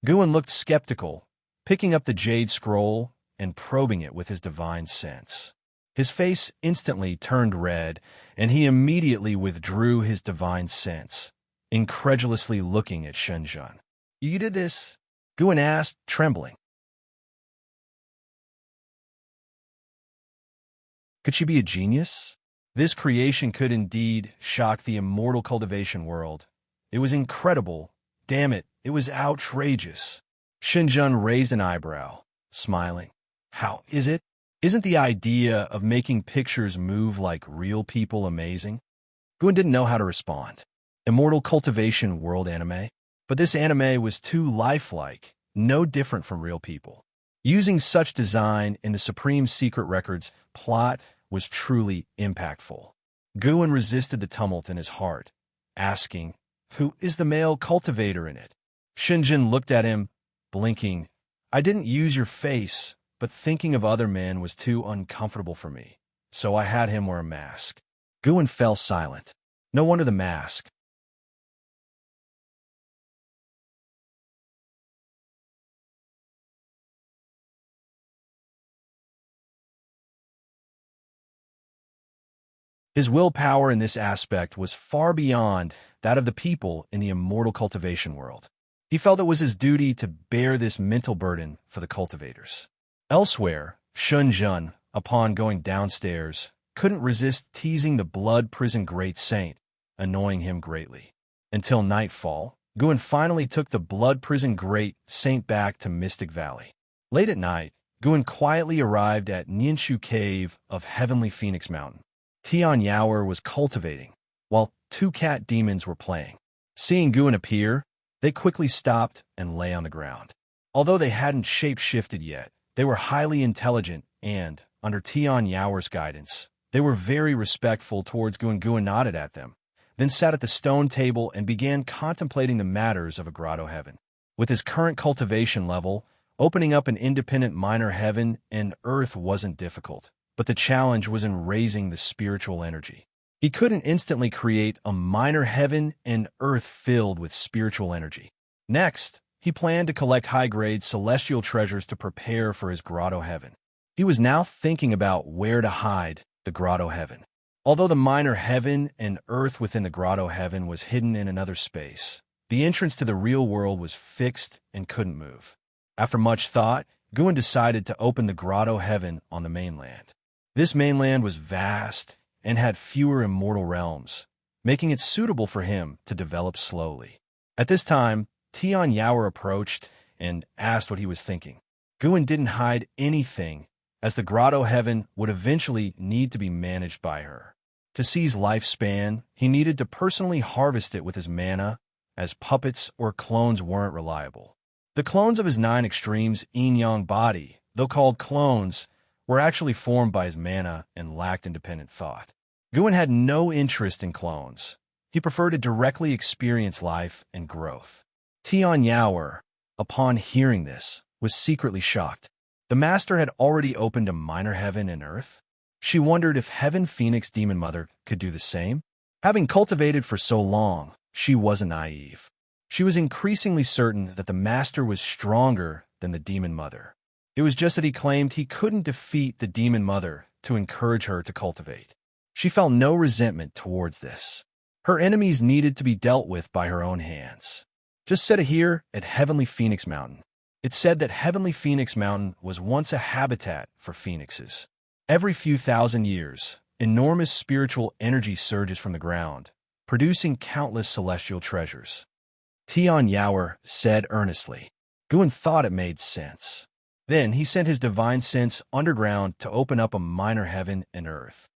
Guan looked skeptical, picking up the jade scroll and probing it with his divine sense. His face instantly turned red, and he immediately withdrew his divine sense, incredulously looking at Shun Zhen. "You did this?" Guan asked, trembling. Could she be a genius? This creation could indeed shock the immortal cultivation world. It was incredible. Damn it, it was outrageous. Xinjun raised an eyebrow, smiling. How is it? Isn't the idea of making pictures move like real people amazing? Guan didn't know how to respond. Immortal Cultivation World anime? But this anime was too lifelike, no different from real people. Using such design in the Supreme Secret Records plot was truly impactful. Guan resisted the tumult in his heart, asking, "Who is the male cultivator in it?" Xinjun looked at him, blinking. "I didn't use your face, but thinking of other men was too uncomfortable for me, so I had him wear a mask." Guan fell silent. No wonder the mask. His willpower in this aspect was far beyond that of the people in the immortal cultivation world. He felt it was his duty to bear this mental burden for the cultivators. Elsewhere, Shunjun, upon going downstairs, couldn't resist teasing the blood prison great saint, annoying him greatly. Until nightfall, Guan finally took the blood prison great saint back to Mystic Valley. Late at night, Guan quietly arrived at Nianshu Cave of Heavenly Phoenix Mountain. Tian Yaoer was cultivating, while two cat demons were playing. Seeing Guan appear, they quickly stopped and lay on the ground. Although they hadn't shape-shifted yet, they were highly intelligent and, under Tian Yaoer's guidance, they were very respectful towards Guan. Guan nodded at them, then sat at the stone table and began contemplating the matters of a grotto heaven. With his current cultivation level, opening up an independent minor heaven and earth wasn't difficult, but the challenge was in raising the spiritual energy. He couldn't instantly create a minor heaven and earth filled with spiritual energy. Next, he planned to collect high-grade celestial treasures to prepare for his grotto heaven. He was now thinking about where to hide the grotto heaven. Although the minor heaven and earth within the grotto heaven was hidden in another space, the entrance to the real world was fixed and couldn't move. After much thought, Guan decided to open the grotto heaven on the mainland. This mainland was vast and had fewer immortal realms, making it suitable for him to develop slowly. At this time, Tian Yaoer approached and asked what he was thinking. Guan didn't hide anything, as the grotto heaven would eventually need to be managed by her. To seize lifespan, he needed to personally harvest it with his mana, as puppets or clones weren't reliable. The clones of his 9 extremes yin-yang body, though called clones, were actually formed by his mana and lacked independent thought. Guan had no interest in clones. He preferred to directly experience life and growth. Tian Yaoer, upon hearing this, was secretly shocked. The master had already opened a minor heaven and earth. She wondered if Heaven Phoenix Demon Mother could do the same. Having cultivated for so long, she wasn't naive. She was increasingly certain that the master was stronger than the Demon Mother. It was just that he claimed he couldn't defeat the Demon Mother to encourage her to cultivate. She felt no resentment towards this. Her enemies needed to be dealt with by her own hands. Just set it here at Heavenly Phoenix Mountain. It said that Heavenly Phoenix Mountain was once a habitat for phoenixes. Every few thousand years, enormous spiritual energy surges from the ground, producing countless celestial treasures. Tian Yaoer said earnestly. Guan thought it made sense. Then he sent his divine sense underground to open up a minor heaven and earth.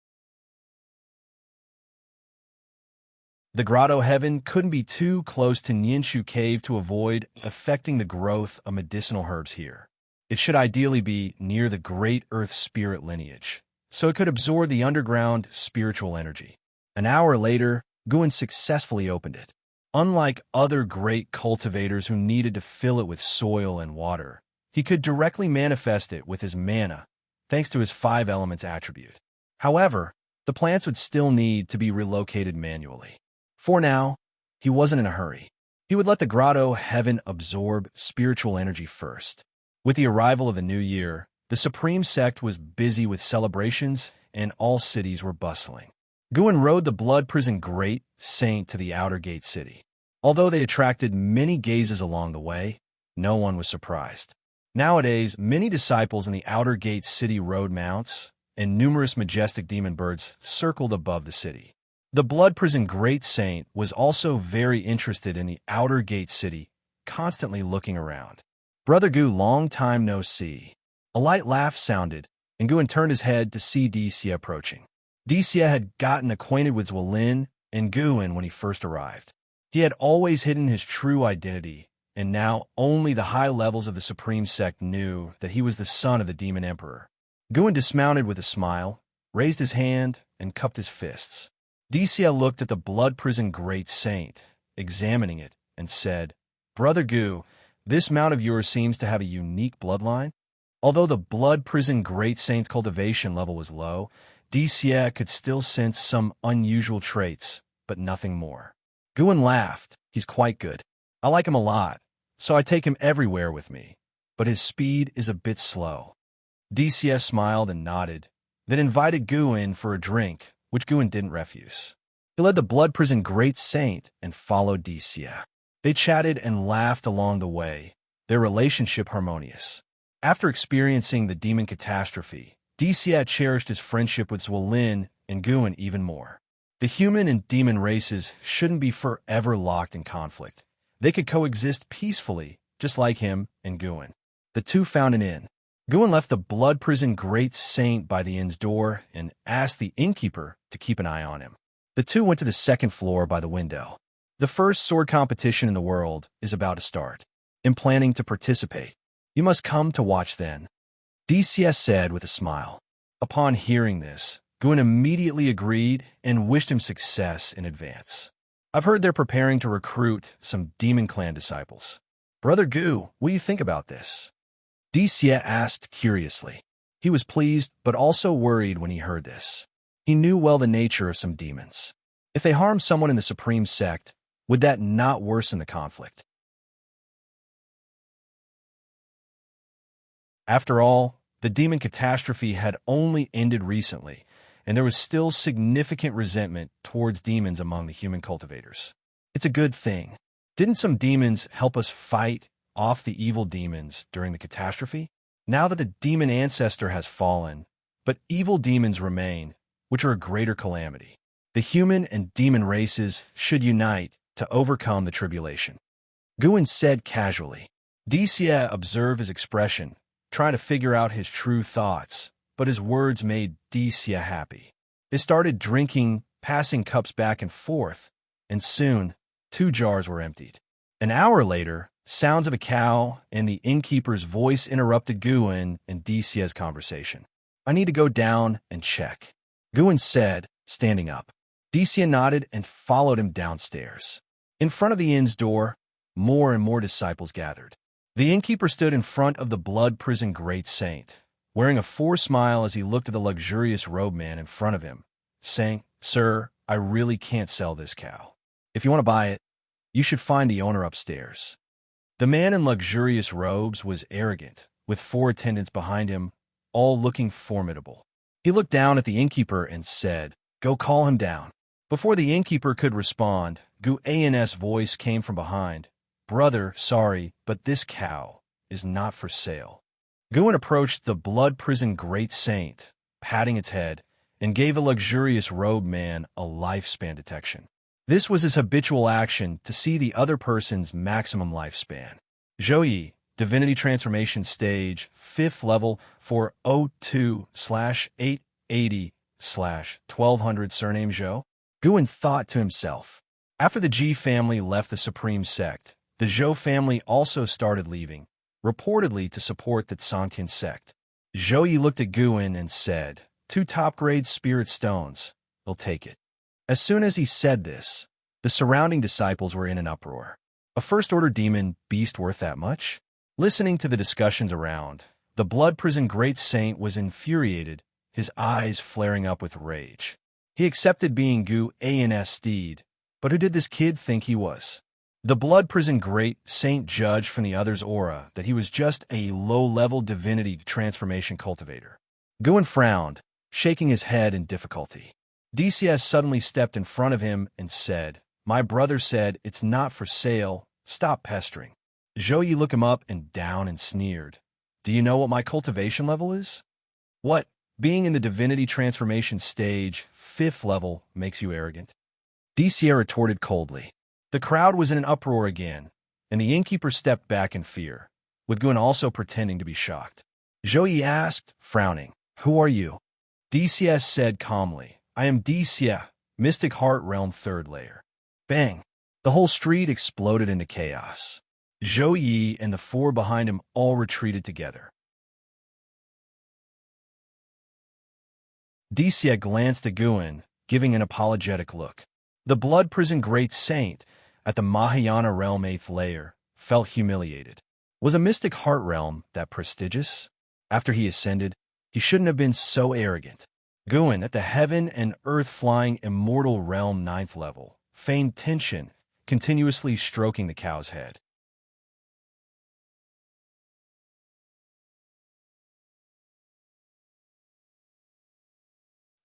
The grotto heaven couldn't be too close to Nianshu Cave to avoid affecting the growth of medicinal herbs here. It should ideally be near the great earth spirit lineage, so it could absorb the underground spiritual energy. An hour later, Guan successfully opened it. Unlike other great cultivators who needed to fill it with soil and water, he could directly manifest it with his mana, thanks to his 5 elements attribute. However, the plants would still need to be relocated manually. For now, he wasn't in a hurry. He would let the grotto heaven absorb spiritual energy first. With the arrival of the new year, the Supreme Sect was busy with celebrations and all cities were bustling. Guan rode the blood prison great saint to the outer gate city. Although they attracted many gazes along the way, no one was surprised. Nowadays, many disciples in the outer gate city rode mounts, and numerous majestic demon birds circled above the city. The Blood Prison Great Saint was also very interested in the outer gate city, constantly looking around. Brother Gu, long time no see. A light laugh sounded, and Guin turned his head to see Xianxia approaching. Xianxia had gotten acquainted with Zuolin and Guin when he first arrived. He had always hidden his true identity, and now only the high levels of the Supreme Sect knew that he was the son of the Demon Emperor. Guin dismounted with a smile, raised his hand, and cupped his fists. Xianxia looked at the Blood Prison Great Saint, examining it, and said, "Brother Gu, this mount of yours seems to have a unique bloodline." Although the Blood Prison Great Saint's cultivation level was low, Xianxia could still sense some unusual traits, but nothing more. Guin laughed. "He's quite good. I like him a lot, so I take him everywhere with me, but his speed is a bit slow." Xianxia smiled and nodded, then invited Guin for a drink, which Guin didn't refuse. He led the Blood Prison Great Saint and followed Xianxia. They chatted and laughed along the way, their relationship harmonious. After experiencing the demon catastrophe, Xianxia cherished his friendship with Zuolin and Guin even more. The human and demon races shouldn't be forever locked in conflict. They could coexist peacefully, just like him and Guin. The two found an inn. Guin left the Blood Prison Great Saint by the inn's door and asked the innkeeper to keep an eye on him. The two went to the second floor by the window. The first sword competition in the world is about to start. I'm planning to participate. You must come to watch then, Xianxia said with a smile. Upon hearing this, Guin immediately agreed and wished him success in advance. I've heard they're preparing to recruit some Demon Clan disciples. Brother Gu, what do you think about this? Xianxia asked curiously. He was pleased, but also worried when he heard this. He knew well the nature of some demons. If they harmed someone in the Supreme Sect, would that not worsen the conflict? After all, the demon catastrophe had only ended recently, and there was still significant resentment towards demons among the human cultivators. It's a good thing. Didn't some demons help us fight off the evil demons during the catastrophe? Now that the demon ancestor has fallen, but evil demons remain, which are a greater calamity. The human and demon races should unite to overcome the tribulation. Guin said casually. Xianxia observed his expression, trying to figure out his true thoughts, but his words made Xianxia happy. They started drinking, passing cups back and forth, and soon 2 jars were emptied. An hour later, sounds of a cow and the innkeeper's voice interrupted Guin and Xianxia's conversation. I need to go down and check, Guin said, standing up. Xianxia nodded and followed him downstairs. In front of the inn's door, more and more disciples gathered. The innkeeper stood in front of the Blood Prison Great Saint, wearing a forced smile as he looked at the luxurious robed man in front of him, saying, Sir, I really can't sell this cow. If you want to buy it, you should find the owner upstairs. The man in luxurious robes was arrogant, with 4 attendants behind him, all looking formidable. He looked down at the innkeeper and said, Go call him down. Before the innkeeper could respond, Guan's voice came from behind. Brother, sorry, but this cow is not for sale. Guin approached the Blood Prison Great Saint, patting its head, and gave a luxurious robed man a lifespan detection. This was his habitual action to see the other person's maximum lifespan. Zhouyi, Divinity Transformation Stage, 5th level for 02/880/1200 surname Zhou. Guin thought to himself. After the Ji family left the Supreme Sect, the Zhou family also started leaving, reportedly to support the Xianxia sect. Zhouyi looked at Guin and said, 2 top-grade spirit stones. They'll take it. As soon as he said this, the surrounding disciples were in an uproar. A first-order demon beast worth that much? Listening to the discussions around, the Blood Prison Great Saint was infuriated, his eyes flaring up with rage. He accepted being Guan's steed, but who did this kid think he was? The Blood Prison Great Saint judged from the other's aura that he was just a low-level divinity transformation cultivator. Guin frowned, shaking his head in difficulty. Xianxia suddenly stepped in front of him and said, My brother said it's not for sale. Stop pestering. Zhouyi looked him up and down and sneered. Do you know what my cultivation level is? What, Being in the divinity transformation stage, 5th level, makes you arrogant? Xianxia retorted coldly. The crowd was in an uproar again, and the innkeeper stepped back in fear, with Guan also pretending to be shocked. Zhou asked, frowning, "Who are you?" Xianxia said calmly, "I am Xianxia, Mystic Heart Realm 3rd Layer." Bang! The whole street exploded into chaos. Zhou and the 4 behind him all retreated together. Xianxia glanced at Guan, giving an apologetic look. The Blood Prison Great Saint, at the Mahayana Realm 8th Layer, felt humiliated. Was a Mystic Heart Realm that prestigious? After he ascended, he shouldn't have been so arrogant. Guan, at the Heaven and Earth-flying Immortal Realm 9th level, feigned tension, continuously stroking the cow's head.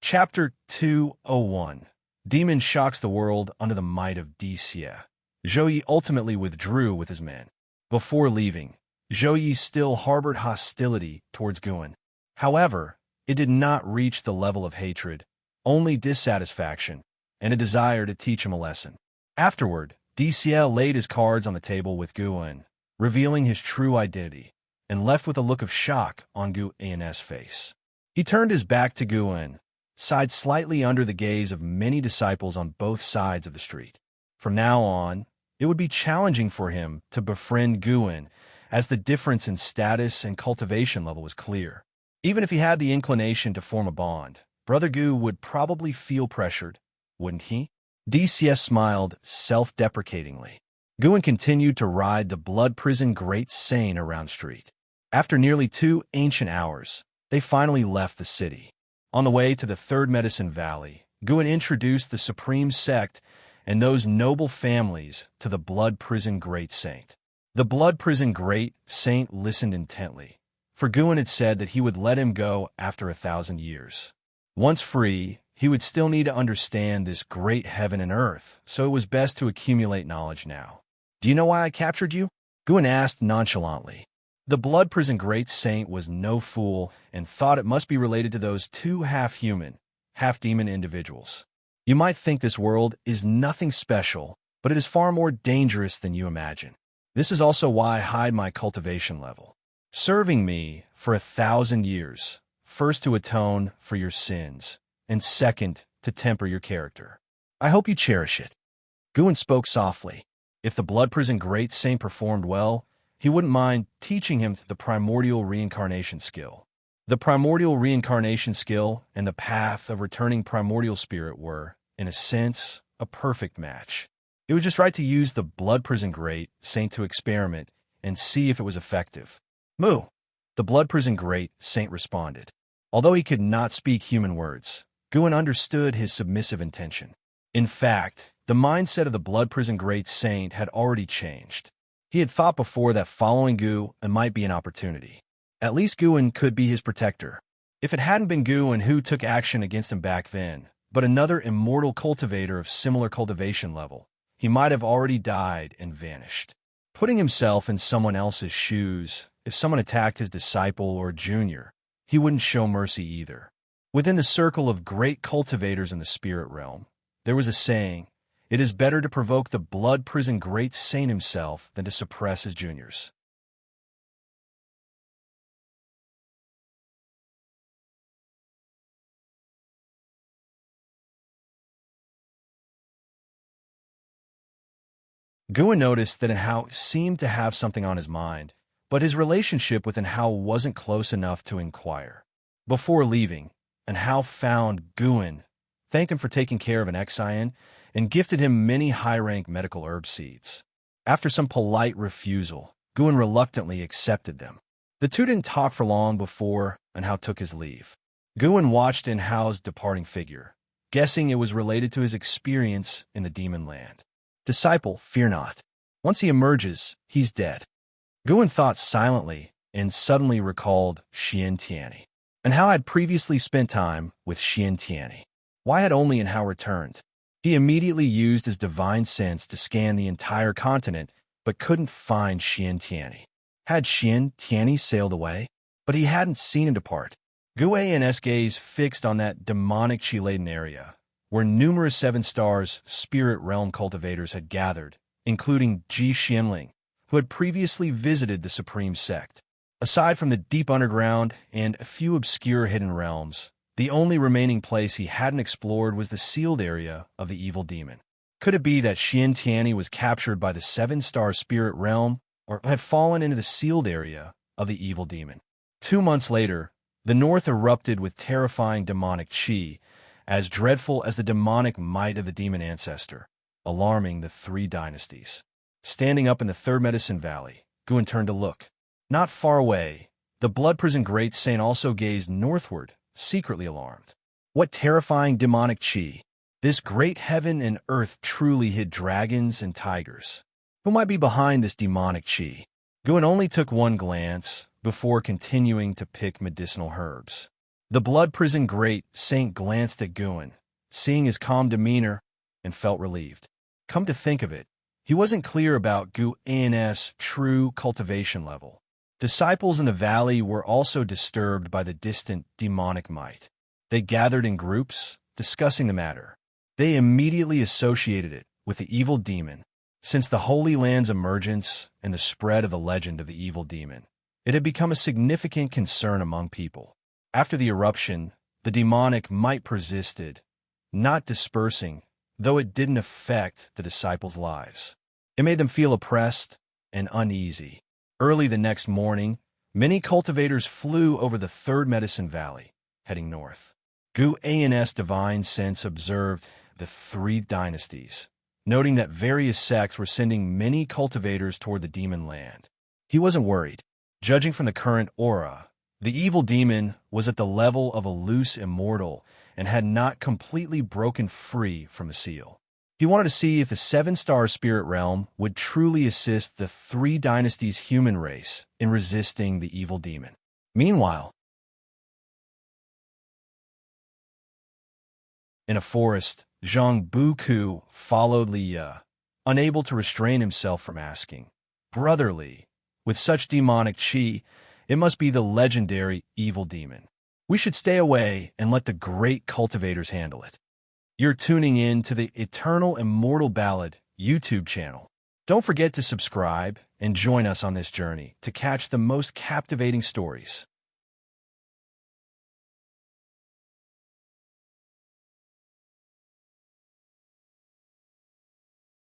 Chapter 201. Demon shocks the world under the might of Xianxia. Zhou ultimately withdrew with his men. Before leaving, Zhou still harbored hostility towards Guan. However, it did not reach the level of hatred, only dissatisfaction, and a desire to teach him a lesson. Afterward, Xianxia laid his cards on the table with Guan, revealing his true identity, and left with a look of shock on Guan's face. He turned his back to Guan, sighed slightly under the gaze of many disciples on both sides of the street. From now on, it would be challenging for him to befriend Guan, as the difference in status and cultivation level was clear. Even if he had the inclination to form a bond, Brother Gu would probably feel pressured, wouldn't he? Xianxia smiled self-deprecatingly. Guan continued to ride the Blood Prison Great Saint around street. After nearly 2 ancient hours, they finally left the city. On the way to the 3rd Medicine Valley, Guan introduced the Supreme Sect and those noble families to the Blood Prison Great Saint. The Blood Prison Great Saint listened intently, for Guan had said that he would let him go after 1,000 years. Once free, he would still need to understand this great heaven and earth, so it was best to accumulate knowledge now. "Do you know why I captured you?" Guan asked nonchalantly. The Blood Prison Great Saint was no fool and thought it must be related to those 2 half-human, half-demon individuals. "You might think this world is nothing special, but it is far more dangerous than you imagine. This is also why I hide my cultivation level. Serving me for 1,000 years, first to atone for your sins, and second, to temper your character. I hope you cherish it." Guan spoke softly. If the Blood Prison Great Saint performed well, he wouldn't mind teaching him the primordial reincarnation skill. The primordial reincarnation skill and the path of returning primordial spirit were, in a sense, a perfect match. It was just right to use the Blood Prison Great Saint to experiment and see if it was effective. "Moo!" The Blood Prison Great Saint responded. Although he could not speak human words, Guan understood his submissive intention. In fact, the mindset of the Blood Prison Great Saint had already changed. He had thought before that following Guan might be an opportunity. At least Guan could be his protector. If it hadn't been Guan who took action against him back then, but another immortal cultivator of similar cultivation level, he might have already died and vanished. Putting himself in someone else's shoes, if someone attacked his disciple or junior, he wouldn't show mercy either. Within the circle of great cultivators in the spirit realm, there was a saying, "It is better to provoke the Blood Prison Great Saint himself than to suppress his juniors." Guan noticed that Hao seemed to have something on his mind, but his relationship with Hao wasn't close enough to inquire. Before leaving, Hao found Guan, thanked him for taking care of an Xian, and gifted him many high-rank medical herb seeds. After some polite refusal, Guan reluctantly accepted them. The two didn't talk for long before Hao took his leave. Guan watched Hao's departing figure, guessing it was related to his experience in the demon land. "Disciple, fear not. Once he emerges, he's dead." Guan thought silently and suddenly recalled Xianxia, and how had previously spent time with Xianxia. Why had only Hao returned? He immediately used his divine sense to scan the entire continent, but couldn't find Xianxia. Had Xianxia sailed away? But he hadn't seen him depart. Gu's gaze fixed on that demonic chi-laden area, where numerous seven stars spirit realm cultivators had gathered, including Ji Xianling, who had previously visited the Supreme Sect. Aside from the deep underground and a few obscure hidden realms, the only remaining place he hadn't explored was the sealed area of the evil demon. Could it be that Xianxia was captured by the seven-star spirit realm, or had fallen into the sealed area of the evil demon? 2 months later, the north erupted with terrifying demonic chi, as dreadful as the demonic might of the demon ancestor, alarming the 3 dynasties. Standing up in the Third Medicine Valley, Guan turned to look. Not far away, the blood prison great saint also gazed northward, secretly alarmed. What terrifying demonic chi! This great heaven and earth truly hid dragons and tigers. Who might be behind this demonic chi? Guan only took one glance before continuing to pick medicinal herbs. The blood prison great saint glanced at Guan, seeing his calm demeanor, and felt relieved. Come to think of it, he wasn't clear about Guan's true cultivation level. Disciples in the valley were also disturbed by the distant demonic might. They gathered in groups, discussing the matter. They immediately associated it with the evil demon. Since the Holy Land's emergence and the spread of the legend of the evil demon, it had become a significant concern among people. After the eruption, the demonic might persisted, not dispersing, though it didn't affect the disciples' lives. It made them feel oppressed and uneasy. Early the next morning, many cultivators flew over the Third Medicine Valley, heading north. Gu's divine sense observed the 3 dynasties, noting that various sects were sending many cultivators toward the demon land. He wasn't worried. Judging from the current aura, the evil demon was at the level of a loose immortal and had not completely broken free from the seal. He wanted to see if the 7-star spirit realm would truly assist the 3 dynasties' human race in resisting the evil demon. Meanwhile, in a forest, Zhang Buku followed Li Ye, unable to restrain himself from asking, "Brother Li, with such demonic chi, it must be the legendary evil demon. We should stay away and let the great cultivators handle it." You're tuning in to the Eternal Immortal Ballad YouTube channel. Don't forget to subscribe and join us on this journey to catch the most captivating stories.